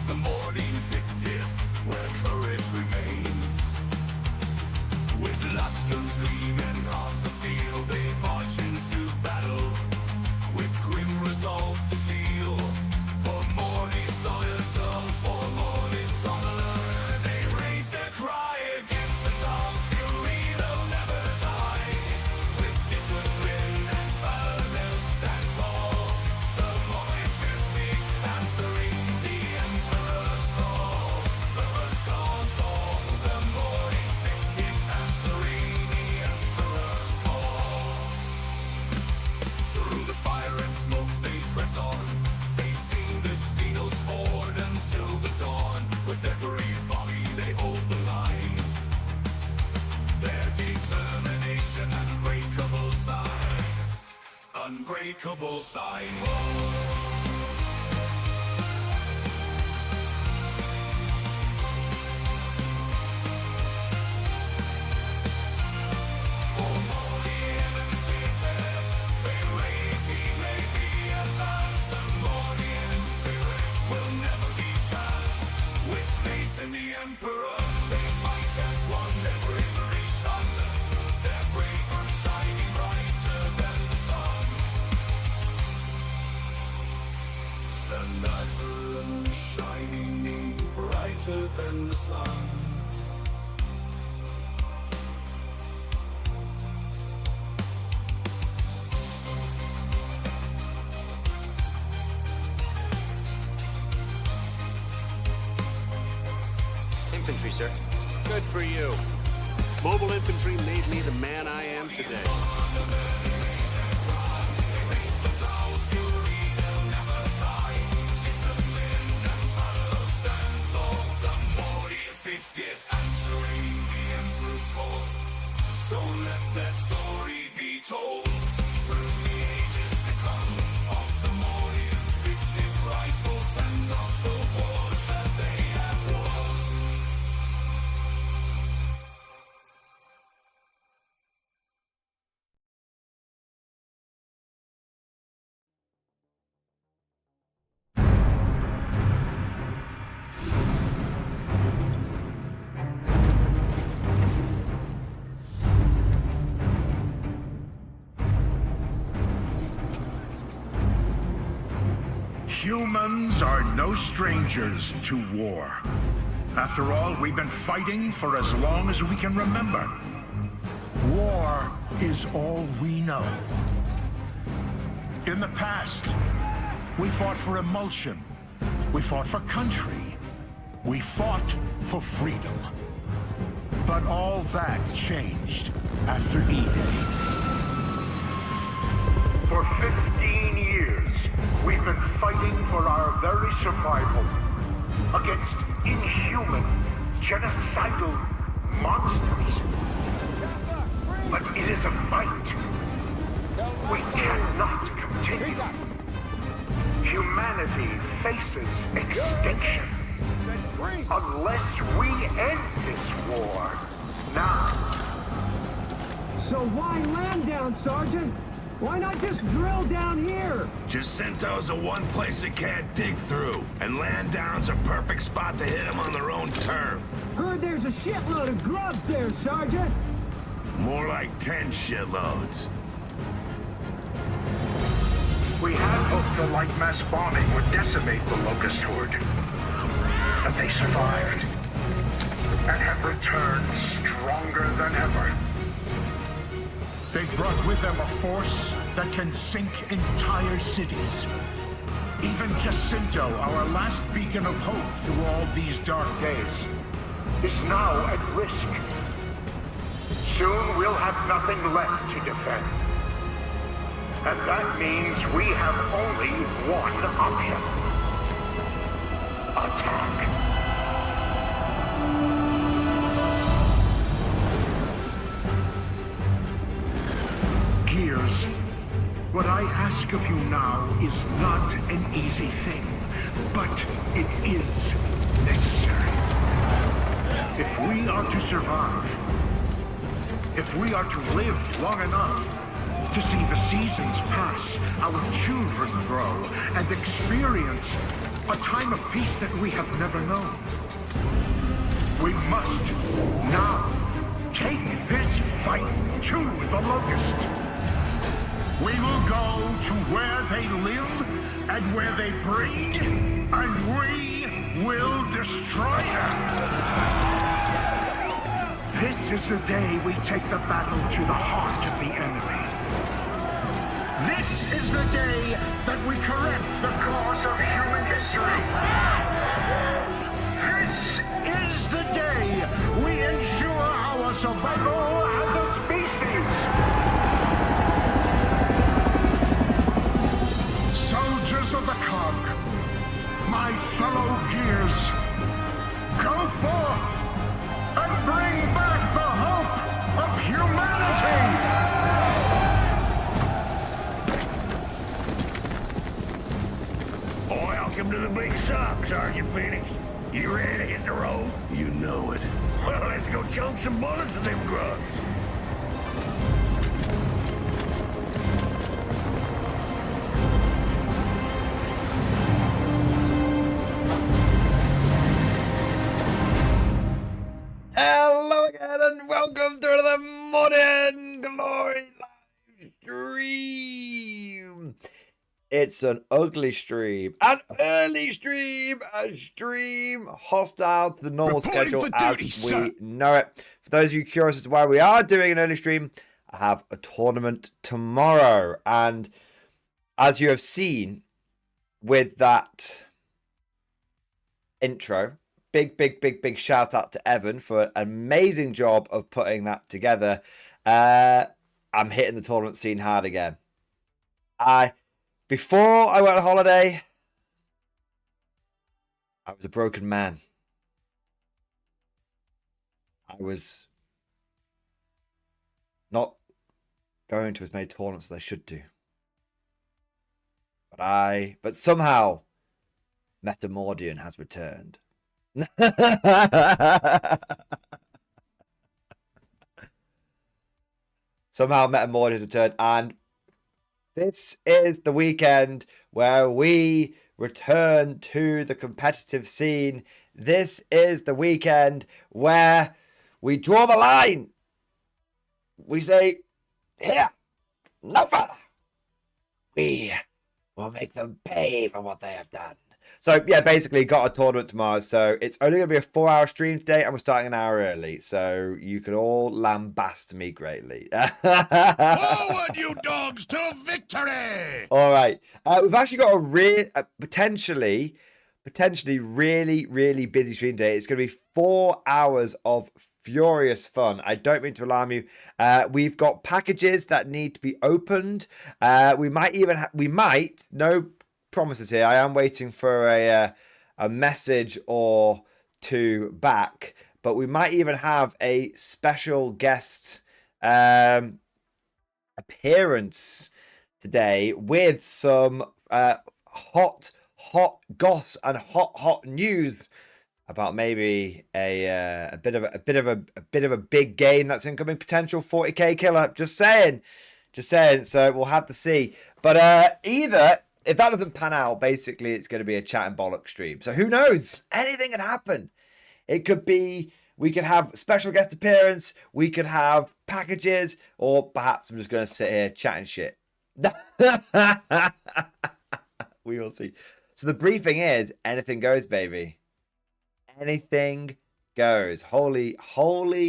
the Mordian 50th, where courage remains. With lustrums gleaming, hearts of steel, they march into battle. With grim resolve to deal, for Mordian's honor, for Mordian's honor. They raise their cry against the dark fury, they'll never die. With discipline and valor, they'll stand tall. The Mordian 50th, answering the Emperor's call. The first guards all, the Mordian 50th, answering the Emperor's call. Through the fire and smoke they press on, facing the Xenos horde until the dawn. With every volley they hold the line. Their determination, unbreakable sign. Unbreakable sign. For Mordian and Satan, they raise, he may be advanced. The Mordian spirit will never be chance. With faith in the Emperor, they fight as one. Their bravery shone, their bravery shining brighter than the sun. The light shining brighter than the sun. Infantry, sir. Good for you. Mobile infantry made me the man I am today. Answering the Emperor's call. So let their story be told through the ages to come, of the Mordian 50th rifles and of the wars that they have won. Humans are no strangers to war. After all, we've been fighting for as long as we can remember. War is all we know. In the past, we fought for emulsion. We fought for country. We fought for freedom. But all that changed after E-Day. For 15 years, we've been fighting for our very survival against inhuman, genocidal monsters. But it is a fight we cannot continue. Humanity faces extinction unless we end this war now. So why land down, Sergeant? Why not just drill down here? Jacinto's the one place it can't dig through, and land down's a perfect spot to hit them on their own turf. Heard there's a shitload of grubs there, Sergeant. More like 10 shitloads. We had hoped the light mass bombing would decimate the Locust Horde. But they survived, and have returned stronger than ever. They brought with them a force that can sink entire cities. Even Jacinto, our last beacon of hope through all these dark days, is now at risk. Soon we'll have nothing left to defend. And that means we have only one option. Attack. Gears, what I ask of you now is not an easy thing, but it is necessary. If we are to survive, if we are to live long enough to see the seasons pass, our children grow, and experience a time of peace that we have never known. We must now take this fight to the Locust. We will go to where they live and where they breed, and we will destroy them. This is the day we take the battle to the heart of the enemy. This is the day that we correct the course of human history. This is the day we ensure our survival as a species. Soldiers of the cog, my fellow gears, go forth and bring back the hope of humanity! Welcome to the big sock, Sergeant Phoenix. You ready to hit the road? You know it. Well, let's go chunk some bullets at them grubs. Hello again and welcome to the Mordian Glory live stream. It's an ugly stream, an early stream, a stream hostile to the normal schedule as we know it. For those of you curious as to why we are doing an early stream, I have a tournament tomorrow. And as you have seen with that intro, big shout out to Evan for an amazing job of putting that together. I'm hitting the tournament scene hard again. Before I went on holiday, I was a broken man. I was not going to as many tournaments as I should do. But somehow, Meta Mordian has returned. Somehow Meta Mordian has returned, and this is the weekend where we return to the competitive scene. This is the weekend where we draw the line. We say, here, no further. We will make them pay for what they have done. So, yeah, basically got a tournament tomorrow. So it's only going to be a 4-hour stream today, and we're starting an hour early. So you can all lambast me greatly. Forward, you dogs, to victory! All right. We've actually got a potentially really busy stream today. It's going to be 4 hours of furious fun. I don't mean to alarm you. We've got packages that need to be opened. We might, no promises here. I am waiting for a message or two back, but we might even have a special guest appearance today with some hot goss and hot news about maybe a bit of a big game that's incoming, potential 40k killer. Just saying. So we'll have to see. But either if that doesn't pan out, basically it's going to be a chat and bollock stream. So who knows? Anything can happen. It could be we could have special guest appearance, we could have packages, or perhaps I'm just going to sit here chatting shit. We will see. So the briefing is anything goes, baby. Anything goes. Holy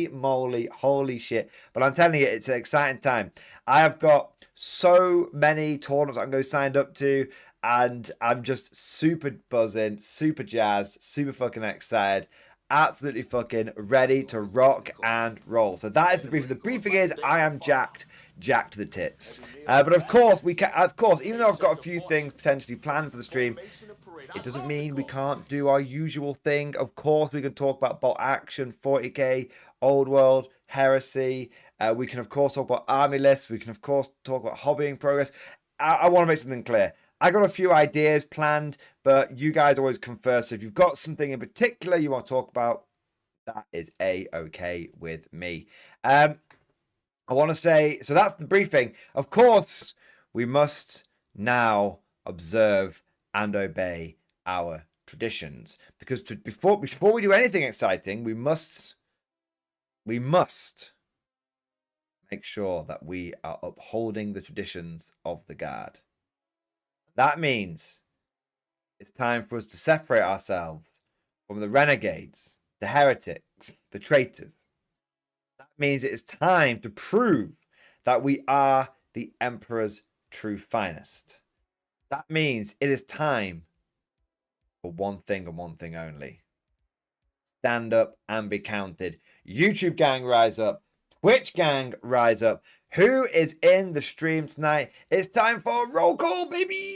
moly, holy shit. But I'm telling you, it's an exciting time. I have got so many tournaments I'm going to sign up to, and I'm just super buzzing, super jazzed, super fucking excited, absolutely fucking ready to rock and roll. So that is the briefing. The briefing is I am jacked to the tits. But of course, even though I've got a few things potentially planned for the stream, it doesn't mean we can't do our usual thing. Of course, we can talk about bot action, 40k, old world, heresy. We can, of course, talk about army lists. We can, of course, talk about hobbying progress. I want to make something clear. I got a few ideas planned, but you guys always come first. So if you've got something in particular you want to talk about, that is a-okay with me. I want to say, so that's the briefing. Of course, we must now observe and obey our traditions, because before we do anything exciting, we must make sure that we are upholding the traditions of the guard. That means it's time for us to separate ourselves from the renegades, the heretics, the traitors. That means it is time to prove that we are the Emperor's true finest. That means it is time for one thing and one thing only. Stand up and be counted. YouTube gang, rise up. Twitch gang, rise up. Who is in the stream tonight? It's time for roll call, baby!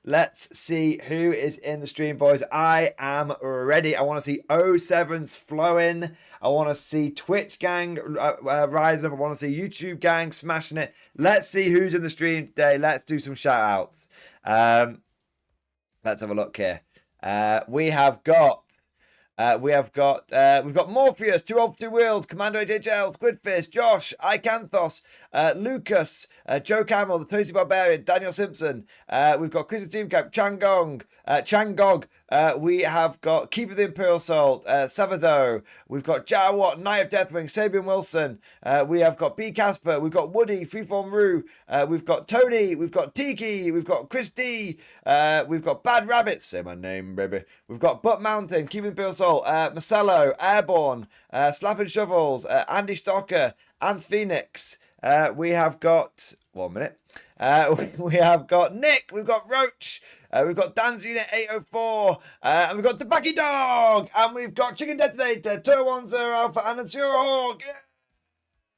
Let's see who is in the stream, boys. I am ready. I want to see 07s flowing. I want to see Twitch gang rising up. I want to see YouTube gang smashing it. Let's see who's in the stream today. Let's do some shout outs. Let's have a look here. We've got Morpheus, Two Old Two Wheels, Commando HHL, Squidfish, Josh, Icanthos, Lucas, Joe Camel, the Toasty Barbarian, Daniel Simpson. We've got Christian Team Camp, Changog. We have got Keeper of the Imperial Salt, Savado. We've got Jawat, Knight of Deathwing, Sabian Wilson. We have got B Casper. We've got Woody, Freeform Roo. We've got Tony. We've got Tiki. We've got Christy. We've got Bad Rabbits. Say my name, baby. We've got Butt Mountain, Keeper of the Imperial Salt, Marcelo, Airborne, Slapping Shovels, Andy Stocker, Ants Phoenix. We have got 1 minute. We have got Nick. We've got Roach. We've got Dan's Unit 804. And we've got Tobacco Dog. And we've got Chicken Detonator, Tur 10 Alpha, and Zero Hawk.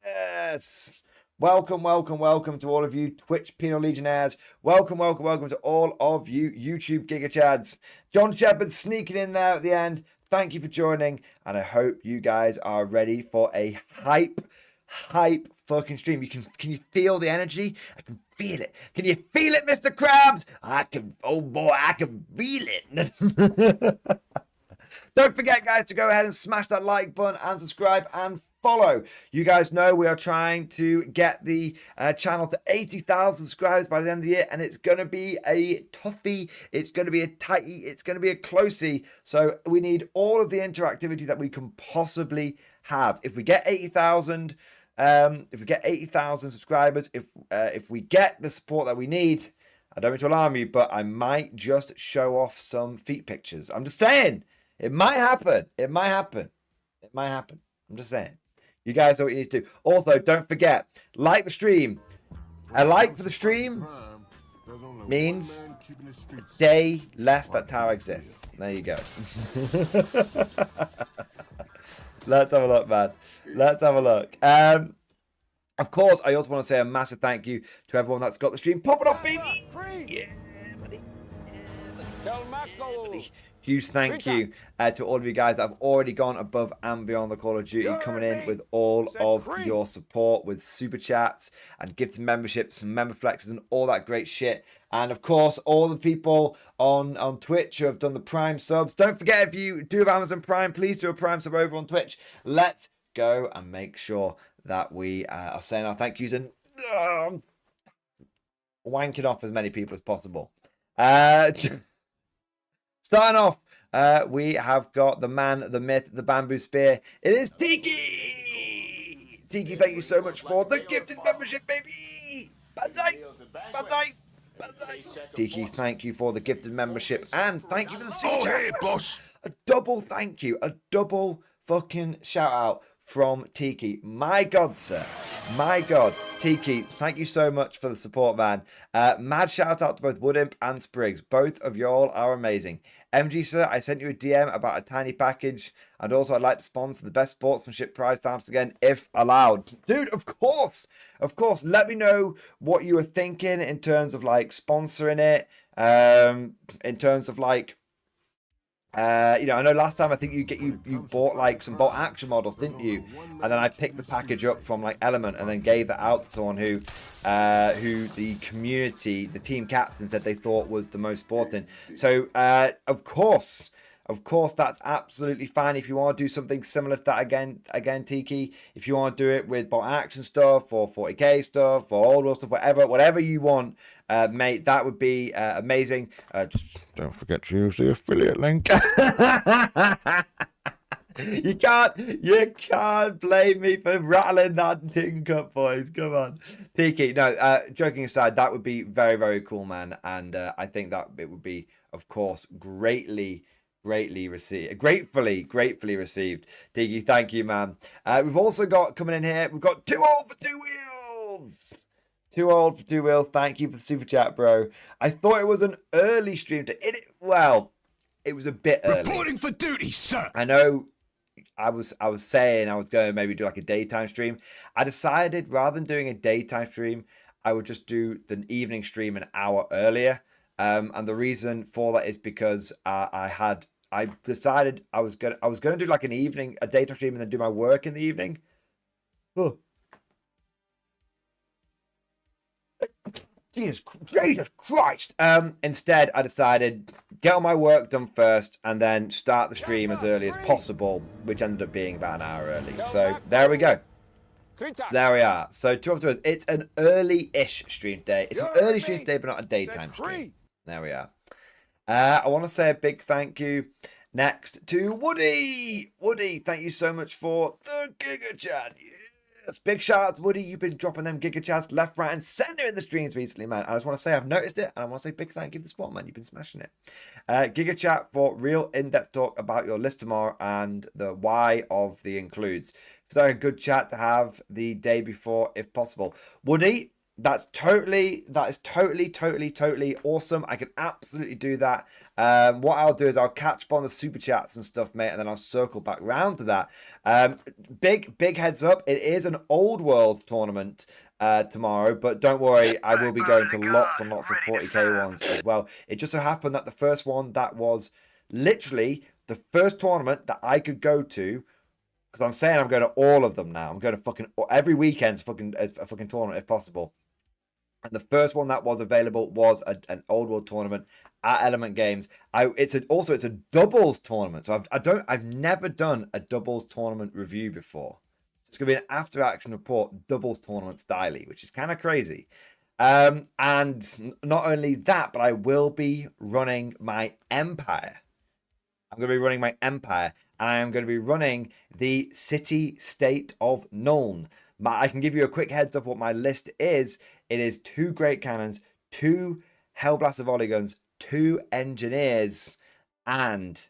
Yes. Welcome to all of you Twitch Penal Legionnaires. Welcome to all of you YouTube Giga Chads. John Shepard sneaking in there at the end. Thank you for joining. And I hope you guys are ready for a hype fucking stream. Can you feel the energy? I can feel it. Can you feel it, Mr. Krabs? I can feel it. Don't forget, guys, to go ahead and smash that like button and subscribe and follow. You guys know we are trying to get the channel to 80,000 subscribers by the end of the year, and it's going to be a toughie. It's going to be a tightie. It's going to be a closey. So we need all of the interactivity that we can possibly have. If we get 80,000, subscribers, if we get the support that we need, I don't mean to alarm you, but I might just show off some feet pictures. I'm just saying, it might happen. I'm just saying. You guys know what you need to do. Also, don't forget, like the stream. A like for the stream means a day less that tower exists. There you go. Let's have a look, man. Let's have a look. Of course, I also want to say a massive thank you to everyone that's got the stream popping up, baby. Yeah, buddy. Huge thank you to all of you guys that have already gone above and beyond the Call of Duty, coming in with all of your support with super chats and gifted memberships and member flexes and all that great shit. And of course, all the people on Twitch who have done the Prime subs. Don't forget, if you do have Amazon Prime, please do a Prime sub over on Twitch. Let's go and make sure that we are saying our thank yous and wanking off as many people as possible. Starting off, we have got the man, the myth, the bamboo spear. It is Tiki! Tiki, thank you so much for the gifted membership, baby! Banzai! Tiki, thank you for the gifted membership, and thank you for the super chat. Hey, boss! A double thank you, a double fucking shout out from Tiki. My God, sir. My God. Tiki, thank you so much for the support, man. Mad shout out to both Woodimp and Spriggs. Both of y'all are amazing. MG, sir, I sent you a DM about a tiny package. And also, I'd like to sponsor the best sportsmanship prize stamps again, if allowed. Dude, of course. Of course. Let me know what you were thinking in terms of, like, sponsoring it. In terms of, like, I know last time I think you bought like some bolt action models, didn't you? And then I picked the package up from like Element and then gave that out to someone who the community, the team captain said they thought was the most sporting. So of course, of course, that's absolutely fine. If you want to do something similar to that again, Tiki, if you want to do it with bot action stuff or 40k stuff or old world stuff, whatever you want, mate, that would be amazing. Just don't forget to use the affiliate link. You can't blame me for rattling that tin cup, boys. Come on, Tiki. No, joking aside, that would be very, very cool, man. And I think that it would be, of course, gratefully received. Gratefully received. Tiki, thank you, man. We've also got coming in here. We've got Too Old for Two Wheels. Too Old for Two Wheels. Thank you for the super chat, bro. I thought it was an early stream. Well, it was a bit early. Reporting for duty, sir. I know. I was saying I was going to maybe do like a daytime stream. I decided rather than doing a daytime stream, I would just do the evening stream an hour earlier. And the reason for that is because I decided I was gonna do like a daytime stream and then do my work in the evening. Oh. Jesus Christ. Instead, I decided get all my work done first and then start the stream as early as possible, which ended up being about an hour early. So there we go. So there we are. So it's an early-ish stream day. It's an early stream today, but not a daytime stream. There we are. I want to say a big thank you next to Woody. Woody, thank you so much for the Giga Chat. Yes, big shout out to Woody. You've been dropping them Giga Chats left, right, and center in the streams recently, man. I just want to say I've noticed it, and I want to say big thank you for the support, man. You've been smashing it. Giga Chat for real in-depth talk about your list tomorrow and the why of the includes. So a good chat to have the day before, if possible. Woody, that is totally awesome. I can absolutely do that. What I'll do is I'll catch up on the super chats and stuff, mate, and then I'll circle back around to that. Big heads up, it is an old world tournament tomorrow, but don't worry, I will be going to lots and lots of 40k ones as well. It just so happened that the first one that was literally the first tournament that I could go to, because I'm saying I'm going to all of them now. I'm going to fucking every weekend's a fucking tournament if possible. And the first one that was available was an old world tournament at Element Games. It's a doubles tournament. So I've never done a doubles tournament review before. So it's gonna be an after action report doubles tournament style, which is kind of crazy. And not only that, but I will be running my Empire. I'm going to be running my Empire, and I am going to be running the city-state of Nuln. I can give you a quick heads up what my list is. It is 2 Great Cannons, 2 Hellblaster Volley Guns, 2 Engineers, and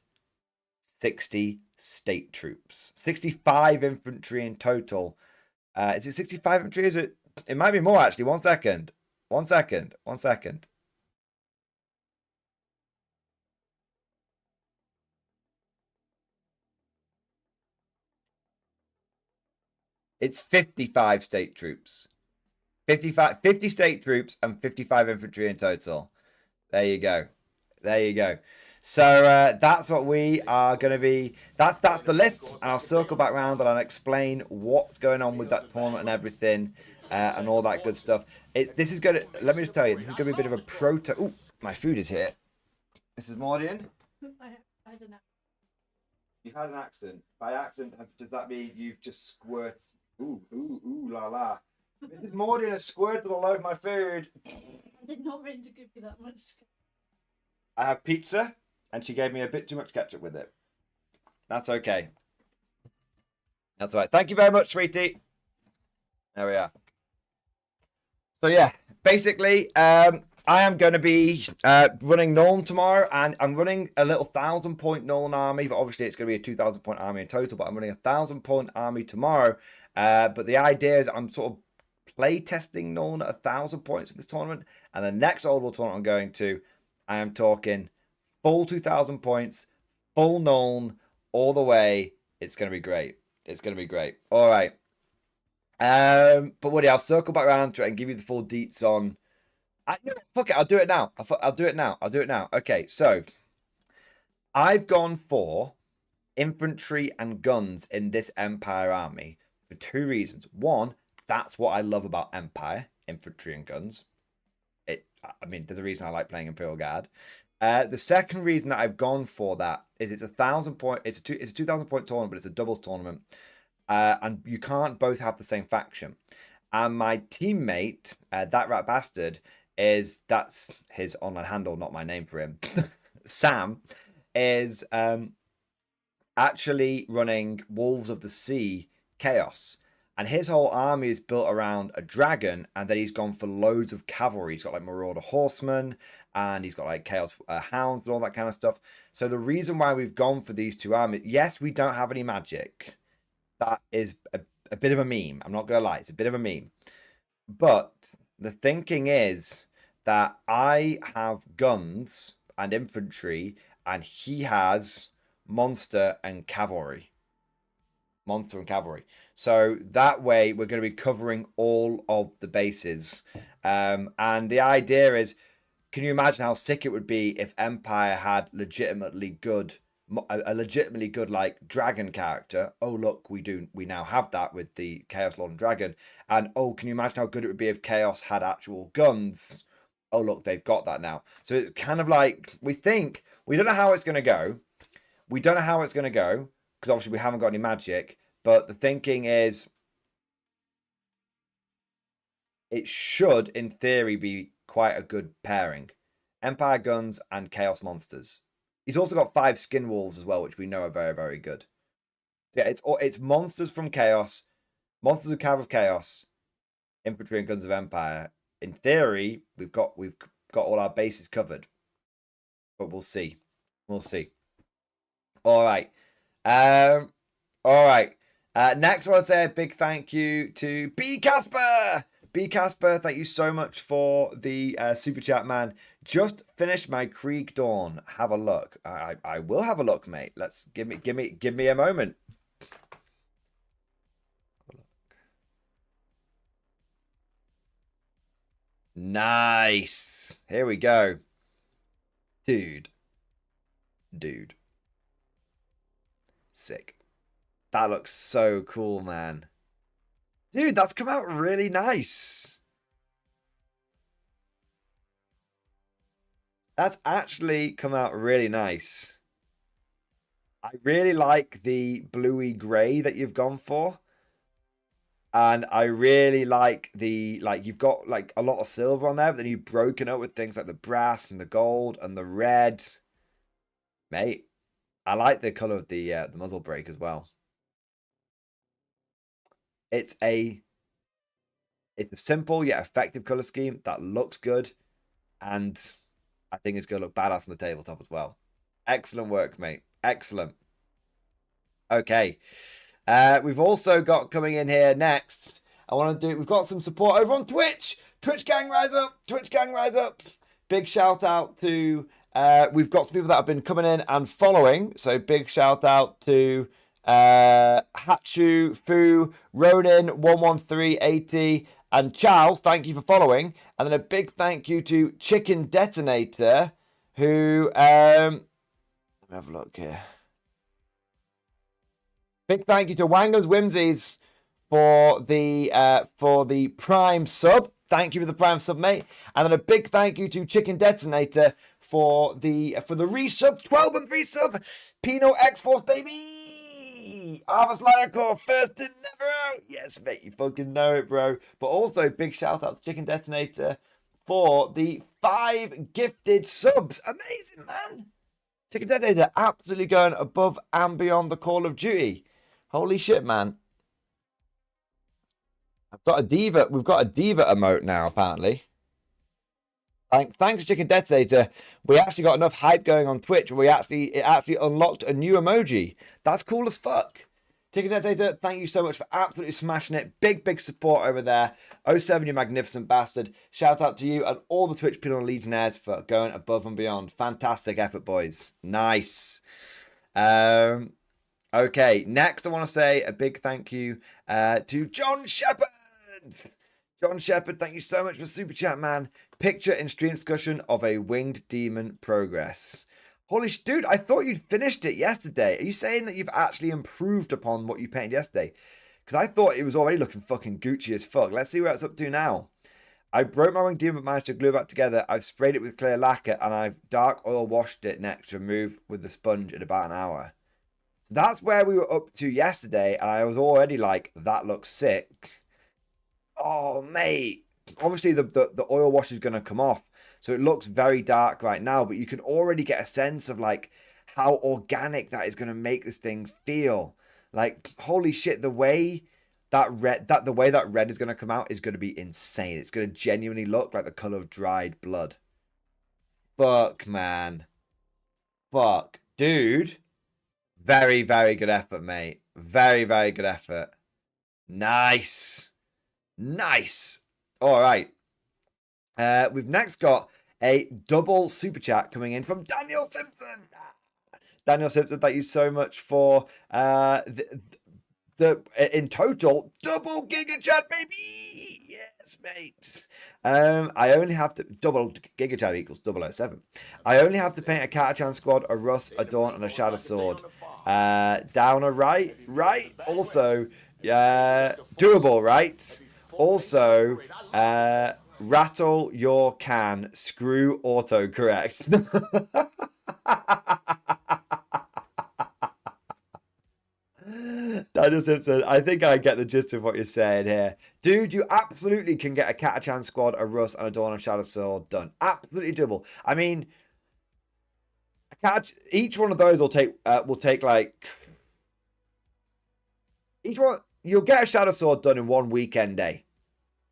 60 State Troops. 65 infantry in total. Is it 65 infantry? Is it? It might be more, actually. One second. It's 55 state troops. 50 state troops and 55 infantry in total. There you go. So that's what we are going to be. That's the list, and I'll circle back around and I'll explain what's going on with that tournament and everything, and all that good stuff. This is going to. Let me just tell you, this is going to be a bit of a proto. Ooh, my food is here. This is Mordian. I don't know. You've had an accident. By accident, does that mean you've just squirted? Ooh, la la. Mrs. Mordian has squirted all over my food. I did not mean to give you that much. I have pizza, and she gave me a bit too much ketchup with it. That's okay. That's all right. Thank you very much, sweetie. There we are. So yeah, basically, I am going to be running Nuln tomorrow, and I'm running a little 1,000-point Nuln army, but obviously it's going to be a 2,000-point army in total, but I'm running a 1,000-point army tomorrow. But the idea is I'm sort of play testing Nuln at 1,000 points for this tournament, and the next Old World tournament I'm going to, I am talking full 2,000 points, full Nuln, all the way. It's going to be great. All right. But Woody, I'll circle back around to it and give you the full deets on. Fuck it, I'll do it now. I'll do it now. Okay, so I've gone for infantry and guns in this Empire army for 2 reasons. One, that's what I love about Empire, infantry and guns. There's a reason I like playing Imperial Guard. The second reason that I've gone for that is it's a 1,000 point. It's a 2,000 point tournament, but it's a doubles tournament, and you can't both have the same faction. And my teammate, that rat bastard, that's his online handle, not my name for him. Sam is actually running Wolves of the Sea Chaos. And his whole army is built around a dragon, and then he's gone for loads of cavalry. He's got like Marauder Horsemen, and he's got like Chaos Hounds and all that kind of stuff. So the reason why we've gone for these two armies, yes, we don't have any magic. That is a bit of a meme. I'm not going to lie. It's a bit of a meme. But the thinking is that I have guns and infantry, and he has monster and cavalry. Monster and cavalry. So that way we're going to be covering all of the bases. And the idea is, can you imagine how sick it would be if Empire had a legitimately good like dragon character? Oh look, we now have that with the Chaos Lord and Dragon. And oh, can you imagine how good it would be if Chaos had actual guns? Oh look, they've got that now. So it's kind of like, we don't know how it's going to go. We don't know how it's going to go, because obviously we haven't got any magic, but the thinking is it should, in theory, be quite a good pairing. Empire guns and Chaos monsters. He's also got 5 skin wolves as well, which we know are very, very good. So yeah, it's monsters from Chaos, monsters of Cav of Chaos, infantry and guns of Empire. In theory, we've got all our bases covered, but we'll see. We'll see. All right. All right. Next, I want to say a big thank you to B. Casper. B. Casper, thank you so much for the super chat, man. Just finished my Krieg Dawn. Have a look. I will have a look, mate. Let's give me a moment. Nice. Here we go. Dude. Sick. That looks so cool, man. Dude, that's come out really nice. That's actually come out really nice. I really like the bluey grey that you've gone for. And I really like you've got like a lot of silver on there, but then you've broken up with things like the brass and the gold and the red. Mate, I like the color of the muzzle brake as well. It's a simple yet effective color scheme that looks good, and I think it's going to look badass on the tabletop as well. Excellent work, mate. Excellent. Okay. We've also got coming in here next. We've got some support over on Twitch. Twitch gang rise up. Twitch gang rise up. Big shout out to, we've got some people that have been coming in and following. So big shout out to Hachu, Fu, Ronin, 11380, and Charles. Thank you for following. And then a big thank you to Chicken Detonator, who, let me have a look here. Big thank you to Wango's Whimsies for the Prime sub. Thank you for the Prime sub, mate. And then a big thank you to Chicken Detonator for the resub, 12 and 3 sub. Pino X-Force, baby. Harvest Lion Core, first and never out. Yes, mate, you fucking know it, bro. But also big shout out to Chicken Detonator for the 5 gifted subs. Amazing, man. Chicken Detonator absolutely going above and beyond the Call of Duty. Holy shit, man. I've got a diva. We've got a diva emote now, apparently. Thanks, Chicken Detonator. We actually got enough hype going on Twitch where it actually unlocked a new emoji. That's cool as fuck. Chicken Detonator, thank you so much for absolutely smashing it. Big support over there. 07, you magnificent bastard. Shout out to you and all the Twitch Pinot Legionnaires for going above and beyond. Fantastic effort, boys. Nice. Okay, next I want to say a big thank you to John Shepherd. John Shepherd, thank you so much for Super Chat, man. Picture in stream discussion of a winged demon progress. Holy sh... Dude, I thought you'd finished it yesterday. Are you saying that you've actually improved upon what you painted yesterday? Because I thought it was already looking fucking Gucci as fuck. Let's see where it's up to now. I broke my wing demon but managed to glue it back together. I've sprayed it with clear lacquer and I've dark oil washed it next to remove with the sponge in about an hour. So that's where we were up to yesterday, and I was already like, that looks sick. Oh, mate. Obviously, the oil wash is going to come off, so it looks very dark right now, but you can already get a sense of like how organic that is going to make this thing feel. Like, holy shit, the way that red is going to come out is going to be insane. It's going to genuinely look like the color of dried blood. Fuck, man. Fuck. Dude. Very, very good effort, mate. Very, very good effort. Nice. Nice. All right. We've next got a double super chat coming in from Daniel Simpson. Daniel Simpson, thank you so much for in total double giga chat, baby. Yes, mate. I only have to double giga chat equals 007. I only have to paint a Catachan squad, a Russ, a Dawn, and a Shadow Sword. Downer, right? Right. Also, doable, right? Also, rattle your can. Screw autocorrect. Daniel Simpson, I think I get the gist of what you're saying here. Dude, you absolutely can get a Catachan squad, a Russ, and a Dawn of Shadow Sword done. Absolutely doable. I mean, each one of those will take like... Each one, you'll get a Shadow Sword done in one weekend day.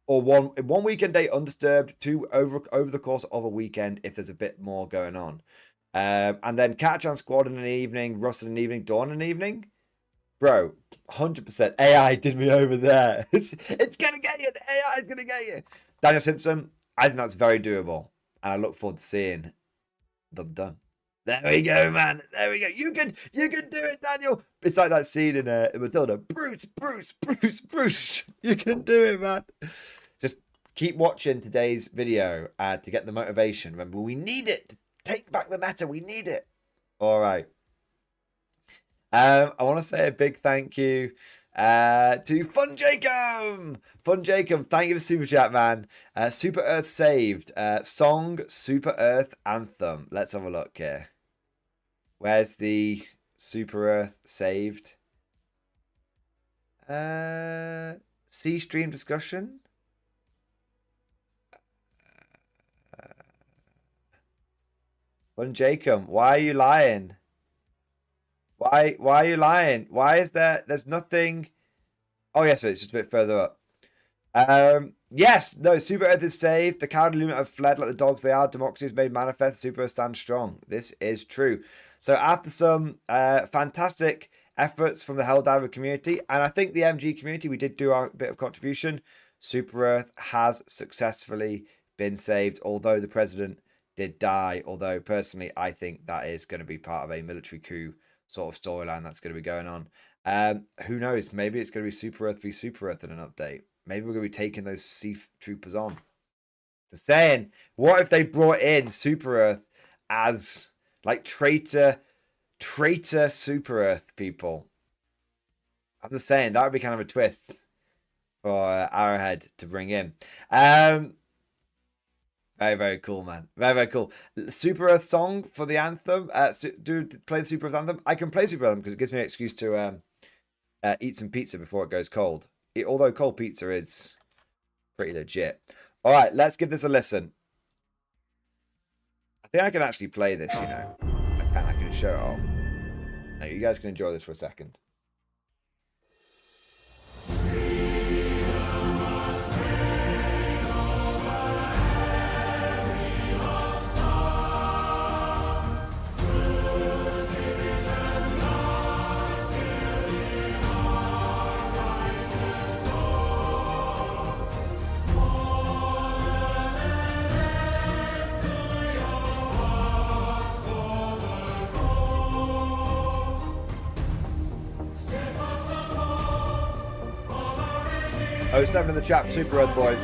Or one weekend day undisturbed, two over the course of a weekend if there's a bit more going on. And then Catachan squad in an evening, Russ in an evening, Dawn in an evening. Bro, 100% AI did me over there. It's going to get you. The AI is going to get you. Daniel Simpson, I think that's very doable. And I look forward to seeing them done. There we go, man. There we go. You can do it, Daniel. It's like that scene in Matilda. Bruce. You can do it, man. Just keep watching today's video to get the motivation. Remember, we need it to take back the meta. We need it. All right. I want to say a big thank you to Fun Jacob. Fun Jacob, thank you for Super Chat, man. Super Earth saved. Song Super Earth Anthem. Let's have a look here. Where's the Super Earth saved? See stream discussion. Fun Jacob, why are you lying? Why are you lying? Why is there's nothing? Oh, yes, it's just a bit further up. Yes, no, Super Earth is saved. The cowardly Lumen have fled like the dogs they are. Democracy is made manifest. Super Earth stands strong. This is true. So after some fantastic efforts from the Helldiver community, and I think the MG community, we did do our bit of contribution. Super Earth has successfully been saved, although the president did die. Although, personally, I think that is going to be part of a military coup sort of storyline that's going to be going on. Who knows? Maybe it's going to be Super Earth v Super Earth in an update. Maybe we're going to be taking those sea troopers on. Just saying, what if they brought in Super Earth as like traitor Super Earth people? I'm just saying, that would be kind of a twist for Arrowhead to bring in. Very, very cool, man. Very, very cool. Super Earth song for the anthem. Play the Super Earth anthem. I can play Super Earth because it gives me an excuse to eat some pizza before it goes cold. Although cold pizza is pretty legit. All right, let's give this a listen. I think I can actually play this, you know. I can show it off. Now, you guys can enjoy this for a second. Oh, step in the chat, Super Earth boys.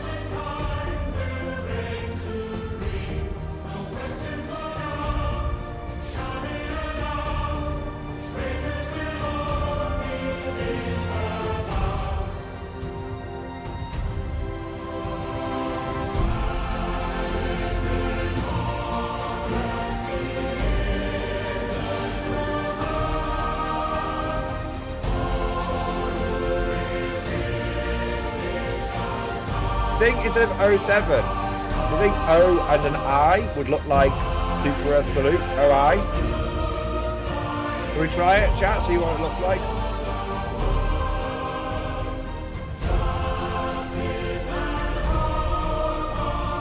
think instead of 07, I think O and an I would look like Super Earth Salute, OI. Can we try it, chat, see what it looks like?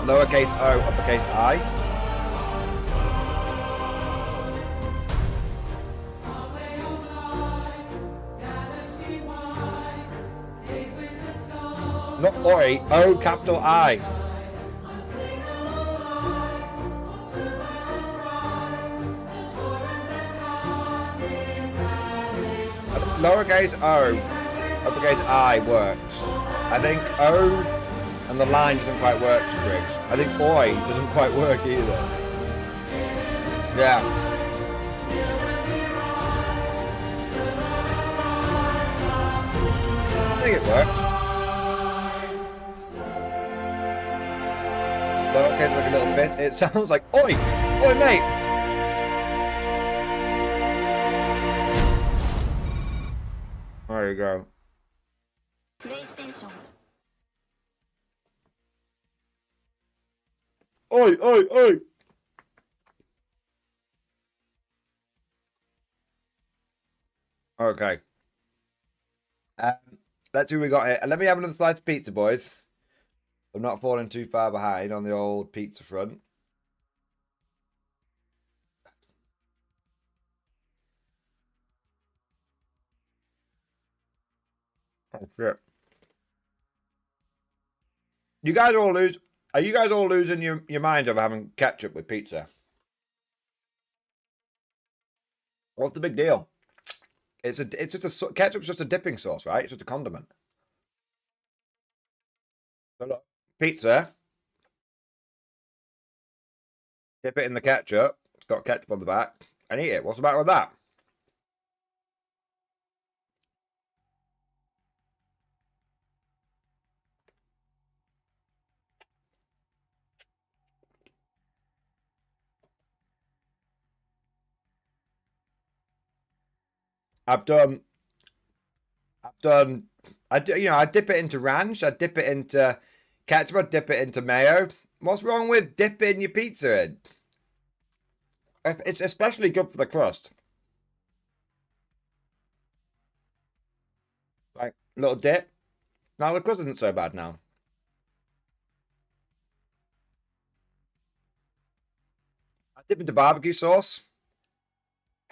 Lowercase O, uppercase I. Not Oi, O capital I. Lowercase O, uppercase I works. I think O and the line doesn't quite work, Briggs. I think Oi doesn't quite work either. Yeah. I think it works. Lowercase like a little bit. It sounds like Oi! Oi, mate! There you go. PlayStation. Oi, oi, oi! Okay. Let's see what we got here. Let me have another slice of pizza, boys. I'm not falling too far behind on the old pizza front. Oh shit. You guys all lose. Are you guys all losing your minds over having ketchup with pizza? What's the big deal? It's just a ketchup's just a dipping sauce, right? It's just a condiment. So look, pizza. Dip it in the ketchup. It's got ketchup on the back. And eat it. What's the matter with that? I dip it into ranch, I dip it into ketchup, I dip it into mayo. What's wrong with dipping your pizza in? It's especially good for the crust. Like, little dip. Now the crust isn't so bad now. I dip into barbecue sauce.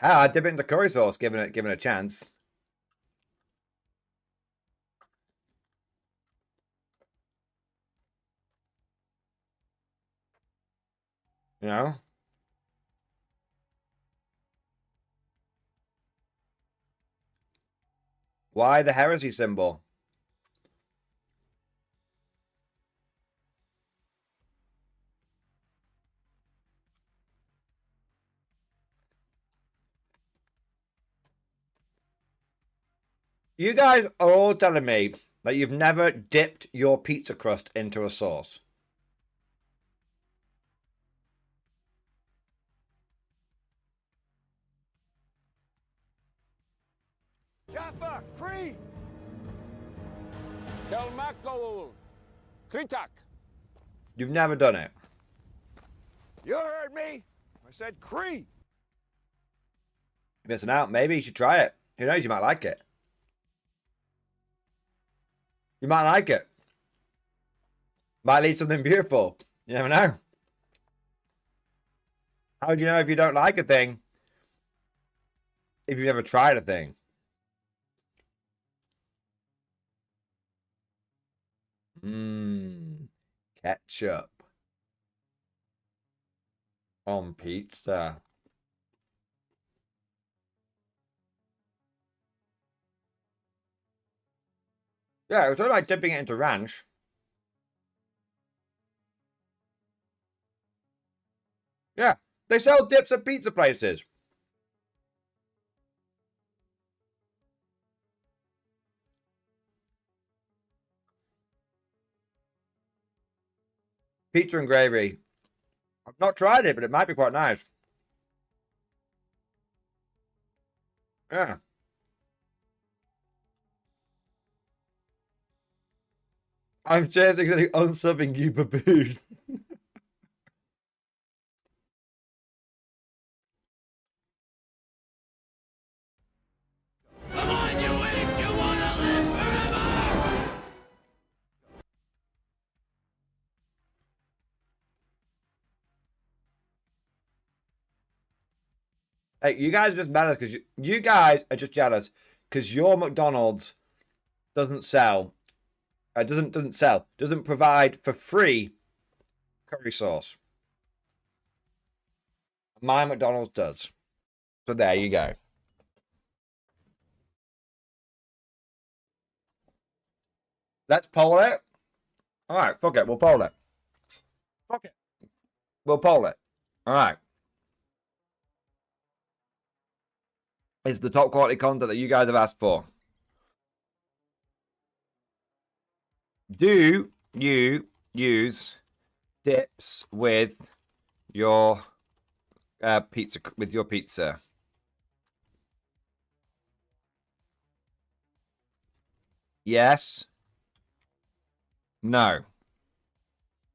I dip it into curry sauce, given it a chance. You know? Why the heresy symbol? You guys are all telling me that you've never dipped your pizza crust into a sauce. Jaffa, Cree! Kelmakol, Kritak. You've never done it. You heard me. I said Cree. You're missing out. Maybe you should try it. Who knows? You might like it. You might like it. Might lead something beautiful. You never know. How do you know if you don't like a thing if you've never tried a thing? Ketchup on pizza. Yeah, it was sort of like dipping it into ranch. Yeah, they sell dips at pizza places. Pizza and gravy. I've not tried it, but it might be quite nice. Yeah. I'm just unsubbing you, baboon. Come on, you if you wanna live forever! Hey, you guys are just mad because you guys are just jealous because your McDonald's doesn't sell. Doesn't provide for free curry sauce. My McDonald's does. So there you go. Let's poll it. All right, fuck it. We'll poll it. Fuck it. We'll poll it. All right. It's the top quality content that you guys have asked for. Do you use dips with your pizza? With your pizza? Yes. No.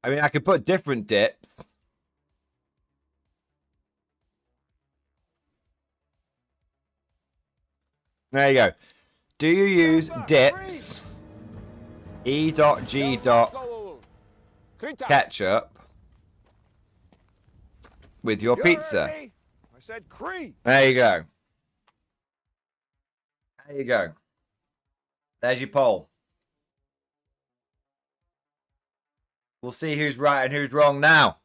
I mean, I could put different dips. There you go. Do you use dips? E.G. ketchup with your pizza? I said Cree. There you go. There you go. There's your poll. We'll see who's right and who's wrong now.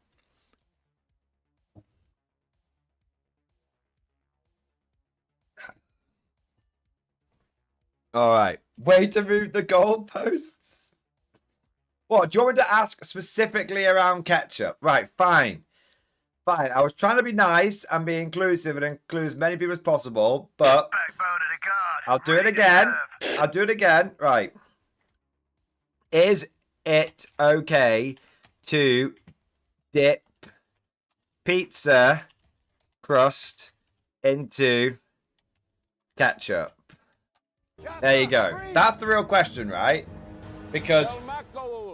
All right. Way to move the goalposts. What? Do you want me to ask specifically around ketchup? Right, fine. Fine. I was trying to be nice and be inclusive and include as many people as possible, but I'll do it again. I'll do it again. Right. Is it okay to dip pizza crust into ketchup? There you go. That's the real question, right? Because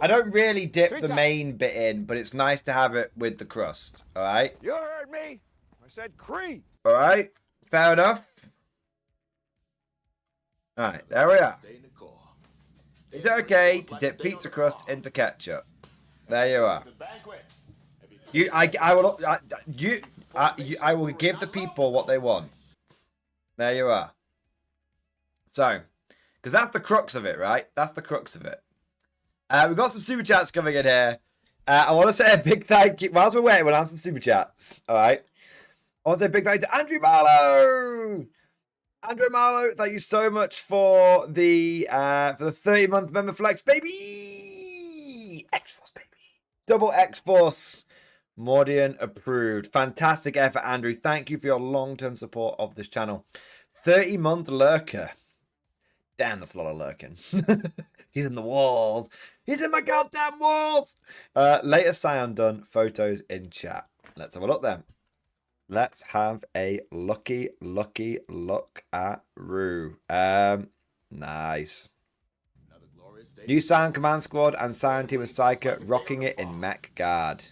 I don't really dip the main bit in, but it's nice to have it with the crust. All right? You heard me. I said Cree. All right? Fair enough? All right, there we are. Is it okay to dip pizza crust into ketchup? There you are. I will give the people what they want. There you are. So, because that's the crux of it, right? That's the crux of it. We've got some super chats coming in here. I want to say a big thank you. Whilst we're waiting, we'll answer some super chats. All right. I want to say a big thank you to Andrew Marlowe. Andrew Marlowe, thank you so much for the 30-month member flex, baby. X-Force, baby. Double X-Force. Mordian approved. Fantastic effort, Andrew. Thank you for your long-term support of this channel. 30-month lurker. Damn, that's a lot of lurking. He's in the walls. He's in my goddamn walls. Latest Scion done. Photos in chat. Let's have a look then. Let's have a lucky look at Rue. Nice. New Scion Command Squad and Scion Team of Psyker rocking it in Mech Guard.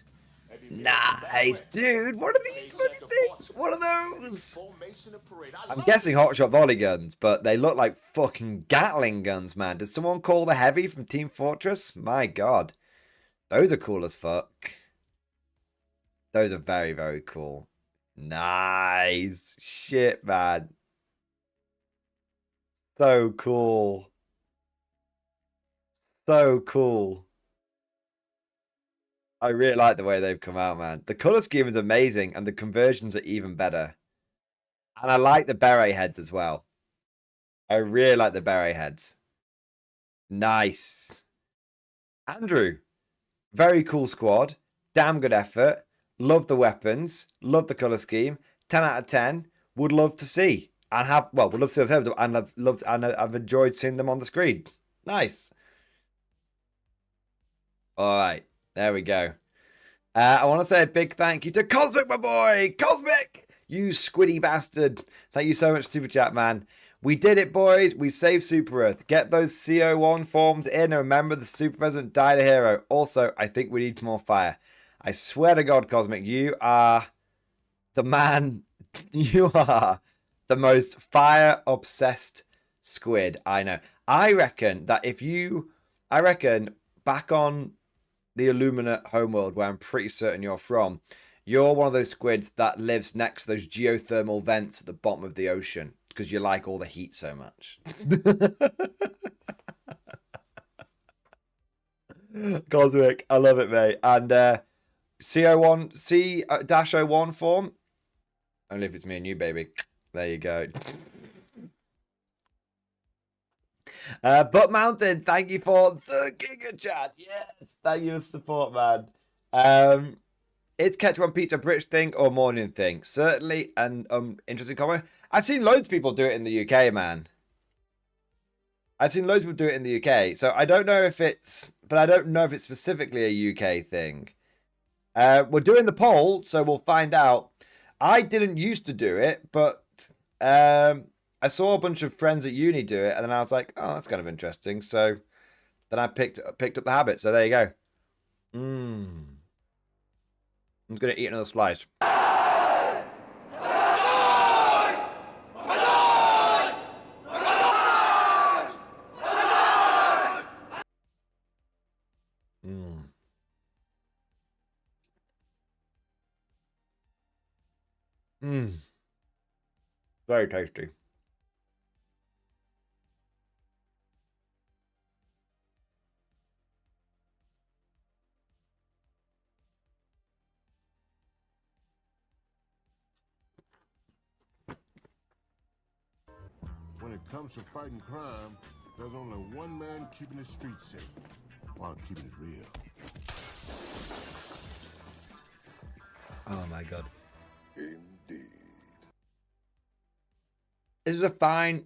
Nice, dude. What are these bloody things? What are those? I'm guessing hotshot volley guns, but they look like fucking Gatling guns, man. Did someone call the Heavy from Team Fortress? My God. Those are cool as fuck. Those are very, very cool. Nice. Shit, man. So cool. So cool. I really like the way they've come out, man. The color scheme is amazing, and the conversions are even better. And I like the beret heads as well. I really like the beret heads. Nice. Andrew, very cool squad. Damn good effort. Love the weapons. Love the color scheme. 10 out of 10. Would love to see. And have, well, would love to see them, and I've enjoyed seeing them on the screen. Nice. All right. There we go. I want to say a big thank you to Cosmic, my boy. Cosmic, you squiddy bastard. Thank you so much, Super Chat, man. We did it, boys. We saved Super Earth. Get those CO1 forms in and remember the Super President died a hero. Also, I think we need more fire. I swear to God, Cosmic, you are the man. You are the most fire-obsessed squid I know. I reckon that back on the Illuminate homeworld, where I'm pretty certain you're from, you're one of those squids that lives next to those geothermal vents at the bottom of the ocean because you like all the heat so much. Cosmic, I love it, mate. And CO1 C-01 form. Only if it's me and you, baby. There you go. Butt Mountain, thank you for the Giga Chat. Yes, thank you for the support, man. Is Ketchup Pizza a British thing or Mordian thing? Certainly an interesting comment. I've seen loads of people do it in the UK, man. I've seen loads of people do it in the UK. So I don't know if it's, but I don't know if it's specifically a UK thing. We're doing the poll, so we'll find out. I didn't used to do it, but I saw a bunch of friends at uni do it, and then I was like, oh, that's kind of interesting. So then I picked up the habit. So there you go. I'm going to eat another slice. Very tasty. When it comes to fighting crime, there's only one man keeping the streets safe while keeping it real. Oh my God. Indeed. This is a fine.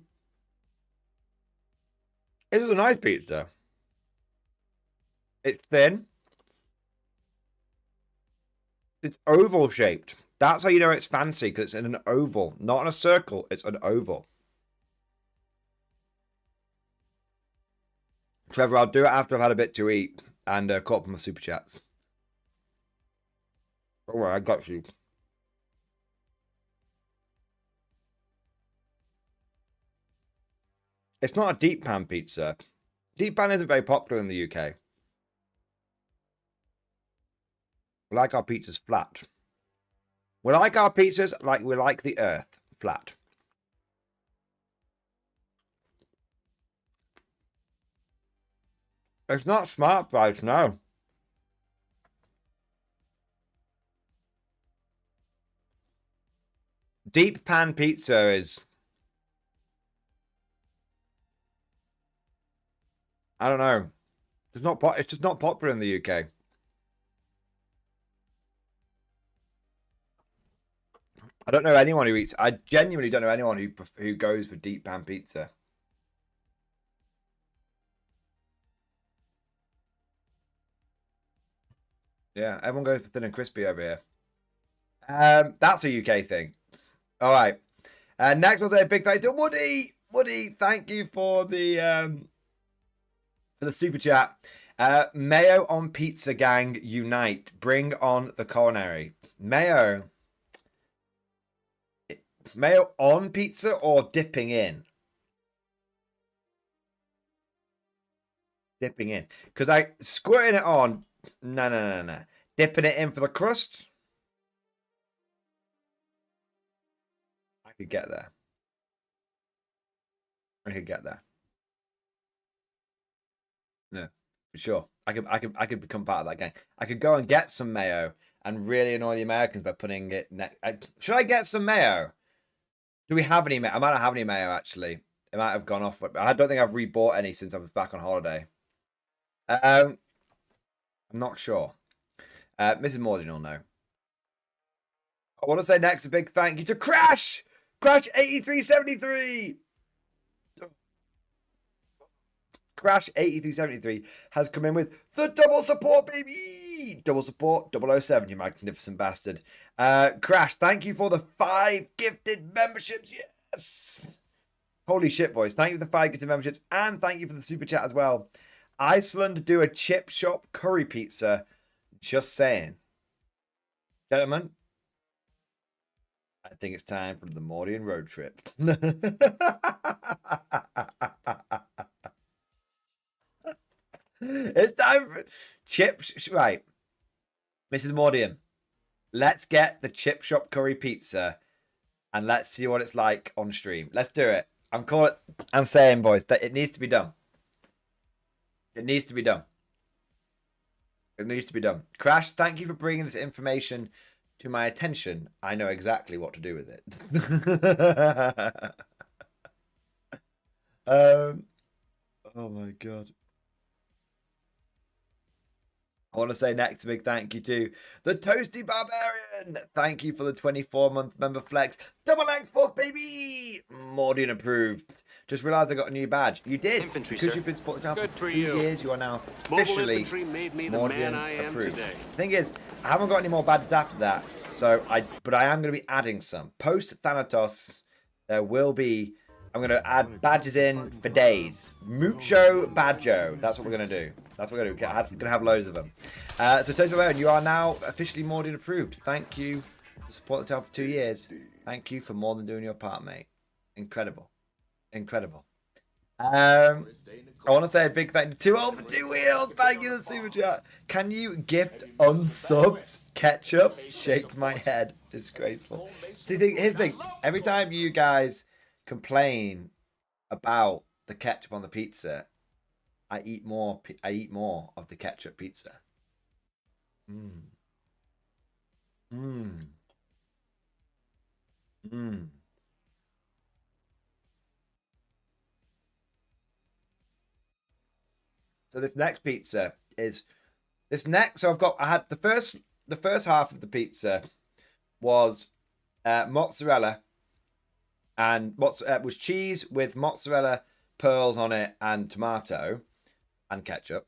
This is a nice pizza. It's thin. It's oval shaped. That's how you know it's fancy, because it's in an oval, not in a circle. It's an oval. Trevor, I'll do it after I've had a bit to eat and caught up on my super chats. All right, I got you. It's not a deep pan pizza. Deep pan isn't very popular in the UK. We like our pizzas flat. We like our pizzas like we like the earth, flat. It's not smart fries, no. Deep pan pizza is... I don't know. It's just not popular in the UK. I don't know anyone who eats. I genuinely don't know anyone who goes for deep pan pizza. Yeah, everyone goes for thin and crispy over here. That's a UK thing. All right. Next one's a big thank you to Woody. Woody, thank you for the super chat. Mayo on pizza gang unite. Bring on the coronary. Mayo on pizza or dipping in? Dipping in. Because I squirting it on. No. Dipping it in for the crust. I could get there. Yeah, for sure. I could become part of that gang. I could go and get some mayo and really annoy the Americans by putting it should I get some mayo? Do we have any mayo? I might not have any mayo, actually. It might have gone off, but I don't think I've rebought any since I was back on holiday. I'm not sure. Mrs. Mordian will know. I want to say next a big thank you to Crash! Crash8373! Crash8373 has come in with the double support, baby! Double support, 007, you magnificent bastard. Crash, thank you for the 5 gifted memberships. Yes! Holy shit, boys. Thank you for the 5 gifted memberships and thank you for the super chat as well. Iceland do a chip shop curry pizza. Just saying. Gentlemen, I think it's time for the Mordian road trip. It's time for chips. Right. Mrs. Mordian, let's get the chip shop curry pizza and let's see what it's like on stream. Let's do it. I'm saying, boys, that it needs to be done. It needs to be done. It needs to be done. Crash, thank you for bringing this information to my attention. I know exactly what to do with it. Oh my god. I want to say next a big thank you to the Toasty Barbarian. Thank you for the 24-month member flex. Double X Force, baby! Mordian approved. Just realised I got a new badge. You did. Infantry, because sir. you've been supporting now Good for for 2 you. years. You are now Mobile officially infantry made me the man Mordian I am approved. today. The thing is, I haven't got any more badges after that. But I am going to be adding some. Post Thanatos, there will be... I'm going to add badges in for days. Mucho Badjo. That's what we're going to do. That's what we're going to do. I'm going to have loads of them. So, Toasty Barbarian, you are now officially Mordian approved. Thank you for supporting the channel for 2 years. Thank you for more than doing your part, mate. Incredible. Incredible. I want to say a big thank you. 2 over 2 wheels. Thank you, the super chat. Can you gift unsubbed ketchup? Shake my head. Disgraceful. See, here's the thing. Every time you guys complain about the ketchup on the pizza, I eat more of the ketchup pizza. So this next pizza is so I had the first half of the pizza was mozzarella and was cheese with mozzarella pearls on it and tomato and ketchup.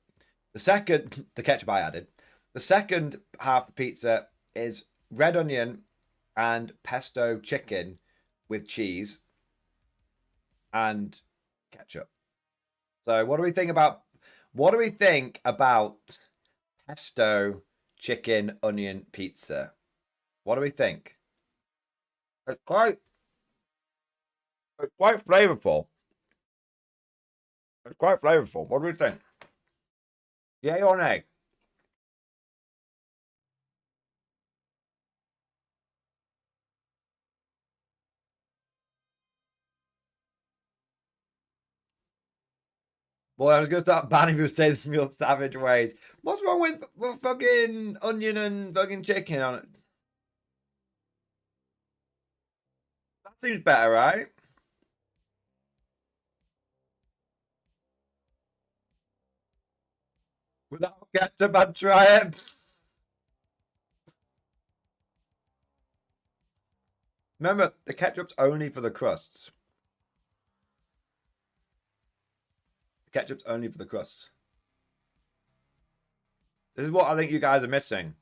The ketchup I added. The second half of the pizza is red onion and pesto chicken with cheese and ketchup. So what do we think about pesto chicken onion pizza? What do we think? It's quite flavorful. It's quite flavorful. What do we think? Yay or nay? Boy, I was going to start banning people saying the real savage ways. What's wrong with fucking onion and fucking chicken on it? That seems better, right? Without ketchup, I'd try it. Remember, the ketchup's only for the crusts. The ketchup's only for the crusts. This is what I think you guys are missing.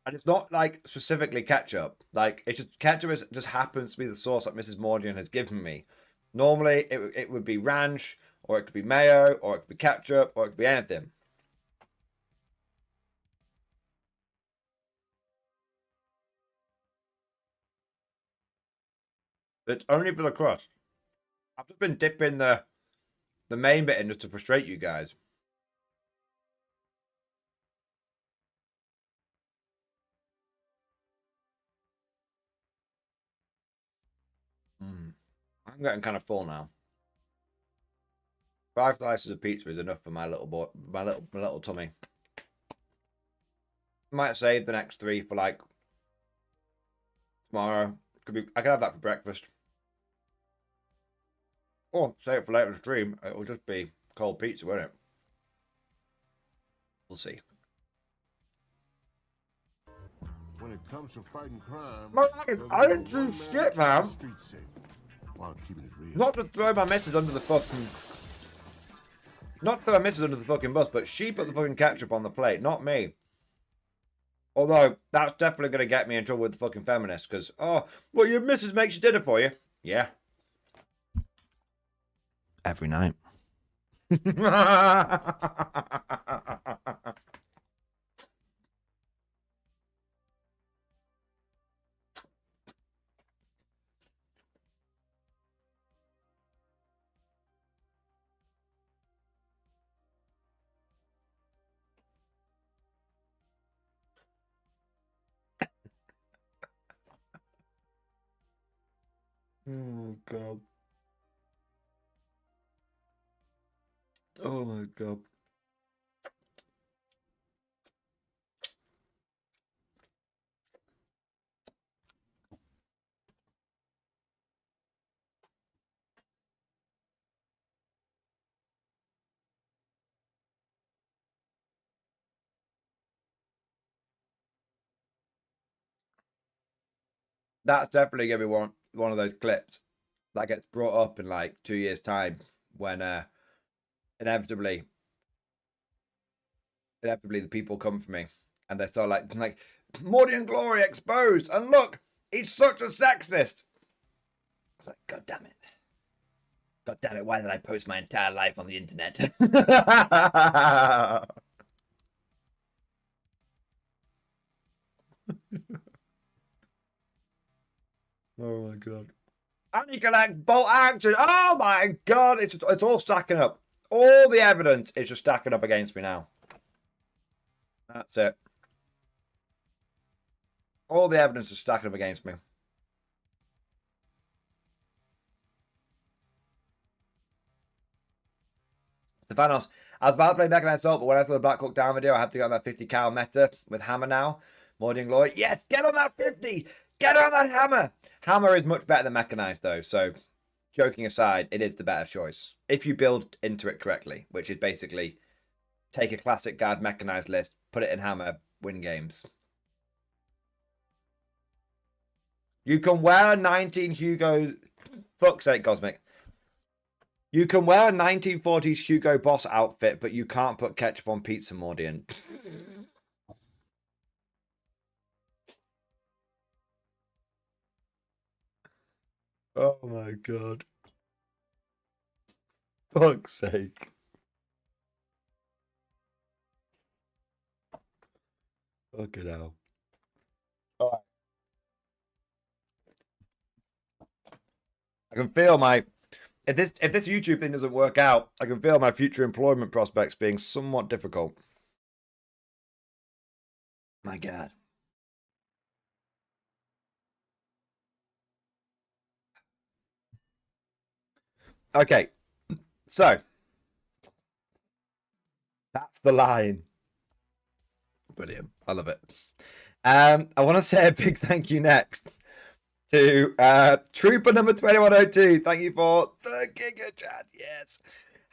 And it's not like specifically ketchup. Like, it's just ketchup just happens to be the sauce that Mrs. Mordian has given me. Normally, it would be ranch, or it could be mayo, or it could be ketchup, or it could be anything. It's only for the crust. I've just been dipping the main bit in just to frustrate you guys. I'm getting kind of full now. 5 slices of pizza is enough for my little boy, my little tummy. Might save the next 3 for like tomorrow. I could have that for breakfast. Or save it for later in the stream. It will just be cold pizza, won't it? We'll see. When it comes to fighting crime, I didn't do shit, man. Street safe, while keeping it real. Not to throw my missus under the fucking... Not to throw my missus under the fucking bus, but she put the fucking ketchup on the plate, not me. Although, that's definitely going to get me in trouble with the fucking feminists, because, oh, well, your missus makes your dinner for you. Yeah. Every night. Oh god. Oh my god. That's definitely gonna be one of those clips that gets brought up in like 2 years' time when inevitably the people come for me and they start like Mordian glory exposed, and look, he's such a sexist. It's like, god damn it. God damn it, why did I post my entire life on the internet? Oh my god. And you collect bolt action. Oh my god, it's all stacking up. All the evidence is just stacking up against me now. That's it. All the evidence is stacking up against me. Stefanos, I was about to play Mechanized Assault, but when I saw the Black Hawk Down video, I have to get on that 50 cal meta with Hammer now. Mordian Glory. Yes, get on that 50! Get on that Hammer! Hammer is much better than Mechanized, though, so joking aside, it is the better choice. If you build into it correctly, which is basically take a classic guard Mechanized list, put it in Hammer, win games. You can wear a 19 Hugo... Fuck's sake, Cosmic. You can wear a 1940s Hugo Boss outfit, but you can't put ketchup on pizza, Mordian. Oh my god. Fuck's sake. Fucking hell. Alright. I can feel my... If this YouTube thing doesn't work out, I can feel my future employment prospects being somewhat difficult. My god. Okay. So. That's the line. Brilliant. I love it. I want to say a big thank you next to Trooper number 2102. Thank you for the Giga Chat. Yes.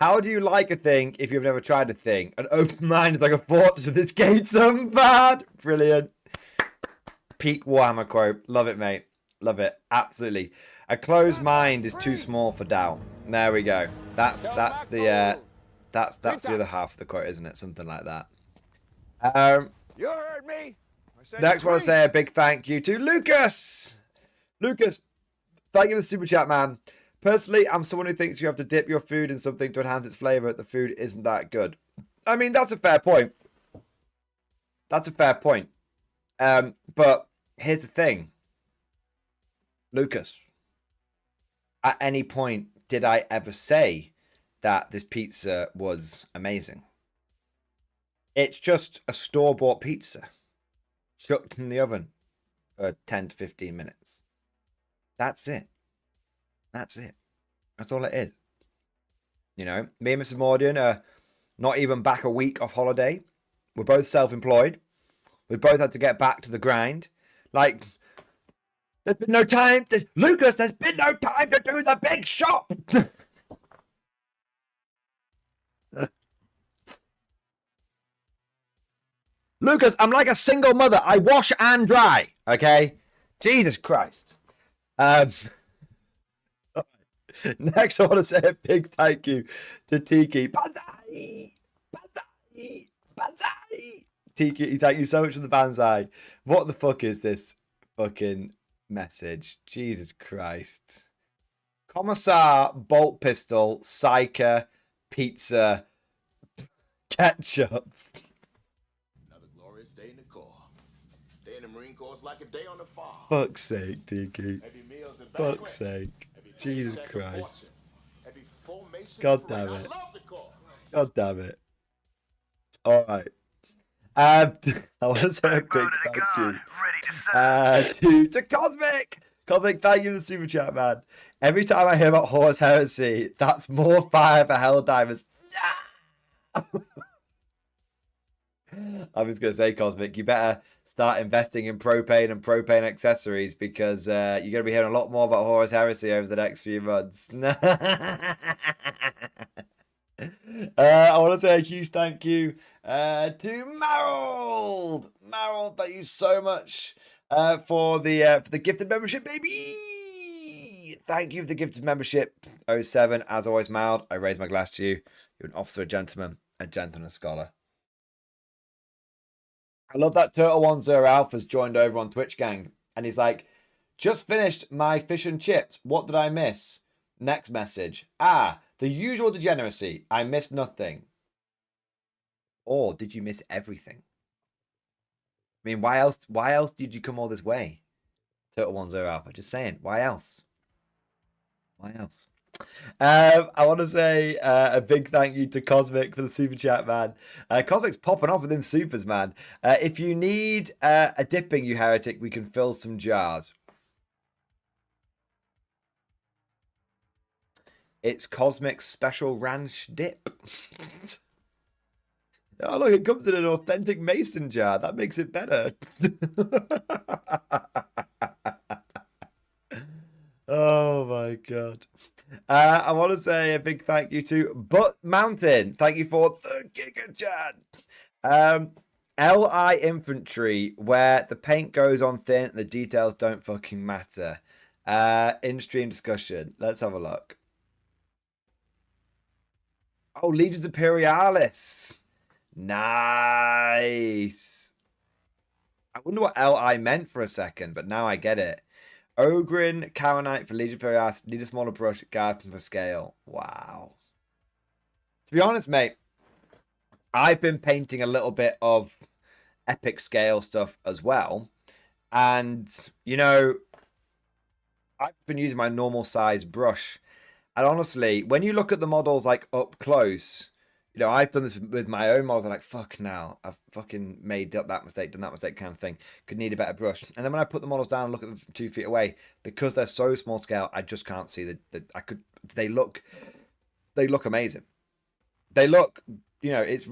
How do you like a thing if you've never tried a thing? An open mind is like a fortress with its gates unbarred. Brilliant. Peak Warhammer quote. Love it, mate. Love it. Absolutely. A closed mind is too small for doubt. There we go. That's the other half of the quote, isn't it? Something like that. You heard me. Next, I want to say a big thank you to Lucas. Lucas, thank you for the super chat, man. Personally, I'm someone who thinks you have to dip your food in something to enhance its flavor. The food isn't that good. I mean, that's a fair point. That's a fair point. But here's the thing. Lucas, at any point did I ever say that this pizza was amazing? It's just a store-bought pizza chucked in the oven for 10 to 15 minutes. That's it. That's it. That's all it is. You know, me and Mrs. Mordian are not even back a week off holiday. We're both self-employed. We both had to get back to the grind. Like, there's been no time to... Lucas, there's been no time to do the big shop! Lucas, I'm like a single mother. I wash and dry, okay? Jesus Christ. Next, I want to say a big thank you to Tiki. Banzai! Banzai! Banzai! Tiki, thank you so much for the banzai. What the fuck is this fucking message? Jesus Christ. Commissar, bolt pistol, psyker, pizza, ketchup. Another glorious day in the Corps. Day in the Marine Corps is like a day on the farm. Fuck's sake, Tiki. Every meal's a banquet. Fuck's sake. Every Jesus paycheck a Christ. fortune. Every formation God a parade. damn it. I love the Corps. God damn it. All right. I want to say a big thank you to Cosmic. Cosmic, thank you for the super chat, man. Every time I hear about Horus Heresy, that's more fire for Helldivers. I'm just going to say, Cosmic, you better start investing in propane and propane accessories because you're going to be hearing a lot more about Horus Heresy over the next few months. I want to say a huge thank you to Marold. Marold, thank you so much for the gifted membership, baby. Thank you for the gifted membership. 07, as always, Marold. I raise my glass to you. You're an officer, a gentleman, a scholar. I love that Turtle 10 Alpha's joined over on Twitch, gang. And he's like, just finished my fish and chips. What did I miss? Next message. The usual degeneracy. I missed nothing. Or did you miss everything? I mean, why else did you come all this way? Turtle 10 Alpha. Just saying. Why else? Why else? I want to say a big thank you to Cosmic for the super chat, man. Cosmic's popping off with them supers, man. If you need a dipping, you heretic, we can fill some jars. It's Cosmic's special ranch dip. Oh, look, it comes in an authentic mason jar. That makes it better. Oh, my God. I want to say a big thank you to Butt Mountain. Thank you for the Giga Chat. LI Infantry, where the paint goes on thin and the details don't fucking matter. In-stream discussion. Let's have a look. Oh, Legions Imperialis. Nice. I wonder what LI meant for a second, but now I get it. Ogrin, Karanite for Legion Imperialis. Need a smaller brush. Garden for scale. Wow. To be honest, mate, I've been painting a little bit of epic scale stuff as well. And, you know, I've been using my normal size brush. And honestly, when you look at the models like up close, you know, I've done this with my own models. I'm like, fuck now, I've fucking made that mistake, done that mistake kind of thing. Could need a better brush. And then when I put the models down and look at them from 2 feet away, because they're so small scale, I just can't see they look amazing. They look, you know, it's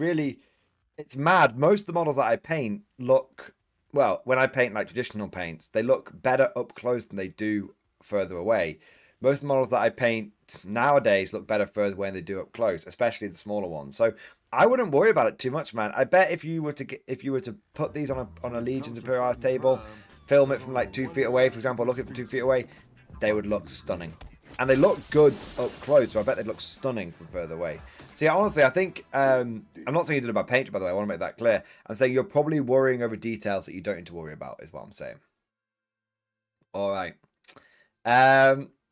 mad. Most of the models that I paint look, well, when I paint like traditional paints, they look better up close than they do further away. Most of the models that I paint nowadays look better further away than they do up close, especially the smaller ones. So I wouldn't worry about it too much, man. I bet if you were to put these on a Legions Imperialis table, film it from like 2 feet away, for example, look at it from 2 feet away, they would look stunning. And they look good up close, so I bet they'd look stunning from further away. So yeah, honestly, I think, I'm not saying you did it about paint, by the way, I want to make that clear. I'm saying you're probably worrying over details that you don't need to worry about, is what I'm saying. All right.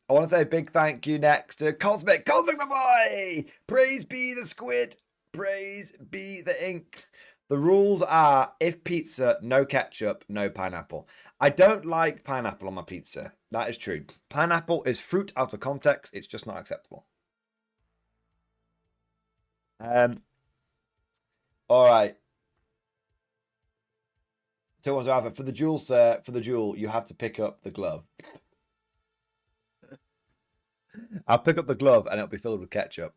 I want to say a big thank you next to Cosmic. Cosmic, my boy! Praise be the squid. Praise be the ink. The rules are, if pizza, no ketchup, no pineapple. I don't like pineapple on my pizza. That is true. Pineapple is fruit out of context. It's just not acceptable. All right. For the jewel, sir, for the jewel, you have to pick up the glove. I'll pick up the glove and it'll be filled with ketchup.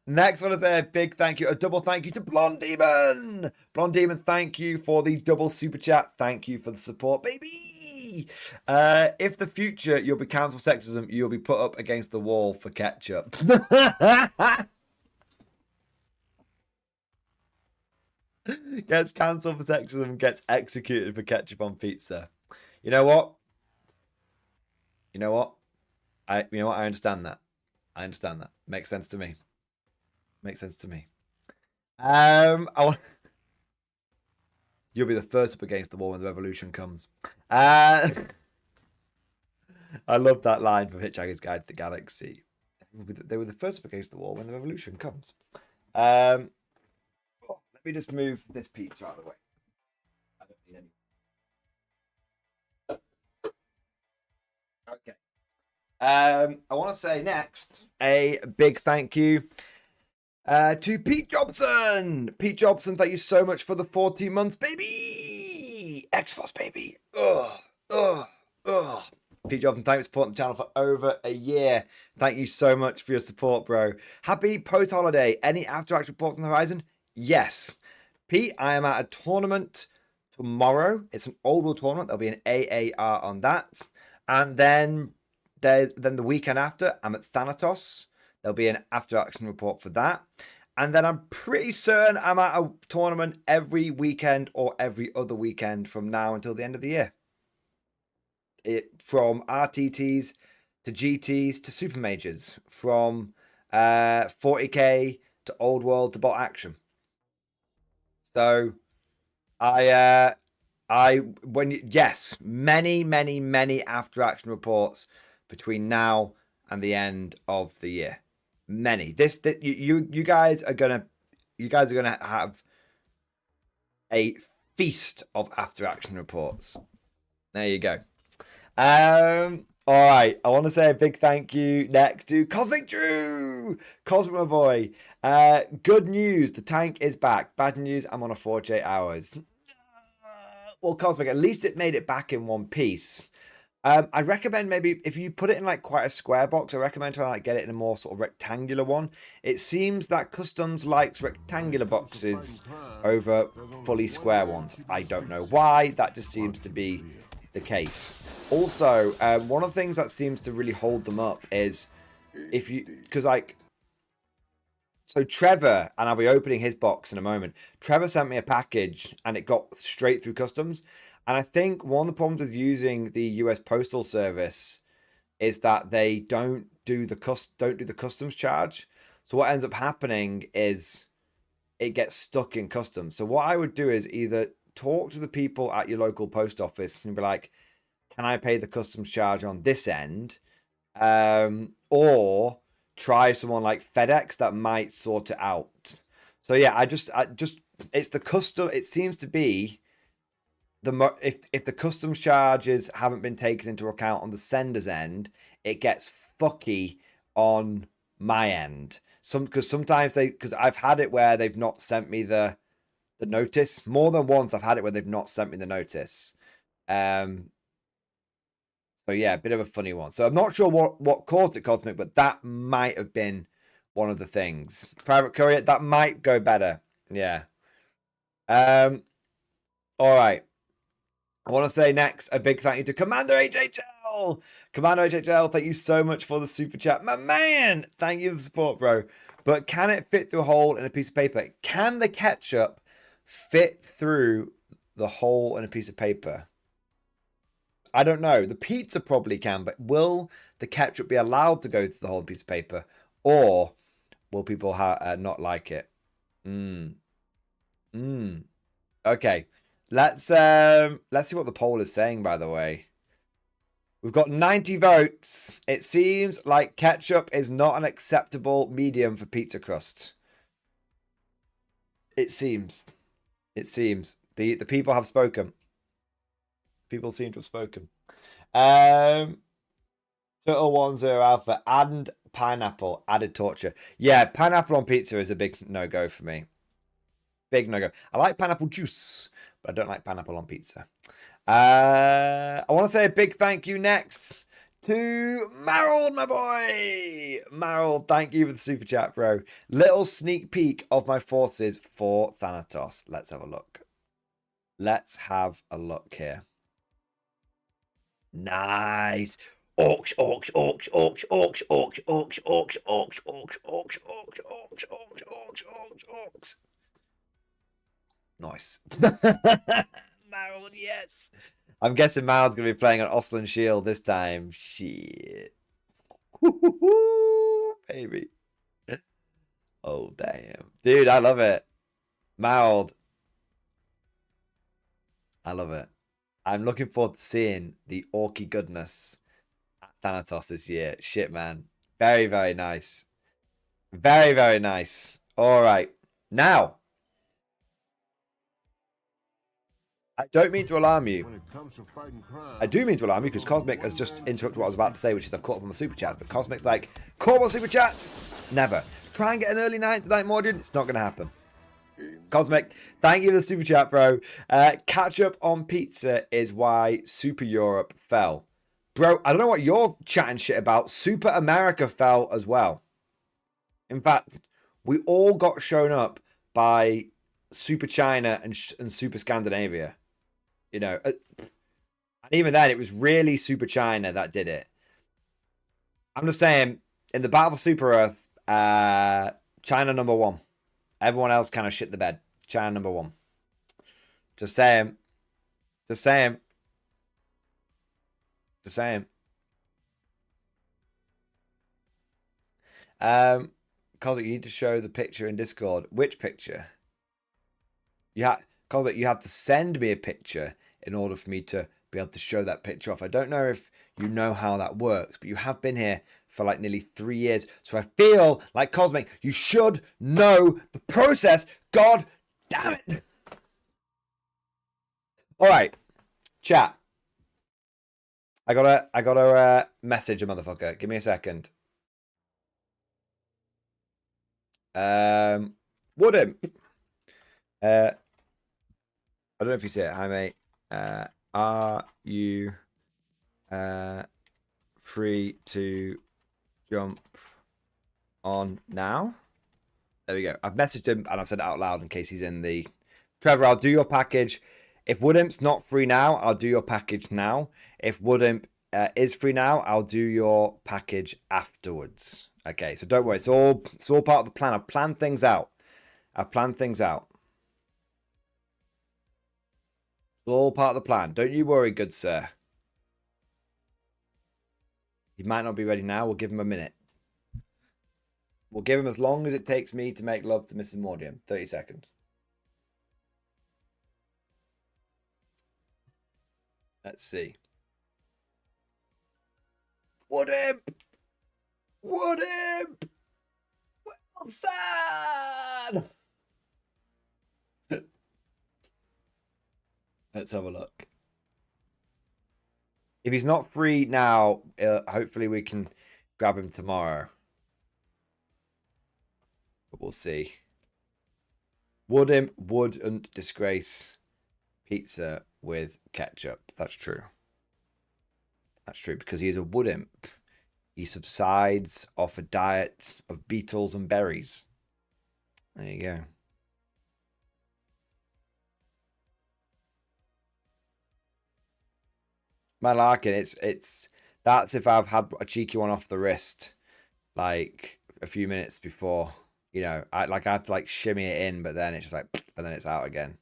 Next, I want to say a big thank you, a double thank you to Blonde Demon. Blonde Demon, thank you for the double super chat. Thank you for the support, baby. If the future you'll be cancelled for sexism, you'll be put up against the wall for ketchup. Gets cancelled for sexism, gets executed for ketchup on pizza. You know what? I understand that. Makes sense to me. You'll be the first up against the wall when the revolution comes. I love that line from Hitchhiker's Guide to the Galaxy. They were the first up against the wall when the revolution comes. Let me just move this pizza out of the way. I don't need any. Okay. I want to say next a big thank you to Pete Jobson. Pete Jobson, thank you so much for the 14 months, baby. X-Force, baby. Ugh. Pete Jobson, thanks for supporting the channel for over a year. Thank you so much for your support, bro. Happy post-holiday. Any after-action reports on the horizon? Yes. Pete, I am at a tournament tomorrow. It's an old world tournament. There'll be an AAR on that. And then the weekend after, I'm at Thanatos. There'll be an after-action report for that. And then I'm pretty certain I'm at a tournament every weekend or every other weekend from now until the end of the year. From RTTs to GTs to Super Majors, from 40k to Old World to Bot Action. So yes, many after action reports between now and the end of the year. Many. You guys are gonna have a feast of after action reports. There you go. All right. I want to say a big thank you next to Cosmic Drew. Cosmic, my boy. Good news. The tank is back. Bad news. I'm on a 48 hours. Well, Cosmic, at least it made it back in one piece. I recommend maybe if you put it in like quite a square box, I recommend trying to like get it in a more sort of rectangular one. It seems that Customs likes rectangular boxes over fully square ones. I don't know why. That just seems to be the case. Also, one of the things that seems to really hold them up is so Trevor, and I'll be opening his box in a moment. Trevor sent me a package and it got straight through customs. And I think one of the problems with using the US Postal Service is that they don't do the customs charge. So what ends up happening is it gets stuck in customs. So what I would do is either talk to the people at your local post office and be like, can I pay the customs charge on this end? Or try someone like FedEx that might sort it out. So yeah, it's the custom. It seems to be if the customs charges haven't been taken into account on the sender's end, it gets fucky on my end. Because sometimes I've had it where they've not sent me the notice. More than once I've had it where they've not sent me the notice. So yeah, a bit of a funny one. So I'm not sure what caused it, Cosmic, but that might have been one of the things. Private courier, that might go better. Yeah. All right. I want to say next a big thank you to Commander HHL. Commander HHL, thank you so much for the super chat. My man, thank you for the support, bro. But can it fit through a hole in a piece of paper? Can the ketchup fit through the hole in a piece of paper? I don't know. The pizza probably can, but will the ketchup be allowed to go through the whole piece of paper, or will people not like it? Okay, let's see what the poll is saying. By the way, we've got 90 votes. It seems like ketchup is not an acceptable medium for pizza crust. It seems. The people have spoken. People seem to have spoken. Turtle 10 Alpha and pineapple added torture. Yeah, pineapple on pizza is a big no-go for me. Big no-go. I like pineapple juice, but I don't like pineapple on pizza. I want to say a big thank you next to Marold, my boy. Marold, thank you for the super chat, bro. Little sneak peek of my forces for Thanatos. Let's have a look. Let's have a look here. Nice. Orcs. Nice. Marold, yes. I'm guessing Marold's going to be playing on Osland Shield this time. Shit. Baby. Oh, damn. Dude, I love it. Marold. I love it. I'm looking forward to seeing the orky goodness Thanatos this year. Shit, man. Very, very nice. Very, very nice. All right. Now, I don't mean to alarm you. When it comes to fighting crime, I do mean to alarm you because Cosmic has just interrupted what I was about to say, which is I've caught up on my super chats. But Cosmic's like, caught up on super chats? Never. Try and get an early night tonight, Mordian. It's not going to happen. Cosmic, thank you for the super chat, bro. Catch up on pizza is why Super Europe fell. Bro, I don't know what you're chatting shit about. Super America fell as well. In fact, we all got shown up by Super China and Super Scandinavia. You know, and even then, it was really Super China that did it. I'm just saying, in the Battle for Super Earth, China number 1. Everyone else kind of shit the bed. China number 1. Just saying. Just saying. Just saying. Cosmic, you need to show the picture in Discord. Which picture? Cosmic, you have to send me a picture in order for me to be able to show that picture off. I don't know if you know how that works, but you have been here for like nearly 3 years. So I feel like, Cosmic, you should know the process. God damn it. All right. Chat. I gotta message a motherfucker. Give me a second. Wooden. I don't know if you see it. Hi, mate. Are you free to jump on now? There we go. I've messaged him and I've said it out loud in case he's in the... Trevor, I'll do your package. If Woodimp's not free now, I'll do your package now. If Woodimp is free now, I'll do your package afterwards. Okay, so don't worry. It's all part of the plan. I've planned things out. All part of the plan. Don't you worry, good sir. He might not be ready now. We'll give him a minute. We'll give him as long as it takes me to make love to Mrs. Mordian. 30 seconds. Let's see. Woodimp! Woodimp! Wilson! Let's have a look. If he's not free now, hopefully we can grab him tomorrow. But we'll see. Wouldn't disgrace pizza with ketchup. That's true. That's true because he is a wood imp. He subsides off a diet of beetles and berries. There you go. Man, Larkin, that's if I've had a cheeky one off the wrist, like a few minutes before, you know, I have to like shimmy it in, but then it's just like, and then it's out again.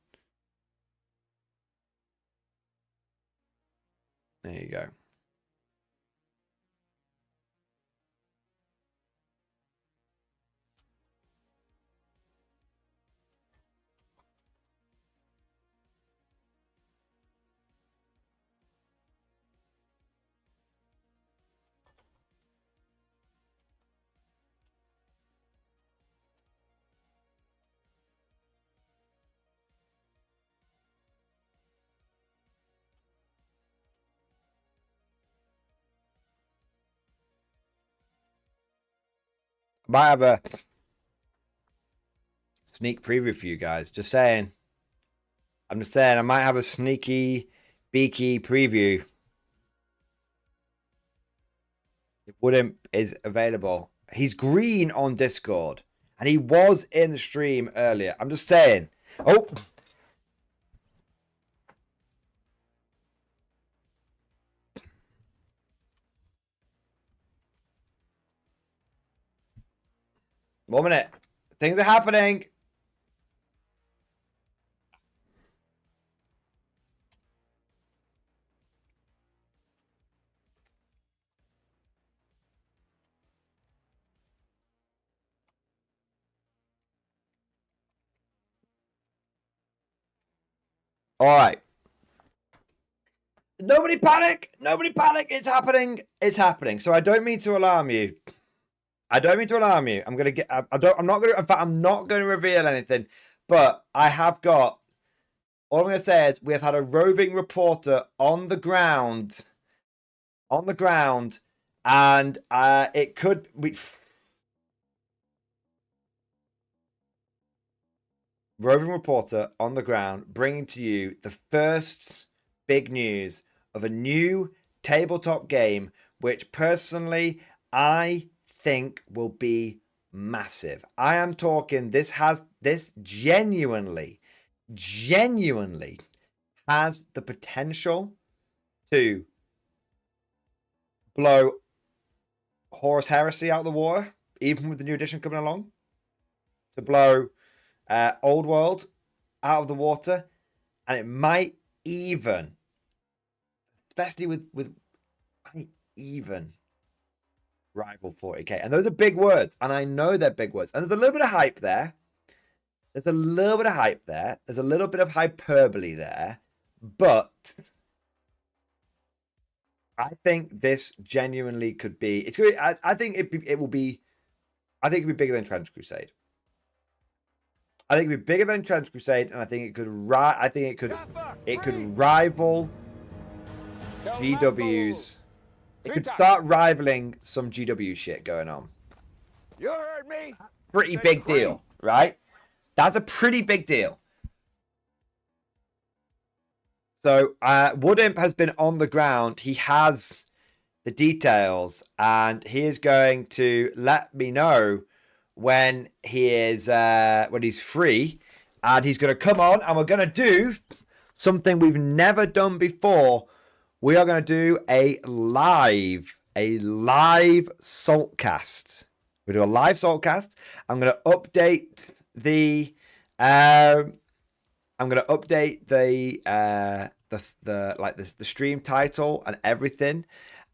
There you go. Might have a sneak preview for you guys. Just saying. I'm just saying I might have a sneaky, beaky preview. If Woodimp is available. He's green on Discord. And he was in the stream earlier. I'm just saying. Oh. 1 minute. Things are happening. All right. Nobody panic! Nobody panic! It's happening! It's happening. So I don't mean to alarm you. I don't mean to alarm you. I'm gonna get. I'm not gonna. In fact, I'm not going to reveal anything. But I have got. All I'm gonna say is we have had a roving reporter on the ground. On the ground, and it could. Roving reporter on the ground, bringing to you the first big news of a new tabletop game, which personally I think will be massive. I am talking. This genuinely has the potential to blow Horus Heresy out of the water, even with the new edition coming along. To blow Old World out of the water, and it might even, especially with might even rival 40k. And those are big words, and I know they're big words. And there's a little bit of hype there. There's a little bit of hype there. There's a little bit of hyperbole there, but I think this genuinely could be. It's good. I think it will be. I think it could be bigger than Trench Crusade. I think it could be bigger than Trench Crusade, and I think it could. It could rival GW's. It could start rivaling some GW shit going on. You heard me. Pretty big deal, right? That's a pretty big deal. So Wood Imp has been on the ground. He has the details, and he is going to let me know when he's free, and he's going to come on, and we're going to do something we've never done before. We are going to do a live saltcast. We do a live saltcast. I'm going to update the the stream title and everything,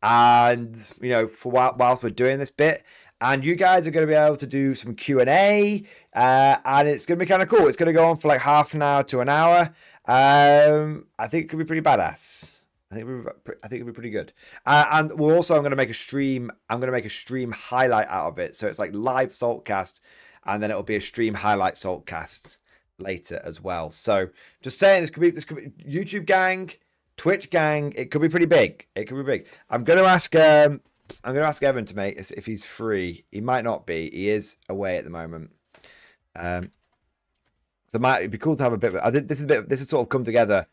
and for whilst we're doing this bit. And you guys are going to be able to do some Q&A, and it's going to be kind of cool. It's going to go on for like half an hour to an hour. I think it could be pretty badass. I think it'll be pretty good. And I'm going to make a stream. I'm going to make a stream highlight out of it. So it's like live Saltcast, and then it'll be a stream highlight Saltcast later as well. So just saying, this could be YouTube gang, Twitch gang. It could be pretty big. It could be big. I'm going to ask Evan to make if he's free. He might not be. He is away at the moment. So it'd be cool to have a bit of. I think this has sort of come together.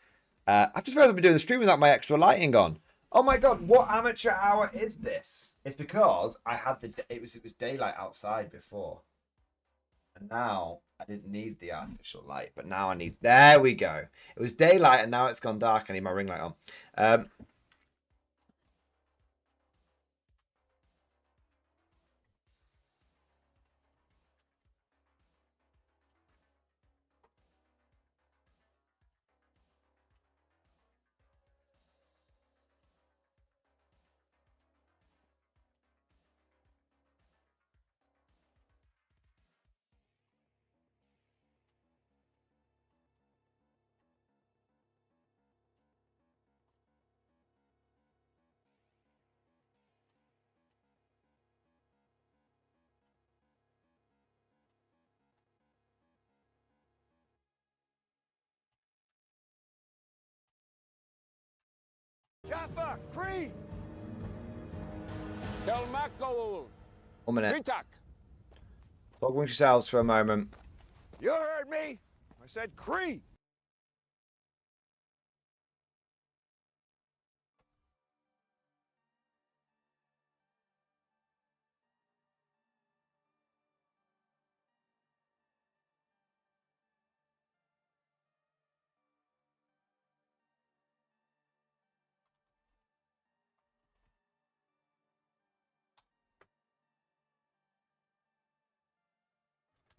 I've just realized I've been doing the stream without my extra lighting on. Oh my god, what amateur hour is this? It's because I had it was daylight outside before, and now I didn't need the artificial light, but now I need. There we go. It was daylight, and now it's gone dark. I need my ring light on. Jaffa, Cree. Telmaco. 1 minute. Tritak. Talk amongst yourselves for a moment. You heard me. I said Cree.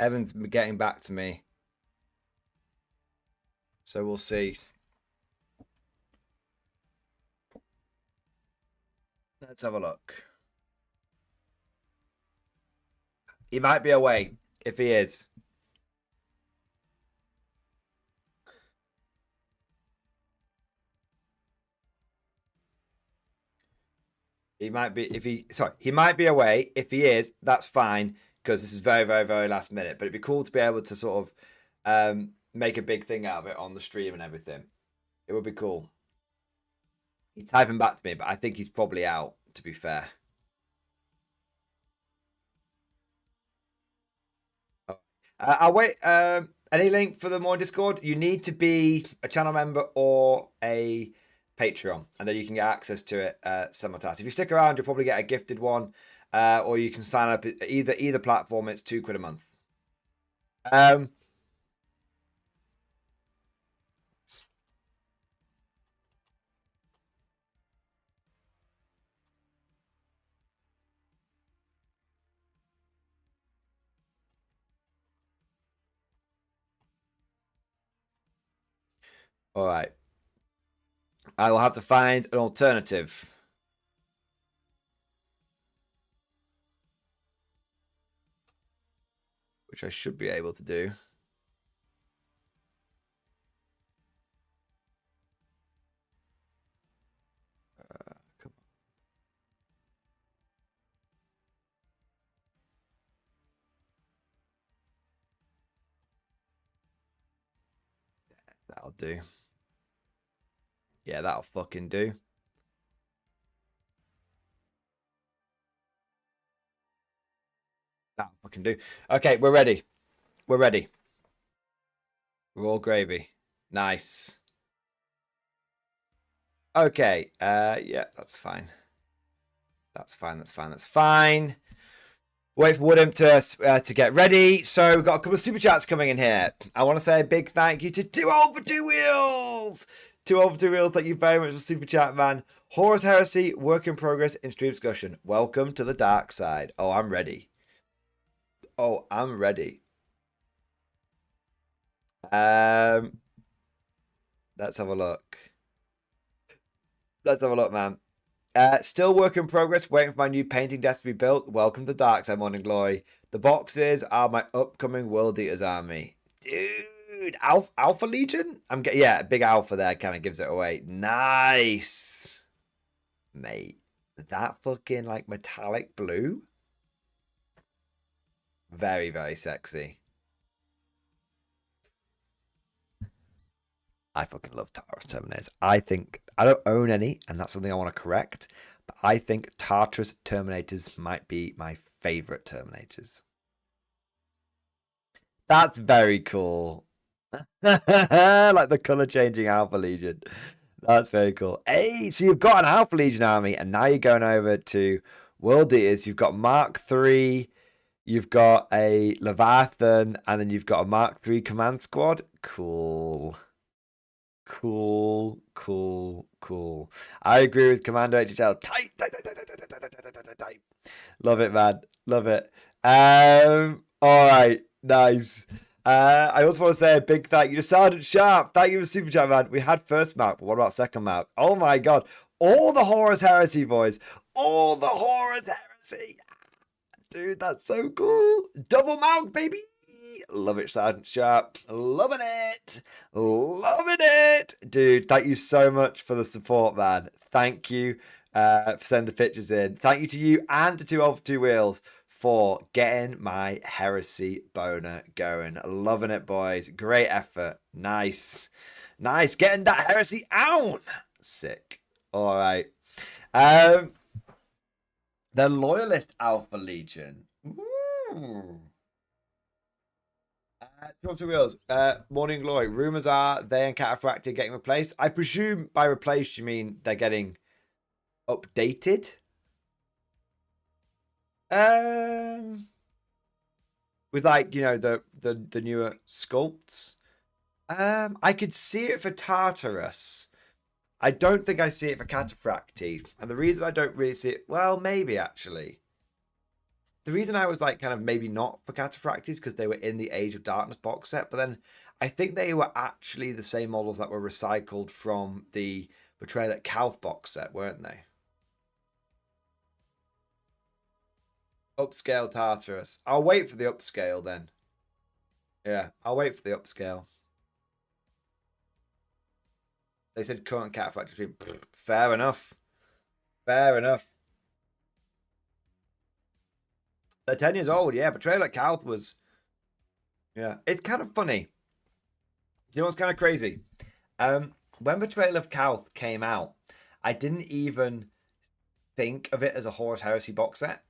Evan's getting back to me, so we'll see. Let's have a look. He might be away. If he is, He might be he might be away. If he is, that's fine because this is very, very, very last minute. But it'd be cool to be able to sort of make a big thing out of it on the stream and everything. It would be cool. He's typing back to me, but I think he's probably out, to be fair. I'll wait. Any link for the more Discord? You need to be a channel member or a Patreon, and then you can get access to it simultaneously. If you stick around, you'll probably get a gifted one, or you can sign up either platform. It's £2 a month. All right. I will have to find an alternative. Which I should be able to do. Come on. That'll do. Yeah, that'll fucking do. That'll fucking do. Okay, we're ready. We're ready. We're all gravy. Nice. Okay. Yeah, that's fine. That's fine. That's fine. That's fine. Wait for Woodham to get ready. So we've got a couple of super chats coming in here. I want to say a big thank you to 2 Over 2 Wheels. 2 Over 2 Wheels, thank you very much for super chat, man. Horus Heresy, work in progress in stream discussion. Welcome to the dark side. Oh, I'm ready. Oh, I'm ready. Let's have a look. Let's have a look, man. Still work in progress, waiting for my new painting desk to be built. Welcome to Dark Side, Morning Glory. The boxes are my upcoming World Eaters army. Dude, Alpha Legion? Yeah, big Alpha there kind of gives it away. Nice. Mate, that fucking like metallic blue. Very, very sexy. I fucking love Tartarus Terminators. I don't own any, and that's something I want to correct. But I think Tartarus Terminators might be my favorite Terminators. That's very cool. Like the color changing Alpha Legion. That's very cool. Hey, so you've got an Alpha Legion army, and now you're going over to World Eaters. You've got Mark III, you've got a Leviathan, and then you've got a Mark III command squad. Cool. Cool. I agree with Commander HHL. Tight. Love it, man. Love it. All right. Nice. I also want to say a big thank you to Sergeant Sharp. Thank you for Super Chat, man. We had first mount, but what about second mount? Oh my god. All the Horus Heresy, boys. All the Horus Heresy. Dude, that's so cool. Double mount, baby. Love it, Sergeant Sharp. Loving it. Loving it. Dude, thank you so much for the support, man. Thank you for sending the pictures in. Thank you to you and to 2 Over 2 Wheels for getting my heresy boner going. Loving it, boys. Great effort. Nice. Nice. Getting that heresy out. Sick. All right. The Loyalist Alpha Legion. Ooh. 2 Over 2 Wheels. Morning Glory. Rumors are they and Cataphractic getting replaced. I presume by replaced you mean they're getting updated. With like, you know, the newer sculpts. I could see it for Tartarus. I don't think I see it for Cataphracti. And the reason I don't really see it, well, maybe actually. The reason I was like kind of maybe not for Cataphracti is because they were in the Age of Darkness box set, but then I think they were actually the same models that were recycled from the Betrayal at Calf box set, weren't they? Upscale Tartarus. I'll wait for the upscale then. Yeah, I'll wait for the upscale. They said current Cataphracti stream. Fair enough. Fair enough. They're 10 years old, yeah. Betrayal at Calth was, yeah. It's kind of funny. You know what's kind of crazy? When Betrayal of Calth came out, I didn't even think of it as a Horus Heresy box set.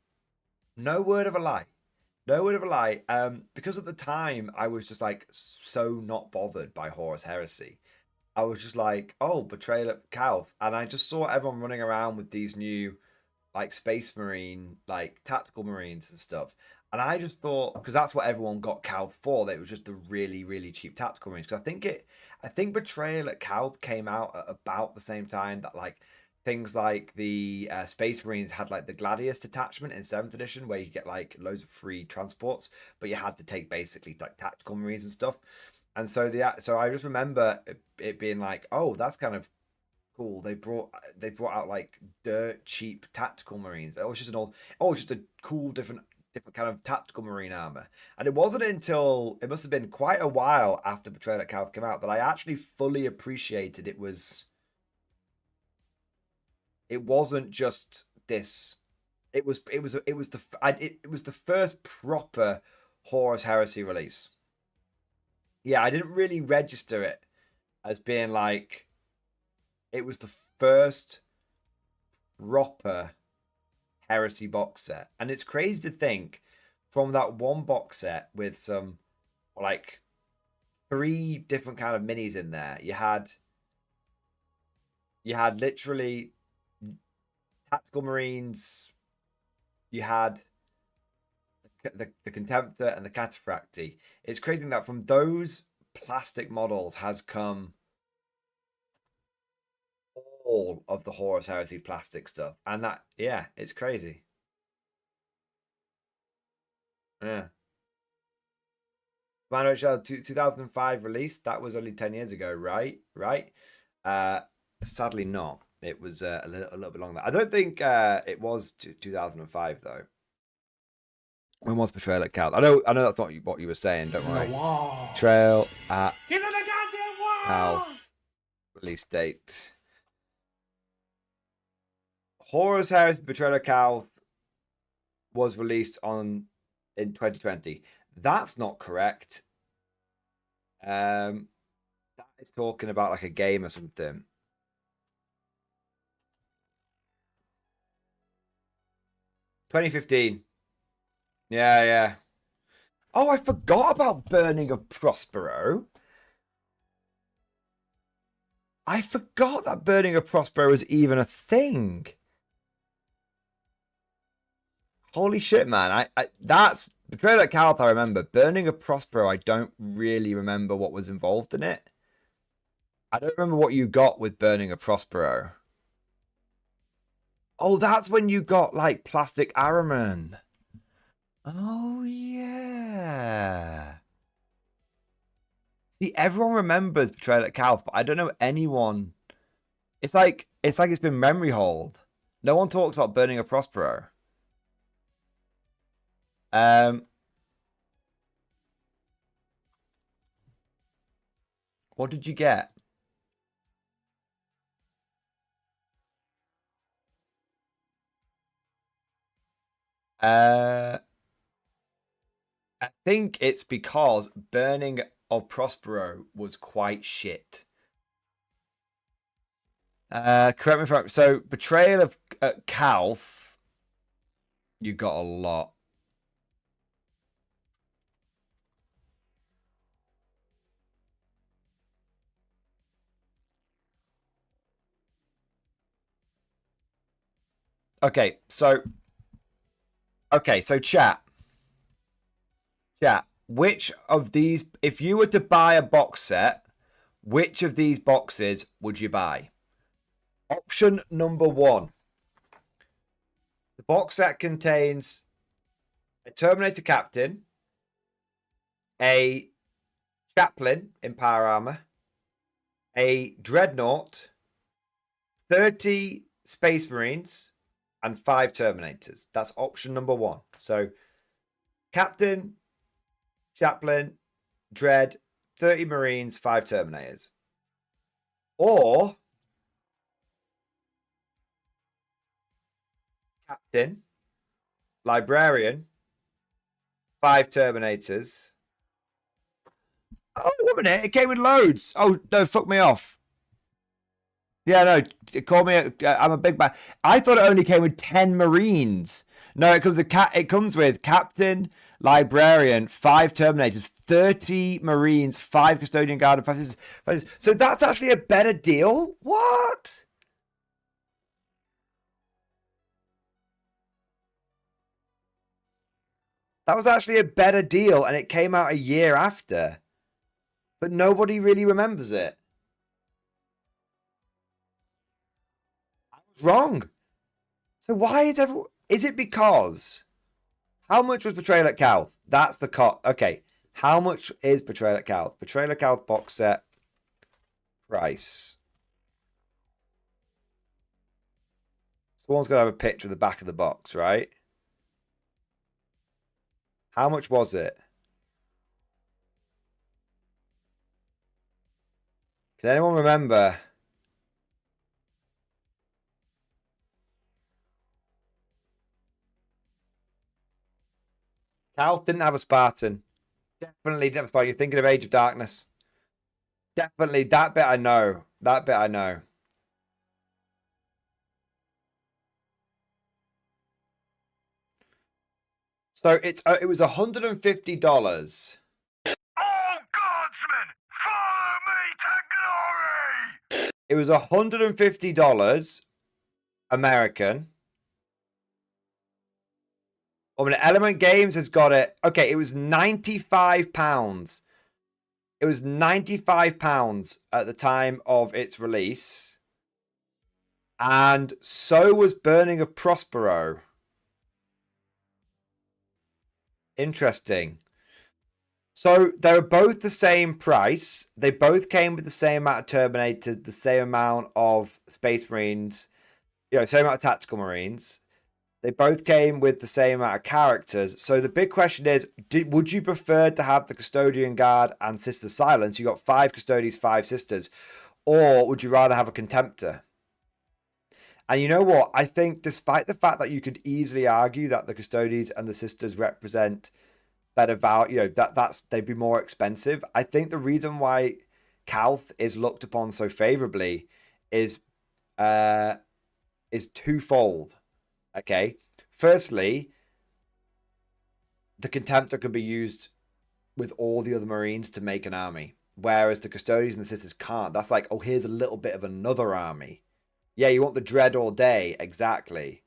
No word of a lie. No word of a lie. Because at the time, I was just like so not bothered by Horus Heresy. I was just like, oh, Betrayal at Calth. And I just saw everyone running around with these new like Space Marine, like tactical Marines and stuff. And I just thought, because that's what everyone got Calth for, that it was just the really, really cheap tactical Marines. Because I think Betrayal at Calth came out at about the same time that like things like the Space Marines had like the Gladius detachment in 7th edition, where you get like loads of free transports, but you had to take basically like tactical Marines and stuff. And so so I just remember it being like, oh, that's kind of cool. They brought out like dirt cheap tactical Marines. It was just just a cool different kind of tactical Marine armor. And it wasn't until it must have been quite a while after Betrayal at Calth came out that I actually fully appreciated it wasn't just this. It was the first proper Horus Heresy release. Yeah, I didn't really register it as being like, it was the first proper Heresy box set. And it's crazy to think from that one box set with some like 3 different kind of minis in there. You had literally tactical Marines, you had the Contemptor and the Cataphracti. It's crazy that from those plastic models has come all of the Horus Heresy plastic stuff. And that, yeah, it's crazy. Yeah. Commander HL 2005 release, that was only 10 years ago, right? Sadly not. It was a little bit longer. I don't think it was 2005 though. When was Betrayal at Calth? I know that's not what you were saying. Don't worry. Betrayal at Calth release date. Horus Heresy Betrayal at Calth was released in 2020. That's not correct. That is talking about like a game or something. $2015. Yeah. Oh, I forgot about Burning of Prospero. I forgot that Burning of Prospero was even a thing. Holy shit, man. That's Betrayal at Calth, I remember. Burning of Prospero, I don't really remember what was involved in it. I don't remember what you got with Burning of Prospero. Oh, that's when you got like plastic Araman. Oh yeah. See, everyone remembers Betrayal at Calth, but I don't know anyone. It's like it's been memory hold. No one talks about Burning of Prospero. What did you get? I think it's because Burning of Prospero was quite shit. Correct me if I'm wrong. So Betrayal of Calth, you got a lot. Okay, so chat, which of these, if you were to buy a box set, which of these boxes would you buy? Option number 1. The box set contains a Terminator Captain, a Chaplain in power armor, a Dreadnought, 30 Space Marines, and 5 Terminators. That's option number 1. So, Captain, Chaplain, Dread, 30 Marines, 5 Terminators. Or Captain, Librarian, 5 Terminators. Oh, wait a minute. It came with loads. Oh, no, fuck me off. Yeah, no, call me. I'm a big man. I thought it only came with 10 Marines. No, it comes with Captain, Librarian, 5 Terminators, 30 Marines, 5 Custodian Guard, and 5 Sisters. So that's actually a better deal? What? That was actually a better deal, and it came out a year after. But nobody really remembers it. I was wrong. So why is everyone... Is it because... How much was Betrayal at Cal? That's the cost. Okay. How much is Betrayal at Cal? Betrayal at Cal box set price. Someone's got to have a picture of the back of the box, right? How much was it? Can anyone remember? Cal didn't have a Spartan. Definitely didn't have a Spartan. You're thinking of Age of Darkness. Definitely. That bit I know. That bit I know. So it was $150. All guardsmen, follow me to glory! It was $150 American. I mean, Element Games has got it. Okay, it was £95. It was £95 at the time of its release. And so was Burning of Prospero. Interesting. So they were both the same price. They both came with the same amount of Terminators, the same amount of Space Marines, same amount of Tactical Marines. They both came with the same amount of characters. So the big question is, would you prefer to have the Custodian Guard and Sister Silence? You got 5 Custodies, 5 Sisters. Or would you rather have a Contemptor? And you know what? I think despite the fact that you could easily argue that the Custodies and the Sisters represent better value, they'd be more expensive. I think the reason why Calth is looked upon so favorably is twofold. Okay. Firstly, the Contemptor can be used with all the other Marines to make an army, whereas the Custodians and the Sisters can't. That's like, oh, here's a little bit of another army. Yeah, you want the Dread all day. Exactly.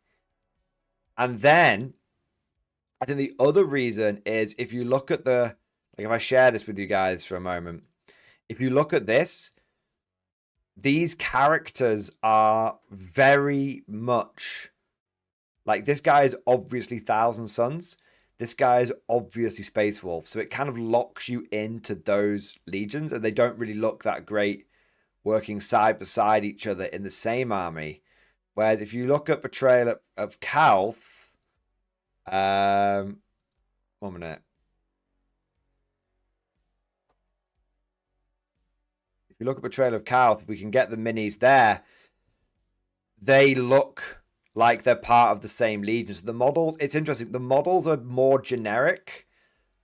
And then I think the other reason is if you look at if I share this with you guys for a moment, if you look at this, these characters are very much like, this guy is obviously Thousand Suns. This guy is obviously Space Wolf. So it kind of locks you into those legions, and they don't really look that great working side beside each other in the same army. Whereas if you look at Betrayal of Calth, 1 minute. If you look at Betrayal of Calth, we can get the minis there. They look like they're part of the same legion. So the models, it's interesting. The models are more generic,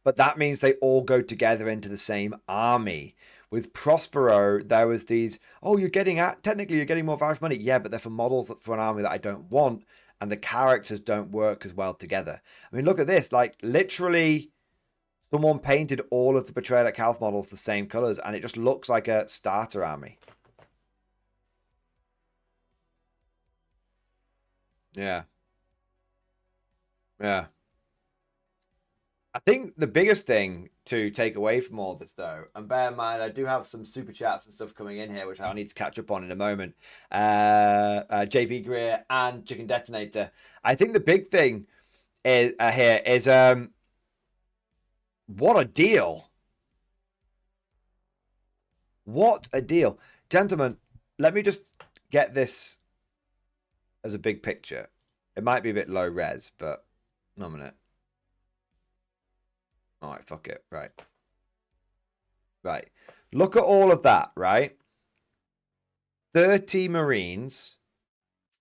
but that means they all go together into the same army. With Prospero, there was these, technically you're getting more value for money. Yeah, but they're for models for an army that I don't want, and the characters don't work as well together. I mean, look at this. Like, literally, someone painted all of the Betrayal at Calth models the same colors, and it just looks like a starter army. Yeah. Yeah. I think the biggest thing to take away from all this, though, and bear in mind, I do have some super chats and stuff coming in here, which I'll need to catch up on in a moment. JP Greer and Chicken Detonator. I think the big thing is here is what a deal. What a deal. Gentlemen, let me just get this as a big picture. It might be a bit low res, but 1 minute. All right, fuck it. Right. Look at all of that, right? 30 Marines,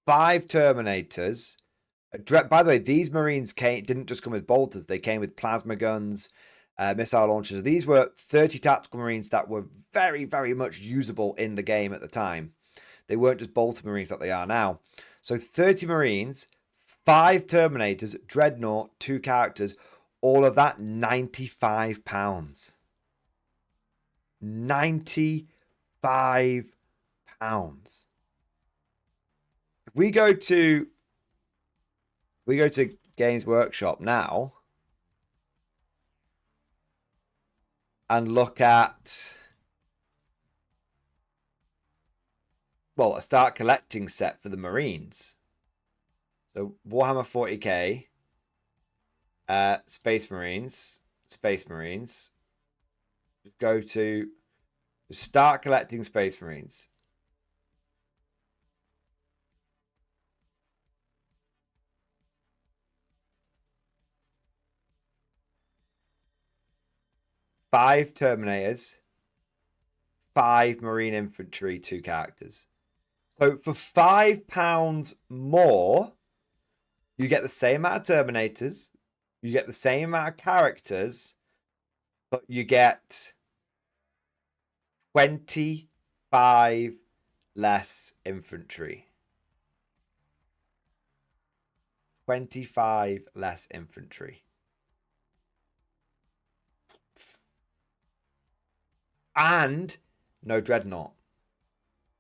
5 Terminators, By the way, these Marines didn't just come with bolters. They came with plasma guns, missile launchers. These were 30 tactical Marines that were very, very much usable in the game at the time. They weren't just bolter Marines like they are now. So 30 Marines, 5 Terminators, Dreadnought, 2 characters, all of that £95. £95. If we go to Games Workshop now and look at, well, a start collecting set for the Marines. So Warhammer 40k, Space Marines. Just go to start collecting Space Marines. Five Terminators, 5 Marine Infantry, 2 characters. So for £5 more, you get the same amount of Terminators, you get the same amount of characters, but you get 25 less infantry. 25 less infantry. And no Dreadnought.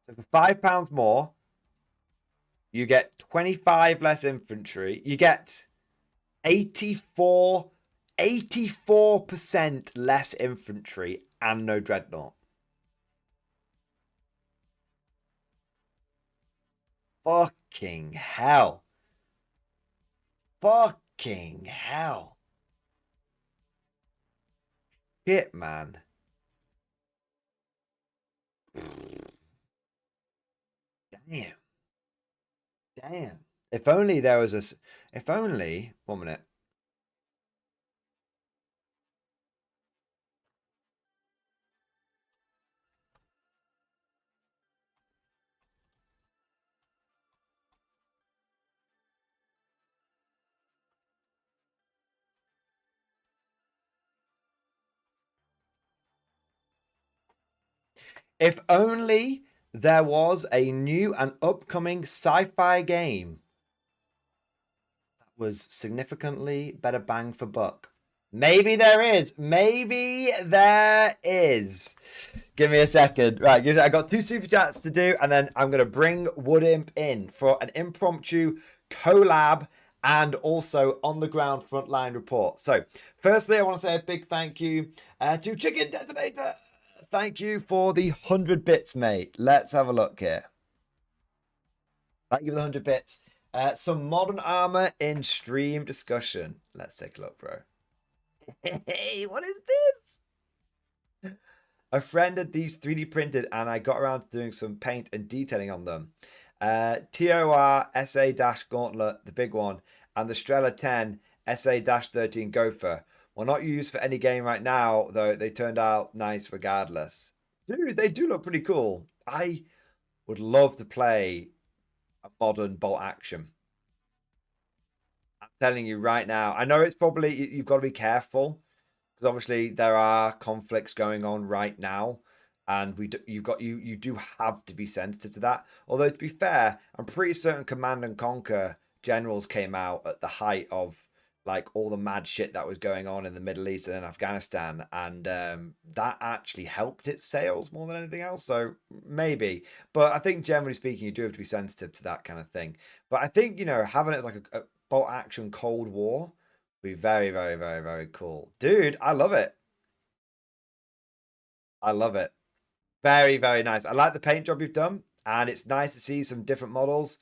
So for £5 more, you get 25 less infantry. You get 84% less infantry and no Dreadnought. Fucking hell. Fucking hell. Shit, man. Damn. Damn. If only there was a... If only... 1 minute. If only there was a new and upcoming sci-fi game that was significantly better bang for buck. Maybe there is. Maybe there is. Give me a second. Right, I got 2 super chats to do, and then I'm going to bring Wood Imp in for an impromptu collab and also on the ground frontline report. So, firstly, I want to say a big thank you to Chicken Detonator. Thank you for the 100 bits, mate. Let's have a look here. Thank you for the 100 bits. Some modern armor in stream discussion. Let's take a look, bro. Hey, what is this? A friend had these 3D printed and I got around to doing some paint and detailing on them. TOR SA-Gauntlet, the big one, and the Strela 10 SA-13 Gopher. Well, not used for any game right now, though they turned out nice regardless. Dude, they do look pretty cool. I would love to play a modern bolt action. I'm telling you right now. I know it's probably, you've got to be careful, because obviously there are conflicts going on right now, and you do have to be sensitive to that. Although, to be fair, I'm pretty certain Command and Conquer generals came out at the height of like all the mad shit that was going on in the Middle East and in Afghanistan, and that actually helped its sales more than anything else. So maybe, but I think generally speaking, you do have to be sensitive to that kind of thing. But I think, you know, having it as like a bolt action Cold War would be very, very, very, very cool, dude. I love it. I love it. Very, very nice. I like the paint job you've done, and it's nice to see some different models,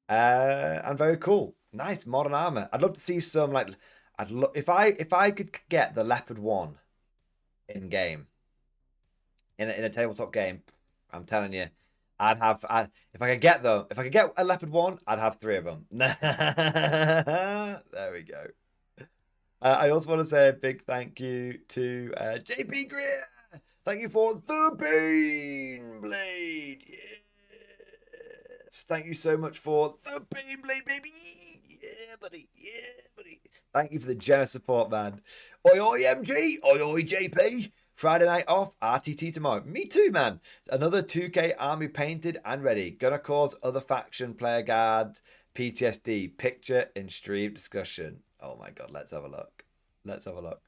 and very cool. Nice modern armor. I'd love to see some like if I could get the Leopard 1 in game in a tabletop game. I'm telling you, if I could get a Leopard 1, I'd have 3 of them. There we go. I also want to say a big thank you to JP Greer. Thank you for the Bane Blade. Yes. Thank you so much for the Bane Blade, baby. buddy. Yeah, buddy. Thank you for the generous support, man. Oi, oi, MG. Oi, oi, JP. Friday night off. RTT tomorrow. Me too, man. Another 2K army painted and ready. Gonna cause other faction player guard PTSD. Picture in stream discussion. Oh my god, let's have a look. Let's have a look.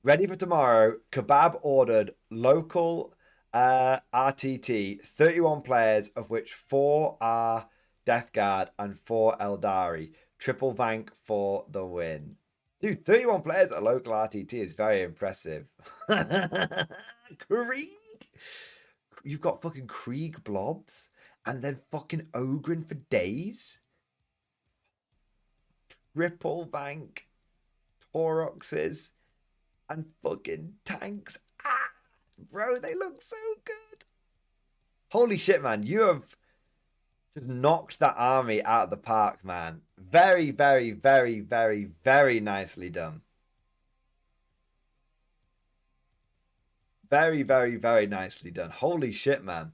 Ready for tomorrow. Kebab ordered local RTT. 31 players, of which 4 are Death Guard and 4 Eldari. Triple Vank for the win. Dude, 31 players at local RTT is very impressive. Krieg? You've got fucking Krieg blobs and then fucking Ogren for days. Triple Vank Tauroxes and fucking tanks. Ah, bro, they look so good. Holy shit, man. You have just knocked that army out of the park, man. Very, very, very, very, very nicely done. Very, very, very nicely done. Holy shit, man.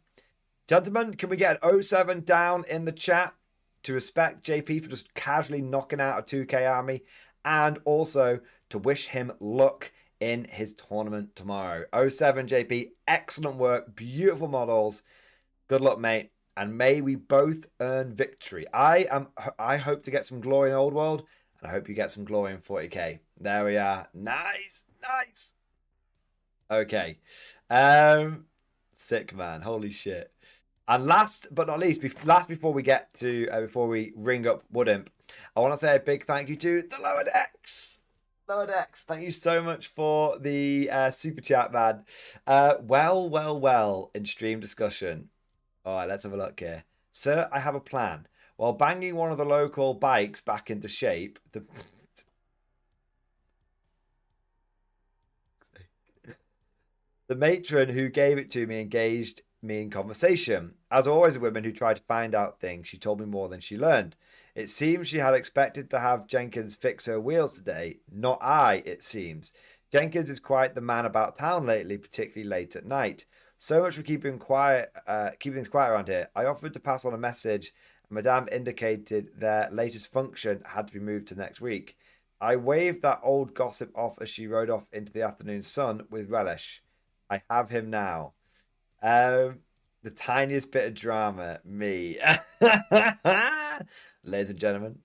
Gentlemen, can we get an 07 down in the chat to respect JP for just casually knocking out a 2K army and also to wish him luck in his tournament tomorrow. 07 JP, excellent work. Beautiful models. Good luck, mate. And may we both earn victory. I hope to get some glory in Old World, and I hope you get some glory in 40K. There we are. Nice, nice. Okay. Sick, man. Holy shit. And last but not least, before we get to before we ring up Woodimp, I want to say a big thank you to the Lower Decks. Lower Decks, thank you so much for the super chat, man. Well in stream discussion. All right, let's have a look here. Sir, I have a plan. While banging one of the local bikes back into shape, the matron who gave it to me engaged me in conversation. As always, with women who try to find out things, she told me more than she learned. It seems she had expected to have Jenkins fix her wheels today. Not I, it seems. Jenkins is quite the man about town lately, particularly late at night. So much for keeping things quiet around here. I offered to pass on a message, and Madame indicated their latest function had to be moved to next week. I waved that old gossip off as she rode off into the afternoon sun with relish. I have him now. The tiniest bit of drama, me. Ladies and gentlemen,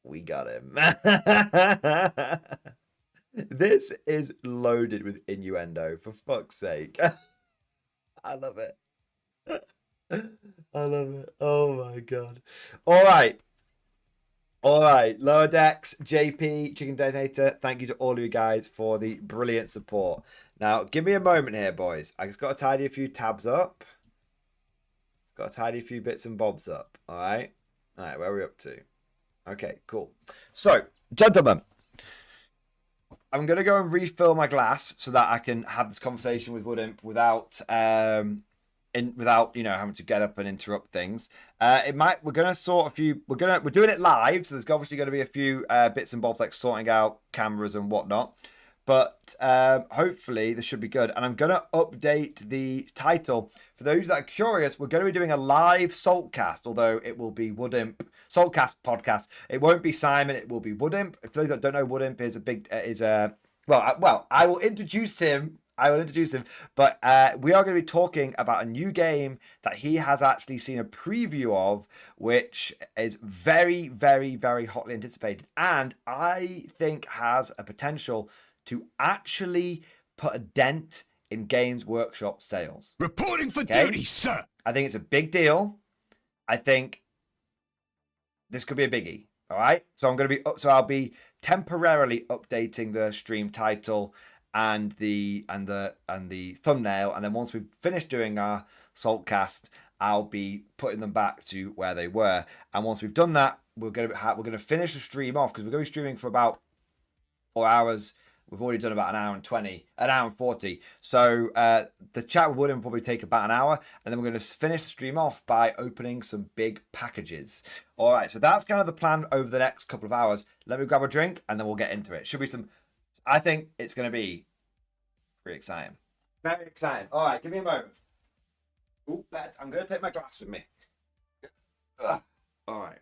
we got him. This is loaded with innuendo, for fuck's sake. I love it. I love it. Oh my god. All right. Lower Decks, JP, Chicken Detonator, thank you to all of you guys for the brilliant support. Now, give me a moment here, boys. I just got to tidy a few tabs up. Got to tidy a few bits and bobs up. All right, where are we up to? Okay, cool. So, gentlemen, I'm going to go and refill my glass so that I can have this conversation with Woodimp without having to get up and interrupt things. We're going to sort a few. We're doing it live, so there's obviously going to be a few bits and bobs like sorting out cameras and whatnot. But hopefully this should be good. And I'm going to update the title. For those that are curious, we're going to be doing a live Saltcast, although it will be Woodimp Saltcast podcast. It won't be Simon, it will be Woodimp. For those that don't know, Woodimp is I will introduce him. But we are going to be talking about a new game that he has actually seen a preview of, which is very, very, very hotly anticipated. And I think has a potential to actually put a dent in Games Workshop sales. Reporting for duty, sir. I think it's a big deal. I think this could be a biggie. All right. So I'll be temporarily updating the stream title and the thumbnail, and then once we've finished doing our Saltcast, I'll be putting them back to where they were. And once we've done that, we're gonna finish the stream off because we're gonna be streaming for about 4 hours. We've already done about an hour and 40. So the chat would probably take about an hour, and then we're going to finish the stream off by opening some big packages. All right, so that's kind of the plan over the next couple of hours. Let me grab a drink, and then we'll get into it. Should be some. I think it's going to be pretty exciting. Very exciting. All right, give me a moment. Ooh, I'm going to take my glass with me. All right.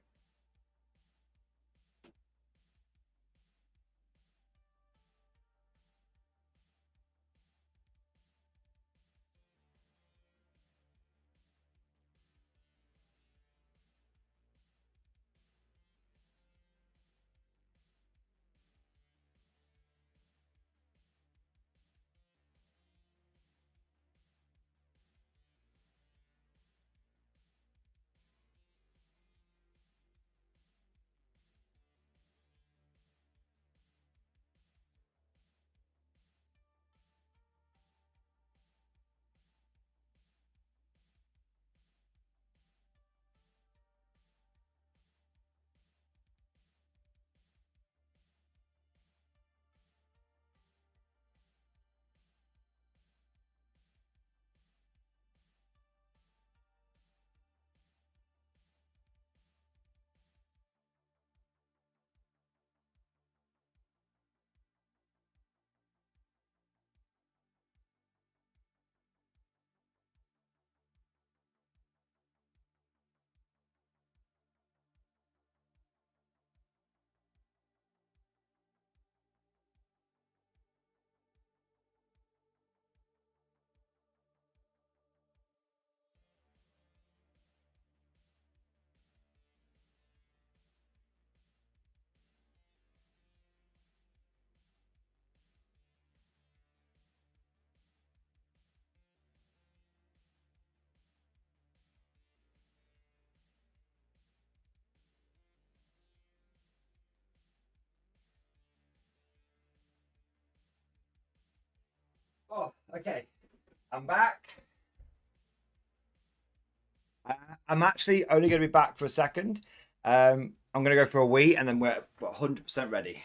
Okay, I'm back. I'm actually only going to be back for a second. I'm going to go for a wee, and then we're 100% ready.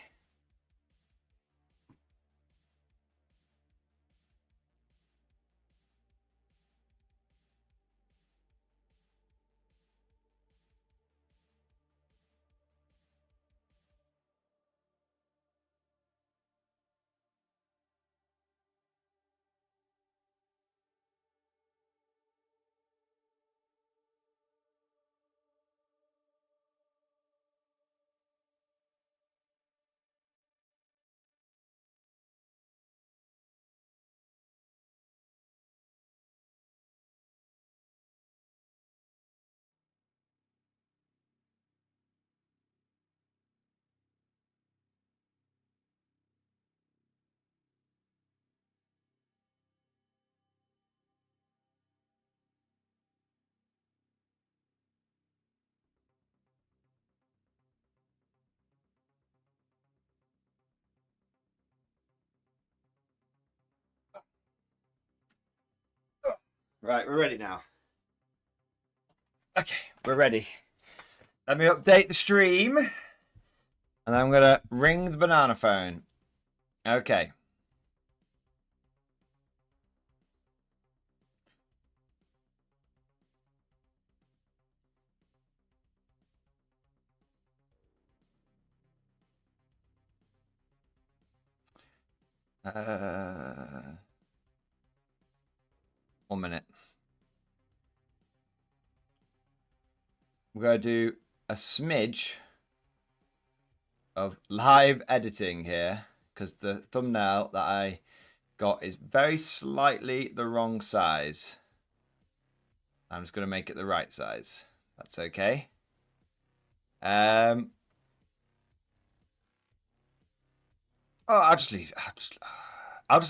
Right, we're ready now. Okay, we're ready. Let me update the stream. And I'm going to ring the banana phone. Okay. Uh, 1 minute. We're going to do a smidge of live editing here because the thumbnail that I got is very slightly the wrong size. I'm just going to make it the right size. That's okay. Oh, I'll just leave. I'll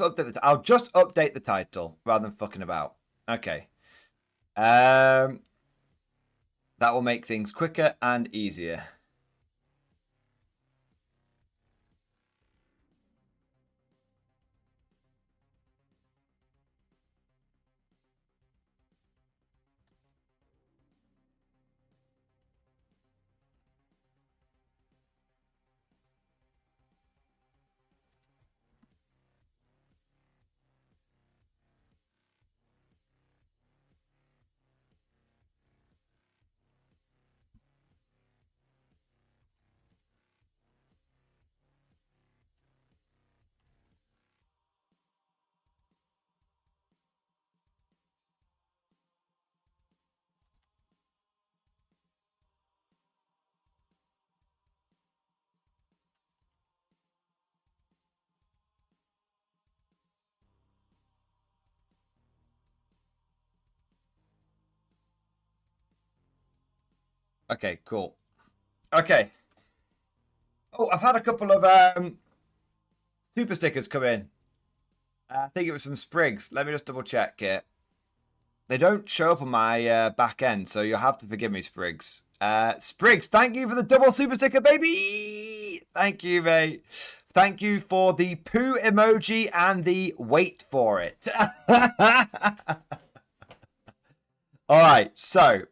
just update the title rather than fucking about. Okay. That will make things quicker and easier. Okay, cool. Okay. Oh, I've had a couple of super stickers come in. I think it was from Sprigs. Let me just double check here. They don't show up on my back end, so you'll have to forgive me, Sprigs. Sprigs, thank you for the double super sticker, baby! Thank you, mate. Thank you for the poo emoji and the wait for it. All right, so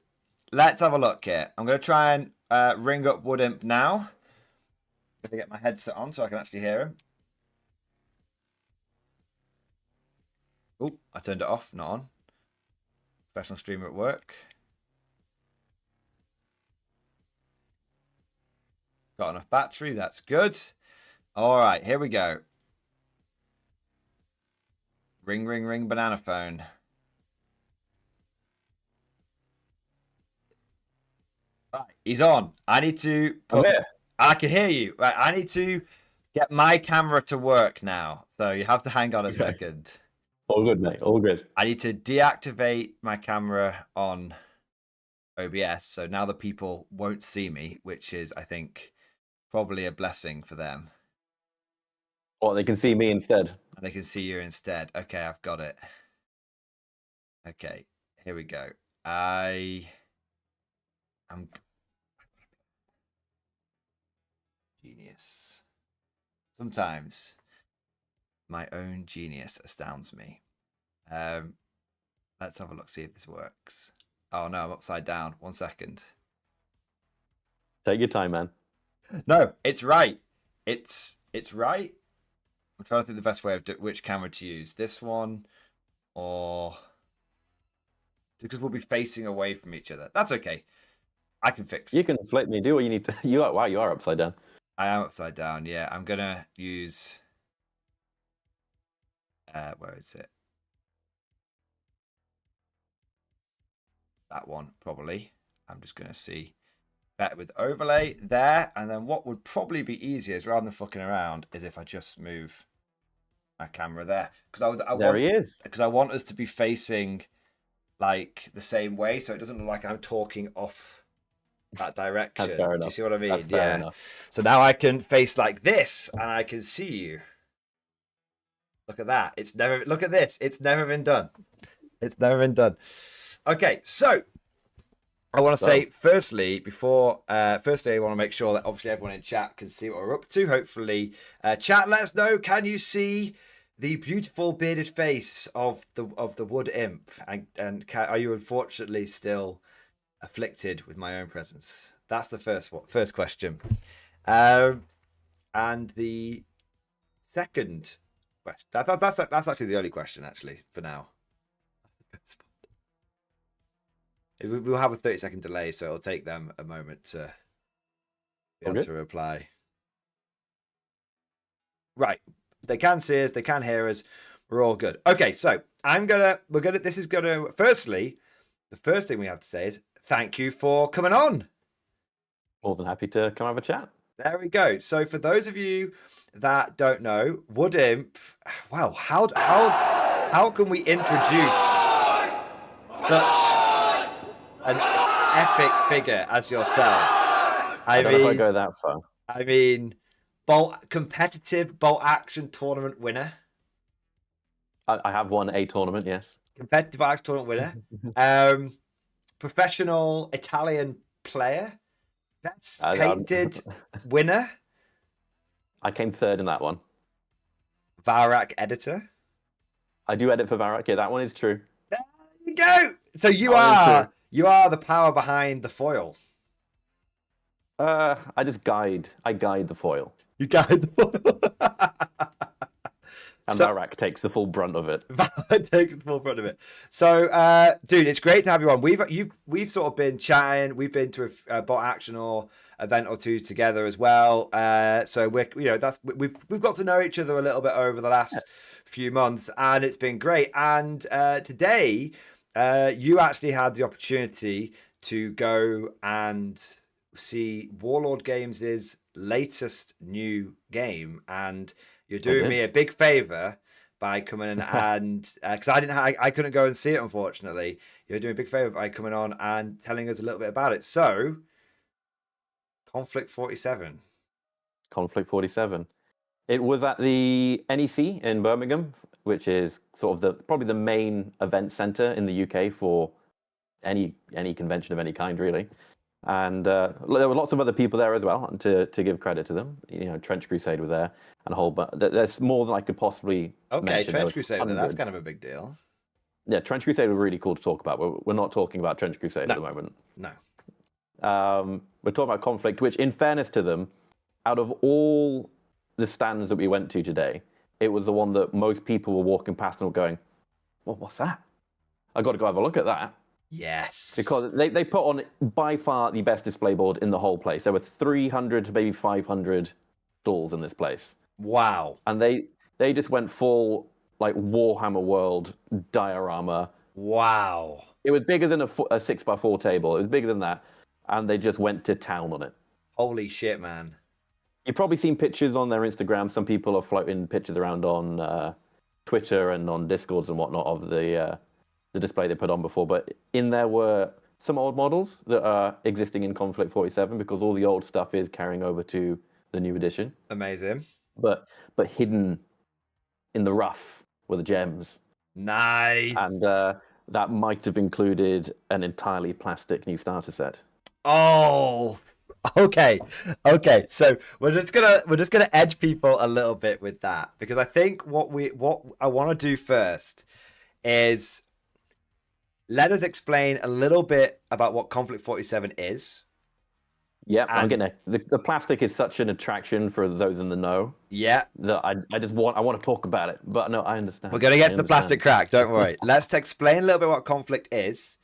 let's have a look here. I'm going to try and ring up Wood Imp now. If I get my headset on so I can actually hear him. Oh, I turned it off, not on. Professional streamer at work. Got enough battery, that's good. All right, here we go. Ring, ring, ring, banana phone. Right, he's on. I need to put... I can hear you. Right, I need to get my camera to work now. So you have to hang on a second. All good, mate. All good. I need to deactivate my camera on OBS. So now the people won't see me, which is, I think, probably a blessing for them. Or they can see me instead. And they can see you instead. Okay, I've got it. Okay, here we go. I'm genius. Sometimes my own genius astounds me. Let's have a look, see if this works. Oh no, I'm upside down. 1 second. Take your time, man. No, it's right. It's right. I'm trying to think the best way of which camera to use. This one, or because we'll be facing away from each other. That's okay. I can fix it. You can flip me. Do what you need to. You are. Wow, you are upside down. I am upside down. Yeah, I'm gonna use. Where is it? That one probably. I'm just gonna see. Better with overlay there, and then what would probably be easier is rather than fucking around is if I just move my camera there, because He is. Because I want us to be facing like the same way, so it doesn't look like I'm talking off that direction. That's fair enough. Do you see what I mean? That's fair Yeah. enough. So now I can face like this, and I can see you. Look at that. It's never. Look at this. It's never been done. It's never been done. Okay, so I want to say, firstly, I want to make sure that obviously everyone in chat can see what we're up to. Hopefully, chat, let us know. Can you see the beautiful bearded face of the wood imp? And are you unfortunately still afflicted with my own presence? That's the first question. And the second question. That's actually the only question, actually, for now. We'll have a 30-second delay, so it'll take them a moment to be able to reply. Right. They can see us, they can hear us. We're all good. Okay, so firstly, the first thing we have to say is thank you for coming on. More than happy to come have a chat. There we go. So for those of you that don't know, Wood Imp, wow, how can we introduce such an epic figure as yourself? I don't know if I go that far. I mean, competitive bolt action tournament winner. I have won a tournament, yes. Competitive bolt action tournament winner. Professional Italian player. Best painted winner. I came third in that one. Varak editor. I do edit for Varak. Yeah, that one is true. There you go. So you are the power behind the foil. I just guide. I guide the foil. You guide the foil. And Varak takes the full brunt of it. Varak takes the full brunt of it. So, dude, it's great to have you on. We've sort of been chatting. We've been to a bot action or event or two together as well. So we've got to know each other a little bit over the last few months, and it's been great. And today, you actually had the opportunity to go and see Warlord Games' latest new game, and you're doing me a big favor by coming in and because I couldn't go and see it, unfortunately. You're doing a big favor by coming on and telling us a little bit about it. So, Conflict 47. Conflict 47. It was at the NEC in Birmingham, which is sort of probably the main event center in the UK for any convention of any kind, really. And there were lots of other people there as well, to give credit to them. You know, Trench Crusade were there, and a whole bunch. There's more than I could possibly mention. Trench Crusade, that's kind of a big deal. Yeah, Trench Crusade were really cool to talk about. We're not talking about Trench Crusade at the moment. No. We're talking about Conflict, which, in fairness to them, out of all the stands that we went to today, it was the one that most people were walking past and were going, well, what's that? I got to go have a look at that. Yes. Because they put on by far the best display board in the whole place. There were 300 to maybe 500 stalls in this place. Wow. And they just went full like Warhammer World diorama. Wow. It was bigger than a 6x4 table. It was bigger than that. And they just went to town on it. Holy shit, man. You've probably seen pictures on their Instagram. Some people are floating pictures around on Twitter and on Discords and whatnot of the display they put on before. But in there were some old models that are existing in Conflict 47 because all the old stuff is carrying over to the new edition. Amazing. But hidden in the rough were the gems. Nice. And that might have included an entirely plastic new starter set. Oh, okay. So we're just gonna edge people a little bit with that, because I think what I want to do first is let us explain a little bit about what Conflict 47 is. Yeah, I'm getting it. The plastic is such an attraction for those in the know. Yeah. That I want to talk about it. But no, I understand. We're going to get to the plastic crack, don't worry. Let's explain a little bit what conflict is,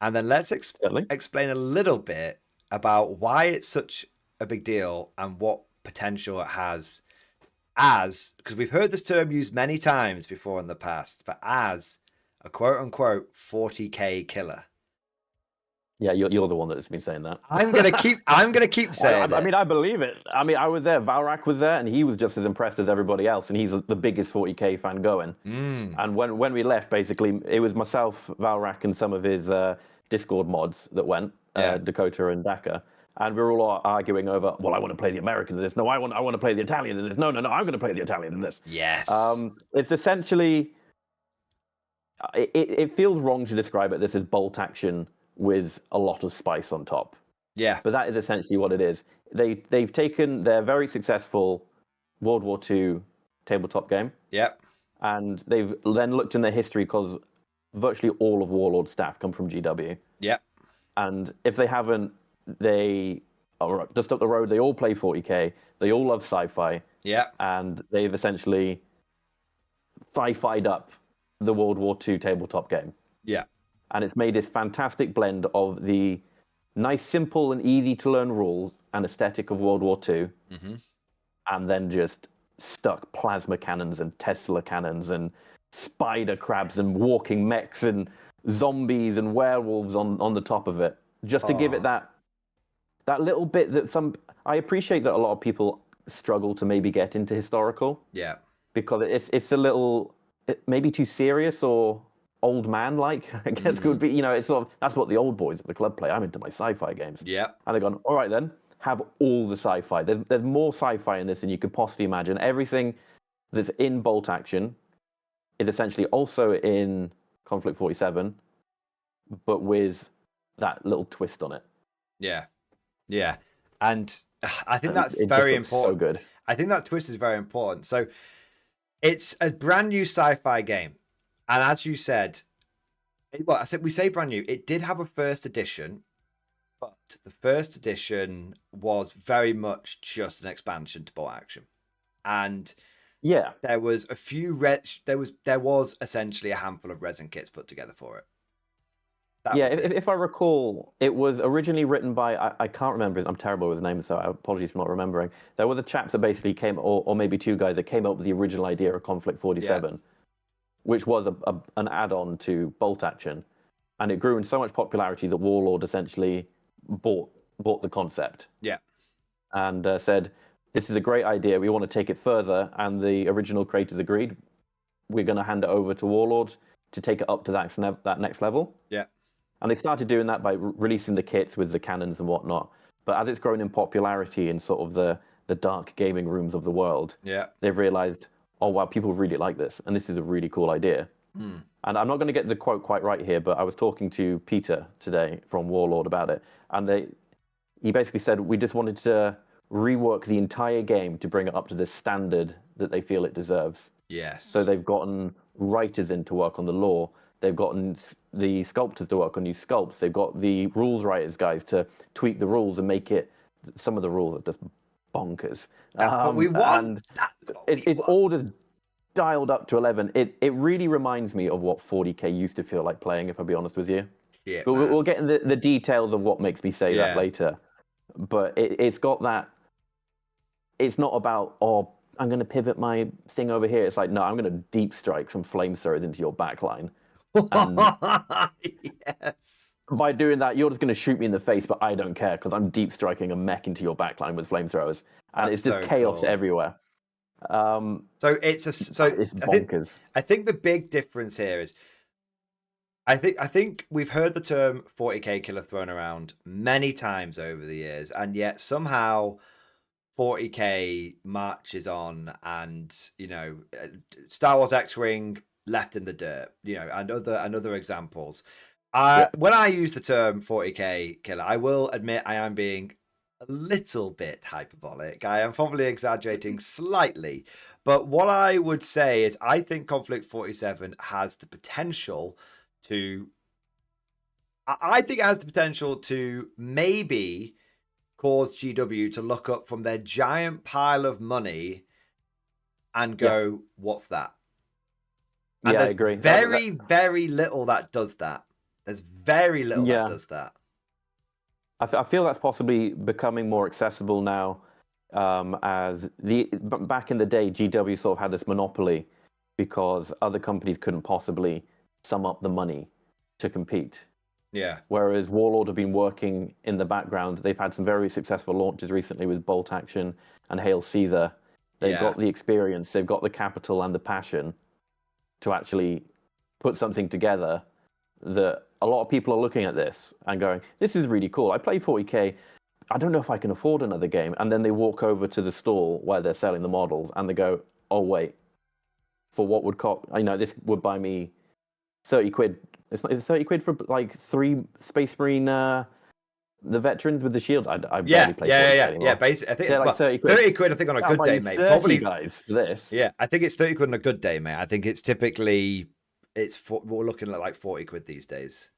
and then let's explain a little bit about why it's such a big deal and what potential it has because we've heard this term used many times before in the past, but as a quote-unquote 40k killer. Yeah, you're the one that's been saying that. I'm gonna keep saying it. I mean, I believe it. I mean, I was there. Valrak was there, and he was just as impressed as everybody else. And he's the biggest 40k fan going. And when we left, basically, it was myself, Valrak, and some of his Discord mods that went, Dakota and Daka. And we were all arguing over, well, I want to play the American in this. No, I want to play the Italian in this. No, I'm going to play the Italian in this. Yes. It's essentially, it feels wrong to describe it this as bolt action with a lot of spice on top. Yeah. But that is essentially what it is. They've taken their very successful World War II tabletop game. Yep. And they've then looked in their history because virtually all of Warlord staff come from GW. Yep. And if they haven't, they are just up the road. They all play 40k. They all love sci-fi. Yeah. And they've essentially sci-fi'd up the World War II tabletop game. Yeah. And it's made this fantastic blend of the nice, simple, and easy to learn rules and aesthetic of World War II, and then just stuck plasma cannons and Tesla cannons and spider crabs and walking mechs and zombies and werewolves on the top of it, just to give it that little bit that I appreciate that a lot of people struggle to maybe get into historical. Yeah. Because it's a little maybe too serious or old man like, I guess could be, it's sort of, that's what the old boys at the club play. I'm into my sci-fi games. Yeah. And they've gone, all right then, have all the sci-fi. There's more sci-fi in this than you could possibly imagine. Everything that's in bolt action is essentially also in Conflict 47, but with that little twist on it. Yeah. Yeah. And I think that's very important. So good. I think that twist is very important. So it's a brand new sci-fi game. And as you said, we say brand new. It did have a first edition, but the first edition was very much just an expansion to bolt action. And yeah, there was a few there was essentially a handful of resin kits put together for it. If I recall, it was originally written by, I can't remember, I'm terrible with names, so apologies for not remembering. There were the chaps that basically came, or maybe two guys that came up with the original idea of Conflict 47, which was an add-on to bolt action. And it grew in so much popularity that Warlord essentially bought the concept. Yeah. And said, this is a great idea, we want to take it further. And the original creators agreed, we're going to hand it over to Warlord to take it up to that next level. Yeah. And they started doing that by releasing the kits with the cannons and whatnot. But as it's grown in popularity in sort of the dark gaming rooms of the world, they've realized, oh, wow, people really like this. And this is a really cool idea. And I'm not going to get the quote quite right here, but I was talking to Peter today from Warlord about it. And he basically said, we just wanted to rework the entire game to bring it up to the standard that they feel it deserves. Yes. So they've gotten writers in to work on the lore. They've gotten the sculptors to work on new sculpts. They've got the rules writers guys to tweak the rules and make it. Some of the rules are just bonkers. But we want. It's all just dialed up to 11. It really reminds me of what 40k used to feel like playing, if I'll be honest with you. Yeah. But we'll get into the details of what makes me say that later. But it's got that. It's not about, I'm going to pivot my thing over here. It's like, no, I'm going to deep strike some flamethrowers into your backline. Yes. By doing that, you're just going to shoot me in the face, but I don't care because I'm deep striking a mech into your backline with flamethrowers, and it's just chaos everywhere. So it's bonkers. I think the big difference here is, I think we've heard the term 40k killer thrown around many times over the years, and yet somehow 40k marches on, and Star Wars X-Wing left in the dirt, and other examples. When I use the term 40k killer, I will admit I am being a little bit hyperbolic. I am probably exaggerating slightly. But what I would say is I think Conflict 47 has the potential to... I think it has the potential to maybe cause GW to look up from their giant pile of money and go, what's that? And yeah, I there's agree. very little that does that. There's very little that does that. I feel that's possibly becoming more accessible now, as back in the day, GW sort of had this monopoly because other companies couldn't possibly sum up the money to compete. Yeah. Whereas Warlord have been working in the background. They've had some very successful launches recently with Bolt Action and Hail Caesar. They've got the experience, they've got the capital and the passion to actually put something together that a lot of people are looking at this and going, this is really cool. I play 40k. I don't know if I can afford another game. And then they walk over to the stall where they're selling the models and they go, oh, wait, for what would cost, this would buy me 30 quid. It's 30 quid for like 3 Space Marine, the veterans with the shield. I barely play 40K anymore. Yeah, basically, I think they're like 30 quid. 30 quid, I think, on a good day, mate. 30 Probably, guys for this. Yeah, I think it's 30 quid on a good day, mate. I think it's typically, we're looking at like 40 quid these days.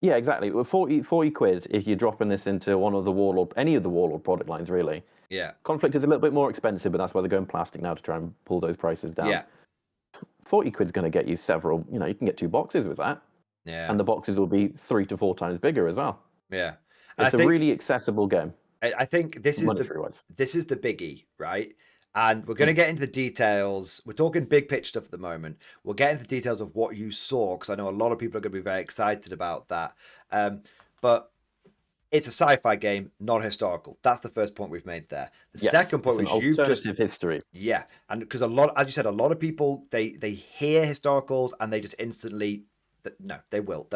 Yeah, exactly. Well, 40 quid if you're dropping this into one of the Warlord, any of the Warlord product lines, really. Yeah. Conflict is a little bit more expensive, but that's why they're going plastic now to try and pull those prices down. Yeah. 40 quid's going to get you several, you can get 2 boxes with that. Yeah. And the boxes will be 3 to 4 times bigger as well. Yeah. It's a really accessible game. I think this is the biggie, right? And we're going to get into the details. We're talking big picture stuff at the moment. We'll get into the details of what you saw, because I know a lot of people are going to be very excited about that. But it's a sci-fi game, not historical. That's the first point we've made there. The second point was you've just history. Yeah, and because as you said, a lot of people they hear historicals and they just instantly they're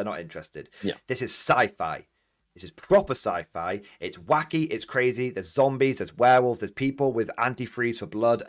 not interested. Yeah, this is sci-fi. This is proper sci-fi. It's wacky. It's crazy. There's zombies. There's werewolves. There's people with antifreeze for blood.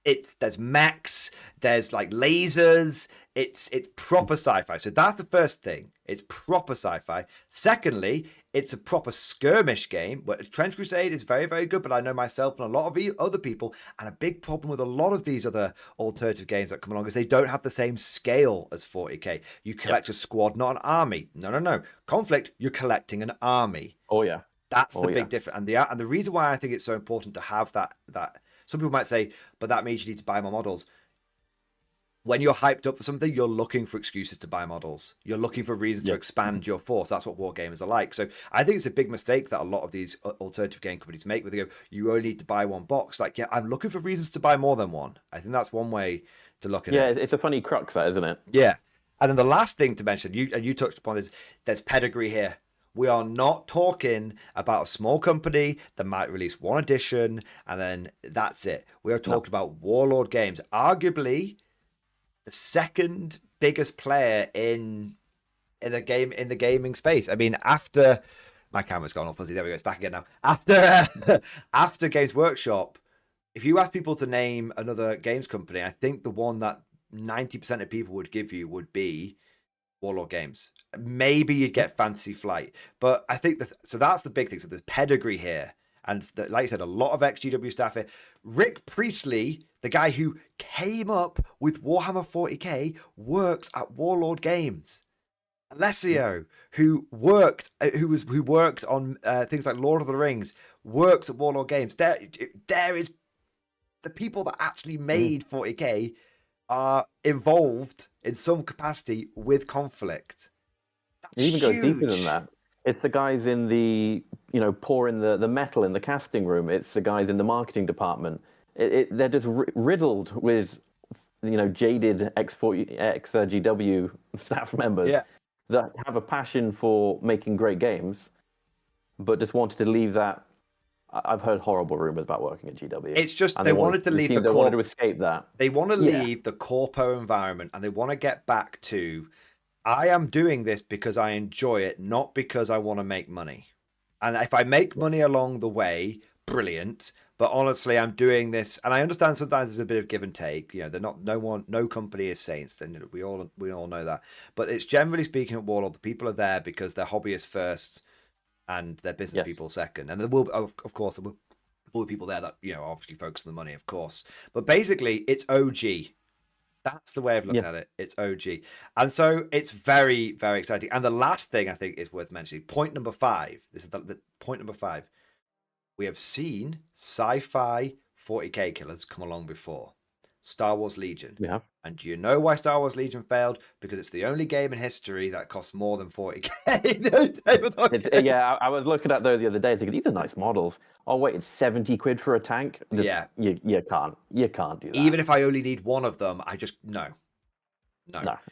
There's mechs. There's like lasers. It's proper sci-fi. So that's the first thing. It's proper sci-fi. Secondly, it's a proper skirmish game. Trench Crusade is very, very good, but I know myself and a lot of other people, and a big problem with a lot of these other alternative games that come along is they don't have the same scale as 40k. You collect a squad, not an army. No. Conflict, you're collecting an army. Oh yeah. That's the big difference. And the reason why I think it's so important to have that some people might say, but that means you need to buy more models. When you're hyped up for something, you're looking for excuses to buy models. You're looking for reasons to expand your force. That's what war gamers are like. So I think it's a big mistake that a lot of these alternative game companies make, where they go, you only need to buy one box. Like, yeah, I'm looking for reasons to buy more than one. I think that's one way to look at it. Yeah, it's a funny crux, that, isn't it? Yeah. And then the last thing to mention, you touched upon this, there's pedigree here. We are not talking about a small company that might release one edition and then that's it. We are talking about Warlord Games, arguably the second biggest player in the gaming space. I mean, after my camera's gone all fuzzy, there we go, it's back again now. After Games Workshop, if you ask people to name another games company, I think the one that 90% of people would give you would be Warlord Games. Maybe you'd get Fantasy Flight, but I think so that's the big thing. So there's pedigree here, and like I said, a lot of ex-GW staff here. Rick Priestley, the guy who came up with Warhammer 40k, works at Warlord Games. Alessio, who worked on things like Lord of the Rings, works at Warlord Games. There is the people that actually made 40k are involved in some capacity with Conflict. It even goes deeper than that. It's the guys in the, pouring the metal in the casting room. It's the guys in the marketing department. They're just riddled with, jaded ex-GW staff members that have a passion for making great games, but just wanted to leave that. I've heard horrible rumors about working at GW. It's just they wanted to leave the they wanted to escape that. They want to leave the corpo environment and they want to get back to, I am doing this because I enjoy it, not because I want to make money. And if I make money along the way, brilliant. But honestly, I'm doing this, and I understand sometimes there's a bit of give and take. They're not. No company is saints, and we all know that. But it's generally speaking at Warlord, the people are there because they're hobbyists first, and their business Yes. people second. And there will, of course, there will be people there that obviously focus on the money, of course. But basically, it's OG. That's the way of looking at it. It's OG. And so it's very, very exciting. And the last thing I think is worth mentioning, point number 5. This is the point number 5. We have seen sci-fi 40k killers come along before. Star Wars Legion. We have. And do you know why Star Wars Legion failed? Because it's the only game in history that costs more than 40k. Yeah, I was looking at those the other day. Thinking, these are nice models. Oh wait, it's 70 quid for a tank. Yeah, you can't do that. Even if I only need one of them, I just no.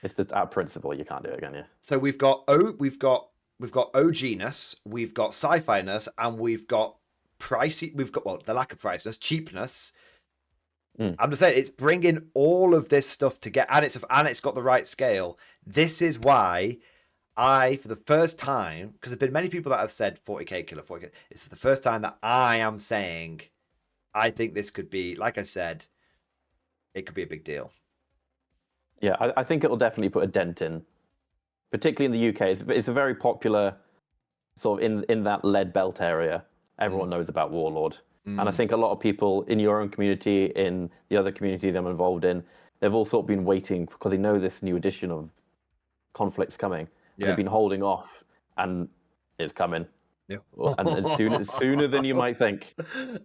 It's just our principle. You can't do it again. Yeah. So we've got OG-ness, we've got sci-fi-ness, and we've got pricey. We've got the lack of priceness, cheapness. I'm just saying it's bringing all of this stuff together, and it's got the right scale. This is why for the first time, because there've been many people that have said 40k killer, 40k. It's for the first time that I am saying, I think this could be, like I said, it could be a big deal. Yeah, I think it'll definitely put a dent in, particularly in the UK. It's a very popular sort of in that lead belt area. Everyone knows about Warlord. And I think a lot of people in your own community, in the other communities I'm involved in, they've all sort of been waiting because they know this new edition of Conflict's coming. Yeah. They've been holding off, and it's coming. Yeah. and sooner than you might think.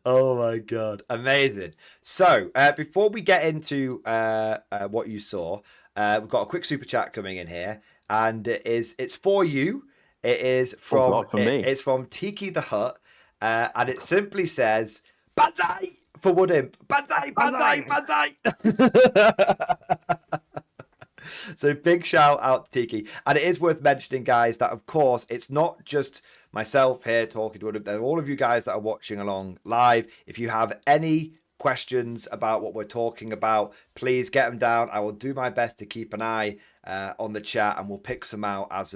Oh my God. Amazing. So before we get into what you saw, we've got a quick super chat coming in here, and it's for you. It is from me. It's from Tiki the Hut. And it simply says, Banzai for Wood Imp. Banzai, Banzai, Banzai. So big shout out to Tiki. And it is worth mentioning, guys, that of course, it's not just myself here talking to Wood Imp. There are all of you guys that are watching along live. If you have any questions about what we're talking about, please get them down. I will do my best to keep an eye on the chat, and we'll pick some out as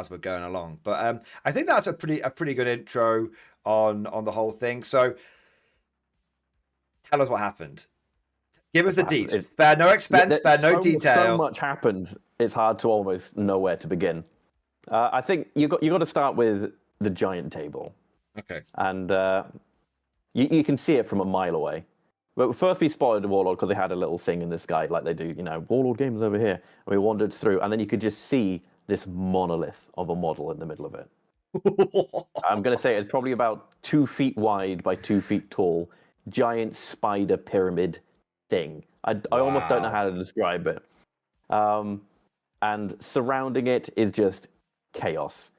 we're going along. But I think that's a pretty good intro on the whole thing. So tell us what happened. Give us the deets. Spare no expense, spare no detail. So much happened. It's hard to almost know where to begin. I think you got to start with the giant table. Okay. And you can see it from a mile away. But first we spotted the Warlord because they had a little thing in the sky like they do, Warlord Games over here. And we wandered through, and then you could just see this monolith of a model in the middle of it. I'm going to say it's probably about 2 feet wide by 2 feet tall, giant spider pyramid thing. I almost don't know how to describe it. And surrounding it is just chaos.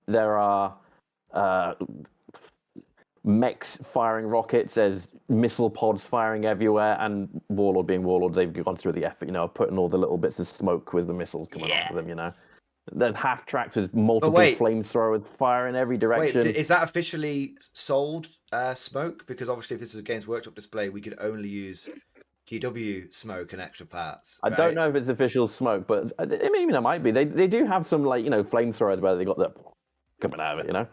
There are mechs firing rockets, there's missile pods firing everywhere, and Warlord being Warlord, they've gone through the effort, putting all the little bits of smoke with the missiles coming off of them, Then half tracks with multiple flamethrowers fire in every direction. Wait, is that officially sold smoke? Because obviously if this was a Games Workshop display, we could only use GW smoke and extra parts. Right? I don't know if it's official smoke, but it might be. They do have some flamethrowers where they got the coming out of it,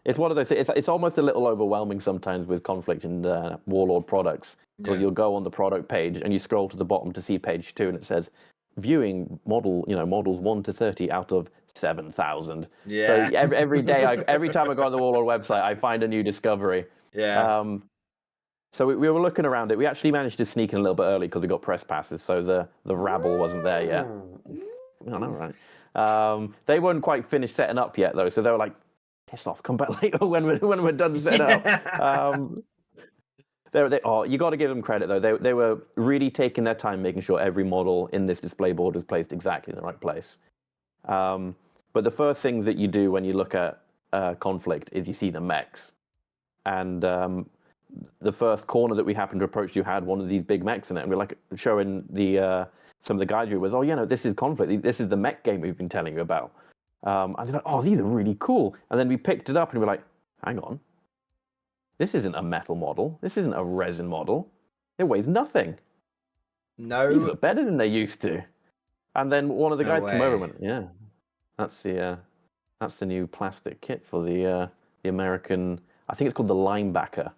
It's one of those. It's almost a little overwhelming sometimes with Conflict and Warlord products, because you'll go on the product page and you scroll to the bottom to see page 2, and it says viewing models 1 to 30 out of 7,000. Yeah. So every day, every time I go on the Warlord website, I find a new discovery. Yeah. So we were looking around it. We actually managed to sneak in a little bit early because we got press passes, so the rabble wasn't there yet. I know, right? They weren't quite finished setting up yet, though, so they were like, piss off, come back later when we're done setting up. You got to give them credit, though. They were really taking their time making sure every model in this display board was placed exactly in the right place. But the first things that you do when you look at Conflict is you see the mechs. And the first corner that we happened to approach, you had one of these big mechs in it. And we're showing some of the guide viewers, this is Conflict. This is the mech game we've been telling you about. And they're like, oh, these are really cool. And then we picked it up and we're like, hang on. This isn't a metal model. This isn't a resin model. It weighs nothing. No. These look better than they used to. And then one of the guys came over and went, yeah, that's the new plastic kit for the American, I think it's called the Linebacker.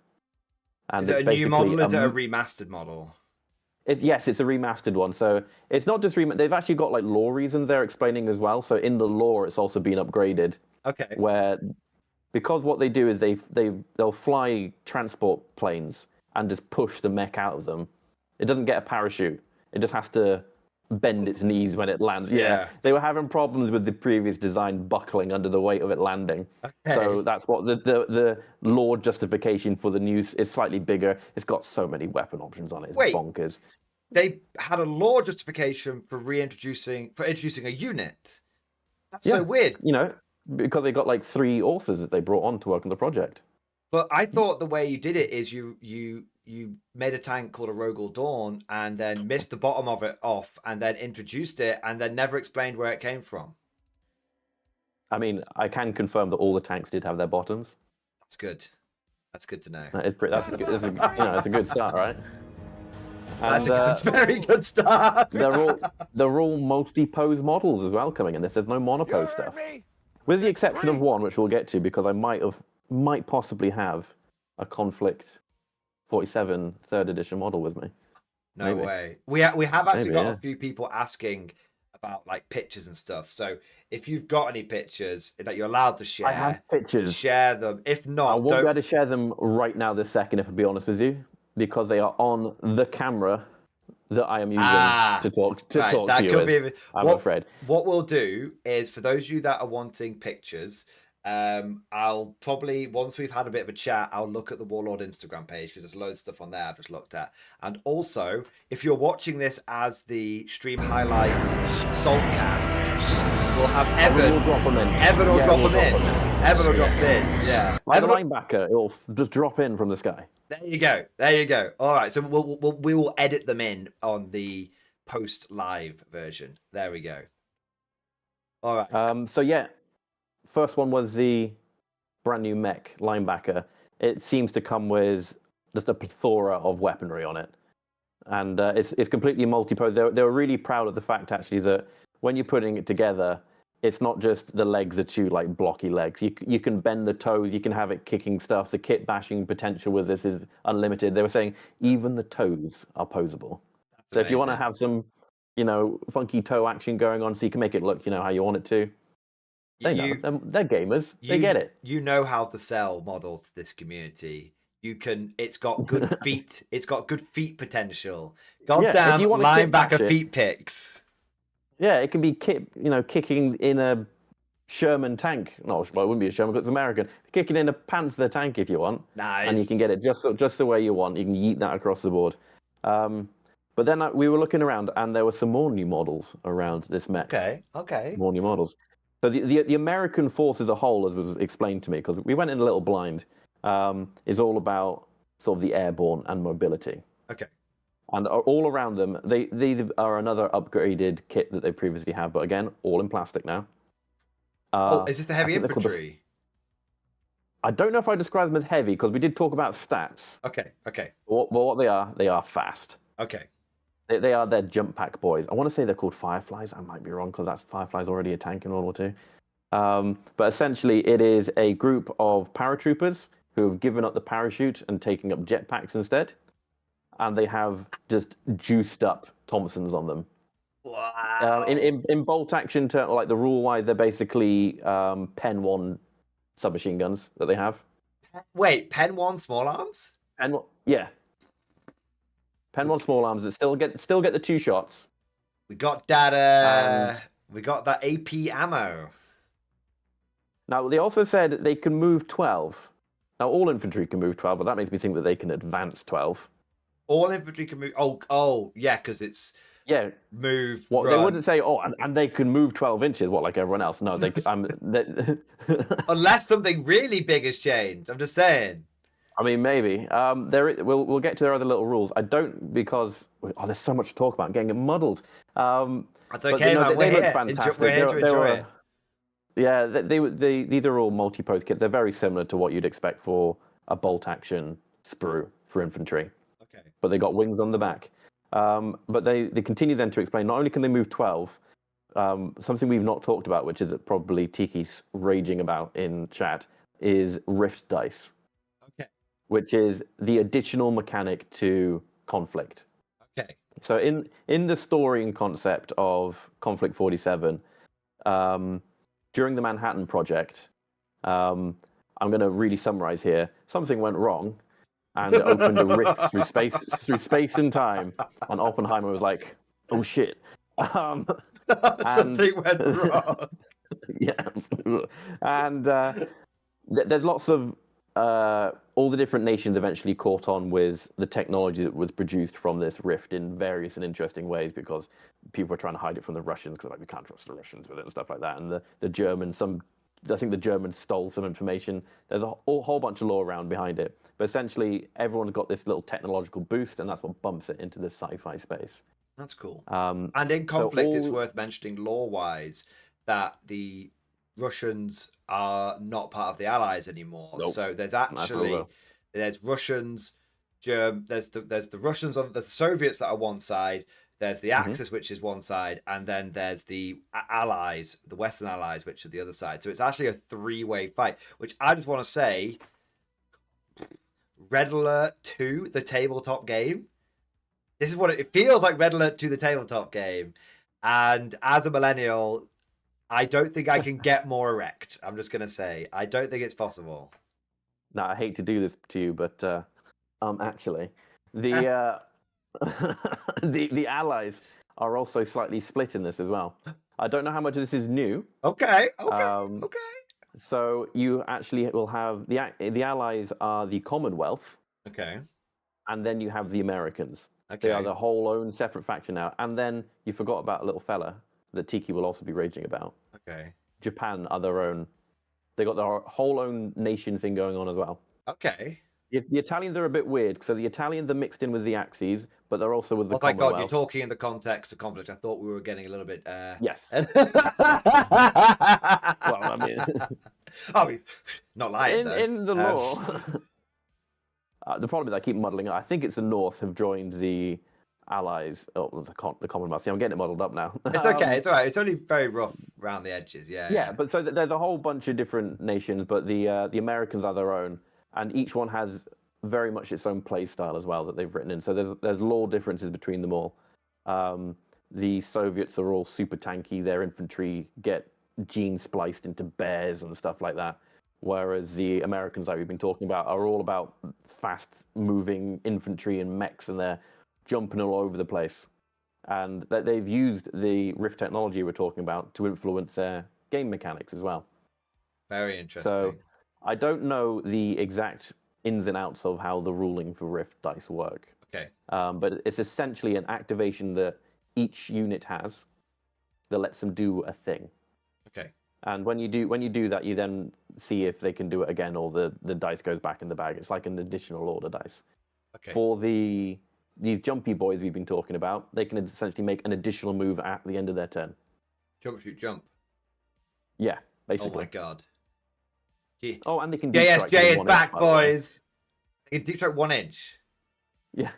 And is it a new model or is it a remastered model? Yes, it's a remastered one. So it's not just they've actually got lore reasons they're explaining as well. So in the lore, it's also been upgraded Okay. where because what they do is they'll fly transport planes and just push the mech out of them. It doesn't get a parachute. It just has to bend its knees when it lands. Yeah. They were having problems with the previous design buckling under the weight of it landing. Okay. So that's what the law justification for the new is slightly bigger. It's got so many weapon options on it. It's Wait. bonkers. They had a law justification for introducing a unit. That's so weird. You know, because they got like 3 authors that they brought on to work on the project. But I thought the way you did it is you made a tank called a Rogel Dawn and then missed the bottom of it off and then introduced it and then never explained where it came from. I mean, I can confirm that all the tanks did have their bottoms. That's good. That's good to know. That's a good start, right? And That's a very good start. they're all multi-pose models as well coming in this. There's no monopose stuff, with the exception of one, which we'll get to because I might possibly have a Conflict 47 3rd edition model with me. No Maybe. way. We have actually got yeah. a few people asking about like pictures and stuff. So if you've got any pictures that you're allowed to share, I have pictures. Share them. If not, I won't be able to share them right now this second, if I be honest with you, because they are on the camera that I am using to talk to you with. I'm afraid. What we'll do is, for those of you that are wanting pictures, I'll probably, once we've had a bit of a chat, I'll look at the Warlord Instagram page because there's loads of stuff on there I've just looked at. And also, if you're watching this as the stream highlight Saltcast, we'll have Evan. We'll drop them in. Evan will drop them in. Evan will drop them in. Yeah. Like a linebacker, it'll just drop in from the sky. There you go. There you go. All right. So we will edit them in on the post live version. There we go. All right. So yeah. First one was the brand new mech linebacker. It seems to come with just a plethora of weaponry on it, and it's completely multi-pose. They were really proud of the fact actually that when you're putting it together, it's not just the legs are 2 like blocky legs. You can bend the toes. You can have it kicking stuff. The kit bashing potential with this is unlimited. They were saying even the toes are posable. So if you want to have some, funky toe action going on, so you can make it look, how you want it to. They know. They're gamers. They get it. You know how to sell models to this community. You can. It's got good feet. It's got good feet potential. Goddamn linebacker feet picks. Yeah, it can be kicking in a Sherman tank. No, it wouldn't be a Sherman because it's American. Kicking in a Panther tank if you want. Nice. And you can get it just the way you want. You can yeet that across the board. But then we were looking around, and there were some more new models around this mech. Okay. More new models. So the American force as a whole, as was explained to me, because we went in a little blind, is all about sort of the airborne and mobility. Okay. And all around them, these are another upgraded kit that they previously had, but again, all in plastic now. Is this the heavy infantry? I don't know if I describe them as heavy, because we did talk about stats. Okay. But what they are fast. Okay. They're jump pack boys. I want to say they're called Fireflies. I might be wrong because that's Firefly's already a tank in World War II. But essentially, it is a group of paratroopers who have given up the parachute and taking up jetpacks instead. And they have just juiced up Thompsons on them. Wow. In bolt action, like the rule-wise, they're basically Pen 1 submachine guns that they have. Wait, Pen 1 small arms? Yeah. Pen 1 small arms that still get the 2 shots. We got that. We got that AP ammo. Now they also said they can move 12. Now all infantry can move 12, but that makes me think that they can advance 12. All infantry can move. Oh, yeah, because it's move. What they wouldn't say? And they can move 12 inches. What, like everyone else? No, they. Unless something really big has changed. I'm just saying. I mean, maybe. We'll get to their other little rules. I don't because there's so much to talk about. I'm getting it muddled. That's okay. They look fantastic. We're here to enjoy it. Yeah, these are all multi-pose kits. They're very similar to what you'd expect for a bolt-action sprue for infantry. Okay. But they got wings on the back. But they continue then to explain, not only can they move 12, something we've not talked about, which is probably Tiki's raging about in chat, is Rift Dice. Okay. Which is the additional mechanic to Conflict. Okay. So in the story and concept of Conflict 47, during the Manhattan Project, I'm going to really summarize here. Something went wrong, and it opened a rift through space and time. And Oppenheimer was like, "Oh shit!" Something went wrong. Yeah, and there's lots of all the different nations eventually caught on with the technology that was produced from this rift in various and interesting ways, because people were trying to hide it from the Russians because like we can't trust the Russians with it and stuff like that. And the Germans, I think the Germans stole some information. There's a whole bunch of lore around behind it, but essentially everyone's got this little technological boost, and that's what bumps it into the sci-fi space. That's cool. And in Conflict, it's all... worth mentioning lore-wise that the Russians are not part of the Allies anymore. Nope. So there's actually Russians, there's the Russians on the Soviets that are one side. There's the Axis, which is one side, and then there's the Allies, the Western Allies, which are the other side. So it's actually a three-way fight. Which I just want to say, Red Alert 2, the tabletop game. This is what it feels like. Red Alert 2, the tabletop game. And as a millennial, I don't think I can get more erect. I'm just going to say, I don't think it's possible. Now, I hate to do this to you, but actually, the the Allies are also slightly split in this as well. I don't know how much of this is new. Okay. So you actually will have the Allies are the Commonwealth. Okay. And then you have the Americans. Okay. They are the whole own separate faction now. And then you forgot about a little fella that Tiki will also be raging about. Okay. Japan are their own. They got their whole own nation thing going on as well. Okay. The Italians are a bit weird. So the Italians are mixed in with the Axis, but they're also with the Commonwealth. Oh my God, you're talking in the context of Conflict. I thought we were getting a little bit... Yes. Well, I mean, not lying, in the law... the problem is I keep muddling it. I think it's the North have joined the Allies, the Commonwealth. See, I'm getting it muddled up now. It's okay. It's all right. It's only very rough around the edges. Yeah. But so there's a whole bunch of different nations, but the Americans are their own, and each one has very much its own play style as well that they've written in. So there's lore differences between them all. The Soviets are all super tanky. Their infantry get gene spliced into bears and stuff like that. Whereas the Americans, like we've been talking about, are all about fast-moving infantry and mechs, and they're jumping all over the place. And that they've used the Rift technology we're talking about to influence their game mechanics as well. Very interesting. So I don't know the exact ins and outs of how the ruling for Rift dice work. Okay. But it's essentially an activation that each unit has that lets them do a thing. Okay. And when you do that, you then see if they can do it again, or the dice goes back in the bag. It's like an additional order dice. Okay. For these jumpy boys we've been talking about, they can essentially make an additional move at the end of their turn. Jump, shoot, jump. Yeah, basically. Oh my God. Gee. Oh, and they can deep strike JSJ is 1 back, inch, by the way. boys. They can deep strike 1 inch. Yeah.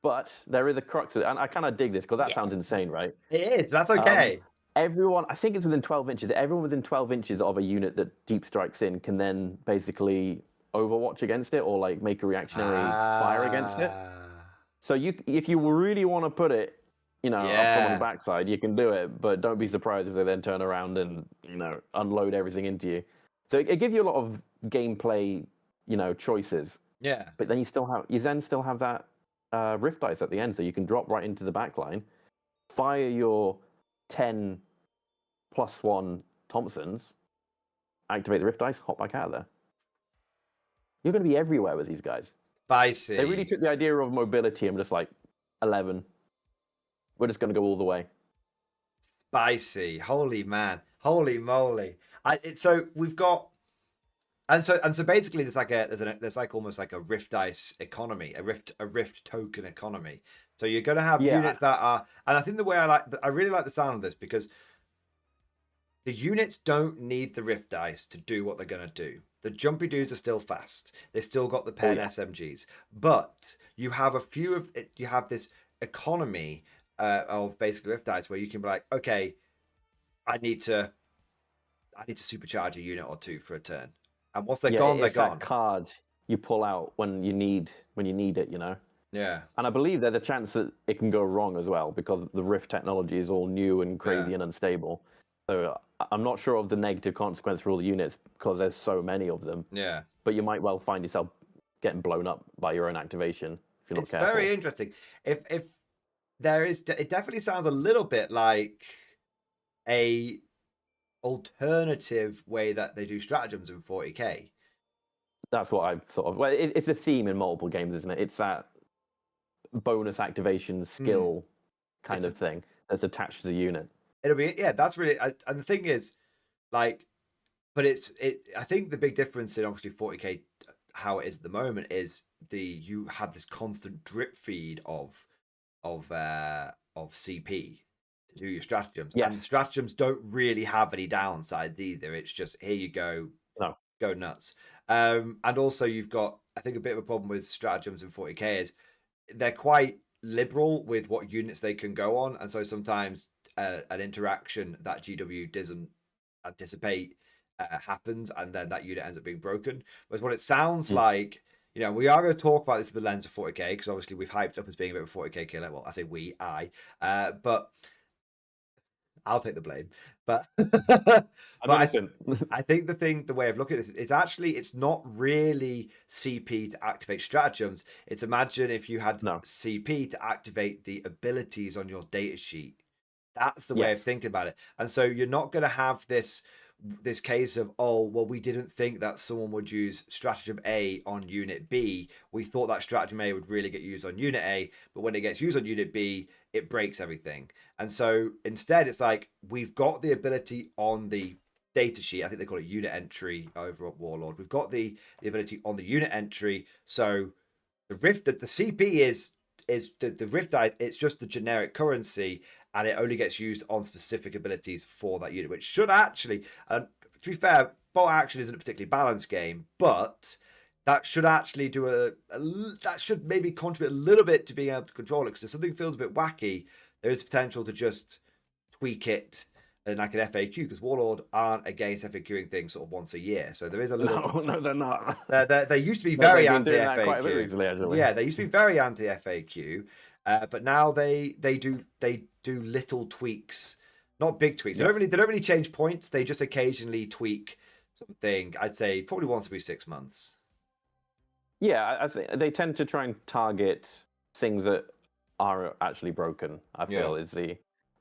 But there is a crux to it, and I kind of dig this because that sounds insane, right? It is. That's okay. Everyone, I think it's within 12 inches. Everyone within 12 inches of a unit that deep strikes in can then basically overwatch against it, or like make a reactionary fire against it. So if you really want to put it, up someone's backside, you can do it, but don't be surprised if they then turn around and, unload everything into you. So it gives you a lot of gameplay, choices. Yeah. But then you still have that rift dice at the end, so you can drop right into the back line, fire your 10 +1 Thompsons, activate the rift dice, hop back out of there. You're going to be everywhere with these guys. Spicy. They really took the idea of mobility and just like 11. We're just going to go all the way. Spicy. Holy man. Holy moly. So we've got, and so basically there's like almost like a rift dice economy, a rift token economy. So you're going to have units that are, and I think the way I really like the sound of this, because the units don't need the rift dice to do what they're going to do. The jumpy dudes are still fast. They've still got the pen SMGs, but you have you have this economy of basically rift dice where you can be like, okay, I need to supercharge a unit or two for a turn, and once they're gone, they're gone. That card you pull out when you need it, Yeah. And I believe there's a chance that it can go wrong as well, because the rift technology is all new and crazy and unstable. So I'm not sure of the negative consequence for all the units because there's so many of them. Yeah. But you might well find yourself getting blown up by your own activation if you're not It's careful. very interesting. If there is, it definitely sounds a little bit like a alternative way that they do stratagems in 40k. That's what I've sort of. Well, it's a theme in multiple games, isn't it? It's that bonus activation skill kind of thing that's attached to the unit. It'll be, yeah, that's really, and the thing is, like, but I think the big difference in obviously 40k, how it is at the moment, is you have this constant drip feed of CP to do your stratagems. Yes. And stratagems don't really have any downsides either. It's just, here you go, go nuts. And also you've got, I think, a bit of a problem with stratagems in 40k is they're quite liberal with what units they can go on, and so sometimes an interaction that GW doesn't anticipate happens, and then that unit ends up being broken. Whereas what it sounds like, you know, we are going to talk about this through the lens of 40k, because obviously we've hyped up as being a bit of a 40k killer. Well, I say but I'll take the blame. But I think the way of looking at this, it's not really CP to activate stratagems. It's, imagine if you had CP to activate the abilities on your data sheet. That's the way of thinking about it. And so you're not going to have this case of, oh, well, we didn't think that someone would use stratagem A on unit B. We thought that stratagem A would really get used on unit A, but when it gets used on unit B, it breaks everything. And so instead, it's like, we've got the ability on the data sheet. I think they call it unit entry over at Warlord. We've got the ability on the unit entry. So the CP is the Rift dice. It's just the generic currency, and it only gets used on specific abilities for that unit, which should actually, to be fair, bolt action isn't a particularly balanced game, but that should actually that should maybe contribute a little bit to being able to control it, because if something feels a bit wacky, there is potential to just tweak it in like an FAQ, because Warlord aren't against FAQing things sort of once a year, so there is a little. No, they're not. They used to be very anti-FAQ. Quite a bit recently, yeah, they used to be very anti-FAQ, but now they do little tweaks, not big tweaks. They don't really change points. They just occasionally tweak something. I'd say probably once every 6 months. Yeah, I think they tend to try and target things that are actually broken. I feel is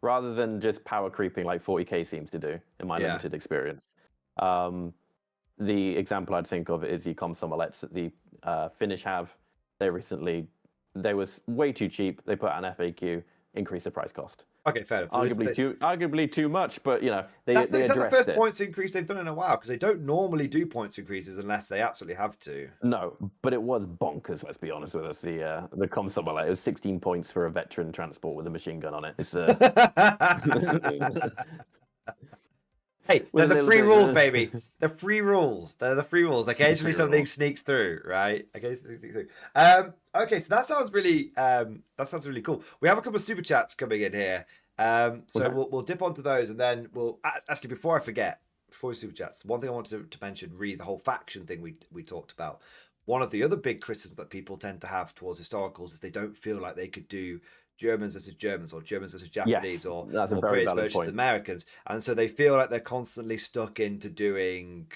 rather than just power creeping like 40k seems to do in my limited experience. The example I'd think of is the Comsomolets that the Finnish have. They was way too cheap. They put out an FAQ, increase the price cost. Okay, fair enough. Arguably too much, but you know they addressed the first it. Points increase they've done in a while, because they don't normally do points increases unless they absolutely have to. No, but it was bonkers. Let's be honest with us. The Comsomolets, it was 16 points for a veteran transport with a machine gun on it. It's Hey, they're the free rules, baby. The free rules. They're the free rules. Occasionally something sneaks through, right? Okay, so that sounds really cool. We have a couple of super chats coming in here. So we'll dip onto those, and then we'll actually, before I forget, before super chats, one thing I wanted to mention, the whole faction thing we talked about. One of the other big criticisms that people tend to have towards historicals is they don't feel like they could do Germans versus Germans, or Germans versus Japanese, or British versus Americans, and so they feel like they're constantly stuck into doing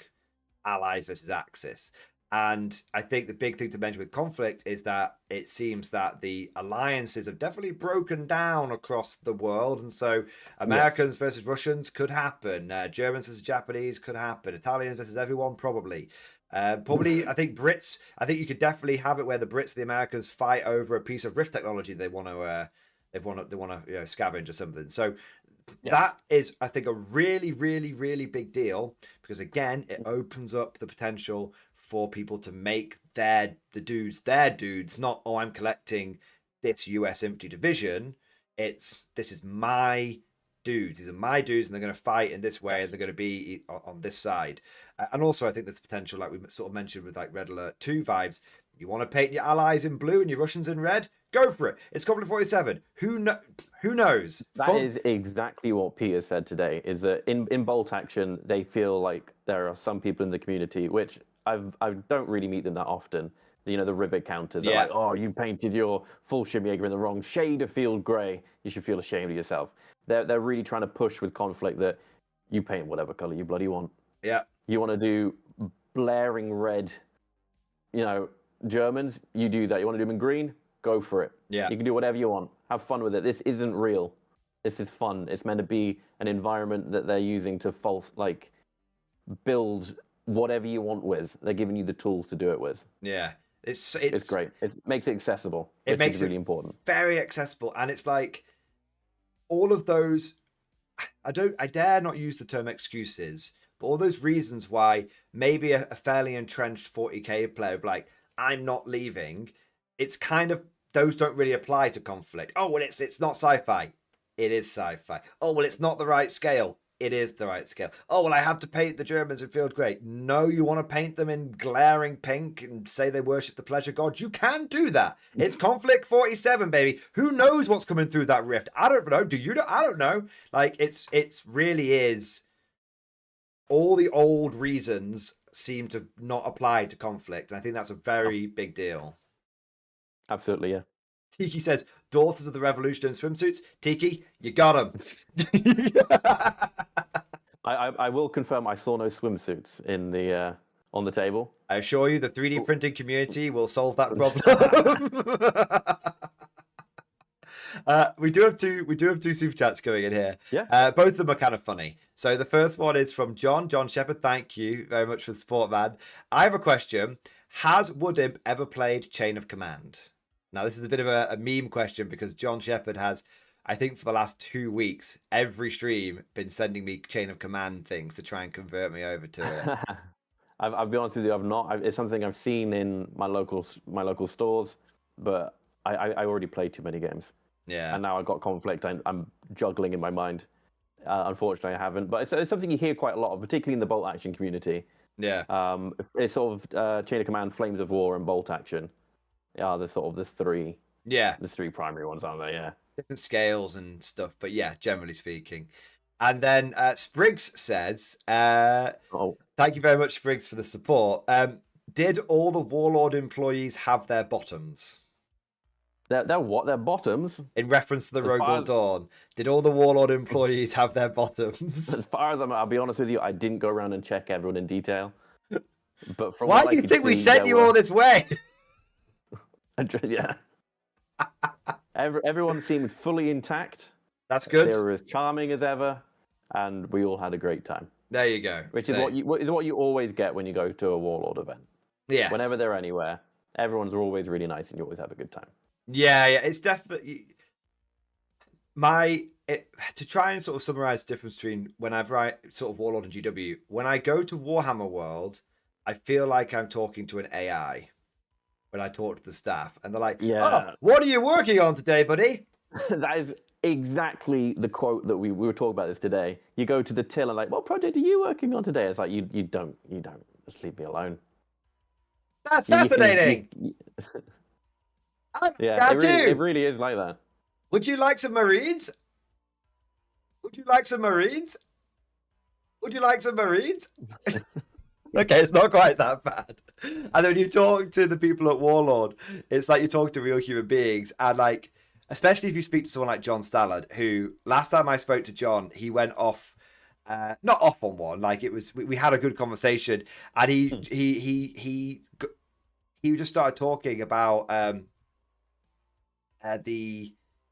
allies versus Axis. And I think the big thing to mention with conflict is that it seems that the alliances have definitely broken down across the world, and so Americans versus Russians could happen, Germans versus Japanese could happen, Italians versus everyone probably. I think Brits. I think you could definitely have it where the Brits and the Americans fight over a piece of Rift technology they want to scavenge or something. So that is, I think, a really, really, really big deal, because again, it opens up the potential for people to make their dudes. Not, oh, I'm collecting this US infantry division. This is my dudes. These are my dudes, and they're going to fight in this way, and they're going to be on this side. And also, I think there's potential, like we sort of mentioned with like Red Alert 2 vibes. You want to paint your allies in blue and your Russians in red? Go for it. It's Conflict 47. Who knows? That is exactly what Peter said today, is that in bolt action, they feel like there are some people in the community, which I don't really meet them that often. You know, the rivet counters. They're like, oh, you painted your full Shimmiager in the wrong shade of field grey. You should feel ashamed of yourself. They're really trying to push with conflict that you paint whatever color you bloody want. Yeah. You want to do blaring red, Germans, you do that. You want to do them in green, go for it. Yeah. You can do whatever you want. Have fun with it. This isn't real. This is fun. It's meant to be an environment that they're using to build whatever you want with. They're giving you the tools to do it with. Yeah. It's great. It makes it accessible. It makes it really important. Very accessible, and it's like all of those. I dare not use the term excuses, but all those reasons why maybe a fairly entrenched 40k player like I'm not leaving. It's kind of those don't really apply to conflict. Oh well, it's not sci-fi. It is sci-fi. Oh well, it's not the right scale. It is the right scale. Oh, well, I have to paint the Germans in field grey. No, you want to paint them in glaring pink and say they worship the pleasure god? You can do that. It's Conflict 47, baby. Who knows what's coming through that rift? I don't know. Do you know? I don't know. Like, it's really is. All the old reasons seem to not apply to conflict. And I think that's a very big deal. Absolutely, yeah. Tiki says, Daughters of the Revolution in swimsuits. Tiki, you got them. I will confirm I saw no swimsuits in the on the table. I assure you the 3D printing community will solve that problem. We do have two super chats going in here. Yeah. Both of them are kind of funny. So the first one is from John Shepherd. Thank you very much for the support, man. I have a question. Has Woodimp ever played Chain of Command? Now, this is a bit of a meme question because John Shepherd has, I think for the last 2 weeks, every stream been sending me Chain of Command things to try and convert me over to it. I'll be honest with you, I've not. It's something I've seen in my local stores, but I already played too many games. Yeah. And now I've got conflict. I'm juggling in my mind. Unfortunately, I haven't. But it's something you hear quite a lot of, particularly in the bolt action community. Yeah. It's sort of Chain of Command, Flames of War, and bolt action. Yeah, there's three. Yeah. There's three primary ones, aren't there? Yeah. Different scales and stuff, but yeah, generally speaking. And then Spriggs says, thank you very much, Spriggs, for the support. Did all the Warlord employees have their bottoms? They're what? Their bottoms? In reference to the Rogal Dawn. Did all the Warlord employees have their bottoms? As far as I'll be honest with you, I didn't go around and check everyone in detail. But from why do you think we sent you all this way? Yeah. Everyone seemed fully intact. That's good. They were as charming as ever, and we all had a great time. There you go. Which is what you always get when you go to a Warlord event. Yes. Whenever they're anywhere, everyone's always really nice, and you always have a good time. Yeah, it's definitely to try and sort of summarize the difference between whenever I sort of Warlord and GW. When I go to Warhammer World, I feel like I'm talking to an AI. When I talk to the staff, and they're like, "Yeah, oh, what are you working on today, buddy?" That is exactly the quote that we were talking about this today. You go to the till and like, "What project are you working on today?" It's like you don't just leave me alone. That's fascinating. Yeah, it really is like that. Would you like some Marines? Would you like some Marines? Would you like some Marines? Okay, it's not quite that bad. And then when you talk to the people at Warlord, it's like you talk to real human beings. And like, especially if you speak to someone like John Stallard, who last time I spoke to John, he went off, not off on one. Like it was, we had a good conversation, and he just started talking about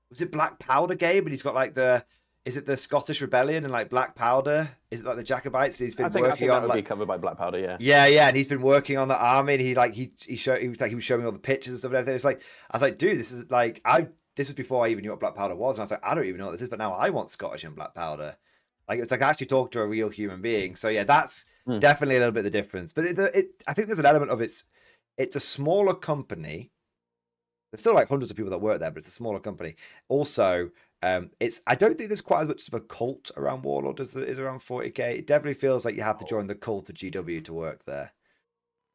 was it Black Powder game? And he's got like is it the Scottish Rebellion and like Black Powder? Is it like the Jacobites? And he's been working on like covered by Black Powder, yeah. Yeah, and he's been working on the army. And he was showing me all the pictures and stuff and everything. It's like I was like, dude, this is like this was before I even knew what Black Powder was, and I was like, I don't even know what this is, but now I want Scottish and Black Powder. Like it's like I actually talk to a real human being. So yeah, that's definitely a little bit of the difference. But I think there's an element of it's a smaller company. There's still like hundreds of people that work there, but it's a smaller company. Also, I don't think there's quite as much of a cult around Warlord as there is around 40k. It definitely feels like you have to join the cult of GW to work there.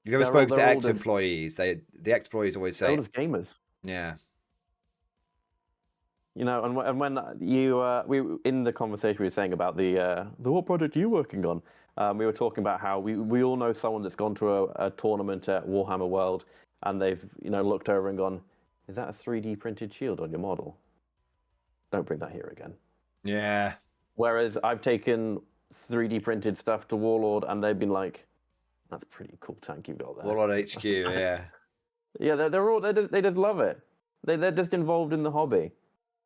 If you've ever spoken to ex-employees, the ex-employees always say, they're all just gamers. Yeah. You know, and when we in the conversation we were saying about the what project are you working on? We were talking about how we all know someone that's gone to a tournament at Warhammer World, and they've looked over and gone, "Is that a 3D printed shield on your model? Don't bring that here again." Yeah. Whereas I've taken 3D printed stuff to Warlord, and they've been like, "That's a pretty cool tank you've got there." Warlord HQ, yeah. Yeah, they just love it. They're just involved in the hobby.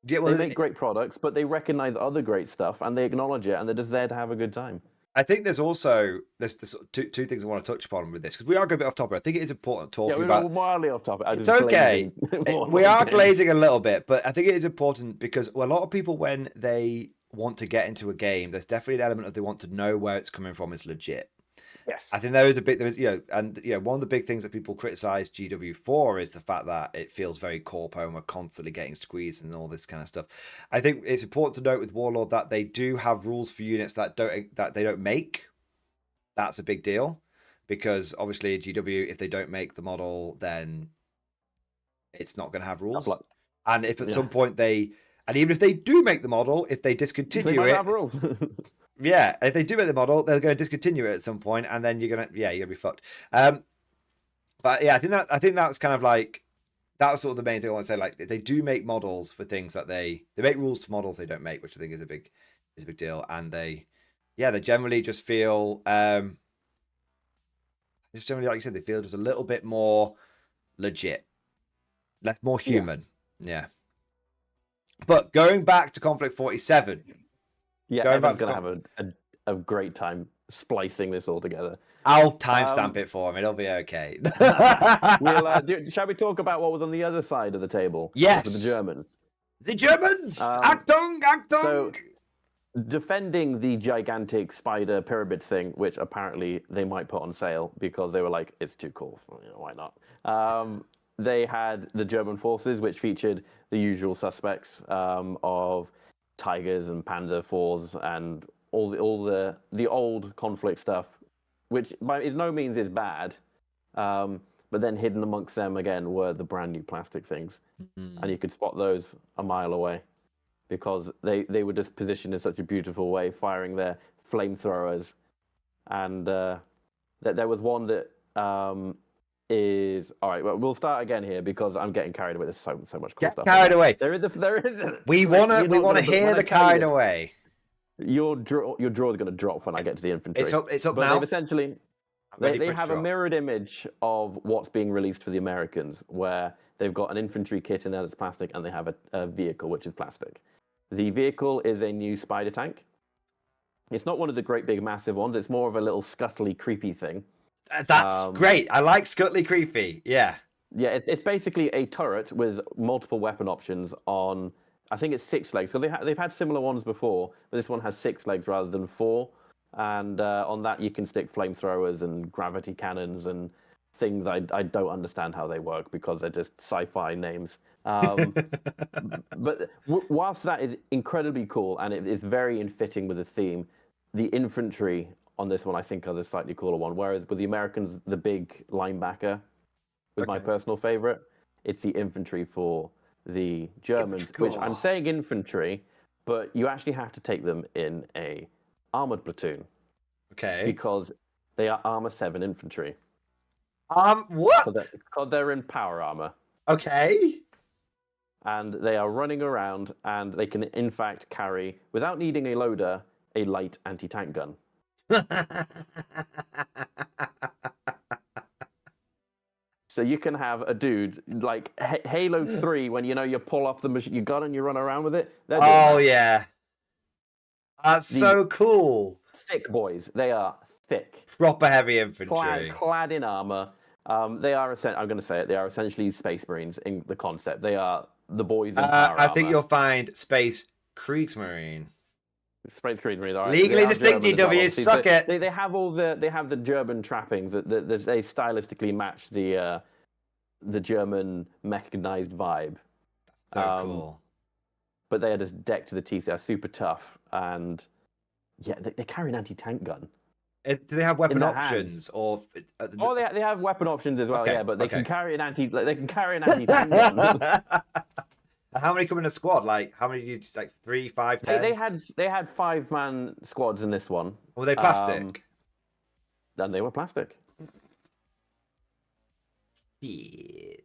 Yeah, well, they make great products, but they recognize other great stuff and they acknowledge it, and they're just there to have a good time. I think there's also there's two things I want to touch upon with this, because we are going a bit off topic. I think it is important talking about. We're wildly off topic. It's okay. We are glazing a little bit, but I think it is important because a lot of people, when they want to get into a game, there's definitely an element of they want to know where it's coming from is legit. Yes. I think there is one of the big things that people criticize GW for is the fact that it feels very corpo and we're constantly getting squeezed and all this kind of stuff. I think it's important to note with Warlord that they do have rules for units that they don't make. That's a big deal, because obviously GW, if they don't make the model, then it's not going to have rules. And if at some point and even if they do make the model, if they discontinue have rules. Yeah, if they do make the model, they're going to discontinue it at some point, and then you're gonna be fucked. But yeah, I think that's kind of like that was sort of the main thing I want to say. Like, they do make models for things that they make rules for models they don't make, which I think is a big deal. And they generally just feel just generally, like you said, they feel just a little bit more legit, more human. Yeah. But going back to Conflict 47. Yeah, everyone's going to have a great time splicing this all together. I'll timestamp it for him. It'll be okay. Shall we talk about what was on the other side of the table? Yes. For the Germans. The Germans! Achtung! Achtung! So, defending the gigantic spider pyramid thing, which apparently they might put on sale because they were like, it's too cool. Why not? They had the German forces, which featured the usual suspects of Tigers and Panzer IVs and all the old conflict stuff, which by no means is bad, but then hidden amongst them again were the brand new plastic things, and you could spot those a mile away because they were just positioned in such a beautiful way, firing their flamethrowers, and there was one that is all right. Well, we'll start again here because I'm getting carried away. There's so much cool stuff. Carried away. There is. We want to hear the carried away. Your draw is going to drop when I get to the infantry. It's up but now. They've essentially they have a mirrored image of what's being released for the Americans, where they've got an infantry kit in there that's plastic, and they have a vehicle which is plastic. The vehicle is a new spider tank. It's not one of the great big massive ones. It's more of a little scuttly, creepy thing. That's great. I like scuttly creepy. Yeah. Yeah, it's basically a turret with multiple weapon options on, I think it's 6 legs. So they've had similar ones before, but this one has 6 legs rather than 4. And on that you can stick flamethrowers and gravity cannons and things I don't understand how they work because they're just sci-fi names. But whilst that is incredibly cool and it is very in fitting with the theme, the infantry on this one I think are the slightly cooler one. Whereas with the Americans, the big linebacker was my personal favorite. It's the infantry for the Germans, which I'm saying infantry, but you actually have to take them in a armored platoon. Okay. Because they are armor 7 infantry. What? Because they're in power armor. Okay. And they are running around, and they can in fact carry, without needing a loader, a light anti-tank gun. So you can have a dude like Halo 3 when you pull off your gun and you run around with it. Oh yeah, that's so cool. Thick boys, they are thick. Proper heavy infantry, clad in armor. They are I'm going to say it. They are essentially Space Marines in the concept. They are the boys in power I think armor. you'll find Space Kriegsmarine. Space Kriegsmarine, all right. Legally distinct, GW, suck it. They have the German trappings that they stylistically match the German mechanized vibe. So cool. But they are just decked to the teeth. They are super tough, and yeah, they carry an anti-tank gun. Do they have weapon options or? They have weapon options as well. Okay, yeah, but they can carry an anti-tank gun. How many come in a squad? Like, how many do you like 3, 5, 10? They had 5-man squads in this one. Were they plastic? And they were plastic. Yeah.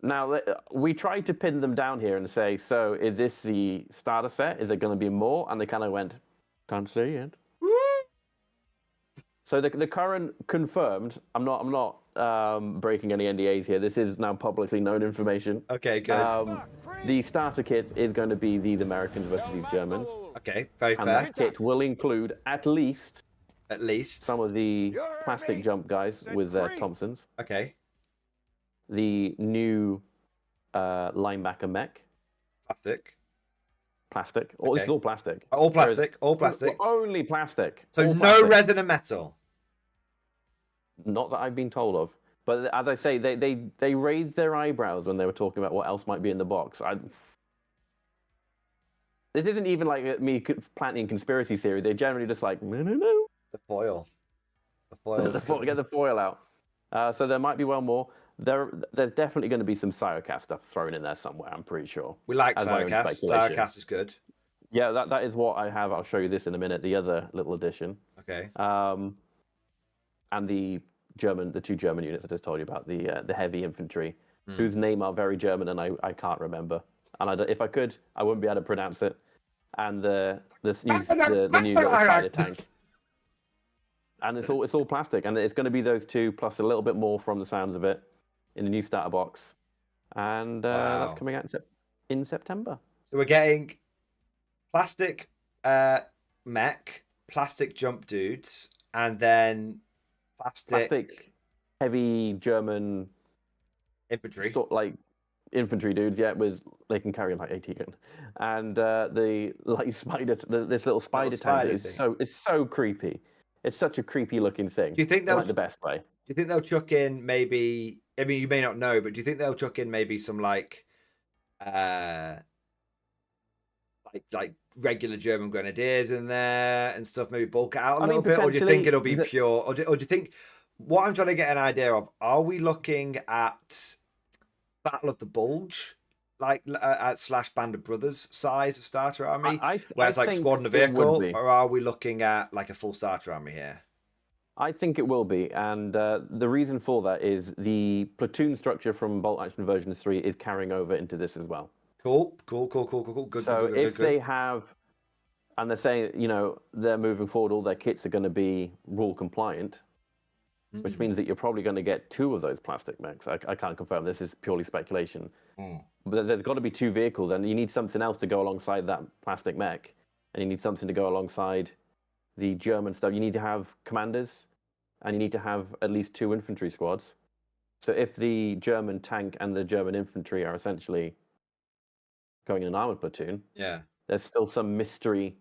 Now, we tried to pin them down here and say, so is this the starter set? Is there going to be more? And they kind of went, can't say yet. Woo! So the current confirmed. I'm not breaking any NDAs here. This is now publicly known information. Okay, good. The starter kit is going to be these Americans versus these Germans. Okay, very And fair. that kit will include at least some of the plastic jump guys with their Thompsons. Okay. The new linebacker mech. Plastic. Oh, this is all plastic. All plastic. All plastic. Only plastic. So all no plastic. resin and metal. Not that I've been told of. But as I say, they raised their eyebrows when they were talking about what else might be in the box. This isn't even like me planting conspiracy theory. They're generally just like, no. The foil. The foil. Get the foil out. So there might be one more. There's definitely going to be some Siocast stuff thrown in there somewhere, I'm pretty sure. We like Siocast. Siocast is good. Yeah, that is what I have. I'll show you this in a minute, the other little addition. Okay. And the two German units I just told you about, the heavy infantry, whose name are very German and I can't remember. And if I could, I wouldn't be able to pronounce it. And the new little spider tank. And it's all plastic, and it's going to be those two plus a little bit more from the sounds of it in the new starter box, and that's coming out in September. So we're getting plastic mech, plastic jump dudes, and then plastic heavy German infantry, like infantry dudes. Yeah, they can carry like 80 gun, and the like spider, this little spider tank is so creepy. It's such a creepy looking thing. Do you think they'll like the best way? Do you think they'll chuck in maybe? I mean, you may not know, but do you think they'll chuck in maybe some like regular German grenadiers in there and stuff? Maybe bulk it out a little bit, or do you think it'll be pure? Or do you think? What I'm trying to get an idea of: are we looking at Battle of the Bulge? Like / Band of Brothers size of starter army, where it's like squad and a vehicle, or are we looking at like a full starter army here? I think it will be, and the reason for that is the platoon structure from Bolt Action version 3 is carrying over into this as well. Cool. Good. So if they have, and they're saying, they're moving forward, all their kits are going to be rule compliant, which means that you're probably going to get 2 of those plastic mechs. I can't confirm. This is purely speculation. But there's got to be 2 vehicles, and you need something else to go alongside that plastic mech, and you need something to go alongside the German stuff. You need to have commanders, and you need to have at least 2 infantry squads. So if the German tank and the German infantry are essentially going in an armored platoon, there's still some mystery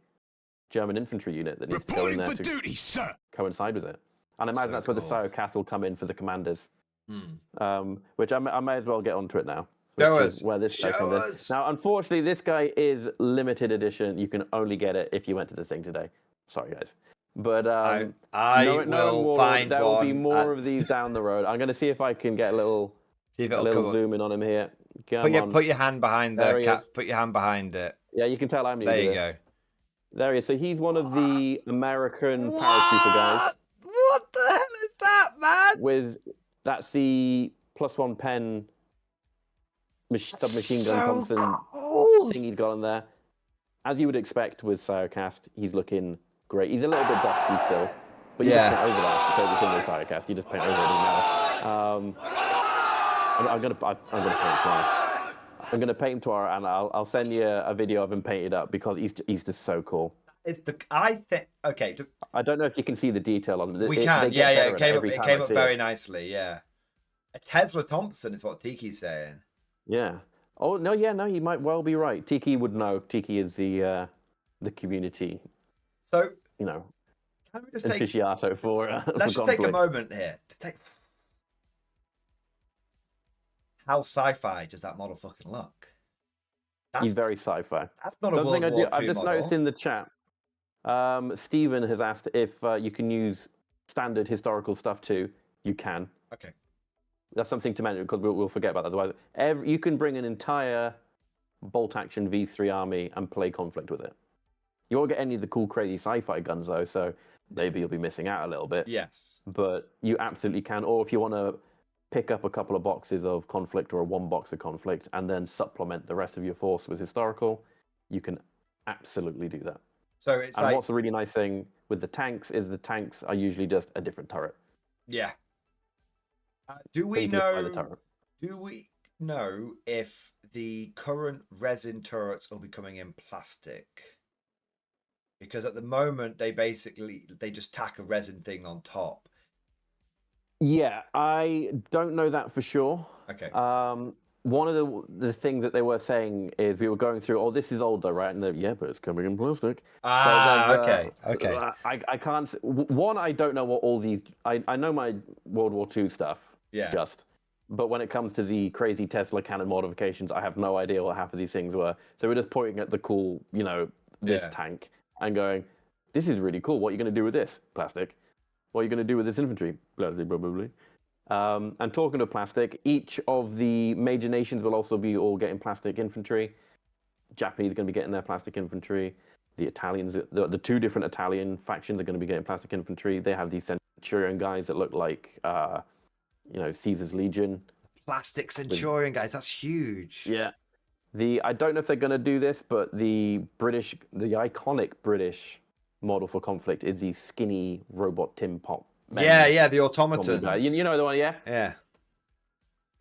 German infantry unit that needs to go in there to coincide with it. And I imagine that's where the Siocast will come in for the commanders, which I may as well get onto it now. Where this guy comes in. Now, unfortunately, this guy is limited edition. You can only get it if you went to the thing today. Sorry, guys. But I will find there one. will be more of these down the road. I'm going to see if I can get a little zoom in on him here. Put your hand behind the cap. Put your hand behind it. Yeah, you can tell I'm new to this. There you go. There he is. So he's one of the American paratrooper guys. What the hell is that, man? That's the +1 pen submachine gun Thompson thing he's got on there. As you would expect with Siocast, he's looking great. He's a little bit dusty still, but you just paint over that. So the thing with Siocast, you just paint over it now. I'm gonna paint tomorrow. I'm gonna paint him tomorrow, and I'll send you a video of him painted up because he's just so cool. Okay. I don't know if you can see the detail on it. We can. Yeah. It came up very nicely. Yeah. A Tesla Thompson is what Tiki's saying. Yeah. Oh no. Yeah. No. You might well be right. Tiki would know. Tiki is the community. So can we just aficionado for let's just take a moment here to take. How sci-fi does that model fucking look? He's very sci-fi. That's not a World War II I've just noticed in the chat. Stephen has asked if you can use standard historical stuff too. You can. Okay. That's something to mention because we'll forget about that. Otherwise, you can bring an entire bolt action V3 army and play conflict with it. You won't get any of the cool, crazy sci-fi guns though, so maybe you'll be missing out a little bit. Yes. But you absolutely can. Or if you want to pick up a couple of boxes of conflict or 1 box of conflict and then supplement the rest of your force with historical, you can absolutely do that. So it's And like, what's the really nice thing with the tanks is the tanks are usually just a different turret. yeah. Do So we you can just buy the know? turret. Do we know if the current resin turrets will be coming in plastic? Because at the moment they just tack a resin thing on top. Yeah, I don't know that for sure. Okay. One of the things that they were saying is we were going through, oh, this is older, right? And yeah, but it's coming in plastic. Okay. I can't. One, I don't know what all these. I know my World War II stuff. Yeah. But when it comes to the crazy Tesla cannon modifications, I have no idea what half of these things were. So we're just pointing at the cool, this tank and going, this is really cool. What are you going to do with this? Plastic. What are you going to do with this infantry? Plastic, probably. And talking of plastic, each of the major nations will also be all getting plastic infantry. Japanese are going to be getting their plastic infantry. The Italians, the two different Italian factions are going to be getting plastic infantry. They have these Centurion guys that look like, Caesar's Legion. Plastic Centurion guys, that's huge. Yeah. I don't know if they're going to do this, but the iconic British model for conflict is the skinny robot Tim Pop. Yeah, the automatons. You know the one, yeah? Yeah.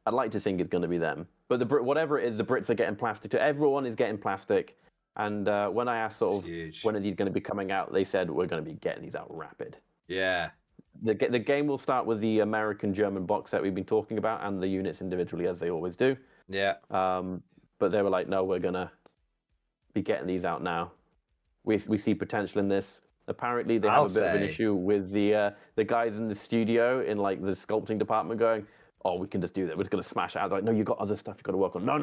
I'd like to think it's going to be them. But whatever it is, the Brits are getting plastic. Everyone is getting plastic. And when I asked when are these going to be coming out, they said we're going to be getting these out rapid. Yeah. The game will start with the American-German box set we've been talking about and the units individually, as they always do. Yeah. But they were like, no, we're going to be getting these out now. We see potential in this. Apparently, they have a bit of an issue with the guys in the studio in like the sculpting department going, oh, we can just do that. We're just going to smash it out. Like, no, you've got other stuff you've got to work on. No.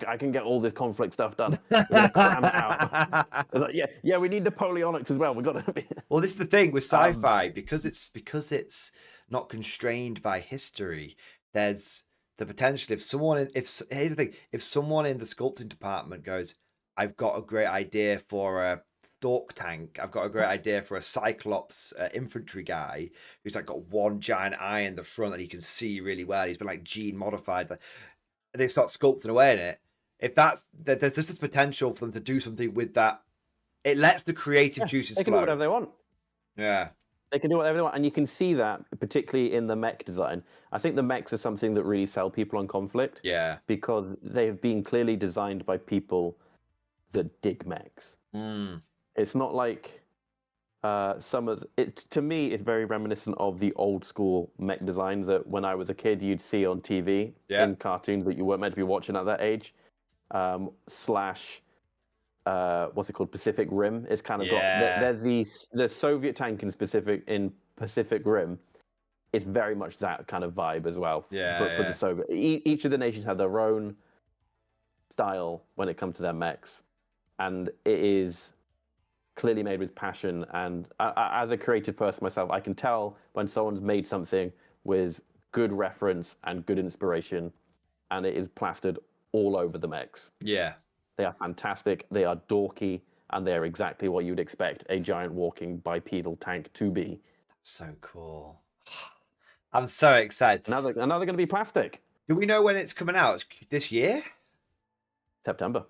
I can get all this conflict stuff done. We're going to cram it out. Like, yeah, we need Napoleonics as well. We've got to be... Well, this is the thing with sci-fi, because it's not constrained by history. There's the potential here's the thing, if someone in the sculpting department goes, I've got a great idea for a Stork tank. I've got a great idea for a Cyclops infantry guy who's like got one giant eye in the front that he can see really well. He's been like gene modified. And they start sculpting away in it. If there's just potential for them to do something with that. It lets the creative juices flow. They can do whatever they want. Yeah. They can do whatever they want. And you can see that, particularly in the mech design. I think the mechs are something that really sell people on conflict. Yeah. Because they have been clearly designed by people that dig mechs. It's not like to me, it's very reminiscent of the old school mech designs that when I was a kid, you'd see on TV in cartoons that you weren't meant to be watching at that age. What's it called? Pacific Rim. It's kind of got, there's the Soviet tank in Pacific Rim. It's very much that kind of vibe as well. For the Soviet. Each of the nations have their own style when it comes to their mechs. And it is clearly made with passion. And as a creative person myself, I can tell when someone's made something with good reference and good inspiration, and it is plastered all over the mechs. Yeah. They are fantastic, they are dorky, and they are exactly what you'd expect a giant walking bipedal tank to be. That's so cool. I'm so excited. Now they're going to be plastic. Do we know when it's coming out? This year? September.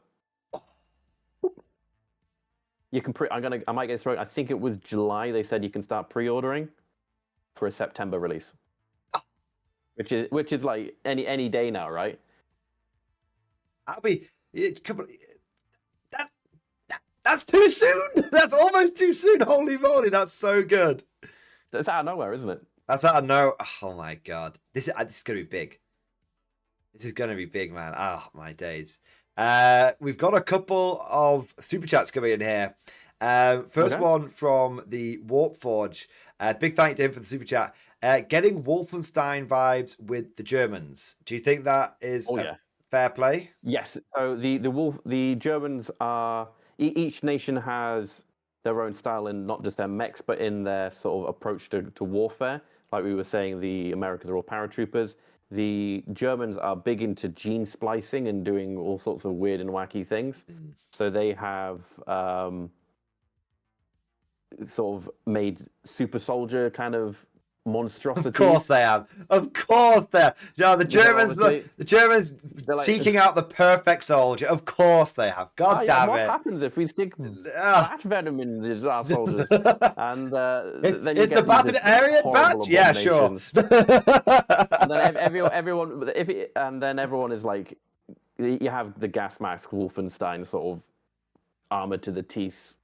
You can I might get this wrong. I think it was July. They said you can start pre-ordering for a September release, which is like any day now, right? That's too soon. That's almost too soon. Holy moly, that's so good. It's out of nowhere, isn't it? That's out of nowhere. Oh my god, this is gonna be big. This is gonna be big, man. Oh my days. We've got a couple of super chats coming in here. First one from the Warp Forge. Big thank you to him for the super chat. Getting Wolfenstein vibes with the Germans. Do you think that is fair play? Yes. So the Germans are, each nation has their own style in not just their mechs, but in their sort of approach to warfare. Like we were saying, the Americans are all paratroopers. The Germans are big into gene splicing and doing all sorts of weird and wacky things. So they have sort of made super soldier kind of monstrosities. Of course they have. Of course they have. You know, the Germans, obviously- the Germans like- seeking out the perfect soldier. Of course they have. God damn what it. happens if we stick Ah. bat venom in our soldiers? And then you Is get the bat these an Aryan bat? horrible Yeah, sure. abominations. And then everyone, and then everyone is like, you have the gas mask Wolfenstein sort of armored to the teeth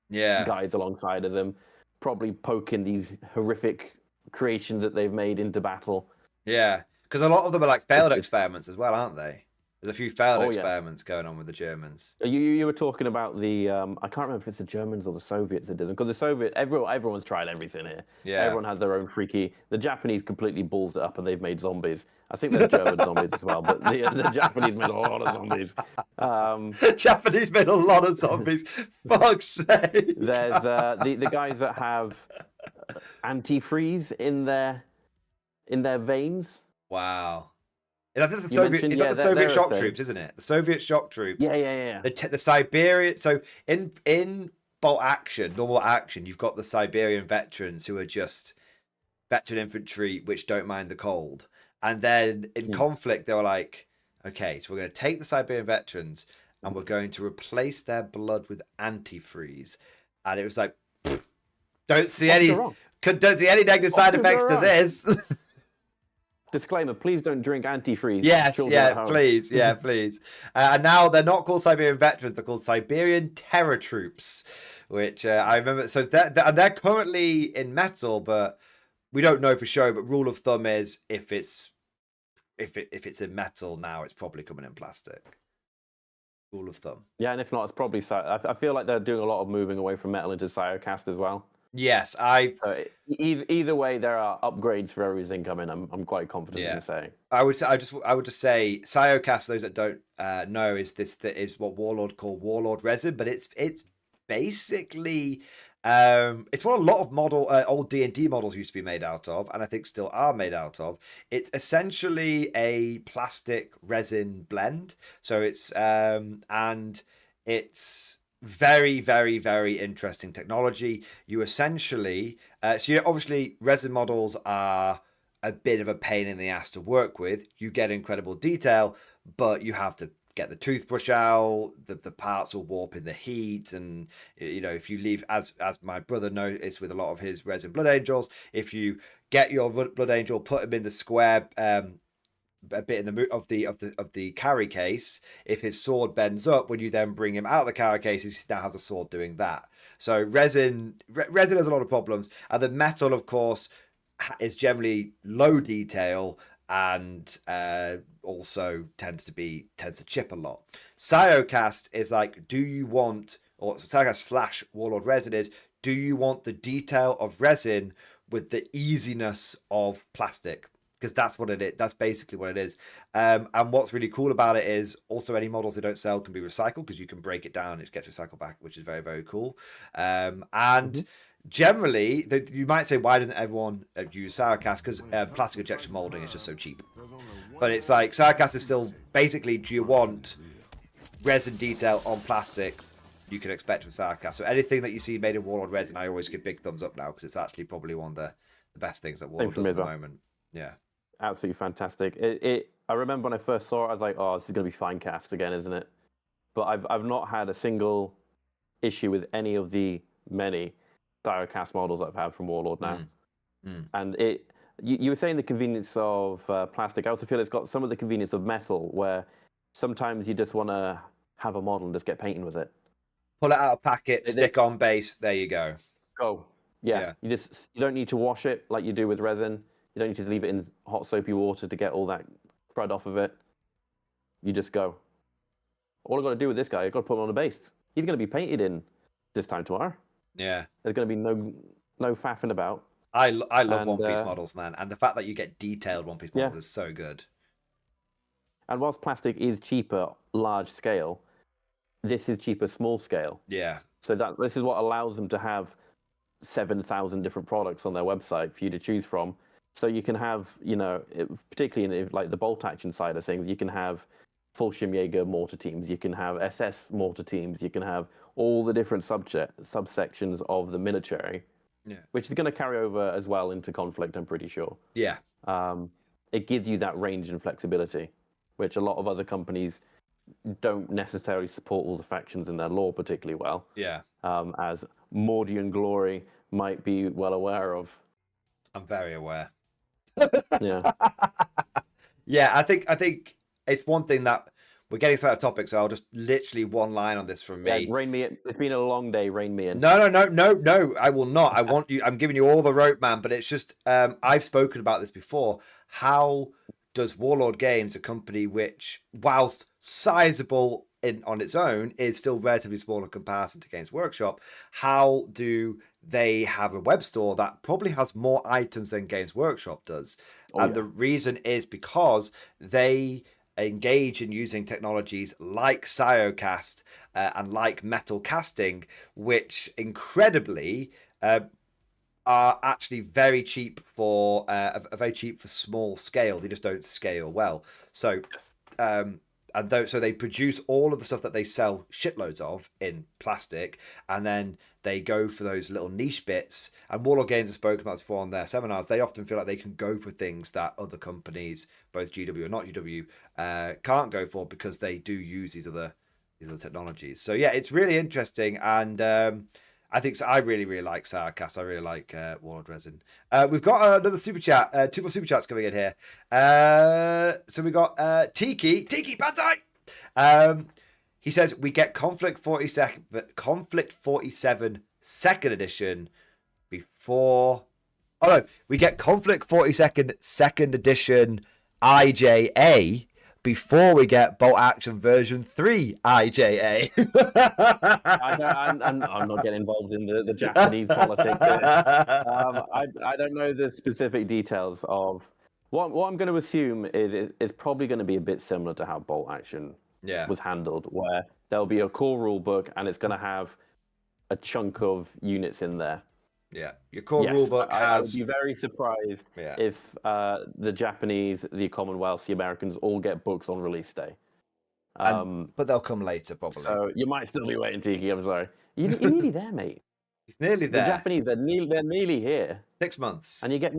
Yeah. guys alongside of them, probably poking these horrific creations that they've made into battle. Yeah. Because a lot of them are like failed experiments as well, aren't they? There's a few failed Oh, yeah. experiments going on with the Germans. You were talking about the I can't remember if it's the Germans or the Soviets that did them, because the Soviet everyone's tried everything here. Yeah. Everyone has their own freaky. The Japanese completely balls it up and they've made zombies. I think there's German zombies as well, but the Japanese made a lot of zombies. Japanese made a lot of zombies. Fuck's sake. There's the guys that have antifreeze in their veins. Wow. And I think it's the You Soviet, mentioned- it's like yeah, the Soviet they're a shock thing. troops, isn't it? The Soviet shock troops. Yeah. The Siberian. So in bolt action, normal action, you've got the Siberian veterans who are just veteran infantry which don't mind the cold. And then in conflict, they were like, okay, so we're going to take the Siberian veterans and we're going to replace their blood with antifreeze. And it was like, don't see any negative side effects to this. Disclaimer: please don't drink antifreeze. Yes, Children at yeah, home. please, yeah, please. And now they're not called Siberian veterans; they're called Siberian Terror Troops, which I remember. So and they're currently in metal, but we don't know for sure. But rule of thumb is if it's in metal now, it's probably coming in plastic. Rule of thumb. Yeah, and if not, it's probably. I feel like they're doing a lot of moving away from metal into Cyocast as well. Yes, So either way, there are upgrades for everything coming. I'm quite confident in saying. I would just say Cyocast, for those that don't know, is what Warlord call Warlord resin, but it's basically it's what a lot of old D&D models used to be made out of, and I think still are made out of. It's essentially a plastic resin blend, so it's and it's very, very, very interesting technology. You essentially, obviously resin models are a bit of a pain in the ass to work with. You get incredible detail, but you have to get the toothbrush out. The parts will warp in the heat, and if you leave, as my brother noticed with a lot of his resin Blood Angels, if you get your Blood Angel, put him in the square. A bit in the the carry case, if his sword bends up, when you then bring him out of the carry case, he now has a sword doing that. So resin has a lot of problems, and the metal, of course, is generally low detail and also tends to chip a lot. Cyocast is like, Cyocast / Warlord resin is, do you want the detail of resin with the easiness of plastic? Because that's what it is. That's basically what it is. And what's really cool about it is also any models they don't sell can be recycled, because you can break it down. It gets recycled back, which is very, very cool. Generally, you might say, why doesn't everyone use Cyocast? Because plastic injection molding is just so cheap. But it's like, Cyocast is still basically, do you want resin detail on plastic? You can expect from Cyocast. So anything that you see made in Warlord resin, I always give big thumbs up now, because it's actually probably one of the best things that Warlord does at the moment. Yeah. Absolutely fantastic. I remember when I first saw it, I was like, "Oh, this is going to be fine cast again, isn't it?" But I've not had a single issue with any of the many Cyocast models I've had from Warlord now. And you were saying the convenience of plastic. I also feel it's got some of the convenience of metal, where sometimes you just want to have a model and just get painting with it. Pull it out of packet, stick on base. There you go. Go. Yeah. You don't need to wash it like you do with resin. You don't need to leave it in hot soapy water to get all that crud off of it. You just go. All I've got to do with this guy, I've got to put him on a base. He's going to be painted in this time tomorrow. Yeah. There's going to be no faffing about. I love One Piece models, man. And the fact that you get detailed One Piece models is so good. And whilst plastic is cheaper large scale, this is cheaper small scale. Yeah. So this is what allows them to have 7,000 different products on their website for you to choose from. So you can have, particularly in like the bolt action side of things, you can have Fallschirmjäger mortar teams, you can have SS mortar teams, you can have all the different subsections of the military which is going to carry over as well into conflict, I'm pretty sure. Yeah. It gives you that range and flexibility, which a lot of other companies don't necessarily support all the factions in their lore particularly well. Yeah. As Mordian Glory might be well aware of. I'm very aware. Yeah. Yeah, I think it's one thing that we're getting slightly off topic, so I'll just literally one line on this from me. Yeah, rein me in. It's been a long day. Rein me in. No. I will not. I want you. I'm giving you all the rope, man. But it's just I've spoken about this before. How does Warlord Games, a company which, whilst sizable on its own, is still relatively small in comparison to Games Workshop, how do they have a web store that probably has more items than Games Workshop does? The reason is because they engage in using technologies like Siocast and like metal casting, which incredibly are actually very cheap for small scale. They just don't scale well. So so they produce all of the stuff that they sell shitloads of in plastic, and then they go for those little niche bits. And Warlord Games have spoken about this before on their seminars. They often feel like they can go for things that other companies, both GW and not GW, can't go for, because they do use these other technologies. So yeah, it's really interesting, and I think so. I really like Sirecast. I really like Warlord Resin. We've got another super chat. 2 more super chats coming in here. So we got Tiki Banzai. He says we get Conflict 47 second edition before. Oh no, we get Conflict 42nd second edition IJA before we get Bolt Action version 3 IJA. I'm not getting involved in the Japanese politics here. I don't know the specific details of what I'm going to assume is it's probably going to be a bit similar to how Bolt Action was handled, where there'll be a core rule book and it's going to have a chunk of units in there. Yeah, your core rulebook has. I would be very surprised if the Japanese, the Commonwealth, the Americans all get books on release day. But they'll come later, probably. So you might still be waiting, Tiki. I'm sorry. You're nearly there, mate. He's nearly there. The Japanese, they're nearly here. 6 months. And you get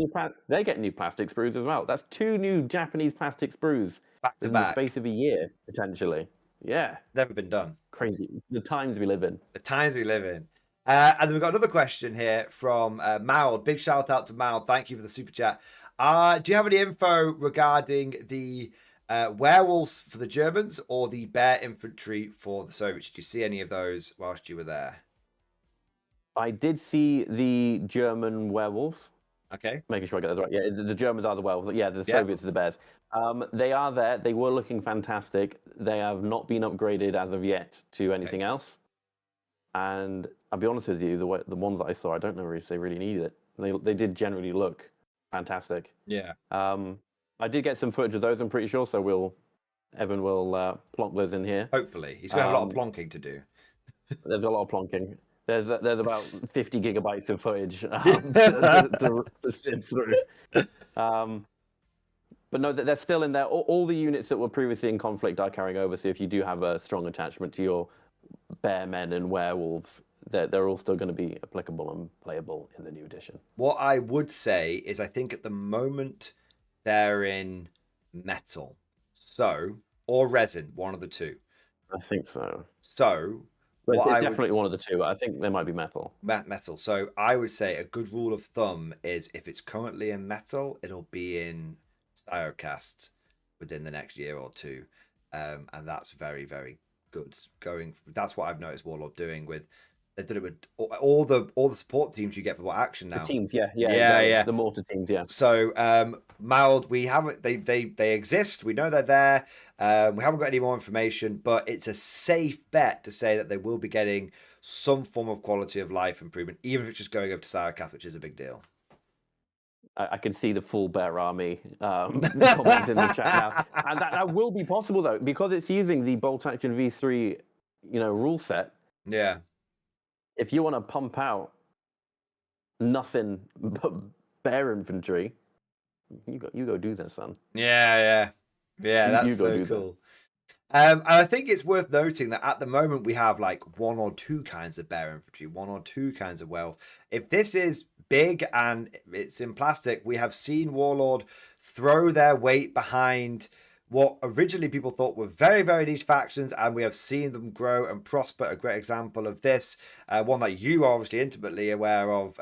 they get new plastic sprues as well. That's 2 new Japanese plastic sprues back to in back. the space of a year, potentially. Yeah. Never been done. Crazy. The times we live in. And then we've got another question here from Maud. Big shout out to Maud. Thank you for the super chat. Do you have any info regarding the werewolves for the Germans or the bear infantry for the Soviets? Did you see any of those whilst you were there? I did see the German werewolves. Okay. Making sure I get that right. Yeah, the Germans are the werewolves. Yeah, the Soviets are the bears. They are there. They were looking fantastic. They have not been upgraded as of yet to anything else. And I'll be honest with you, the ones that I saw, I don't know if they really needed it. They did generally look fantastic. Yeah. I did get some footage of those, I'm pretty sure, so Evan will plonk those in here. Hopefully. He's going to have a lot of plonking to do. There's a lot of plonking. There's about 50 gigabytes of footage to sift through. But no, they're still in there. All the units that were previously in conflict are carrying over, so if you do have a strong attachment to your bear men and werewolves, they're all still going to be applicable and playable in the new edition. What I would say is I think at the moment they're in metal, or resin, one of the two. I think so. But it's definitely one of the two. I think they might be metal. Metal. So I would say a good rule of thumb is if it's currently in metal, it'll be in Siocast within the next year or two, and that's very, very good. That's what I've noticed Warlord doing with. They did it with all the support teams you get for what action now. The teams, yeah. The mortar teams, yeah. So Mild, we haven't. They exist. We know they're there. We haven't got any more information, but it's a safe bet to say that they will be getting some form of quality of life improvement, even if it's just going over to Siocast, which is a big deal. I can see the full bear army comments in the chat now, and that will be possible though because it's using the Bolt Action V3, rule set. Yeah. If you want to pump out nothing but bear infantry, you go do that, son. Yeah. That's so cool. And I think it's worth noting that at the moment we have like 1 or 2 kinds of bear infantry, 1 or 2 kinds of werewolf. If this is big and it's in plastic, we have seen Warlord throw their weight behind what originally people thought were very, very niche factions, and we have seen them grow and prosper. A great example of this, one that you are obviously intimately aware of,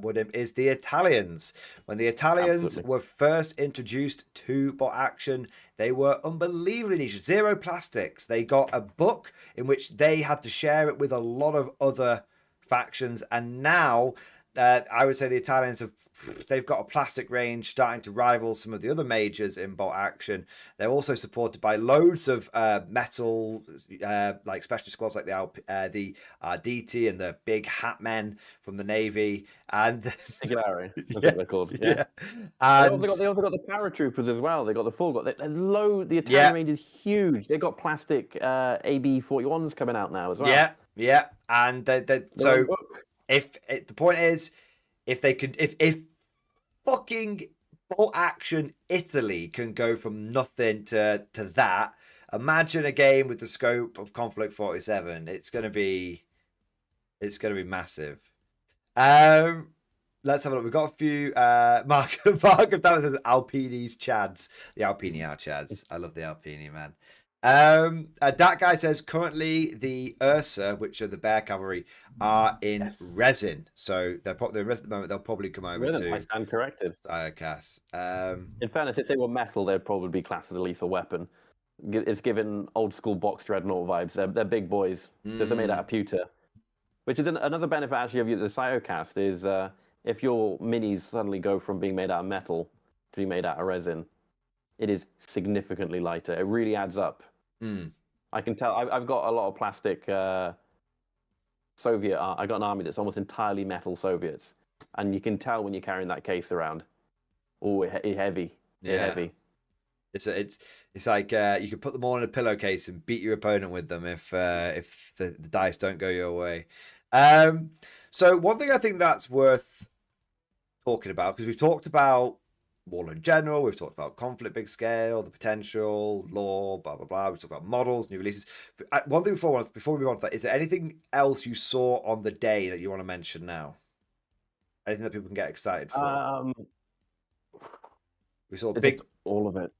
Woodim, is the Italians. When the Italians were first introduced to bot action, they were unbelievably niche. 0 plastics. They got a book in which they had to share it with a lot of other factions, and now I would say the Italians they've got a plastic range starting to rival some of the other majors in bot action. They're also supported by loads of metal, like specialty squads like the Arditi and the big hat men from the Navy. And Particulari, that's what they're called. Yeah. And they also got the paratroopers as well. They got the full. The Italian range is huge. They got plastic AB-41s coming out now as well. Yeah. And so if the point is, if fucking bot action Italy can go from nothing to that, imagine a game with the scope of Conflict 47. It's gonna be massive. Let's have a look. We've got a few. Mark of that says Alpini's Chads. The Alpini are Chads. I love the Alpini, man. That guy says currently the Ursa, which are the bear cavalry, are in resin. So they're probably in resin at the moment. They'll probably come over to. I stand corrected. Diocast. In fairness, if they were metal, they'd probably be classed as a lethal weapon. It's given old school box dreadnought vibes. They're big boys. So they're made out of pewter. Which is another benefit actually of the Cyocast is if your minis suddenly go from being made out of metal to being made out of resin, it is significantly lighter. It really adds up. I can tell. I've got a lot of plastic Soviet. I got an army that's almost entirely metal Soviets, and you can tell when you're carrying that case around. Oh, it's heavy. Yeah. Heavy. It's like you can put them all in a pillowcase and beat your opponent with them if the dice don't go your way. So one thing I think that's worth talking about, because we've talked about war in general, we've talked about conflict big scale, the potential, lore, blah blah blah. We've talked about models, new releases. But one thing before we move on to that, is there anything else you saw on the day that you want to mention now? Anything that people can get excited for? We saw big all of it.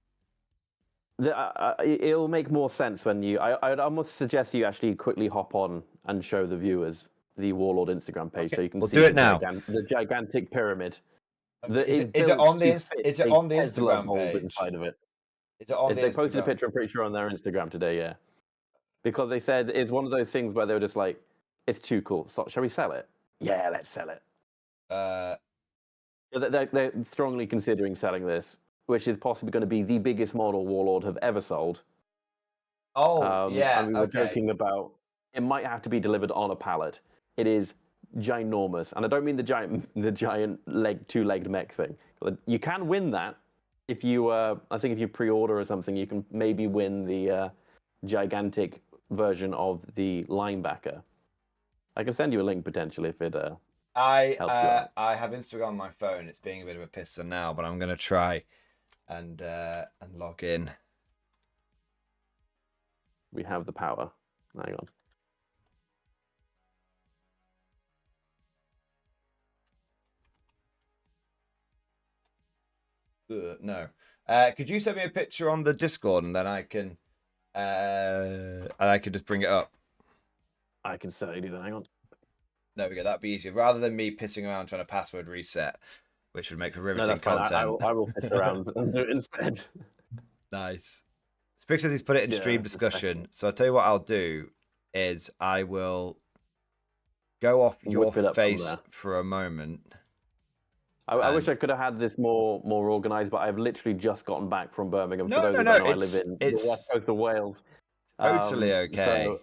It'll make more sense when you. I'd almost suggest you actually quickly hop on and show the viewers the Warlord Instagram page, so you can see do it now. The gigantic pyramid. Is it on the Instagram page? Inside of it. Is it on the They Instagram? posted a picture, I'm pretty sure, on their Instagram today, yeah. Because they said it's one of those things where they were just like, it's too cool. So, shall we sell it? Yeah, let's sell it. So they're strongly considering selling this, which is possibly going to be the biggest model Warlord have ever sold. Yeah. And we were joking about it might have to be delivered on a pallet. It is ginormous, and I don't mean the giant two-legged mech thing. You can win that if you I think if you pre-order or something, you can maybe win the gigantic version of the linebacker. I can send you a link potentially if it helps you out. I have Instagram on my phone. It's being a bit of a pisser now, but I'm gonna try and log in. We have the power. Hang on. No. Could you send me a picture on the Discord, and then I can just bring it up? I can certainly do that. Hang on. There we go. That'd be easier, rather than me pissing around trying to password reset, which would make for riveting content. I will piss around and do it instead. Nice. Spick says he's put it in stream discussion. So I'll tell you what I'll do is I will go off your face for a moment. I wish I could have had this more organized, but I've literally just gotten back from Birmingham. No, I live in the west coast of Wales. Totally okay.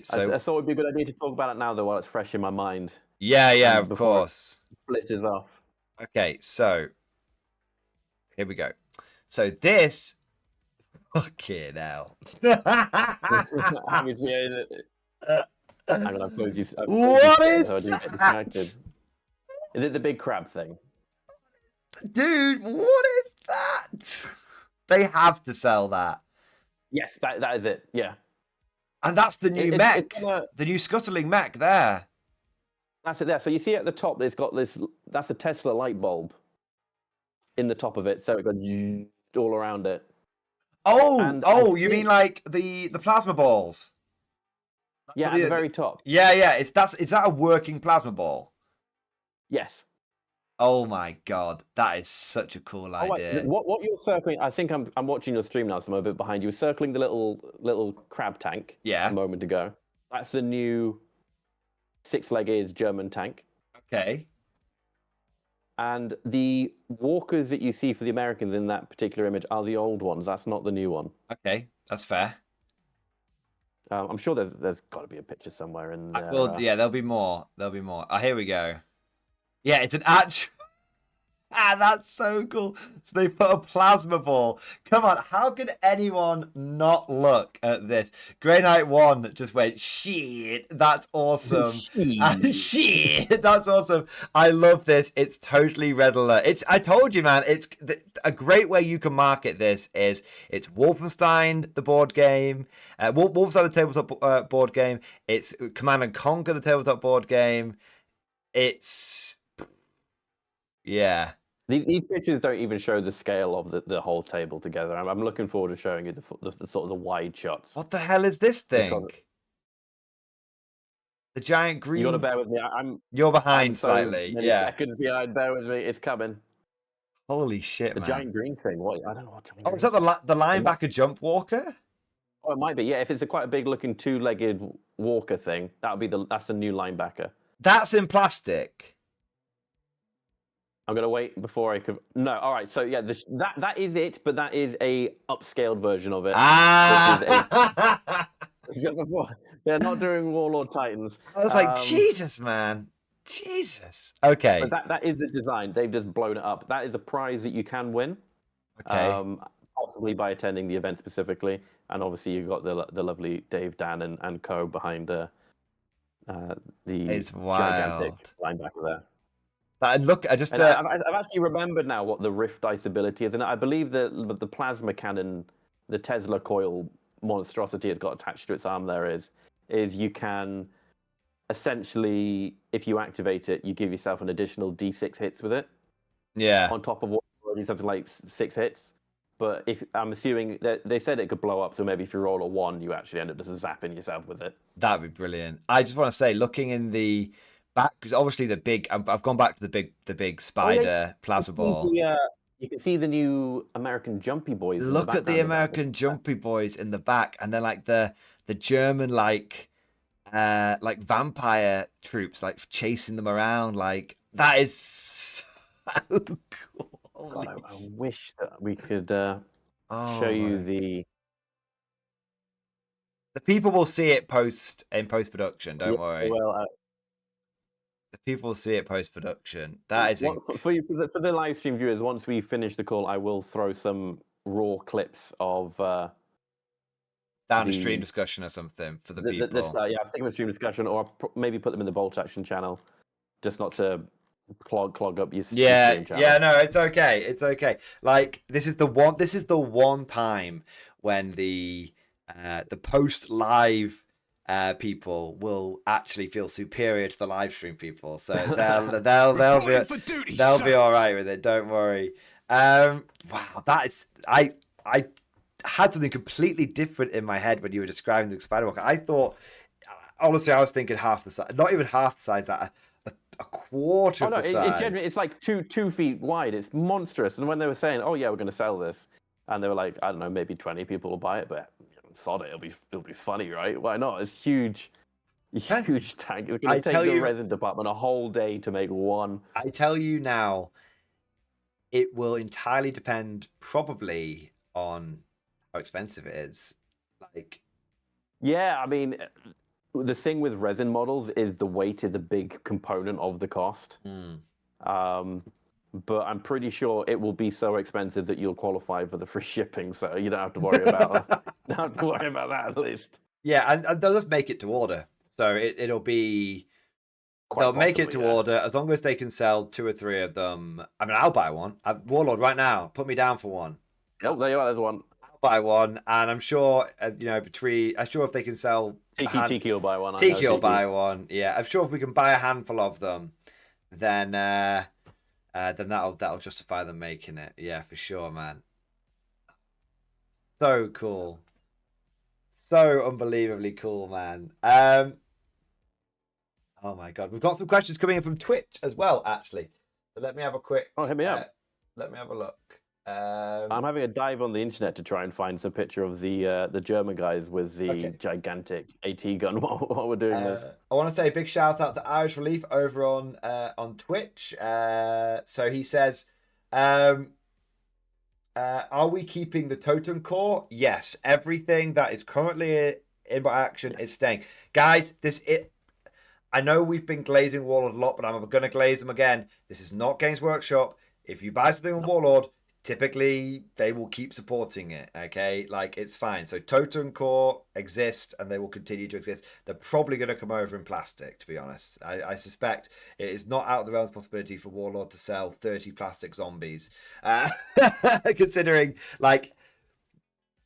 So I thought it'd be a good idea to talk about it now, though, while it's fresh in my mind. Yeah, of course. Splitters off. Okay, so here we go. So this, fucking hell. Hang on, I've closed you. What is so I didn't get distracted. Is it the big crab thing? Dude, what is that? They have to sell that. Yes, that is it. Yeah. And that's the new It's mech, gonna- the new scuttling mech there. That's it there. So you see at the top, there's got this. That's a Tesla light bulb in the top of it, so it goes all around it. Oh, And you mean like the plasma balls? Yeah, at the very top. Yeah. Is that a working plasma ball? Yes. Oh my god, that is such a cool idea. What you're circling? I think I'm watching your stream now, so I'm a bit behind you. You're circling the little crab tank. Yeah. A moment ago. That's the new 6-legged German tank. Okay. And the walkers that you see for the Americans in that particular image are the old ones. That's not the new one. Okay, that's fair. I'm sure there's got to be a picture somewhere in there. Well, yeah, there'll be more. There'll be more. Oh, here we go. Yeah, it's an actual. That's so cool. So they put a plasma ball. Come on, how could anyone not look at this? Grey Knight 1 just went, shit, that's awesome. Shit, that's awesome. I love this. It's totally red alert. I told you, man, it's a great way you can market this is it's Wolfenstein, the board game. Wolfenstein, the tabletop board game. It's Command and Conquer, the tabletop board game. It's... Yeah. These pictures don't even show the scale of the whole table together. I'm looking forward to showing you the sort of the wide shots. What the hell is this thing? Because the giant green. You got to bear with me. You're behind I'm so slightly. many Yeah. seconds behind. Bear with me. It's coming. Holy shit, the man. giant green thing. What? I don't know what. Oh, is that the linebacker jump walker? Oh, it might be. Yeah, if it's a quite a big looking 2-legged walker thing, that's the new linebacker. That's in plastic. I'm gonna wait before I could. No, all right. So yeah, that is it, but that is a upscaled version of it. Ah! They're not doing Warlord Titans. I was like, Jesus, man, Jesus. Okay. But that is the design. They've just blown it up. That is a prize that you can win. Okay. Possibly by attending the event specifically, and obviously you've got the lovely Dave, Dan, and co behind the It's wild. gigantic linebacker there. Look, I've actually remembered now what the Rift Dice ability is, and I believe the plasma cannon, the Tesla coil monstrosity it's got attached to its arm there is you can essentially, if you activate it, you give yourself an additional D6 hits with it. Yeah. On top of what already something like 6 hits. But if I'm assuming that they said it could blow up, so maybe if you roll a 1, you actually end up just zapping yourself with it. That'd be brilliant. I just want to say, looking in the back, because obviously the big, I've gone back to the big spider plasma ball. You can see the new American Jumpy Boys. Look at the American Jumpy Boys in the back, and they're like the German like vampire troops, like chasing them around. Like that is so cool. God, I wish that we could show you the. The people will see it in post production. Don't worry. Well, the people will see it post production. That is for the live stream viewers. Once we finish the call, I will throw some raw clips of down a stream discussion or something for the people. Yeah, I'll stick them in stream discussion, or maybe put them in the Bolt Action channel, just not to clog up your stream channel. Yeah, no, it's okay. It's okay. Like this is the one time when the post live people will actually feel superior to the live stream people, so they'll be all right with it. Don't worry. Wow, that is I had something completely different in my head when you were describing the spider walker. I thought, honestly, I was thinking half the size, not even half the size, a quarter of the size. It's like 2 feet wide. It's monstrous. And when they were saying, "Oh yeah, we're going to sell this," and they were like, "I don't know, maybe 20 people will buy it, but sod it, it'll be funny, right? Why not? It's huge tank. It's going to take the resin department a whole day to make one." I tell you now, it will entirely depend, probably, on how expensive it is. Like, yeah, I mean, the thing with resin models is the weight is a big component of the cost. But I'm pretty sure it will be so expensive that you'll qualify for the free shipping, so you don't have to worry about that at least. Yeah, and they'll just make it to order, so it'll be. They'll make it to order as long as they can sell 2 or 3 of them. I mean, I'll buy one. Warlord right now. Put me down for one. Oh, there you are. There's one. buy one, and I'm sure I'm sure if they can sell Tiki will buy one. Tiki will buy one. Yeah, I'm sure if we can buy a handful of them, then that'll justify them making it. Yeah, for sure, man. So cool. So unbelievably cool, man. Oh my god, we've got some questions coming in from Twitch as well, actually. So let me have a quick. Oh, hit me up. Let me have a look. I'm having a dive on the internet to try and find some picture of the German guys with the gigantic AT gun while we're doing this. I want to say a big shout out to Irish Relief over on Twitch. So he says, are we keeping the totem core? Yes, everything that is currently in action is staying. Guys, I know we've been glazing Warlord a lot, but I'm going to glaze them again. This is not Games Workshop. If you buy something on Warlord, typically they will keep supporting it. Okay, like it's fine. So Totem Core exist, and they will continue to exist. They're probably going to come over in plastic, to be honest. I suspect it is not out of the realms of possibility for Warlord to sell 30 plastic zombies, considering like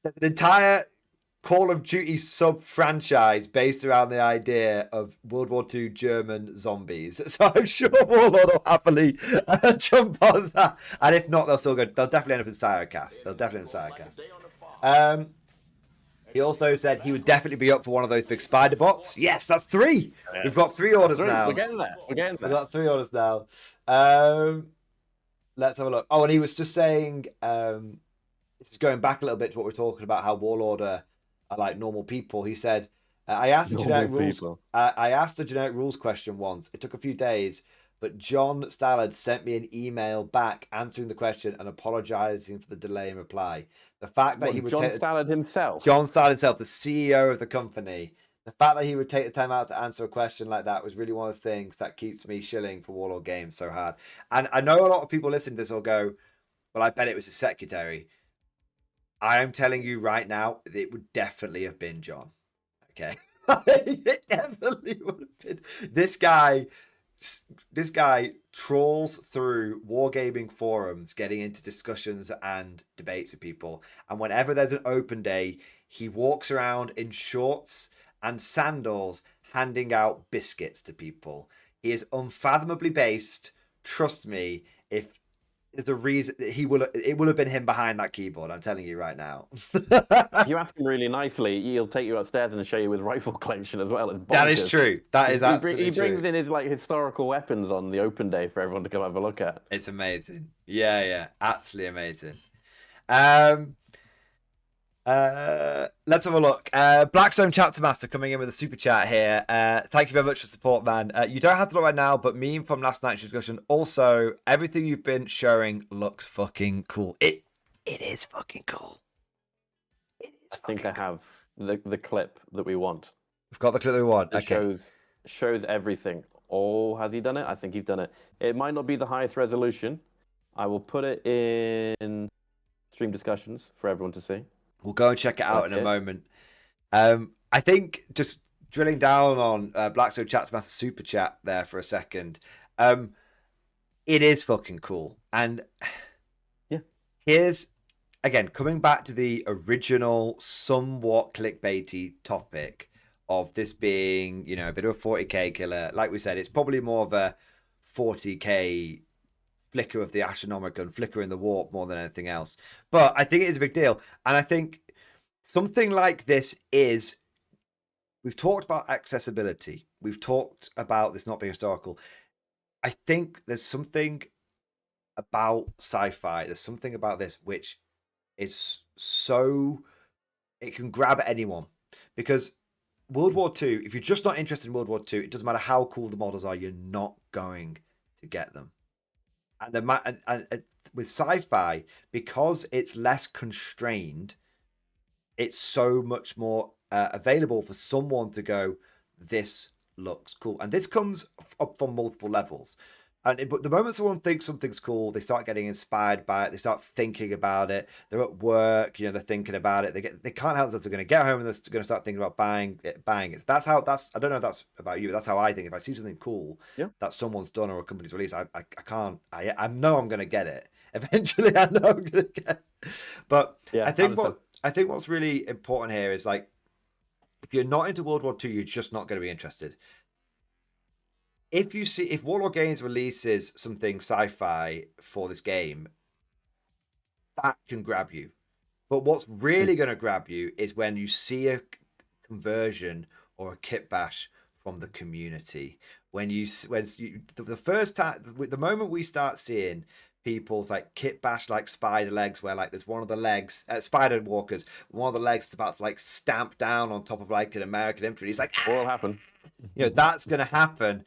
there's an entire Call of Duty sub-franchise based around the idea of World War II German zombies. So I'm sure Warlord will happily jump on that. And if not, they'll still go. They'll definitely end up in Sirocast. He also said he would definitely be up for one of those big spider bots. Yes, that's 3. Yeah. We've got 3 orders now. We're getting there. We've got 3 orders now. Let's have a look. Oh, and he was just saying, this is going back a little bit to what we're talking about, how Warlord are like normal people. He said, I asked a generic rules question once. It took a few days, but John Stallard sent me an email back answering the question and apologizing for the delay in reply. The fact that John Stallard himself, the CEO of the company, the fact that he would take the time out to answer a question like that was really one of those things that keeps me shilling for Warlord games so hard. And I know a lot of people listening to this will go, well, I bet it was his secretary. I am telling you right now, it would definitely have been John. Okay. It definitely would have been. This guy trawls through wargaming forums, getting into discussions and debates with people. And whenever there's an open day, he walks around in shorts and sandals, handing out biscuits to people. He is unfathomably based. Trust me, if there's a reason, it will have been him behind that keyboard. I'm telling you right now. You ask him really nicely, he'll take you upstairs and show you his rifle collection as well. That is true. That is absolutely true. He brings in his like historical weapons on the open day for everyone to come have a look at. It's amazing. Yeah, absolutely amazing. Let's have a look. Blackstone Chapter Master coming in with a super chat here. Thank you very much for support, man. You don't have to look right now, but meme from last night's discussion. Also, everything you've been showing looks fucking cool. It is fucking cool. I think I have the clip that we want. We've got the clip that we want. It shows everything. Oh, has he done it? I think he's done it. It might not be the highest resolution. I will put it in stream discussions for everyone to see. We'll go and check it out in a moment. I think just drilling down on Blackstone Chat Master Super Chat there for a second. It is fucking cool. And yeah, here's, again, coming back to the original somewhat clickbaity topic of this being, a bit of a 40k killer. Like we said, it's probably more of a 40k flicker of the astronomical, flicker in the warp more than anything else. But I think it is a big deal. And I think something like this is, we've talked about accessibility. We've talked about this not being historical. I think there's something about sci-fi. There's something about this which is so, it can grab anyone. Because World War II, if you're just not interested in World War II, it doesn't matter how cool the models are, you're not going to get them. And with sci-fi, because it's less constrained, it's so much more available for someone to go, this looks cool. And this comes up from multiple levels. But the moment someone thinks something's cool, they start getting inspired by it. They start thinking about it. They're at work, they're thinking about it. They can't help themselves. They're going to get home and they're going to start thinking about buying it. I don't know if that's about you, but that's how I think. If I see something cool that someone's done or a company's released, I know I'm going to get it. Eventually, I know I'm going to get it. But yeah, I think I think what's really important here is like, if you're not into World War II, you're just not going to be interested. If Warlord Games releases something sci-fi for this game, that can grab you. But what's really going to grab you is when you see a conversion or a kit bash from the community. The first time, the moment we start seeing people's like kit bash like spider legs, where like there's one of the legs, spider walkers, one of the legs is about to like stamp down on top of like an American infantry. He's like, what will happen? That's going to happen.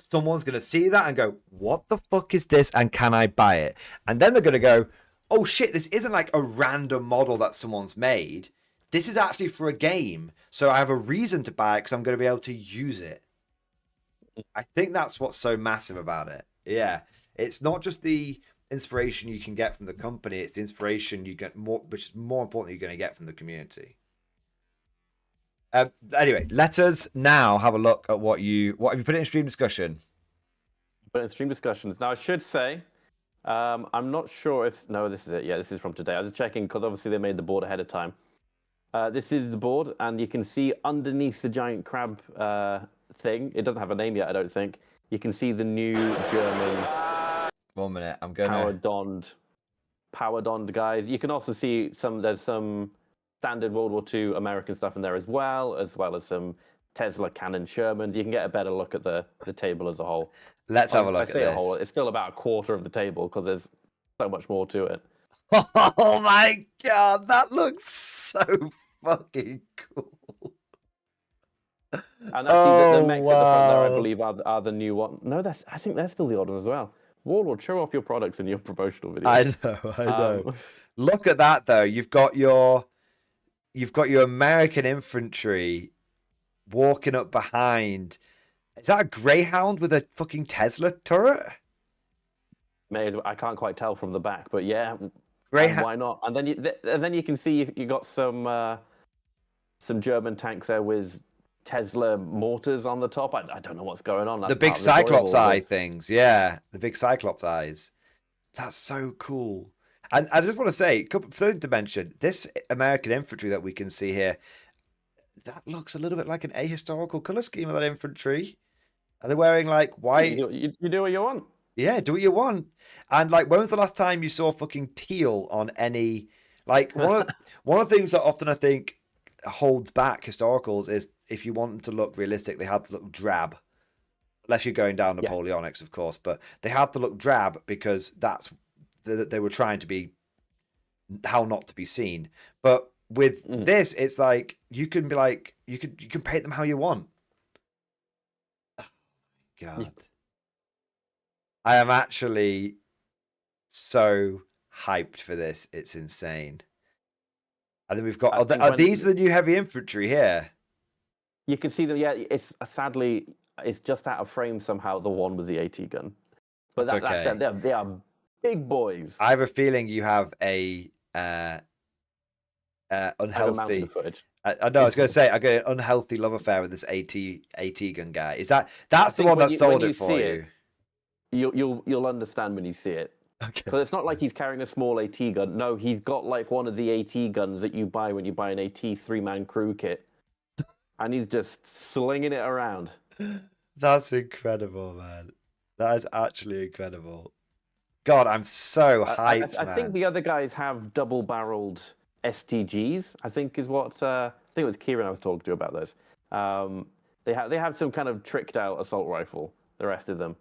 Someone's going to see that and go, what the fuck is this? And can I buy it? And then they're going to go, oh shit, this isn't like a random model that someone's made. This is actually for a game. So I have a reason to buy it because I'm going to be able to use it. I think that's what's so massive about it. Yeah. It's not just the inspiration you can get from the company. It's the inspiration you get more, which is more important, you're going to get from the community. Anyway, let us now have a look at what have you put it in stream discussion? But in stream discussions. Now, I should say, I'm not sure if... No, this is it. Yeah, this is from today. I was checking because obviously they made the board ahead of time. This is the board, and you can see underneath the giant crab thing, it doesn't have a name yet, I don't think. You can see the new German... 1 minute, I'm going to... Power donned guys. You can also see there's some standard World War II American stuff in there as well as some Tesla cannon Shermans. You can get a better look at the table as a whole. Let's have a look at this. Whole, it's still about a quarter of the table because there's so much more to it. Oh my god, that looks so fucking cool. And actually, the mechs at the front there, I believe, are the new one. No, I think they're still the old one as well. Warlord, show off your products in your promotional video. I know. Look at that though. You've got your American infantry walking up behind. Is that a Greyhound with a fucking Tesla turret? Maybe, I can't quite tell from the back, but yeah, Greyhound. Why not? And then you can see you got some German tanks there with Tesla mortars on the top. I don't know what's going on. The big Cyclops eye things. Yeah, the big Cyclops eyes. That's so cool. And I just want to say, third dimension, this American infantry that we can see here, that looks a little bit like an ahistorical color scheme of that infantry. Are they wearing like white? You do what you want. Yeah, do what you want. And like, when was the last time you saw fucking teal on any? Like one of the things that often I think holds back historicals is if you want them to look realistic, they have to look drab. Unless you're going down Napoleonics, of course, but they have to look drab because that's they were trying to be how not to be seen. But with this, it's like you can be like you can paint them how you want. Oh my god. I am actually so hyped for this. It's insane. And then we've got are these the new heavy infantry here? You can see them. Yeah, it's sadly it's just out of frame somehow. The one with the AT gun, but that's okay. They are big boys. I have a feeling you have a unhealthy footage. I know. I was going to say I got an unhealthy love affair with this AT gun guy. Is that's the one that sold it for you? You'll understand when you see it. Okay. Because it's not like he's carrying a small AT gun. No, he's got like one of the AT guns that you buy when you buy an AT 3-man crew kit, and he's just slinging it around. That's incredible, man. That is actually incredible. God, I'm so hyped, I think the other guys have double-barreled STGs. I think is what I think it was Kieran I was talking to about this. They have some kind of tricked-out assault rifle. The rest of them,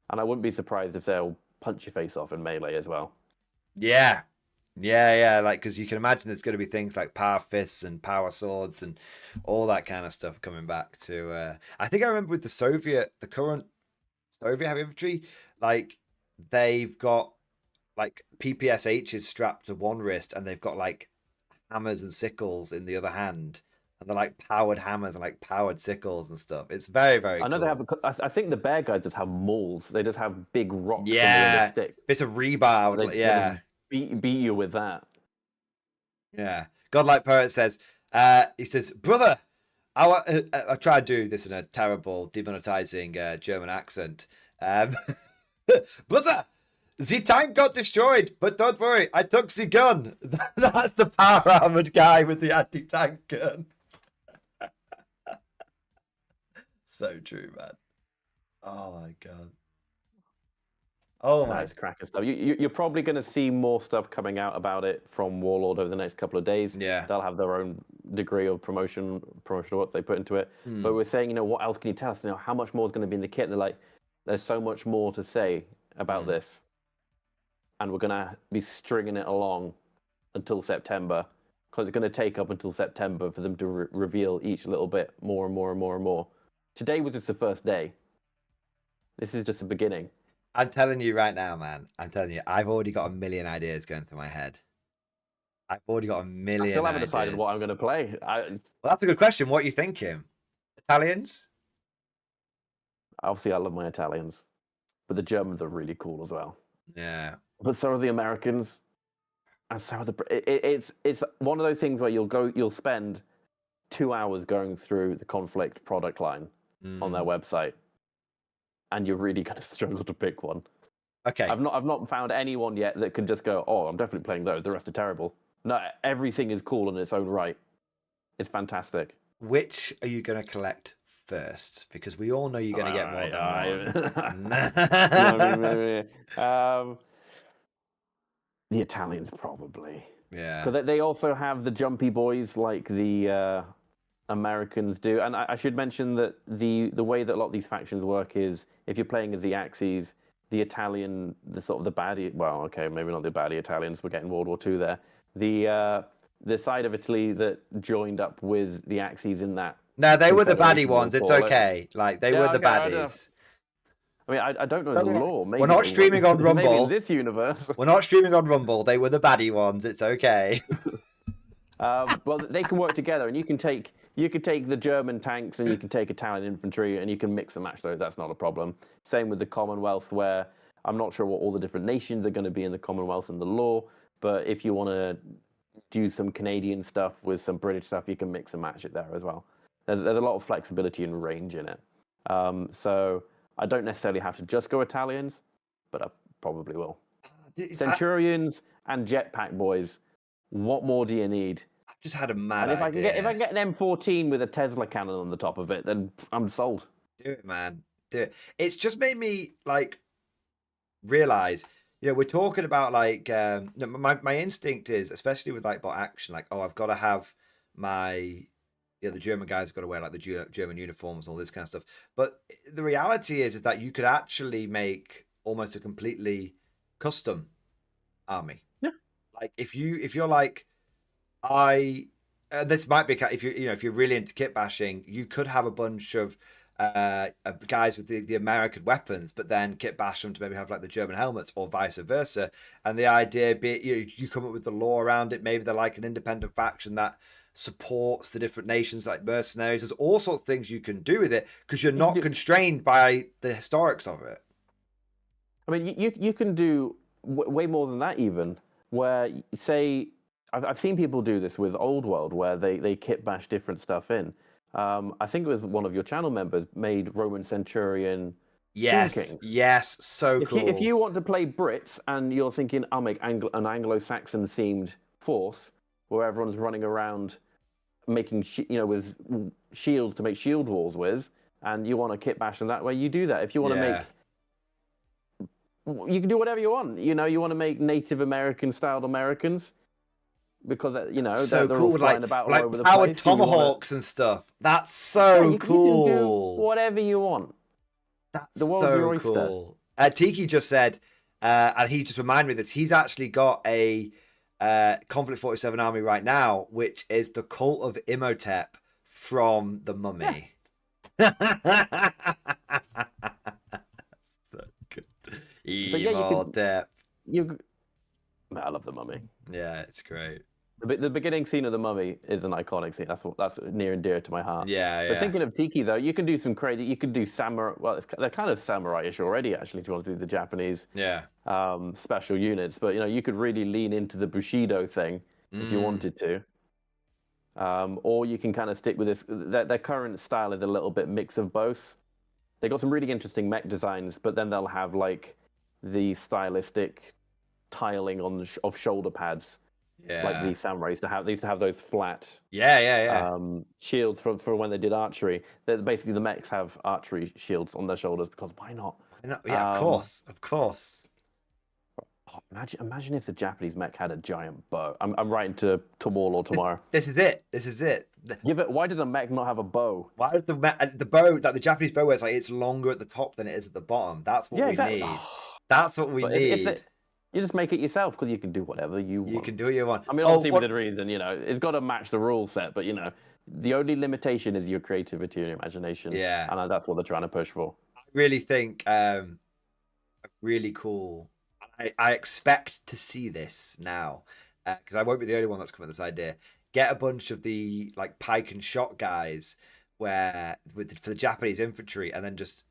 and I wouldn't be surprised if they'll punch your face off in melee as well. Yeah. Like, because you can imagine there's going to be things like power fists and power swords and all that kind of stuff coming back to. I think I remember with the current Soviet heavy infantry, like they've got like PPSHs strapped to one wrist and they've got like hammers and sickles in the other hand. And they're like powered hammers and like powered sickles and stuff. It's very, very cool. I know they have. I think the bear guys just have mauls. They just have big rocks. Yeah, sticks. Bits of rebar. Beat you with that. Yeah. Godlike Poet says, he says, brother, I try to do this in a terrible, demonetizing German accent. Brother, The tank got destroyed, but don't worry, I took the gun. That's the power armored guy with the anti-tank gun. So true, man. Oh my god. Oh my. Nice cracker stuff. You're probably going to see more stuff coming out about it from Warlord over the next couple of days. Yeah. They'll have their own degree of promotional what they put into it. But we're saying, what else can you tell us? How much more is going to be in the kit? And they're like, there's so much more to say about this. And we're going to be stringing it along until September, because it's going to take up until September for them to reveal each little bit more and more and more and more. Today was just the first day. This is just the beginning. I'm telling you right now, man. I'm telling you, I've already got a million ideas going through my head. I've already got a million I still haven't ideas. decided what I'm going to play. Well, that's a good question. What are you thinking? Italians? Obviously, I love my Italians, but the Germans are really cool as well. Yeah. But so are the Americans, and so are the. It's one of those things where you'll spend 2 hours going through the conflict product line on their website, and you're really going to struggle to pick one. Okay. I've not found anyone yet that can just go, oh, I'm definitely playing those. The rest are terrible. No, everything is cool in its own right. It's fantastic. Which are you going to collect first? Because we all know you're going to get more than one. The Italians probably. Yeah. Because they also have the jumpy boys like the Americans do. And I should mention that the way that a lot of these factions work is if you're playing as the Axis, the Italian, the sort of the baddie, well, okay, maybe not the baddie Italians, we're getting World War II there. The side of Italy that joined up with the Axis in that. No, they were the baddie ones. It's okay. Like, they were the baddies. I mean, I don't know the law. Maybe we're not streaming on Rumble. Maybe in this universe. We're not streaming on Rumble. They were the baddie ones. It's okay. Well, they can work together, and you can take the German tanks and you can take Italian infantry, and you can mix and match those. That's not a problem. Same with the Commonwealth, where I'm not sure what all the different nations are going to be in the Commonwealth and the law, but if you want to do some Canadian stuff with some British stuff, you can mix and match it there as well. There's a lot of flexibility and range in it. So I don't necessarily have to just go Italians, but I probably will. Centurions and jetpack boys. What more do you need? I've just had a mad and idea. If I can get an M14 with a Tesla cannon on the top of it, then I'm sold. Do it, man. Do it. It's just made me like realize, we're talking about like my instinct is, especially with like bot action, like, oh, I've got to have my the German guys got to wear like the German uniforms and all this kind of stuff. But the reality is that you could actually make almost a completely custom army. Yeah. Like if you're like, this might be if you're really into kit bashing, you could have a bunch of guys with the American weapons, but then kit bash them to maybe have like the German helmets or vice versa. And the idea be you come up with the law around it. Maybe they're like an independent faction that supports the different nations, like mercenaries. There's all sorts of things you can do with it because you're not constrained by the historics of it. I mean, you can do way more than that even, where say I've seen people do this with Old World, where they kit bash different stuff in. I think it was one of your channel members made Roman Centurion. Yes, so cool. If you want to play Brits and you're thinking, I'll make an Anglo-Saxon themed force where everyone's running around making with shields to make shield walls with, and you want to kit bash them that way, you do that. If you want to make, you can do whatever you want. You want to make Native American styled Americans. Because so they're cool, all flying about all over the powered place. tomahawks and stuff. That's so cool. You can do whatever you want. That's the world's your oyster. Cool. Tiki just said, and he just reminded me of this. He's actually got a Conflict 47 army right now, which is the cult of Imhotep from the Mummy. Yeah. So good. Imhotep. I love the Mummy. Yeah, it's great. The beginning scene of the Mummy is an iconic scene. That's near and dear to my heart. Yeah. But thinking of Tiki though, you can do some crazy. You can do samurai. Well, they're kind of samurai-ish already. Actually, if you want to do the Japanese special units, but you could really lean into the Bushido thing if you wanted to. Or you can kind of stick with this. Their current style is a little bit mix of both. They got some really interesting mech designs, but then they'll have like the stylistic tiling on of shoulder pads, like the samurai used to have. They used to have those flat shields for when they did archery. Basically, the mechs have archery shields on their shoulders because why not? Yeah, of course. Oh, imagine if the Japanese mech had a giant bow. I'm writing to Warlord tomorrow. This is it. Yeah, but why does the mech not have a bow? Why does the bow, like the Japanese bow, is like it's longer at the top than it is at the bottom? That's what we need. That's what we need. You just make it yourself because you can do whatever you want. You can do what you want. I mean, obviously within reason, it's got to match the rule set, but the only limitation is your creativity and your imagination. Yeah, and that's what they're trying to push for. I really think really cool. I expect to see this now because I won't be the only one that's come with this idea. Get a bunch of the like pike and shot guys for the Japanese infantry, and then just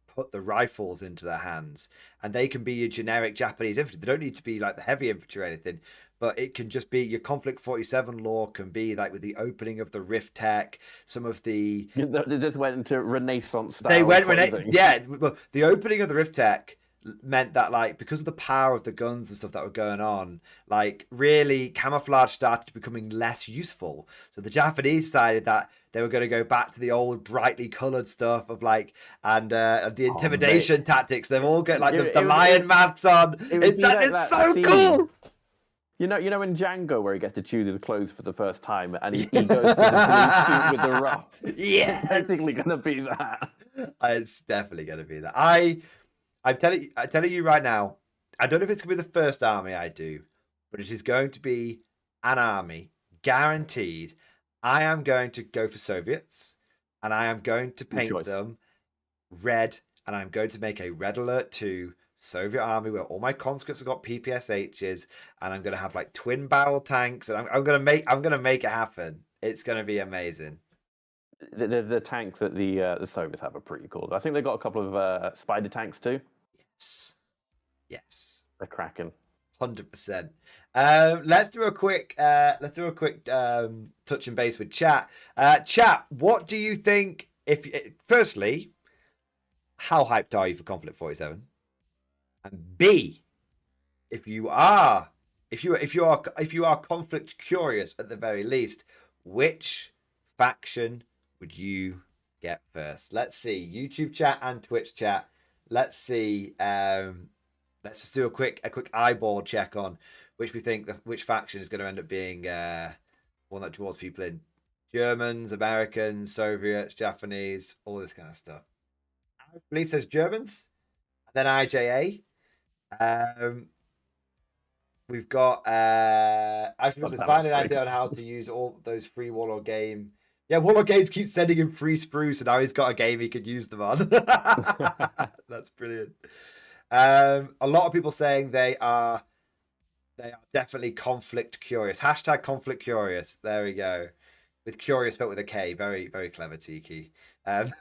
put the rifles into their hands, and they can be your generic Japanese infantry. They don't need to be like the heavy infantry or anything, but it can just be your Conflict 47 lore can be like with the opening of the Rift Tech, some of the... They just went into Renaissance style. They went, well, the opening of the Rift Tech meant that like because of the power of the guns and stuff that were going on, like really camouflage started becoming less useful. So the Japanese decided that they were going to go back to the old brightly colored stuff of like and the intimidation tactics. They've all got like the lion masks on. It's so cool. You know in Django where he gets to choose his clothes for the first time and he goes with the blue suit with the ruff. Yeah, it's basically going to be that. It's definitely going to be that. I'm telling you right now, I don't know if it's going to be the first army I do, but it is going to be an army, guaranteed. I am going to go for Soviets, and I am going to paint them red, and I'm going to make a Red Alert 2 Soviet army where all my conscripts have got PPSHs, and I'm going to have like twin barrel tanks, and I'm going to make it happen. It's going to be amazing. The tanks that the Soviets have are pretty cool. I think they've got a couple of spider tanks too. Yes. They're cracking. 100%. Let's do a quick touch and base with chat. Chat, what do you think? Firstly, how hyped are you for Conflict 47? And B, if you are conflict curious at the very least, which faction would you get first? Let's see. YouTube chat and Twitch chat. Let's see. Let's just do a quick eyeball check on which we think which faction is going to end up being one that draws people in. Germans, Americans, Soviets, Japanese, all this kind of stuff. I believe says Germans, and then IJA. We've got I was finding an idea on how to use all those free Warlord game. Yeah, Warlord Games keeps sending him free sprues, and now he's got a game he could use them on. That's brilliant. A lot of people saying they are definitely conflict curious. Hashtag conflict curious. There we go. With curious, but with a K. Very, very clever, Tiki. I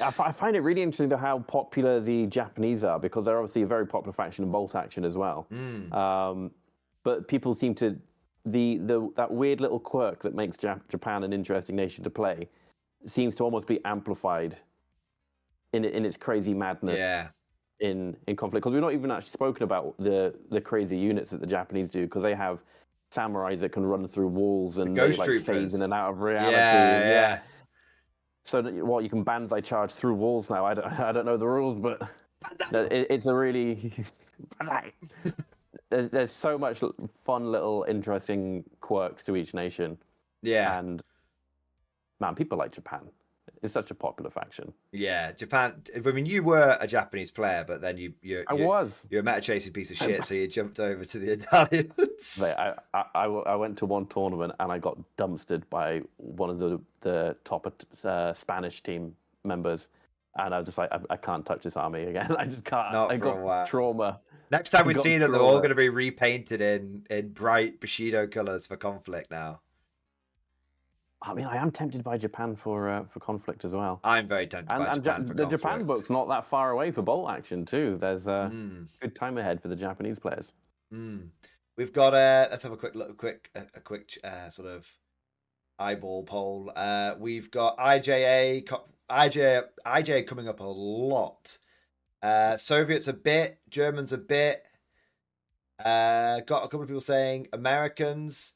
find it really interesting how popular the Japanese are, because they're obviously a very popular faction in bolt action as well. But people seem to that weird little quirk that makes Japan an interesting nation to play seems to almost be amplified in its crazy madness. In conflict, because we've not even actually spoken about the crazy units that the Japanese do, because they have samurais that can run through walls and ghost like troopers phase in and out of reality. Yeah. So what, you can banzai charge through walls now? I don't know the rules, but it's a really there's so much fun little interesting quirks to each nation. Yeah, and man, people like Japan. It's such a popular faction. Yeah, Japan. I mean, you were a Japanese player, but then you're a meta chasing piece of shit, so you jumped over to the Italians. Mate, I went to one tournament and I got dumpstered by one of the top Spanish team members, and I was just like, I can't touch this army again. I just can't. I got trauma. Next time we see them, they're all going to be repainted in bright Bushido colors for conflict now. I mean, I am tempted by Japan for conflict as well. I'm very tempted by Japan for conflict. The Japan book's not that far away for bolt action too. There's a good time ahead for the Japanese players. We've got let's have a quick sort of eyeball poll. We've got IJ coming up a lot. Soviets a bit, Germans a bit. Got a couple of people saying Americans.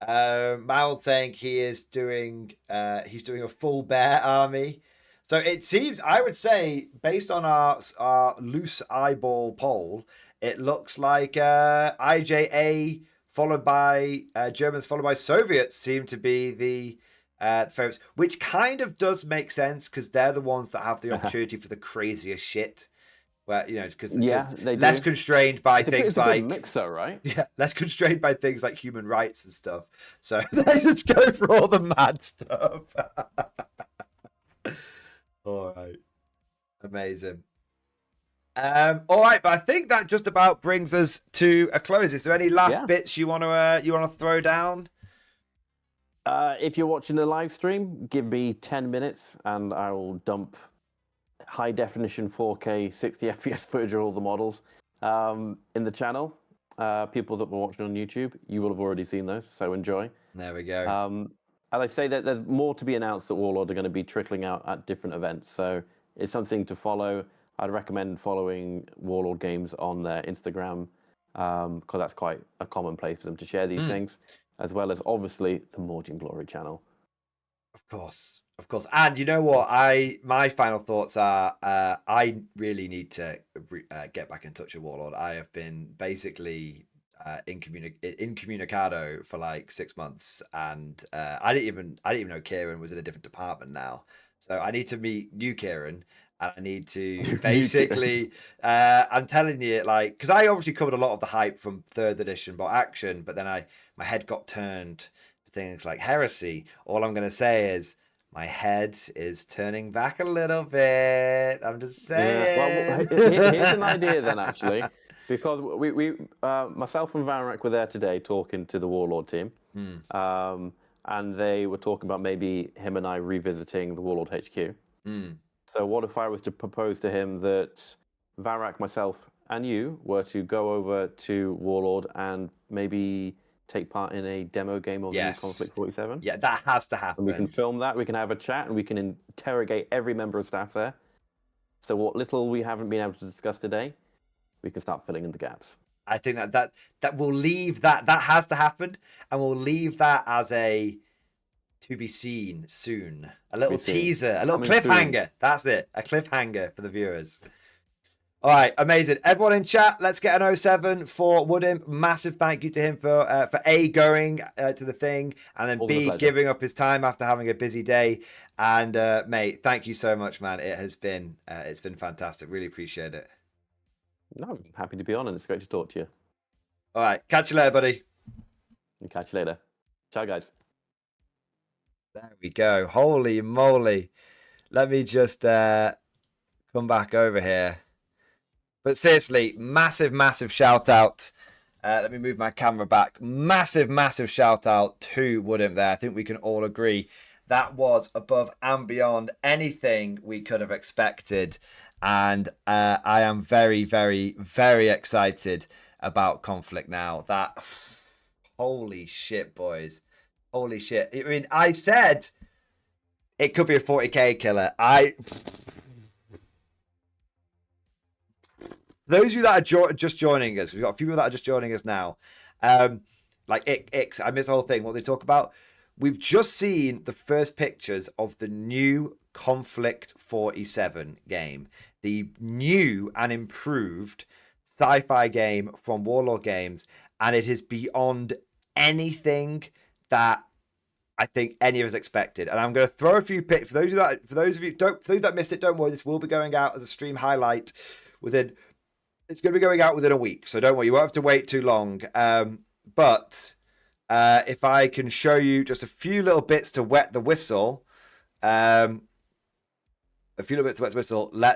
Mal saying he's doing a full bear army. So it seems, I would say, based on our loose eyeball poll, it looks like IJA followed by Germans followed by Soviets seem to be the favorites, which kind of does make sense because they're the ones that have the opportunity for the craziest shit. Well, because less constrained by things like mixer, right? Yeah, less constrained by things like human rights and stuff. So they just go for all the mad stuff. All right, amazing. All right, but I think that just about brings us to a close. Is there any last bits you want to throw down? If you're watching the live stream, give me 10 minutes and I will dump high definition 4K 60 FPS footage of all the models in the channel. People that were watching on YouTube, you will have already seen those, so enjoy. There we go. As I say, that there's more to be announced that Warlord are going to be trickling out at different events, so it's something to follow. I'd recommend following Warlord Games on their Instagram because that's quite a common place for them to share these things, as well as obviously the Mordian Glory channel. Of course. And you know what? My final thoughts are I really need to get back in touch with Warlord. I have been basically incommunicado for like 6 months, and I didn't even know Kieran was in a different department now. So I need to meet new Kieran. And I need to basically, I'm telling you, like, because I obviously covered a lot of the hype from 3rd edition bot action, but then my head got turned to things like heresy. All I'm going to say is my head is turning back a little bit. I'm just saying. Well, here's an idea then, actually, because we myself and Vanrak were there today talking to the Warlord team, and they were talking about maybe him and I revisiting the Warlord HQ. So what if I was to propose to him that Varak, myself, and you were to go over to Warlord and maybe take part in a demo game of the new Conflict 47? Yeah, that has to happen. And we can film that, we can have a chat, and we can interrogate every member of staff there. So what little we haven't been able to discuss today, we can start filling in the gaps. I think that will leave that has to happen, and we'll leave that as a to be seen soon. A little teaser, a little cliffhanger. That's it. A cliffhanger for the viewers. All right, amazing. Everyone in chat, let's get an 07 for Woodham. Massive thank you to him for A, going to the thing, and then B, giving up his time after having a busy day. And mate, thank you so much, man. It's been fantastic. Really appreciate it. No, I'm happy to be on, and it's great to talk to you. All right, catch you later, buddy. Catch you later. Ciao, guys. There we go. Holy moly. Let me just come back over here. But seriously, massive shout out. Let me move my camera back. Massive shout out to Woodham there. I think we can all agree that was above and beyond anything we could have expected. And I am very excited about Conflict now. That, holy shit, boys. Holy shit. I mean, I said it could be a 40k killer. Those of you that are just joining us, we've got a few people that are just joining us now. Like Ix, I missed the whole thing. What they talk about. We've just seen the first pictures of the new Conflict 47 game. The new and improved sci-fi game from Warlord Games. And it is beyond anything that I think any of us expected. And I'm going to throw a few pictures for those of you that missed it. Don't worry, this will be going out as a stream highlight within. It's going to be going out within a week, so don't worry, you won't have to wait too long. But if I can show you just a few little bits to wet the whistle, let's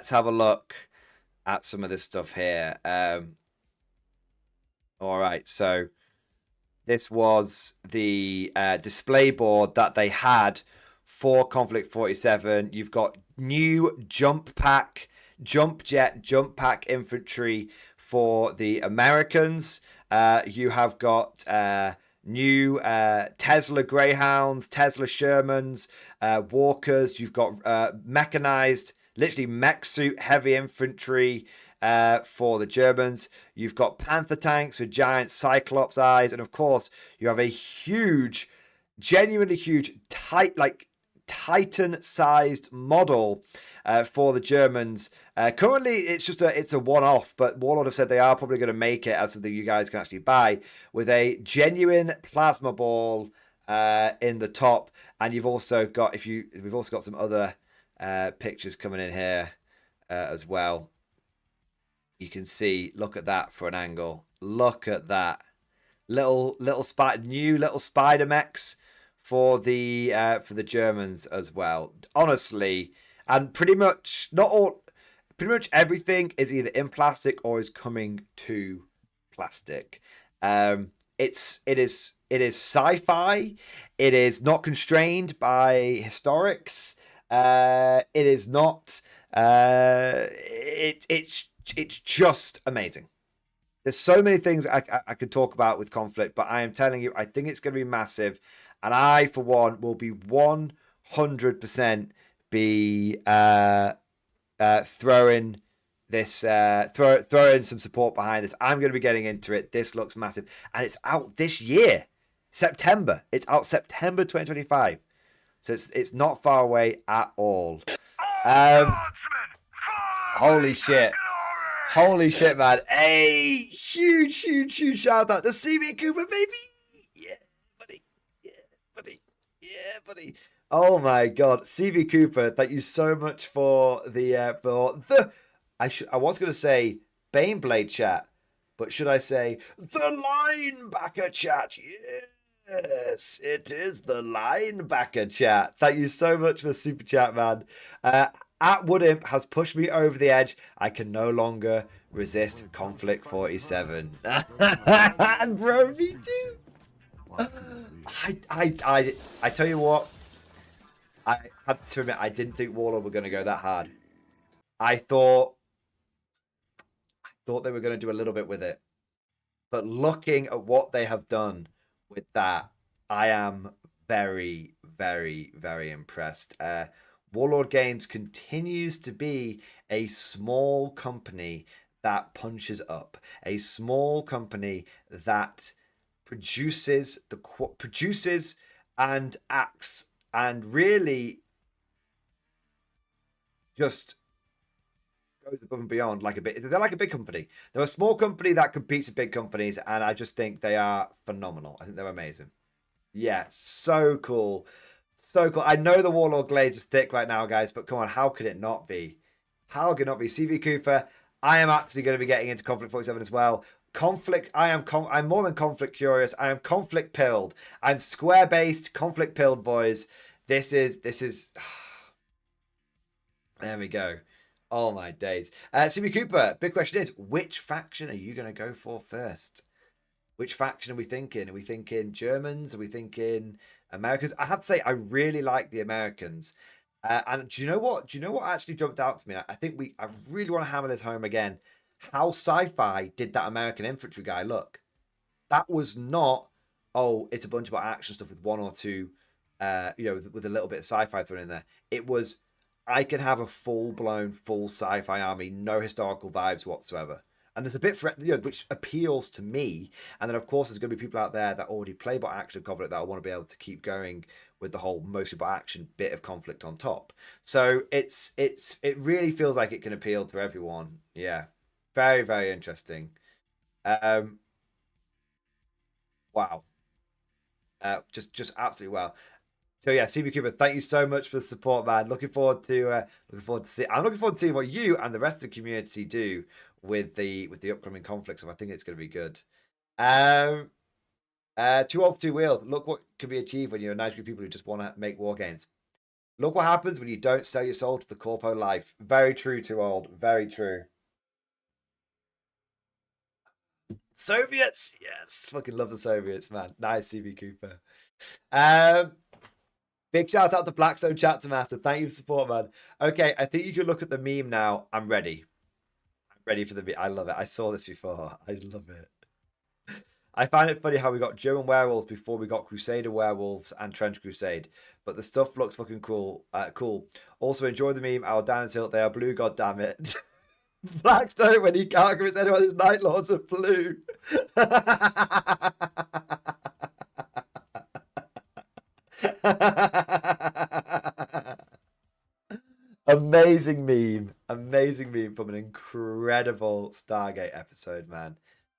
have a look at some of this stuff here. All right, so. This was the display board that they had for Conflict 47. You've got new jump pack infantry for the Americans. You have got new Tesla Greyhounds, Tesla Shermans, Walkers. You've got mechanized, literally mech suit heavy infantry for the Germans. You've got Panther tanks with giant Cyclops eyes, and of course, you have a huge, genuinely huge, Titan-sized model for the Germans. Currently, it's a one-off, but Warlord have said they are probably going to make it as something you guys can actually buy with a genuine plasma ball in the top. And you've also got we've also got some other pictures coming in here as well. You can see, look at that for an angle. Look at that new little spider mechs for the Germans as well. Honestly, and pretty much everything is either in plastic or is coming to plastic. It is sci-fi. It is not constrained by historics. It is not. It's just amazing. There's so many things I could talk about with Conflict, but I am telling you, I think it's going to be massive. And I, for one, will be 100% throwing some support behind this. I'm going to be getting into it. This looks massive. And it's out this year, September. It's out September 2025. So it's not far away at all. Holy shit. Holy shit, man. Hey, huge shout out to CV Cooper, baby. Yeah, buddy. Yeah, buddy. Oh my god. CV Cooper, thank you so much for the I was gonna say Baneblade chat, but should I say the linebacker chat? Yes, it is the linebacker chat. Thank you so much for super chat, man. At Woodimp has pushed me over the edge. I can no longer resist Conflict 47. And bro, me too. I tell you what, I have to admit, I didn't think Warlord were going to go that hard. I thought they were going to do a little bit with it. But looking at what they have done with that, I am very, very, very impressed. Warlord Games continues to be a small company that punches up, a small company that produces and acts and really just goes above and beyond they're like a big company. They're a small company that competes with big companies, and I just think they are phenomenal. I think they're amazing. Yeah, so cool. So cool. I know the Warlord Glaze is thick right now, guys, but come on, how could it not be? How could it not be? CV Cooper, I am actually going to be getting into Conflict 47 as well. I'm more than Conflict curious. I am Conflict pilled. I'm square based, Conflict pilled, boys. This is there we go. Oh my days. CV Cooper, big question is, which faction are you going to go for first? Which faction are we thinking? Are we thinking Germans? Are we thinking Americans? I have to say, I really like the Americans. And do you know what? Do you know what actually jumped out to me? I really want to hammer this home again. How sci-fi did that American infantry guy look? That was not, oh, it's a bunch of action stuff with one or two, with a little bit of sci-fi thrown in there. It was, I can have a full-blown, full sci-fi army, no historical vibes whatsoever. And there's a bit for which appeals to me. And then, of course, there's going to be people out there that already play bot action Conflict that I want to be able to keep going with the whole mostly bot action bit of Conflict on top. So it really feels like it can appeal to everyone. Yeah, very, very interesting. Wow. Just absolutely wow. So yeah, CB Cooper, thank you so much for the support, man. Looking forward to seeing what you and the rest of the community do with the upcoming conflicts. I think it's going to be good. 2 off 2 wheels. Look what can be achieved when you're a nice group of people who just want to make war games. Look what happens when you don't sell your soul to the corpo life. Very true, Too Old. Very true. Soviets, yes, fucking love the Soviets, man. Nice, CB Cooper. Big shout out to Blackstone Chapter Master. Thank you for support, man. Okay, I think you can look at the meme now. I'm ready. I'm ready for the meme. I love it. I saw this before. I love it. I find it funny how we got German werewolves before we got Crusader werewolves and Trench Crusade, but the stuff looks fucking cool. Cool. Also, enjoy the meme. Our Dan's Hill, they are blue. God damn it. Blackstone when he can't convince anyone his Night Lords are blue. Amazing meme. Amazing meme from an incredible Stargate episode, man.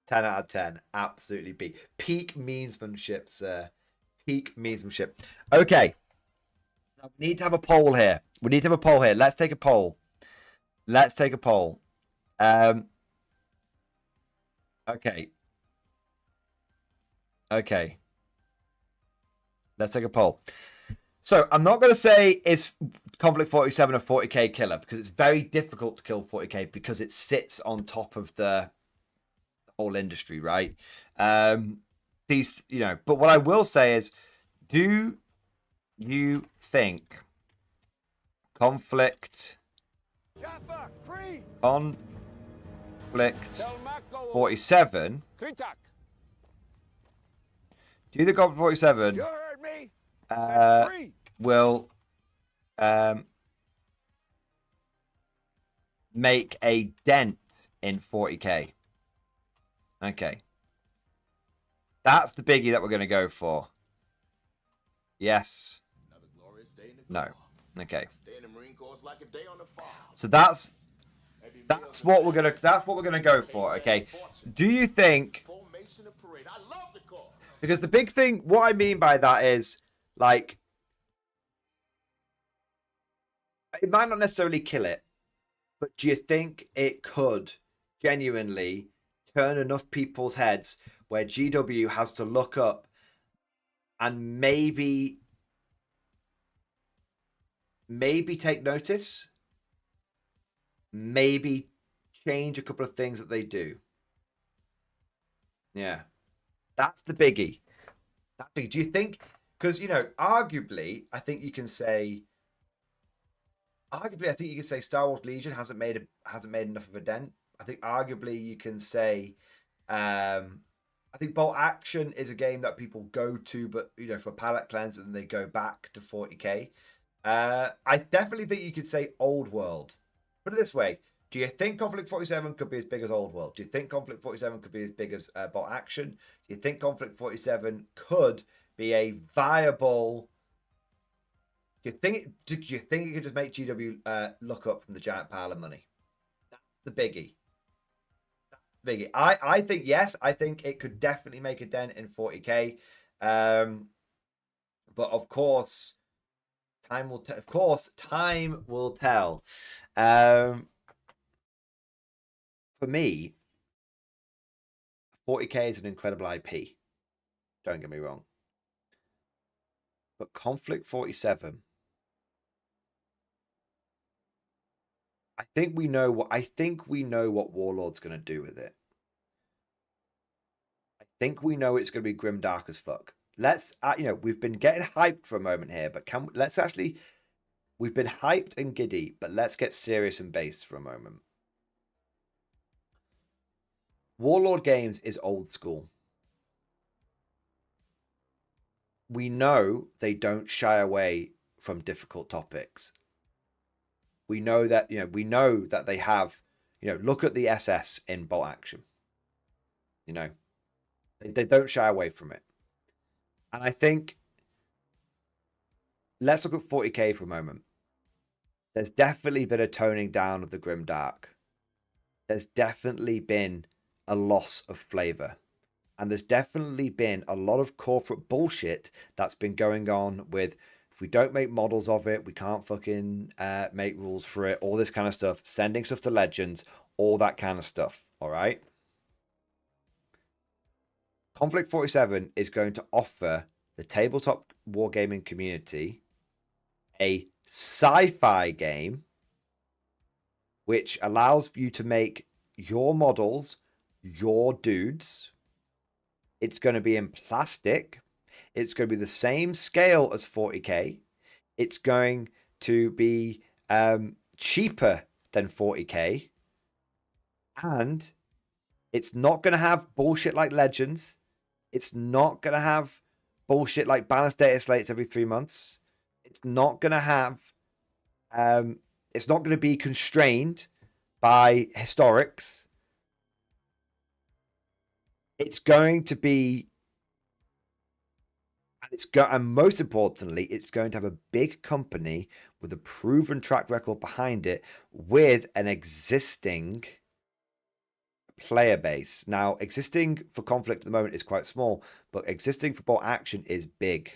10 out of 10. Absolutely peak memesmanship, sir. Peak memesmanship. Okay. Now, we need to have a poll here. We need to have a poll here. Let's take a poll. Let's take a poll. Okay. Okay. Let's take a poll. So I'm not going to say is Conflict 47 a 40k killer, because it's very difficult to kill 40k because it sits on top of the whole industry, right? These, you know, but what I will say is, do you think Conflict 47, do you think Conflict 47 will make a dent in 40k? Okay. That's the biggie that we're going to go for. Yes. No. Okay. So that's what we're gonna go for. Okay. Do you think? Because the big thing, what I mean by that is, like, it might not necessarily kill it, but do you think it could genuinely turn enough people's heads where GW has to look up and maybe take notice, maybe change a couple of things that they do? Yeah, that's the biggie. Do you think? Because, you know, arguably, I think you can say Star Wars Legion hasn't made enough of a dent. I think arguably you can say, I think Bolt Action is a game that people go to, but, you know, for palette cleanse, and they go back to 40k. I definitely think you could say Old World. Put it this way: do you think Conflict 47 could be as big as Old World? Do you think Conflict 47 could be as big as Bolt Action? Do you think Conflict 47 could be a viable? Do you think it could just make GW look up from the giant pile of money? That's the biggie. I think yes. I think it could definitely make a dent in 40k. But of course, time will tell. Time will tell. For me, 40k is an incredible IP. Don't get me wrong. But Conflict 47, I think we know what Warlord's going to do with it. I think we know it's going to be grimdark as fuck. Let's, you know, we've been getting hyped for a moment here, but we've been hyped and giddy, but let's get serious and based for a moment. Warlord Games is old school. We know they don't shy away from difficult topics. We know that, you know, they have, you know, look at the SS in Bolt Action. You know, they don't shy away from it. And I think, let's look at 40k for a moment. There's definitely been a toning down of the grimdark. There's definitely been a loss of flavor. And there's definitely been a lot of corporate bullshit that's been going on with, if we don't make models of it, we can't fucking make rules for it, all this kind of stuff, sending stuff to Legends, all that kind of stuff, all right? Conflict 47 is going to offer the tabletop wargaming community a sci-fi game which allows you to make your models, your dudes. It's going to be in plastic. It's going to be the same scale as 40k. It's going to be cheaper than 40k. And it's not going to have bullshit like Legends. It's not going to have bullshit like balance data slates every 3 months. It's not going to have, it's not going to be constrained by historics. It's going to be, and most importantly, it's going to have a big company with a proven track record behind it with an existing player base. Now, existing for Conflict at the moment is quite small, but existing for Bolt Action is big.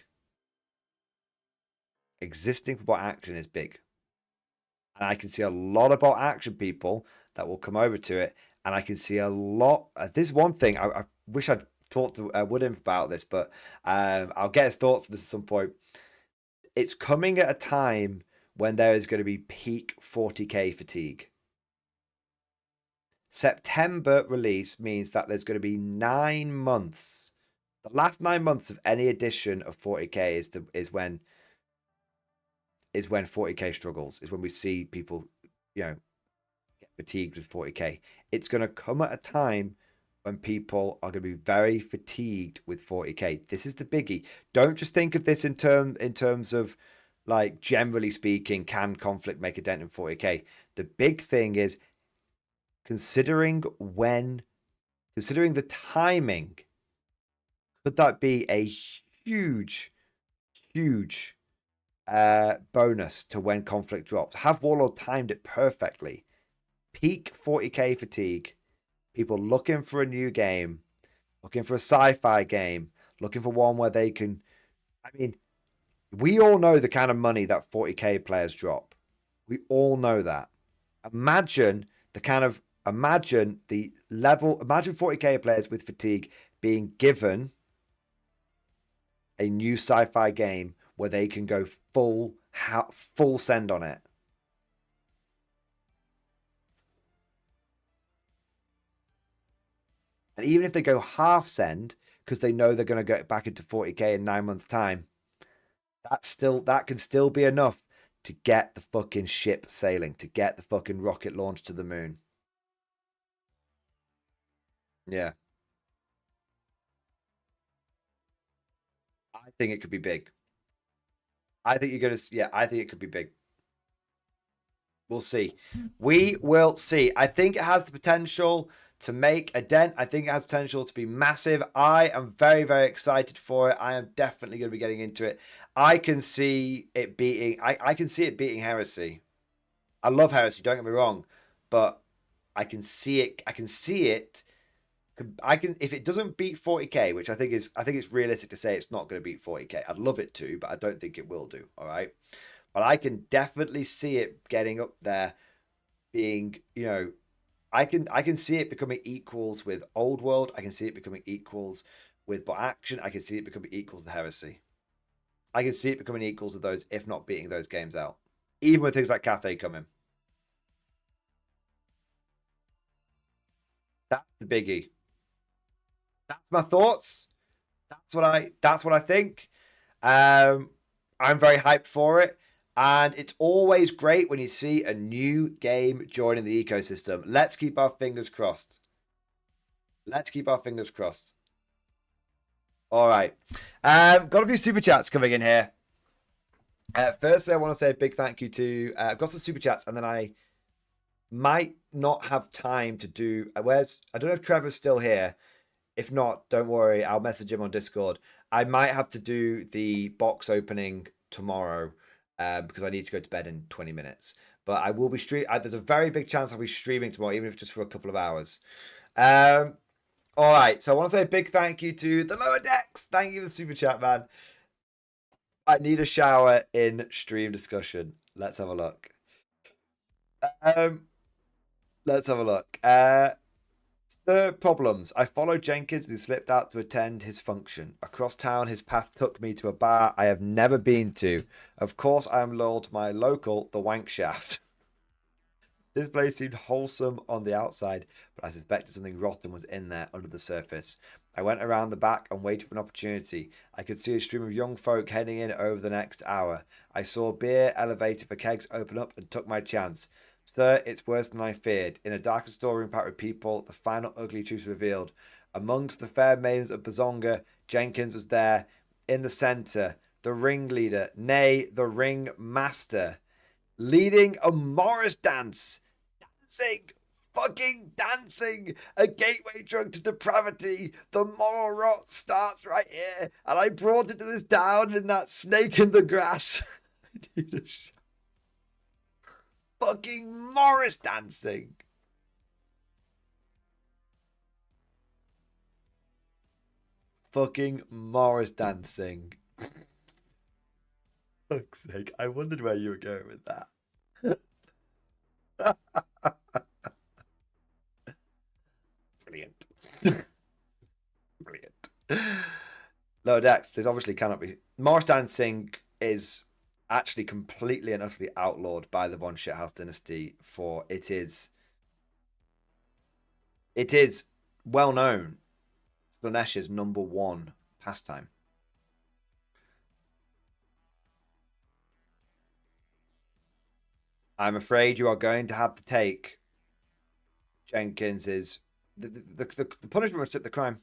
Existing for Bolt Action is big. And I can see a lot of Bolt Action people that will come over to it. And I can see a lot. There's one thing I wish I'd talked to Woodham about this, but I'll get his thoughts on this at some point. It's coming at a time when there is going to be peak 40k fatigue. September release means that there's going to be 9 months. The last 9 months of any edition of 40k is when 40k struggles. Is when we see people, get fatigued with 40k. It's going to come at a time when people are going to be very fatigued with 40k. This is the biggie. Don't just think of this in terms of, like, generally speaking, can Conflict make a dent in 40k? The big thing is considering the timing. Could that be a huge bonus to when Conflict drops? Have Warlord timed it perfectly. Peak 40k fatigue. People looking for a new game, looking for a sci-fi game, looking for one where they can... I mean, we all know the kind of money that 40k players drop. We all know that. Imagine the level... Imagine 40k players with fatigue being given a new sci-fi game where they can go full send on it. And even if they go half send, because they know they're going to get back into 40k in 9 months' time, that can still be enough to get the fucking ship sailing, to get the fucking rocket launched to the moon. Yeah. I think it could be big. I think it could be big. We'll see. We will see. I think it has the potential to make a dent. I think it has potential to be massive. I am very, very excited for it. I am definitely going to be getting into it. I can see it beating Heresy. I love Heresy, don't get me wrong, but I can see it. If it doesn't beat 40k, which I think it's realistic to say it's not going to beat 40k. I'd love it to, but I don't think it will do. All right. But I can definitely see it getting up there, being, I can see it becoming equals with Old World. I can see it becoming equals with Bot Action. I can see it becoming equals to Heresy. I can see it becoming equals to those, if not beating those games out. Even with things like Cathay coming. That's the biggie. That's my thoughts. That's what I think. I'm very hyped for it. And it's always great when you see a new game joining the ecosystem. Let's keep our fingers crossed. Let's keep our fingers crossed. All right. Got a few super chats coming in here. Firstly, I want to say a big thank you to... I've got some super chats, and then I might not have time to do... I don't know if Trevor's still here. If not, don't worry. I'll message him on Discord. I might have to do the box opening tomorrow. Because I need to go to bed in 20 minutes. But I will be there's a very big chance I'll be streaming tomorrow, even if just for a couple of hours. All right, so I want to say a big thank you to the Lower Decks. Thank you for the super chat, man. I need a shower in stream discussion. Let's have a look. Let's have a look. Sir Problems. I followed Jenkins as he slipped out to attend his function. Across town, his path took me to a bar I have never been to. Of course, I am loyal to my local, the Wank Shaft. This place seemed wholesome on the outside, but I suspected something rotten was in there under the surface. I went around the back and waited for an opportunity. I could see a stream of young folk heading in over the next hour. I saw a beer elevator for kegs open up and took my chance. Sir, it's worse than I feared. In a darker storeroom packed with people, the final ugly truth revealed. Amongst the fair maidens of Bazonga, Jenkins was there in the center, the ringleader, nay, the ring master, leading a Morris dance, dancing, fucking dancing, a gateway drug to depravity. The moral rot starts right here, and I brought it to this town in that snake in the grass. I need a fucking Morris dancing. Fucking Morris dancing. Fuck's sake, I wondered where you were going with that. Brilliant. Brilliant. Lower decks, there's obviously cannot be. Morris dancing is actually completely and utterly outlawed by the Von Shithouse dynasty, for it is well known. Slanesh's #1 pastime. I'm afraid you are going to have to take Jenkins's the punishment must fit the crime.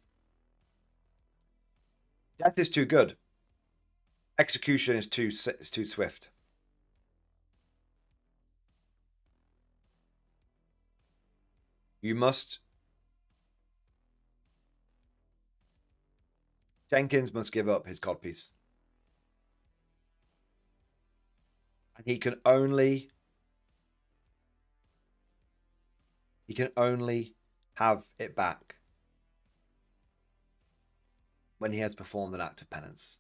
Death is too good. Execution is too swift. You must. Jenkins must give up his codpiece. And he can only have it back when he has performed an act of penance.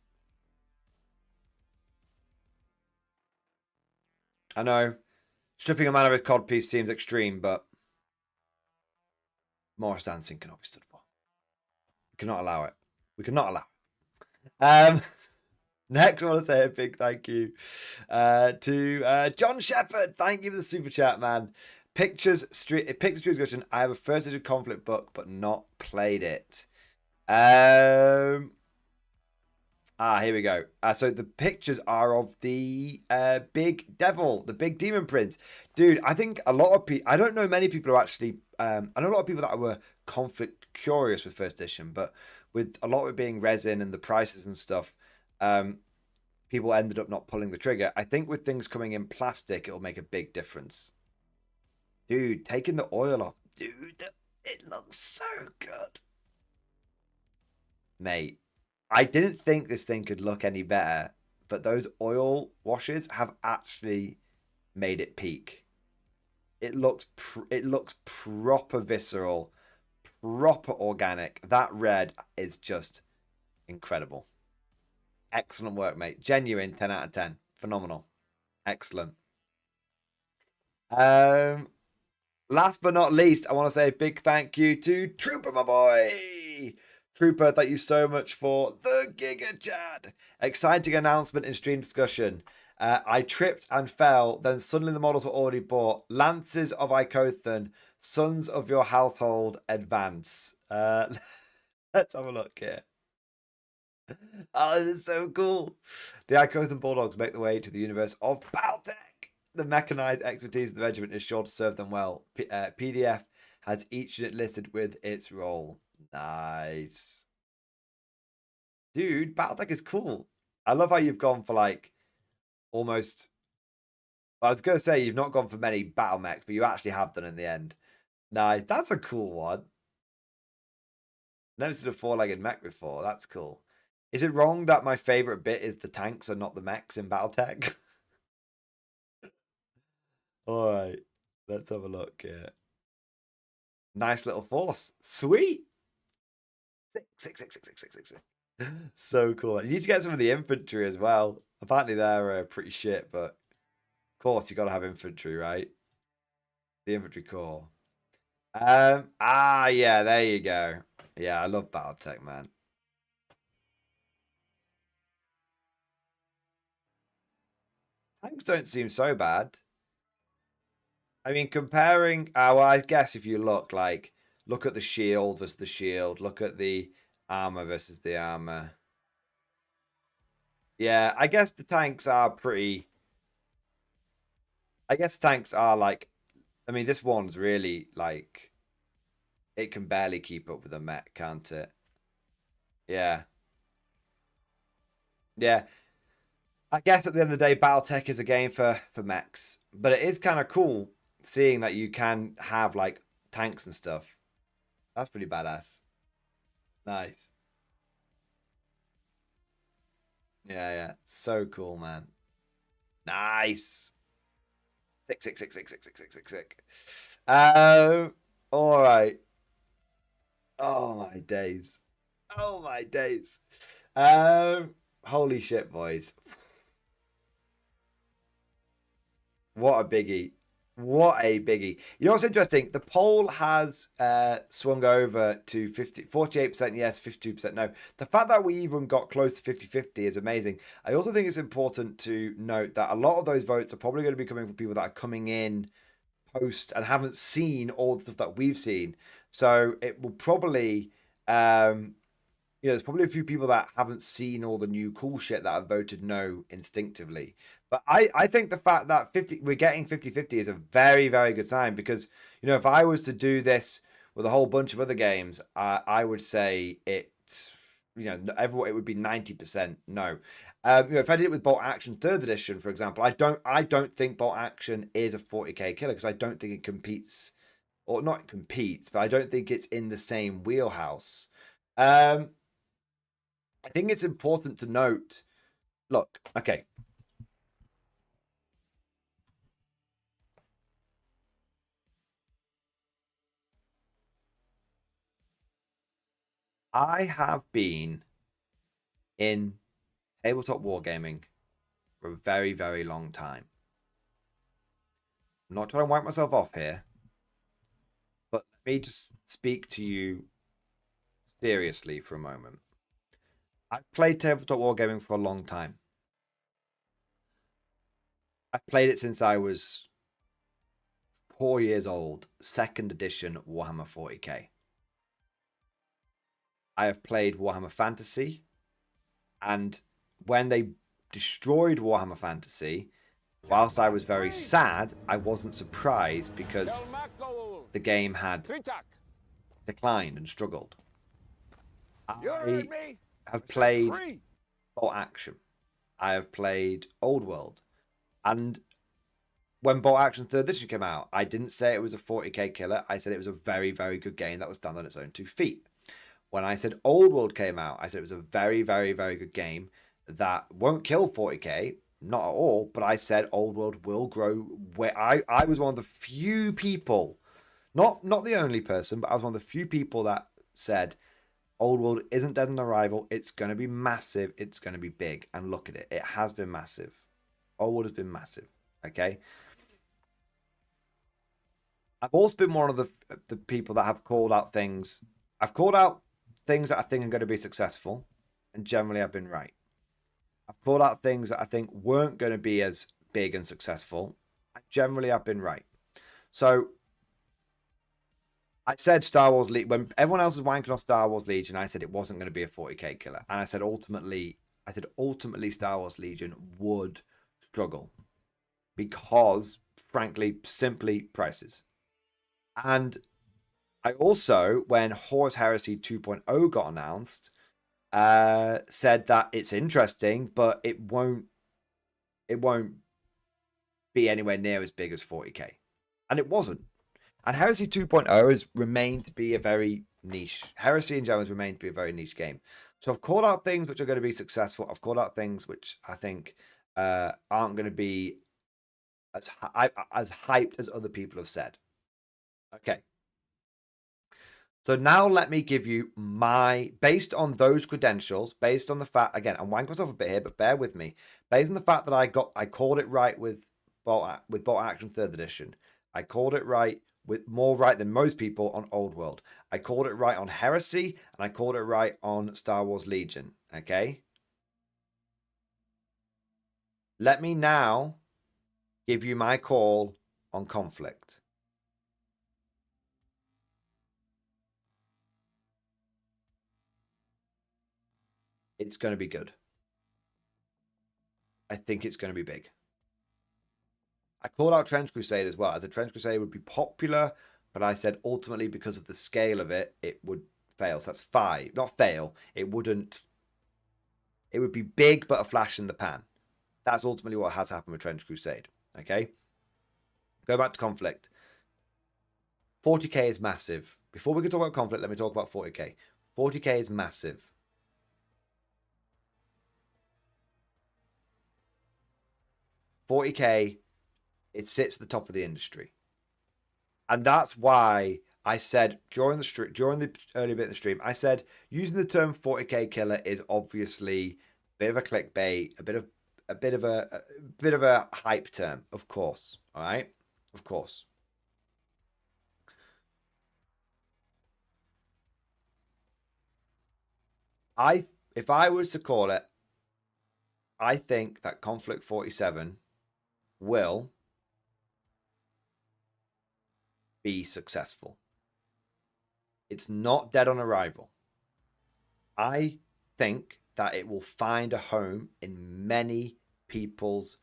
I know stripping a man of his codpiece seems extreme, but Morris dancing cannot be stood for. We cannot allow it. We cannot allow it. Next, I want to say a big thank you to John Shepherd. Thank you for the super chat, man. Pictures Street discussion. I have a first edition conflict book, but not played it. Here we go. So the pictures are of the big devil, the big demon prince. Dude, I think a lot of people, I don't know many people who actually, I know a lot of people that were conflict curious with first edition, but with a lot of it being resin and the prices and stuff, people ended up not pulling the trigger. I think with things coming in plastic, it'll make a big difference. Dude, taking the oil off. Dude, it looks so good. Mate, I didn't think this thing could look any better, but those oil washes have actually made it peak. It looks proper visceral, proper organic. That red is just incredible. Excellent work, mate. Genuine 10 out of 10. Phenomenal. Excellent. Last but not least, I want to say a big thank you to Trooper, my boy. Trooper, thank you so much for the Giga Chat. Exciting announcement in stream discussion. I tripped and fell, then suddenly the models were already bought. Lances of Icothan, sons of your household, advance. Let's have a look here. Oh, this is so cool. The Icothan Bulldogs make the way to the universe of Baltec. The mechanized expertise of the regiment is sure to serve them well. PDF has each unit listed with its role. Nice. Dude, Battletech is cool. I love how you've gone for like almost... I was going to say you've not gone for many battle mechs, but you actually have done in the end. Nice. That's a cool one. Never seen a four-legged mech before. That's cool. Is it wrong that my favorite bit is the tanks and not the mechs in Battletech? All right. Let's have a look here. Nice little force. Sweet. Six. So cool. You need to get some of the infantry as well. Apparently they're pretty shit, but of course you got to have infantry, right? The infantry corps. Yeah, there you go. Yeah, I love Battletech, man. Tanks don't seem so bad. I mean, comparing, well, I guess if you look at the shield versus the shield, look at the armor versus the armor. Yeah, I guess the tanks are pretty. I guess tanks are like, I mean, this one's really like It can barely keep up with the mech, can't it? Yeah. Yeah. I guess at the end of the day, Battletech is a game for mechs. But it is kind of cool seeing that you can have, like, tanks and stuff. That's pretty badass. Nice. Yeah, yeah. So cool, man. Nice. Sick. All right. Oh my days. Oh my days. Holy shit, boys. What a biggie. What a biggie. You know what's interesting? The poll has swung over to 48% yes, 52% no. The fact that we even got close to 50-50 is amazing. I also think it's important to note that a lot of those votes are probably going to be coming from people that are coming in post and haven't seen all the stuff that we've seen. So it will probably, there's probably a few people that haven't seen all the new cool shit that have voted no instinctively. But I think the fact that we're getting 50-50 is a very, very good sign because, if I was to do this with a whole bunch of other games, I would say it would be 90% no. If I did it with Bolt Action 3rd edition, for example, I don't think Bolt Action is a 40k killer because I don't think it competes, or not competes, but I don't think it's in the same wheelhouse. I think it's important to note, look, okay. I have been in tabletop wargaming for a very, very long time. I'm not trying to wipe myself off here, but let me just speak to you seriously for a moment. I've played tabletop wargaming for a long time. I've played it since I was 4 years old, 2nd edition Warhammer 40k. I have played Warhammer Fantasy, and when they destroyed Warhammer Fantasy, whilst I was very sad, I wasn't surprised because the game had declined and struggled. I have played Bolt Action. I have played Old World. And when Bolt Action 3rd edition came out, I didn't say it was a 40k killer. I said it was a very, very good game that was stand on its own 2 feet. When I said Old World came out, I said it was a very, very, very good game that won't kill 40k, not at all, but I said Old World will grow. Where I was one of the few people, not the only person, but I was one of the few people that said Old World isn't dead on arrival. It's going to be massive. It's going to be big. And look at it. It has been massive. Old World has been massive. Okay. I've also been one of the people that have called out things. I've called out things that I think are going to be successful, and generally I've been right. I've called out things that I think weren't going to be as big and successful, and generally I've been right. So I said Star Wars Legion, when everyone else was wanking off Star Wars Legion, I said it wasn't going to be a 40k killer, and I said ultimately Star Wars Legion would struggle because, frankly, simply prices. And I also, when Horus Heresy 2.0 got announced, said that it's interesting, but it won't be anywhere near as big as 40k. And it wasn't. And Heresy 2.0 has remained to be a very niche. Heresy in general has remained to be a very niche game. So I've called out things which are going to be successful. I've called out things which I think aren't going to be as hyped as other people have said. Okay. So now let me give you based on those credentials, based on the fact, again, I'm wanking myself a bit here, but bear with me. Based on the fact that I called it right with Bolt Action 3rd edition. I called it right with more right than most people on Old World. I called it right on Heresy, and I called it right on Star Wars Legion. Okay? Let me now give you my call on Conflict. It's going to be good. I think it's going to be big. I called out Trench Crusade as well. As a Trench Crusade would be popular, but I said ultimately because of the scale of it, it would fail. So that's 5. Not fail. It wouldn't. It would be big, but a flash in the pan. That's ultimately what has happened with Trench Crusade. Okay? Go back to Conflict. 40k is massive. Before we can talk about Conflict, let me talk about 40k. 40k is massive. $40k, it sits at the top of the industry. And that's why I said during the early bit of the stream, I said using the term 40k killer is obviously a bit of a clickbait, a bit of a hype term, of course. All right? Of course. If I was to call it, I think that Conflict 47 will be successful. It's not dead on arrival. I think that it will find a home in many people's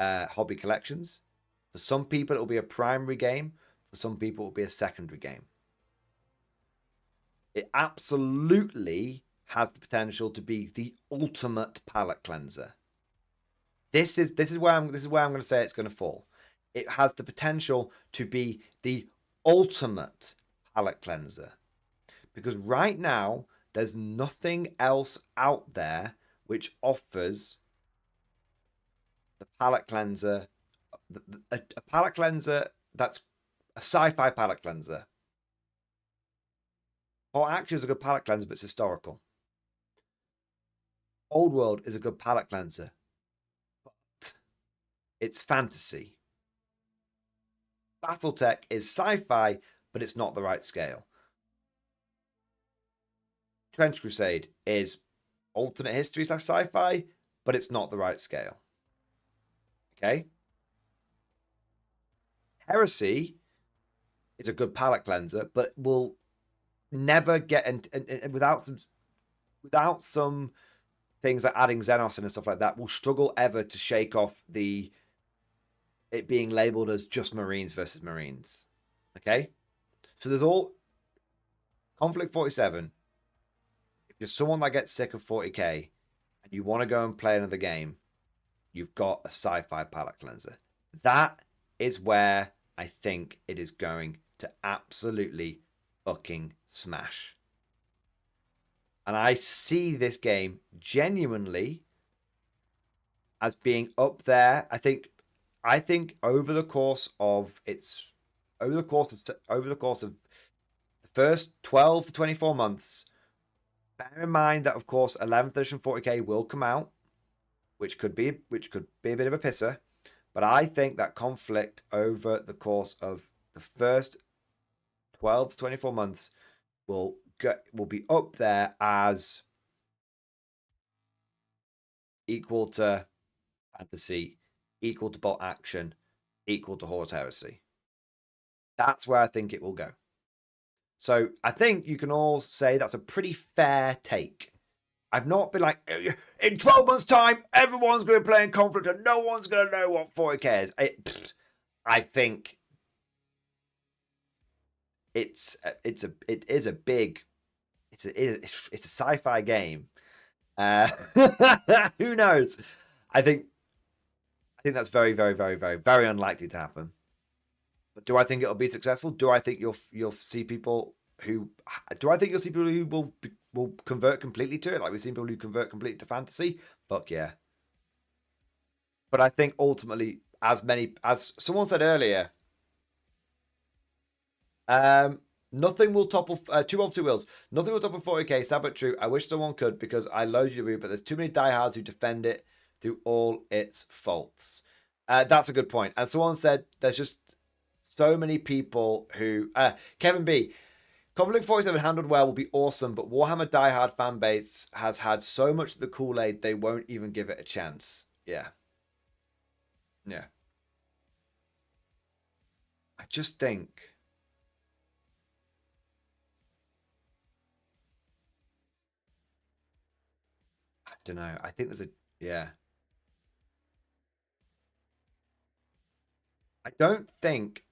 hobby collections. For some people, it will be a primary game. For some people, it will be a secondary game. It absolutely has the potential to be the ultimate palate cleanser. This is where I'm going to say it's going to fall. It has the potential to be the ultimate palate cleanser. Because right now, there's nothing else out there which offers the palate cleanser, a palate cleanser that's a sci-fi palate cleanser. Or actually is a good palate cleanser, but it's historical. Old World is a good palate cleanser, but it's fantasy. Battletech is sci-fi, but it's not the right scale. Trench Crusade is alternate history / sci-fi, but it's not the right scale. Okay? Heresy is a good palate cleanser, but will never get and without some things like adding Xenos and stuff like that, will struggle ever to shake off it being labeled as just Marines versus Marines. Okay? So there's all Conflict 47. If you're someone that gets sick of 40k and you want to go and play another game, you've got a sci-fi palate cleanser. That is where I think it is going to absolutely fucking smash. And I see this game genuinely as being up there. I think over the course of the first 12 to 24 months, bear in mind that of course 11th edition 40k will come out, which could be a bit of a pisser, but I think that Conflict over the course of the first 12 to 24 months will be up there as equal to fantasy, equal to bolt action, equal to Horus Heresy. That's where I think it will go. So I think you can all say that's a pretty fair take. I've not been like, in 12 months' time, everyone's going to be playing Conflict and no one's going to know what 40k is. I think it is a big, it's a sci-fi game. Who knows? I think that's very, very, very, very, very unlikely to happen. But do I think it'll be successful? Do I think you'll see people who? Do I think you'll see people who will convert completely to it? Like we've seen people who convert completely to fantasy. Fuck yeah. But I think ultimately, as someone said earlier, nothing will topple 2 of 2 wheels. Nothing will topple 40k. Sad but true. I wish someone could because I loathe you, but there's too many diehards who defend it through all its faults. That's a good point. And someone said there's just so many people who Kevin B. Conflict 47 handled well will be awesome, but Warhammer diehard fan base has had so much of the Kool-Aid they won't even give it a chance. Yeah. Yeah. I just think I don't know. I think there's I don't think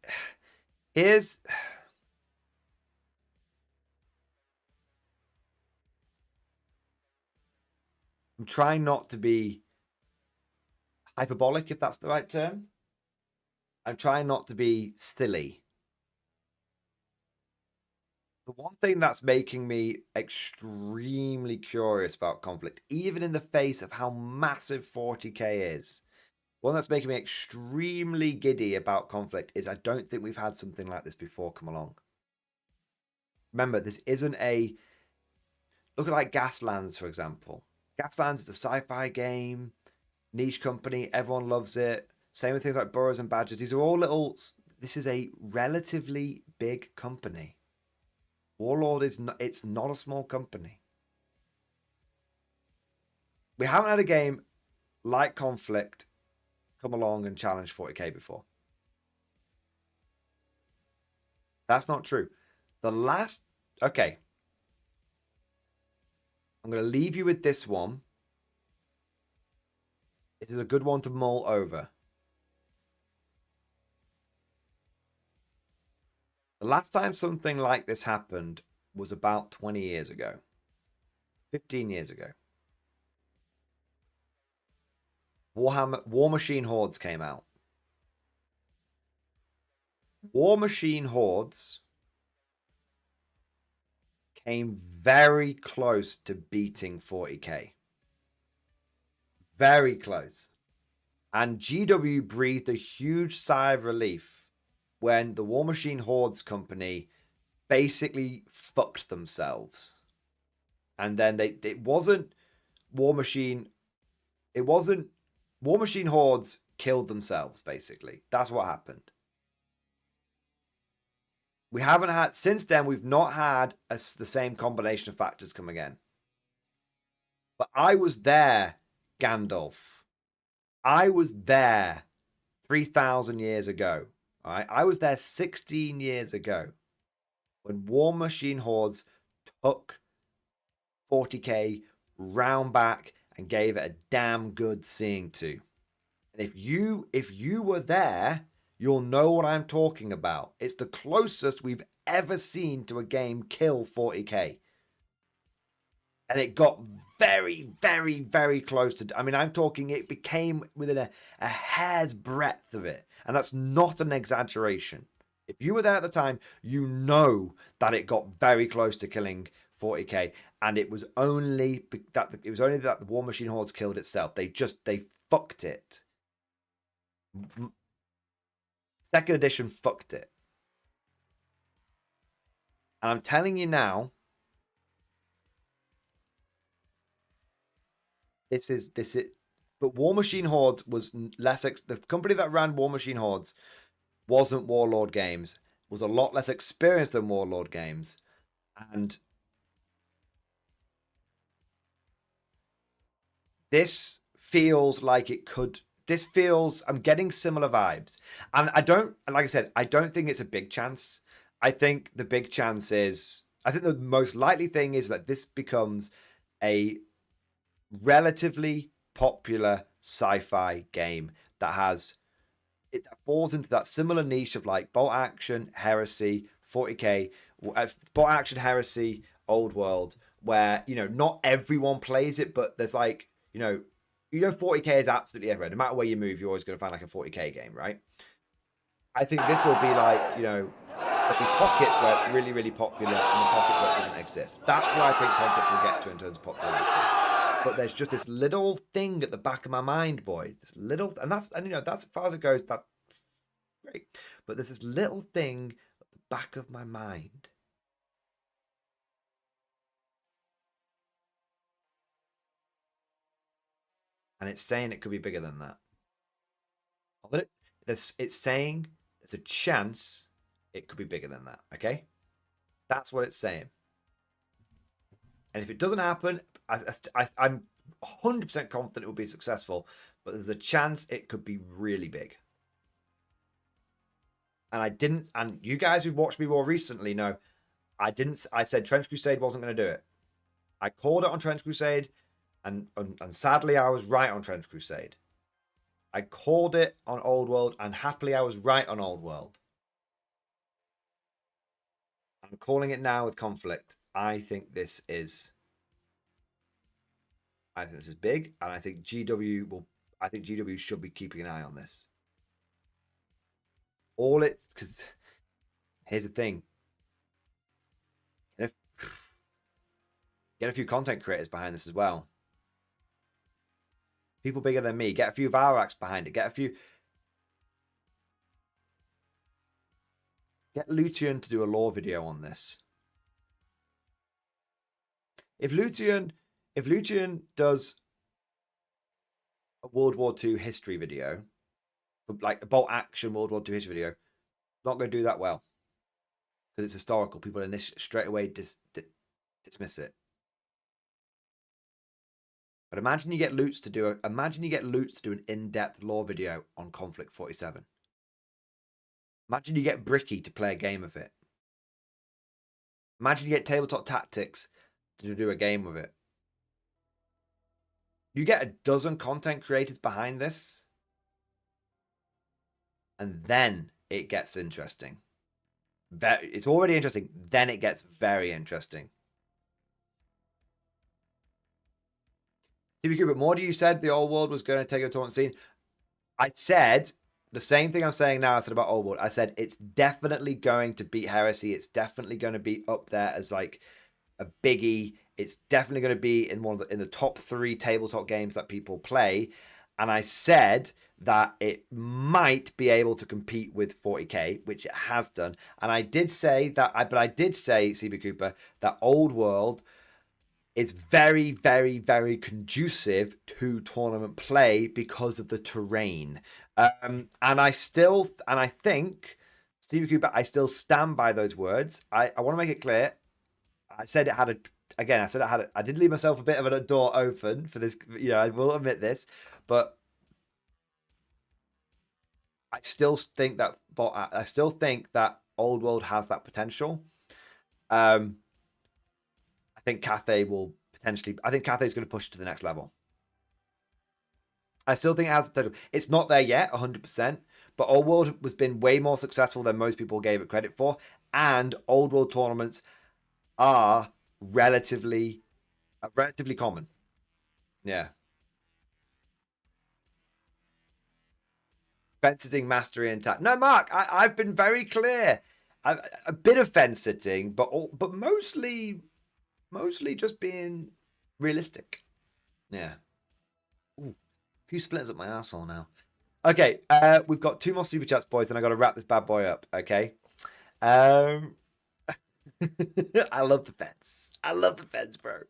I'm trying not to be hyperbolic, if that's the right term. I'm trying not to be silly. The one thing that's making me extremely curious about conflict, even in the face of how massive 40k is, one that's making me extremely giddy about conflict is I don't think we've had something like this before come along. Remember, this isn't a... Look at like Gaslands, for example. Gaslands is a sci-fi game, niche company, everyone loves it. Same with things like Burrows and Badgers. These are all little... This is a relatively big company. Warlord is not... It's not a small company. We haven't had a game like Conflict come along and challenge 40k before. That's not true. The last... Okay. I'm going to leave you with this one. It is a good one to mull over. The last time something like this happened was about 20 years ago. 15 years ago. Warhammer War Machine Hordes came out. War Machine Hordes came very close to beating 40k. Very close. And GW breathed a huge sigh of relief when the War Machine Hordes company basically fucked themselves. And then it wasn't War Machine Hordes killed themselves, basically. That's what happened. We haven't had, since then, we've not had the same combination of factors come again. But I was there, Gandalf. I was there 3,000 years ago. All right? I was there 16 years ago when War Machine Hordes took 40k round back and gave it a damn good seeing to. And if you were there, you'll know what I'm talking about. It's the closest we've ever seen to a game kill 40k. And it got very, very, very close to... I mean, I'm talking it became within a hair's breadth of it. And that's not an exaggeration. If you were there at the time, you know that it got very close to killing 40k. And it was only that the War Machine Hordes killed itself. They fucked it. Second edition fucked it. And I'm telling you now, this is, but War Machine Hordes was less, the company that ran War Machine Hordes wasn't Warlord Games, was a lot less experienced than Warlord Games. And this feels like it could, I'm getting similar vibes. And like I said, I don't think it's a big chance. I think the big chance is, I think the most likely thing is that this becomes a relatively popular sci-fi game that falls into that similar niche of like bolt action, heresy, 40k, bolt action, heresy, old world, where, not everyone plays it, but there's like, 40k is absolutely everywhere. No matter where you move, you're always going to find like a 40k game, right? I think this will be like, there'll be pockets where it's really, really popular and the pockets where it doesn't exist. That's where I think Conflict will get to in terms of popularity. But there's just this little thing at the back of my mind, boy. This little, that's as far as it goes, that's great. But there's this little thing at the back of my mind. And it's saying it could be bigger than that. It's saying there's a chance it could be bigger than that, okay? That's what it's saying. And if it doesn't happen, I'm 100% confident it will be successful, but there's a chance it could be really big. And you guys who've watched me more recently know, I said Trench Crusade wasn't going to do it. I called it on Trench Crusade, and sadly I was right on Trench Crusade. I called it on Old World, and happily I was right on Old World. I'm calling it now with Conflict. I think this is I think this is big, and I think GW will. I think GW should be keeping an eye on this. Because here's the thing. Get a few content creators behind this as well. People bigger than me. Get a few Valrax behind it. Get Lucian to do a lore video on this. If Lucian does a World War II history video, like a bolt action World War II history video, not going to do that well because it's historical. People straight away dismiss it. But imagine you get Lutz to do an in-depth lore video on Conflict 47. Imagine you get Bricky to play a game of it. Imagine you get Tabletop Tactics to do a game of it. You get a dozen content creators behind this, and then it gets interesting. It's already interesting. Then it gets very interesting. But Mordy, you said the old world was going to take a tournament scene. I said the same thing I'm saying now I said about old world. I said it's definitely going to beat Heresy. It's definitely going to be up there as like a biggie. It's definitely going to be in in the top 3 tabletop games that people play. And I said that it might be able to compete with 40k, which it has done. And I did say that, but I did say, CB Cooper, that old world is very, very, very conducive to tournament play because of the terrain. And I think, Stevie Cooper, I still stand by those words. I want to make it clear. I said it had I did leave myself a bit of a door open for this, I will admit this, but I still think that Old World has that potential. I think Cathay will potentially. I think Cathay's going to push it to the next level. I still think it has potential. It's not there yet, 100%. But Old World has been way more successful than most people gave it credit for, and Old World tournaments are relatively common. Yeah. Fence sitting, mastery, and tap. No, Mark, I've been very clear. A bit of fence sitting, but mostly just being realistic. Yeah. Ooh, a few splinters up my asshole now. Okay, we've got 2 more super chats, boys, and I got to wrap this bad boy up. Okay. I love the fence. I love the fence, bro.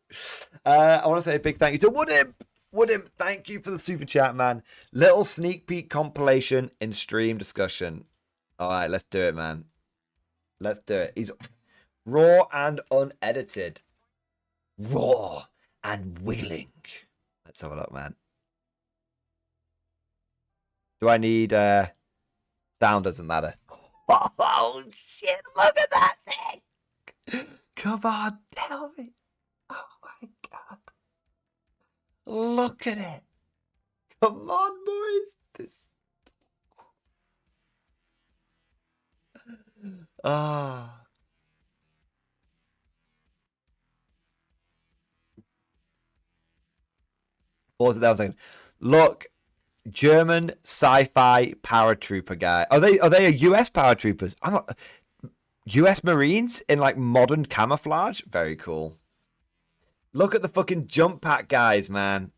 I want to say a big thank you to Woodimp, thank you for the super chat, man. Little sneak peek compilation in stream discussion. All right, let's do it, man. Let's do it. He's raw and unedited. Raw and willing. Let's have a look, man. Do I need sound? Doesn't matter. Oh shit, look at that thing. Come on, tell me. Oh my god. Look at it. Come on, boys. This. Ah. Pause it there a second. Look, German sci-fi paratrooper guy. Are they a US paratroopers? I'm not. US Marines in like modern camouflage? Very cool. Look at the fucking jump pack guys, man.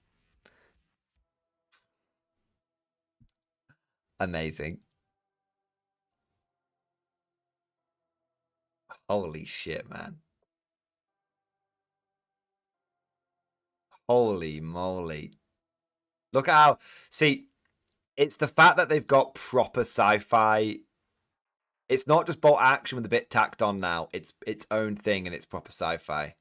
Amazing. Holy shit, man. Holy moly. Look at how... See, it's the fact that they've got proper sci-fi. It's not just bolt action with a bit tacked on now. It's its own thing and it's proper sci-fi.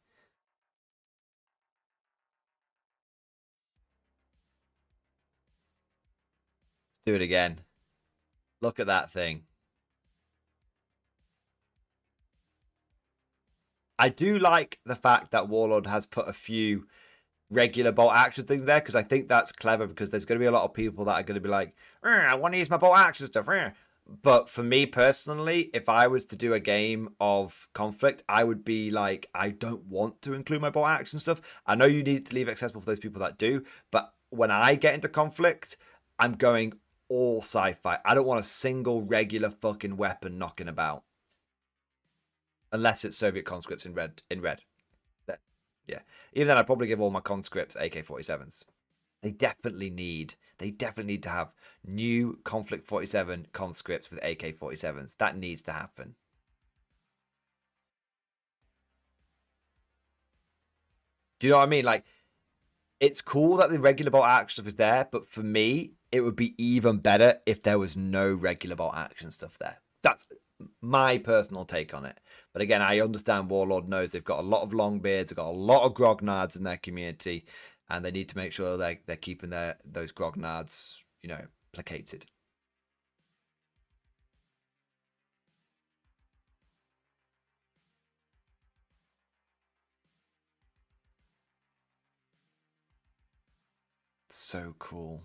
Let's do it again. Look at that thing. I do like the fact that Warlord has put a few regular bolt action things there, because I think that's clever, because there's going to be a lot of people that are going to be like, I want to use my bolt action stuff. But for me personally, if I was to do a game of Conflict, I would be like, I don't want to include my bolt action stuff. I know you need to leave it accessible for those people that do, but when I get into Conflict, I'm going all sci-fi. I don't want a single regular fucking weapon knocking about. Unless it's Soviet conscripts in red. Then, yeah. Even then, I'd probably give all my conscripts AK-47s. They definitely need to have new Conflict 47 conscripts with AK-47s. That needs to happen. Do you know what I mean? Like, it's cool that the regular bolt action stuff is there, but for me, it would be even better if there was no regular bolt action stuff there. That's my personal take on it. But again, I understand Warlord knows they've got a lot of long beards, they've got a lot of grognards in their community, and they need to make sure they're keeping those grognards, you know, placated. So cool.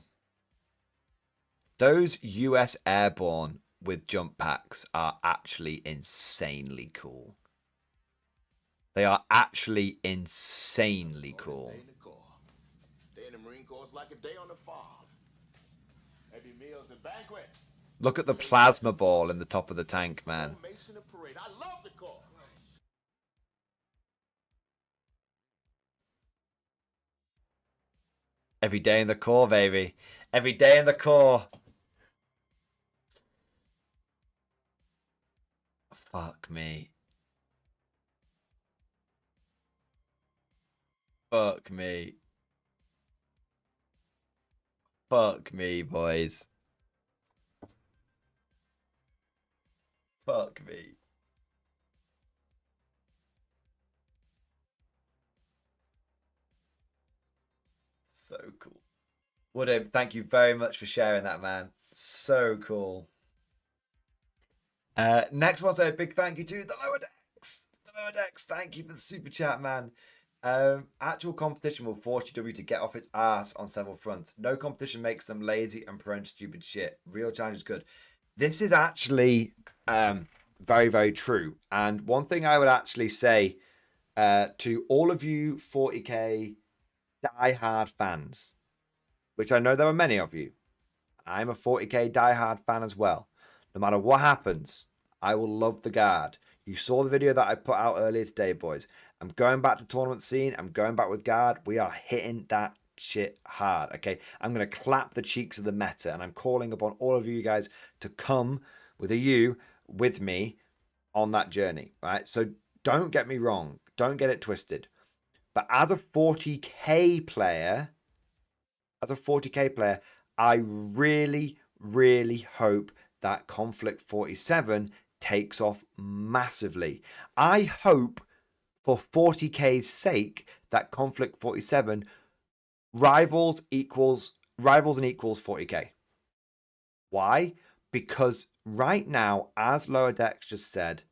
Those US Airborne with jump packs are actually insanely cool. They are actually insanely cool. Day in the Marine Corps is like a day on the farm. Every meal's a banquet. Look at the plasma ball in the top of the tank, man. Formation and parade. I love the Corps. Every day in the Corps, baby. Every day in the Corps. Fuck me. Fuck me. Fuck me, boys. Fuck me. So cool. Woodham, thank you very much for sharing that, man. So cool. Next one, so a big thank you to the Lower Decks. The Lower Decks, thank you for the super chat, man. Actual competition will force GW to get off its ass on several fronts. No competition makes them lazy and prone to stupid shit. Real challenge is good. This is actually very, very true. And one thing I would actually say to all of you 40k diehard fans, which I know there are many of you. I'm a 40k diehard fan as well. No matter what happens, I will love the Guard. You saw the video that I put out earlier today, boys. I'm going back to tournament scene. I'm going back with Guard. We are hitting that shit hard, okay? I'm going to clap the cheeks of the meta, and I'm calling upon all of you guys to come with a U with me on that journey, right? So don't get me wrong. Don't get it twisted. But as a 40k player, I really, really hope that Conflict 47 takes off massively. I hope for 40k's sake that Conflict 47 rivals and equals 40k. Why? Because right now, as Lower Decks just said,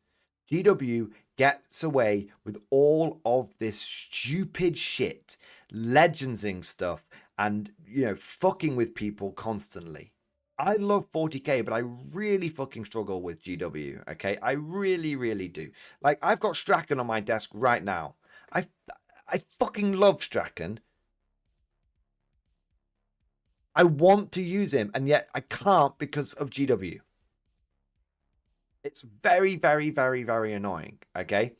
GW gets away with all of this stupid shit, legendsing stuff, and, you know, fucking with people constantly. I love 40k, but I really fucking struggle with GW, okay? I really, really do. Like, I've got Strachan on my desk right now. I fucking love Strachan. I want to use him, and yet I can't because of GW. It's very, very, very, very annoying, okay?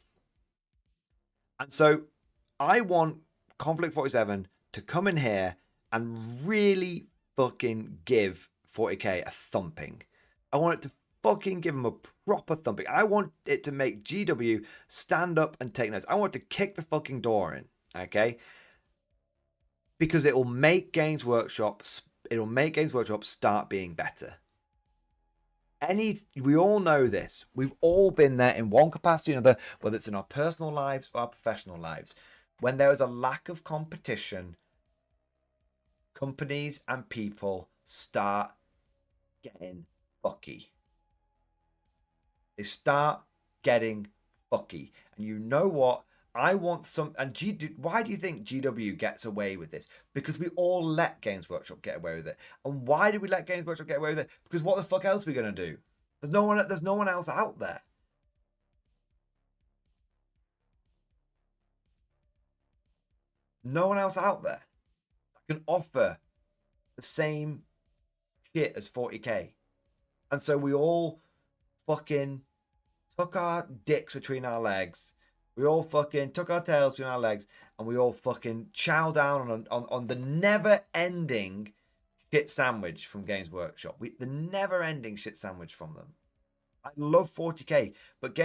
And so I want Conflict 47 to come in here and really fucking give 40k a thumping. I want it to fucking give them a proper thumping. I want it to make GW stand up and take notes. I want it to kick the fucking door in, okay? Because it will make Games Workshop start being better. We all know this. We've all been there in one capacity or another, whether it's in our personal lives or our professional lives. When there is a lack of competition, companies and people start getting fucky. They start getting fucky. And you know what? I want some... And why do you think GW gets away with this? Because we all let Games Workshop get away with it. And why did we let Games Workshop get away with it? Because what the fuck else are we going to do? There's no one else out there. No one else out there that can offer the same shit as 40k. And so we all fucking took our dicks between our legs. We all fucking took our tails between our legs, and we all fucking chow down on the never-ending shit sandwich from Games Workshop. The never-ending shit sandwich from them. I love 40k, but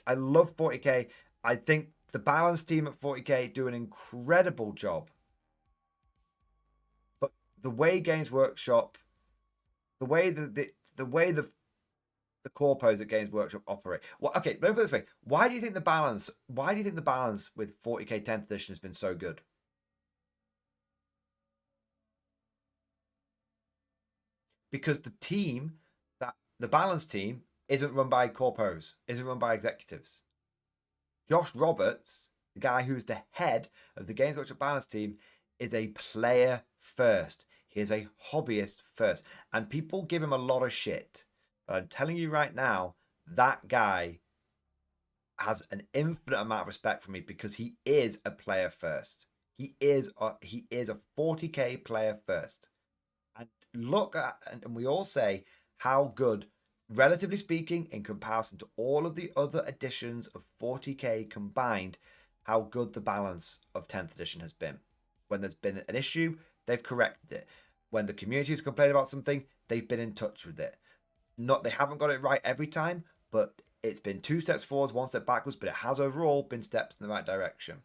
I love 40k. I think the balance team at 40k do an incredible job. But the way Games Workshop, the way the corpos at Games Workshop operate. Well, okay, let me put it this way. Why do you think the balance with 40k 10th edition has been so good? Because the balance team isn't run by corpos, isn't run by executives. Josh Roberts, the guy who's the head of the Games Workshop balance team, is a player first. He is a hobbyist first. And people give him a lot of shit. But I'm telling you right now, that guy has an infinite amount of respect for me because he is a player first. He is a 40k player first. And look at, and we all say how good, relatively speaking, in comparison to all of the other editions of 40k combined, how good the balance of 10th edition has been. When there's been an issue, they've corrected it. When the community has complained about something, they've been in touch with it. They haven't got it right every time, but it's been 2 steps forwards, 1 step backwards, but it has overall been steps in the right direction.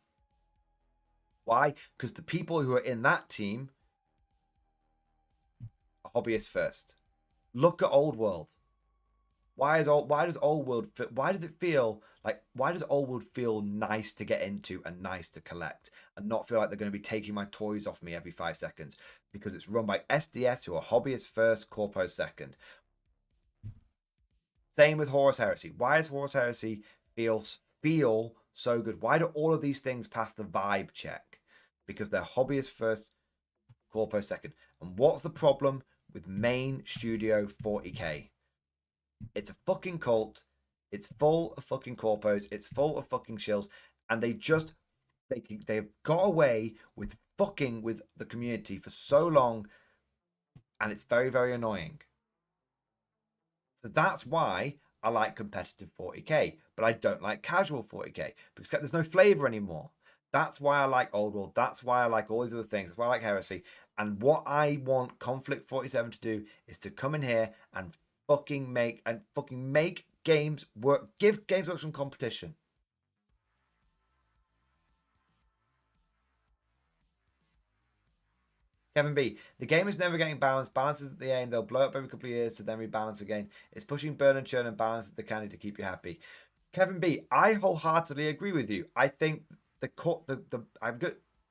Why? Because the people who are in that team are hobbyists first. Look at Old World. Why does Old World feel nice to get into and nice to collect and not feel like they're going to be taking my toys off me every 5 seconds? Because it's run by SDS, who are hobbyists first, corpos second. Same with Horus Heresy. Why does Horus Heresy feel so good? Why do all of these things pass the vibe check? Because they're hobbyists first, corpos second. And what's the problem with main studio 40k? It's a fucking cult. It's full of fucking corpos. It's full of fucking shills. And they've got away with fucking with the community for so long. And it's very, very annoying. So that's why I like competitive 40k, but I don't like casual 40k because there's no flavor anymore. That's why I like Old World. That's why I like all these other things. That's why I like Heresy. And what I want Conflict 47 to do is to come in here and fucking make games work. Give Games Workshop some competition. Kevin B. The game is never getting balanced. Balance is the aim. They'll blow up every couple of years to then rebalance again. It's pushing burn and churn and balance at the candy to keep you happy. Kevin B. I wholeheartedly agree with you. I think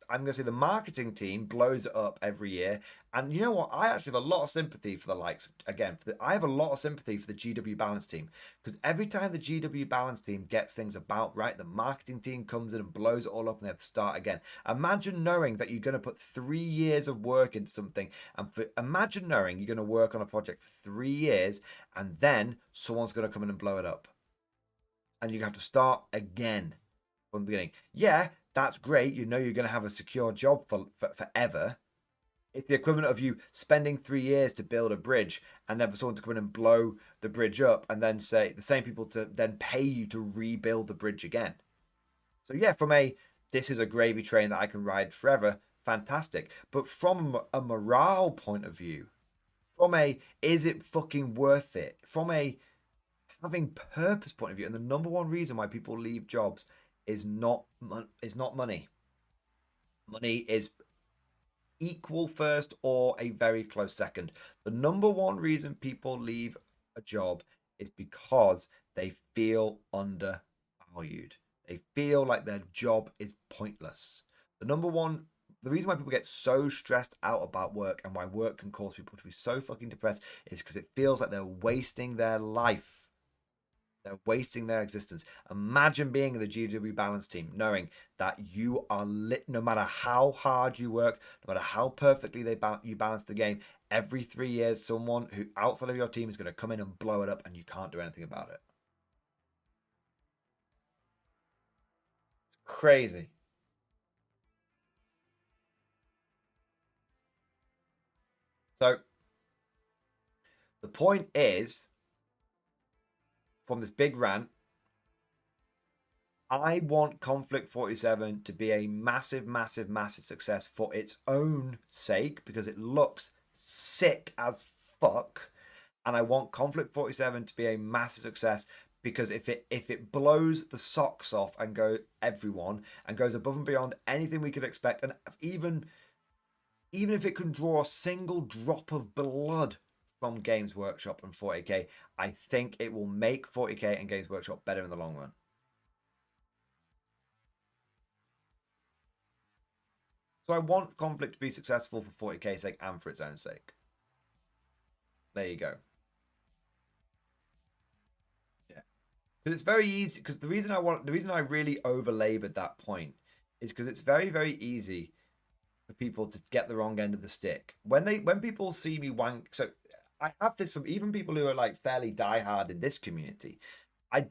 I'm going to say the marketing team blows it up every year. And you know what? I actually have a lot of sympathy for the likes. Again, I have a lot of sympathy for the GW balance team. Because every time the GW balance team gets things about right, the marketing team comes in and blows it all up and they have to start again. Imagine knowing that you're going to put 3 years of work into something. And imagine knowing you're going to work on a project for 3 years and then someone's going to come in and blow it up. And you have to start again from the beginning. Yeah, that's great. You know you're going to have a secure job for forever. It's the equivalent of you spending 3 years to build a bridge and then for someone to come in and blow the bridge up and then say the same people to then pay you to rebuild the bridge again. So yeah, from this is a gravy train that I can ride forever, fantastic. But from a morale point of view, from is it fucking worth it? From a having purpose point of view, and the number one reason why people leave jobs is not money. Money is equal first or a very close second. The number one reason people leave a job is because they feel undervalued. They feel like their job is pointless. The reason why people get so stressed out about work and why work can cause people to be so fucking depressed is because it feels like they're wasting their life. They're wasting their existence. Imagine being in the GW balance team, knowing that you are lit. No matter how hard you work, no matter how perfectly you balance the game, every 3 years, someone who outside of your team is going to come in and blow it up, and you can't do anything about it. It's crazy. So the point is, from this big rant, I want Conflict 47 to be a massive, massive, massive success for its own sake, because it looks sick as fuck. And I want Conflict 47 to be a massive success because if it blows the socks off and goes above and beyond anything we could expect, and even if it can draw a single drop of blood from Games Workshop and 40k, I think it will make 40k and Games Workshop better in the long run. So I want Conflict to be successful for 40k's sake and for its own sake. There you go. Yeah. Because it's very easy, because the reason I really overlabored that point is because it's very, very easy for people to get the wrong end of the stick. When people see me wank, so I have this from even people who are like fairly diehard in this community. I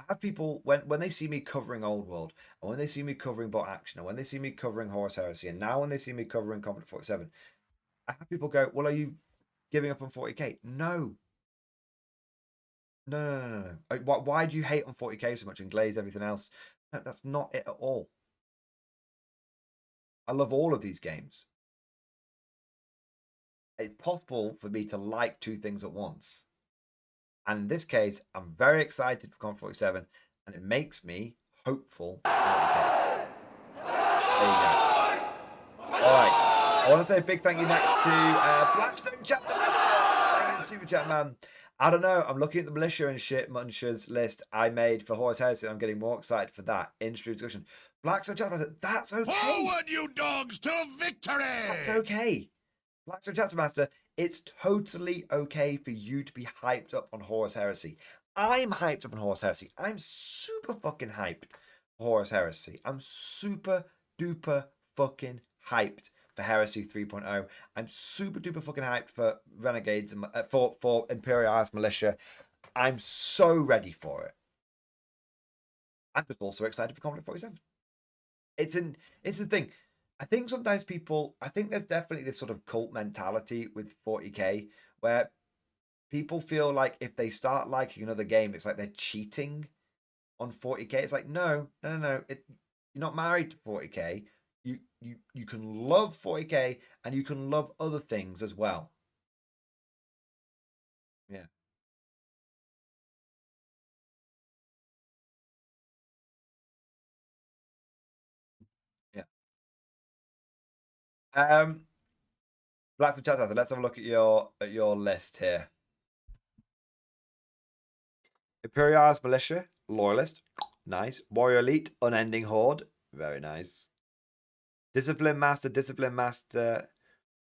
have people when they see me covering Old World, and when they see me covering Bot Action, and when they see me covering Horus Heresy, and now when they see me covering Conflict 47, I have people go, "Well, are you giving up on 40k?" No. Why do you hate on 40k so much and glaze everything else? No, that's not it at all. I love all of these games. It's possible for me to like two things at once. And in this case, I'm very excited for Conflict 47, and it makes me hopeful for 40k. There you go. All right. I want to say a big thank you next to Blackstone Chapter Master. Thank you, Super Chat Man. I don't know. I'm looking at the militia and shit munchers list I made for Horus Heresy. I'm getting more excited for that. Industry discussion. Blackstone Chapter Master. That's okay. Forward, you dogs, to victory! That's okay. Blackstone Chapter Master. It's totally okay for you to be hyped up on Horus Heresy. I'm hyped up on Horus Heresy. I'm super fucking hyped for Horus Heresy. I'm super duper fucking hyped for Heresy 3.0. I'm super duper fucking hyped for Renegades and for Imperialis Militia. I'm so ready for it. I'm just also excited for Conflict 47. It's the thing. I think sometimes I think there's definitely this sort of cult mentality with 40k where people feel like if they start liking another game, it's like they're cheating on 40k. It's like, no. You're not married to 40k. You can love 40k and you can love other things as well. Yeah. Yeah. Blackwood Chat, let's have a look at your list here. Imperialis Militia, Loyalist, nice. Warrior Elite, Unending Horde, very nice. Discipline Master,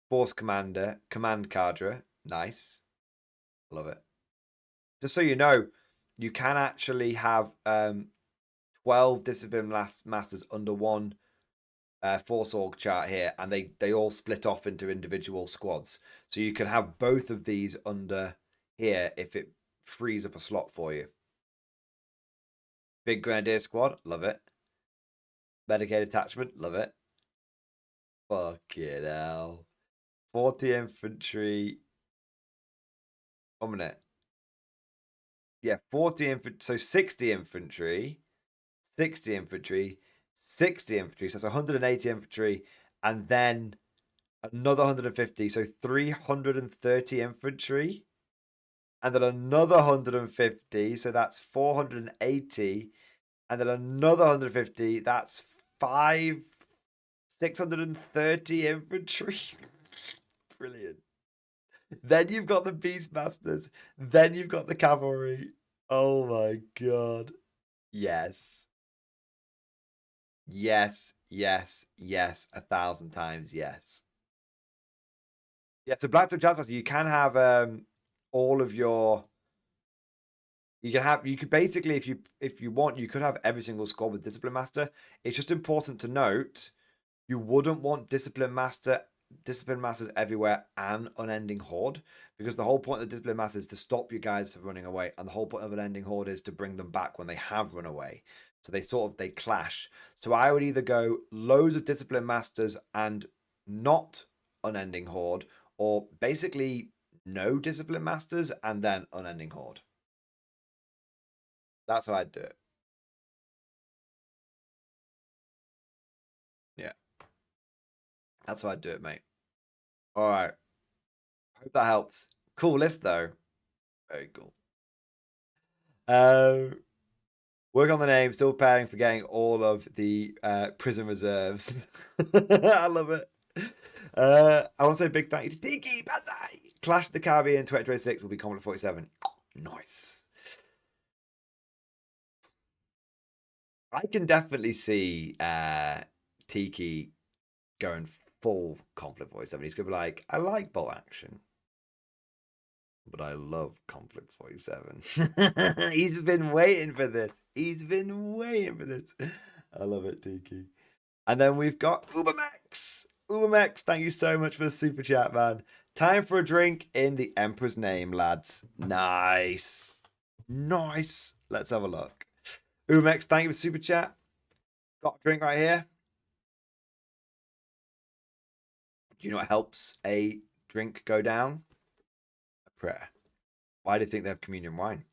Force Commander, Command Cadre, nice. Love it. Just so you know, you can actually have 12 Discipline Masters under one Force Org chart here, and they all split off into individual squads. So you can have both of these under here if it frees up a slot for you. Big Grenadier Squad, love it. Medicated Attachment, love it. Fucking hell. 40 Infantry. 1 minute. Yeah, 40 infantry. So 60 infantry, 60 infantry, 60 infantry. So that's 180 infantry, and then another 150. So 330 infantry, and then another 150. So that's 480, and then another 150. That's 630 infantry. Brilliant. Then you've got the Beastmasters. Then you've got the cavalry. Oh my god. Yes. Yes. 1,000 times yes. Yeah, so Blackstone Chancellor, you can have all of your You could basically, if you want, you could have every single squad with Discipline Master. It's just important to note you wouldn't want Discipline Masters everywhere and Unending Horde, because the whole point of the Discipline Master is to stop you guys from running away, and the whole point of Unending Horde is to bring them back when they have run away. So they clash. So I would either go loads of Discipline Masters and not Unending Horde, or basically no Discipline Masters and then Unending Horde. That's how I'd do it. Yeah. That's how I'd do it, mate. All right. Hope that helps. Cool list, though. Very cool. Work on the name. Still preparing for getting all of the prison reserves. I love it. I want to say a big thank you to Tiki Banzai. Clash of the Caribbean 2026 will be Conflict 47. Nice. I can definitely see Tiki going full Conflict 47. He's going to be like, I like bolt action, but I love Conflict 47. He's been waiting for this. He's been waiting for this. I love it, Tiki. And then we've got Ubermax. Ubermax, thank you so much for the super chat, man. Time for a drink in the Emperor's name, lads. Nice. Nice. Let's have a look. Ubermax, thank you for the super chat. Got a drink right here. Do you know what helps a drink go down? A prayer. Why do you think they have communion wine?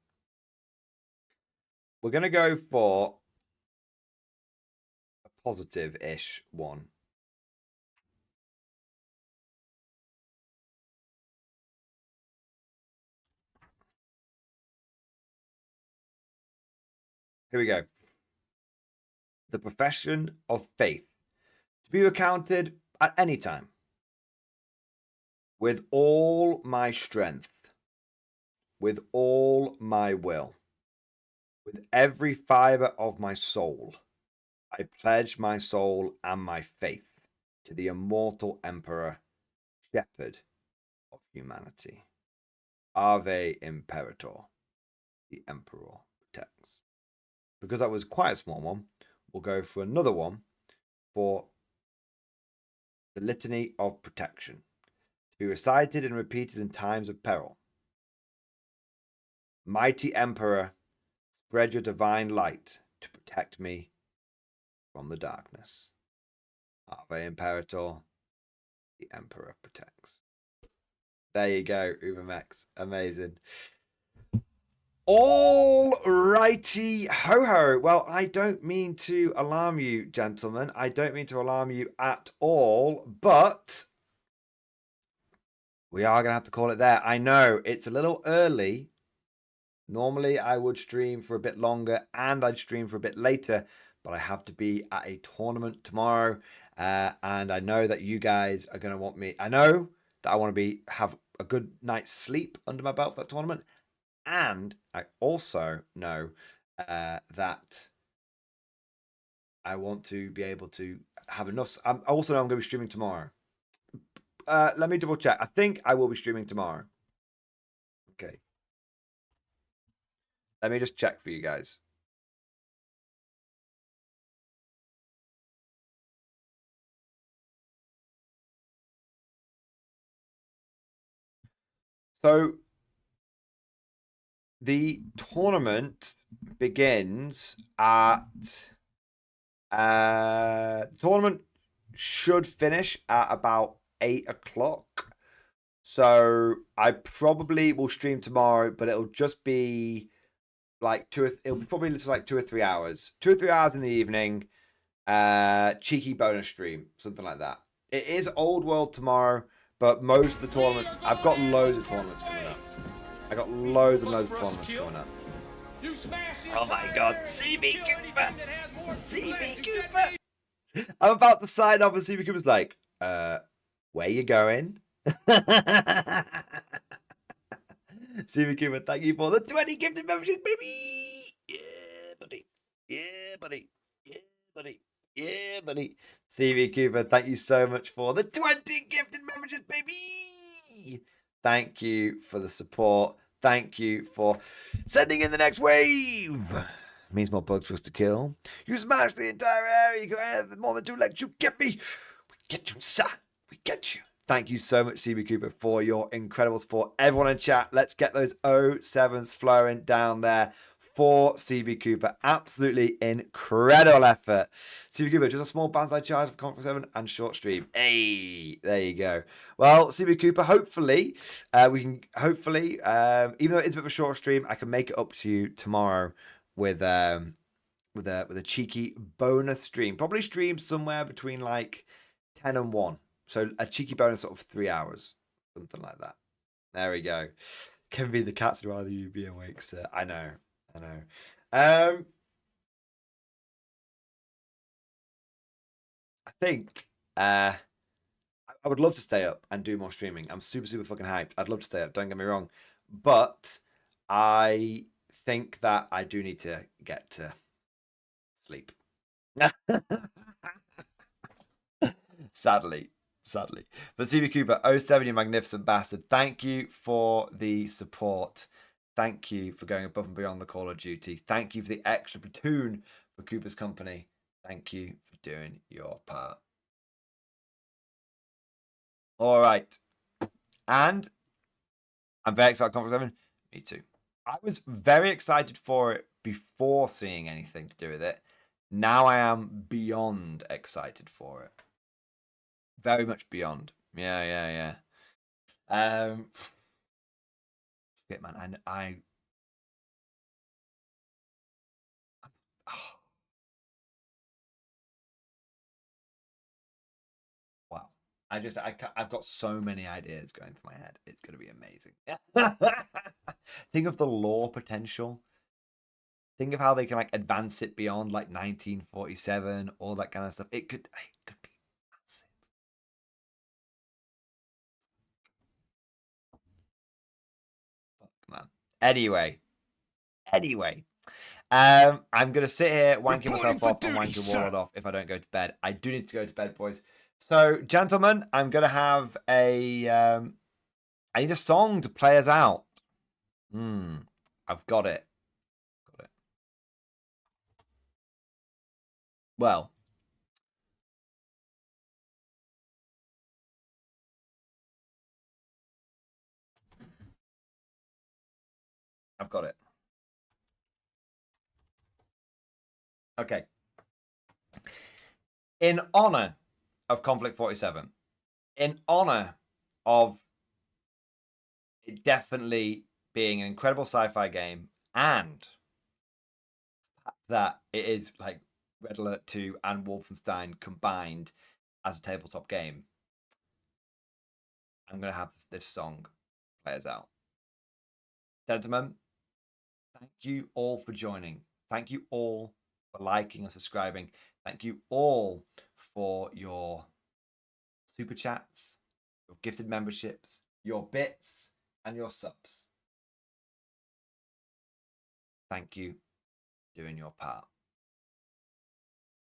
We're going to go for a positive-ish one. Here we go. The profession of faith. To be recounted at any time. With all my strength. With all my will. With every fiber of my soul. I pledge my soul and my faith to the immortal Emperor, Shepherd of humanity. Ave Imperator. The Emperor protects. Because that was quite a small one, we'll go for another one for the Litany of Protection, to be recited and repeated in times of peril. Mighty Emperor, spread your divine light to protect me from the darkness. Ave Imperator, the Emperor protects. There you go, Ubermax. Amazing. All righty ho ho. Well, I don't mean to alarm you, gentlemen. I don't mean to alarm you at all, but we are going to have to call it there. I know it's a little early. Normally, I would stream for a bit longer and I'd stream for a bit later, but I have to be at a tournament tomorrow. And I know that you guys are going to want me. I know that I want to have a good night's sleep under my belt for that tournament. And I also know that I want to be able to have enough. I also know I'm going to be streaming tomorrow. Let me double check. I think I will be streaming tomorrow. Okay. Let me just check for you guys. So the tournament begins at tournament should finish at about 8 o'clock. So I probably will stream tomorrow, but it'll just be like it'll be probably like 2 or 3 hours. 2 or 3 hours in the evening. Cheeky bonus stream, something like that. It is Old World tomorrow, but most of the tournaments, I've got loads of tournaments coming up. I got loads and loads of tournaments coming up. Oh my god, CV Cooper! CV Cooper! I'm about to sign off and CV Cooper's like, where you going? CV Cooper, thank you for the 20 gifted membership, baby! Yeah, buddy. Yeah, buddy. Yeah, buddy. Yeah, buddy. CV Cooper, thank you so much for the 20 gifted memberships, baby! Thank you for the support. Thank you for sending in the next wave. Means more bugs for us to kill. You smash the entire area. You go ahead more than 2 legs. You get me. We get you, sir. We get you. Thank you so much, CB Cooper, for your incredible support. Everyone in chat, let's get those 07s flowing down there for CB Cooper. Absolutely incredible effort. CB Cooper, just a small banzai charge for Conference 7 and short stream. Hey, there you go. Well, CB Cooper, hopefully, we can, even though it's a bit of a short stream, I can make it up to you tomorrow with a cheeky bonus stream. Probably stream somewhere between like 10 and 1. So a cheeky bonus sort of 3 hours. Something like that. There we go. Can be the cats would rather you be awake, sir. I know. I think I would love to stay up and do more streaming. I'm super fucking hyped. I'd love to stay up, don't get me wrong. But I think that I do need to get to sleep. Sadly. But CB Cooper, 07, you magnificent bastard. Thank you for the support. Thank you for going above and beyond the Call of Duty. Thank you for the extra platoon for Cooper's company. Thank you for doing your part. All right. And I'm very excited about Conference 7. Me too. I was very excited for it before seeing anything to do with it. Now I am beyond excited for it. Very much beyond. Yeah. Shit, man. Wow. I've got so many ideas going through my head. It's going to be amazing. Think of the lore potential. Think of how they can like advance it beyond like 1947, all that kind of stuff. It could be massive. Fuck, man. Anyway. I'm gonna sit here wanking myself off and wanking Warlord off if I don't go to bed. I do need to go to bed, boys. So, gentlemen, I'm gonna have I need a song to play us out. I've got it. Well, I've got it. Okay. In honor of Conflict 47, in honor of it definitely being an incredible sci-fi game, and that it is like Red Alert 2 and Wolfenstein combined as a tabletop game, I'm going to have this song play us out. Gentlemen, thank you all for joining. Thank you all for liking and subscribing. Thank you all for your super chats, your gifted memberships, your bits, and your subs. Thank you for doing your part.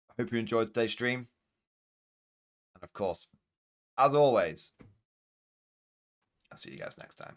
I hope you enjoyed today's stream. And of course, as always, I'll see you guys next time.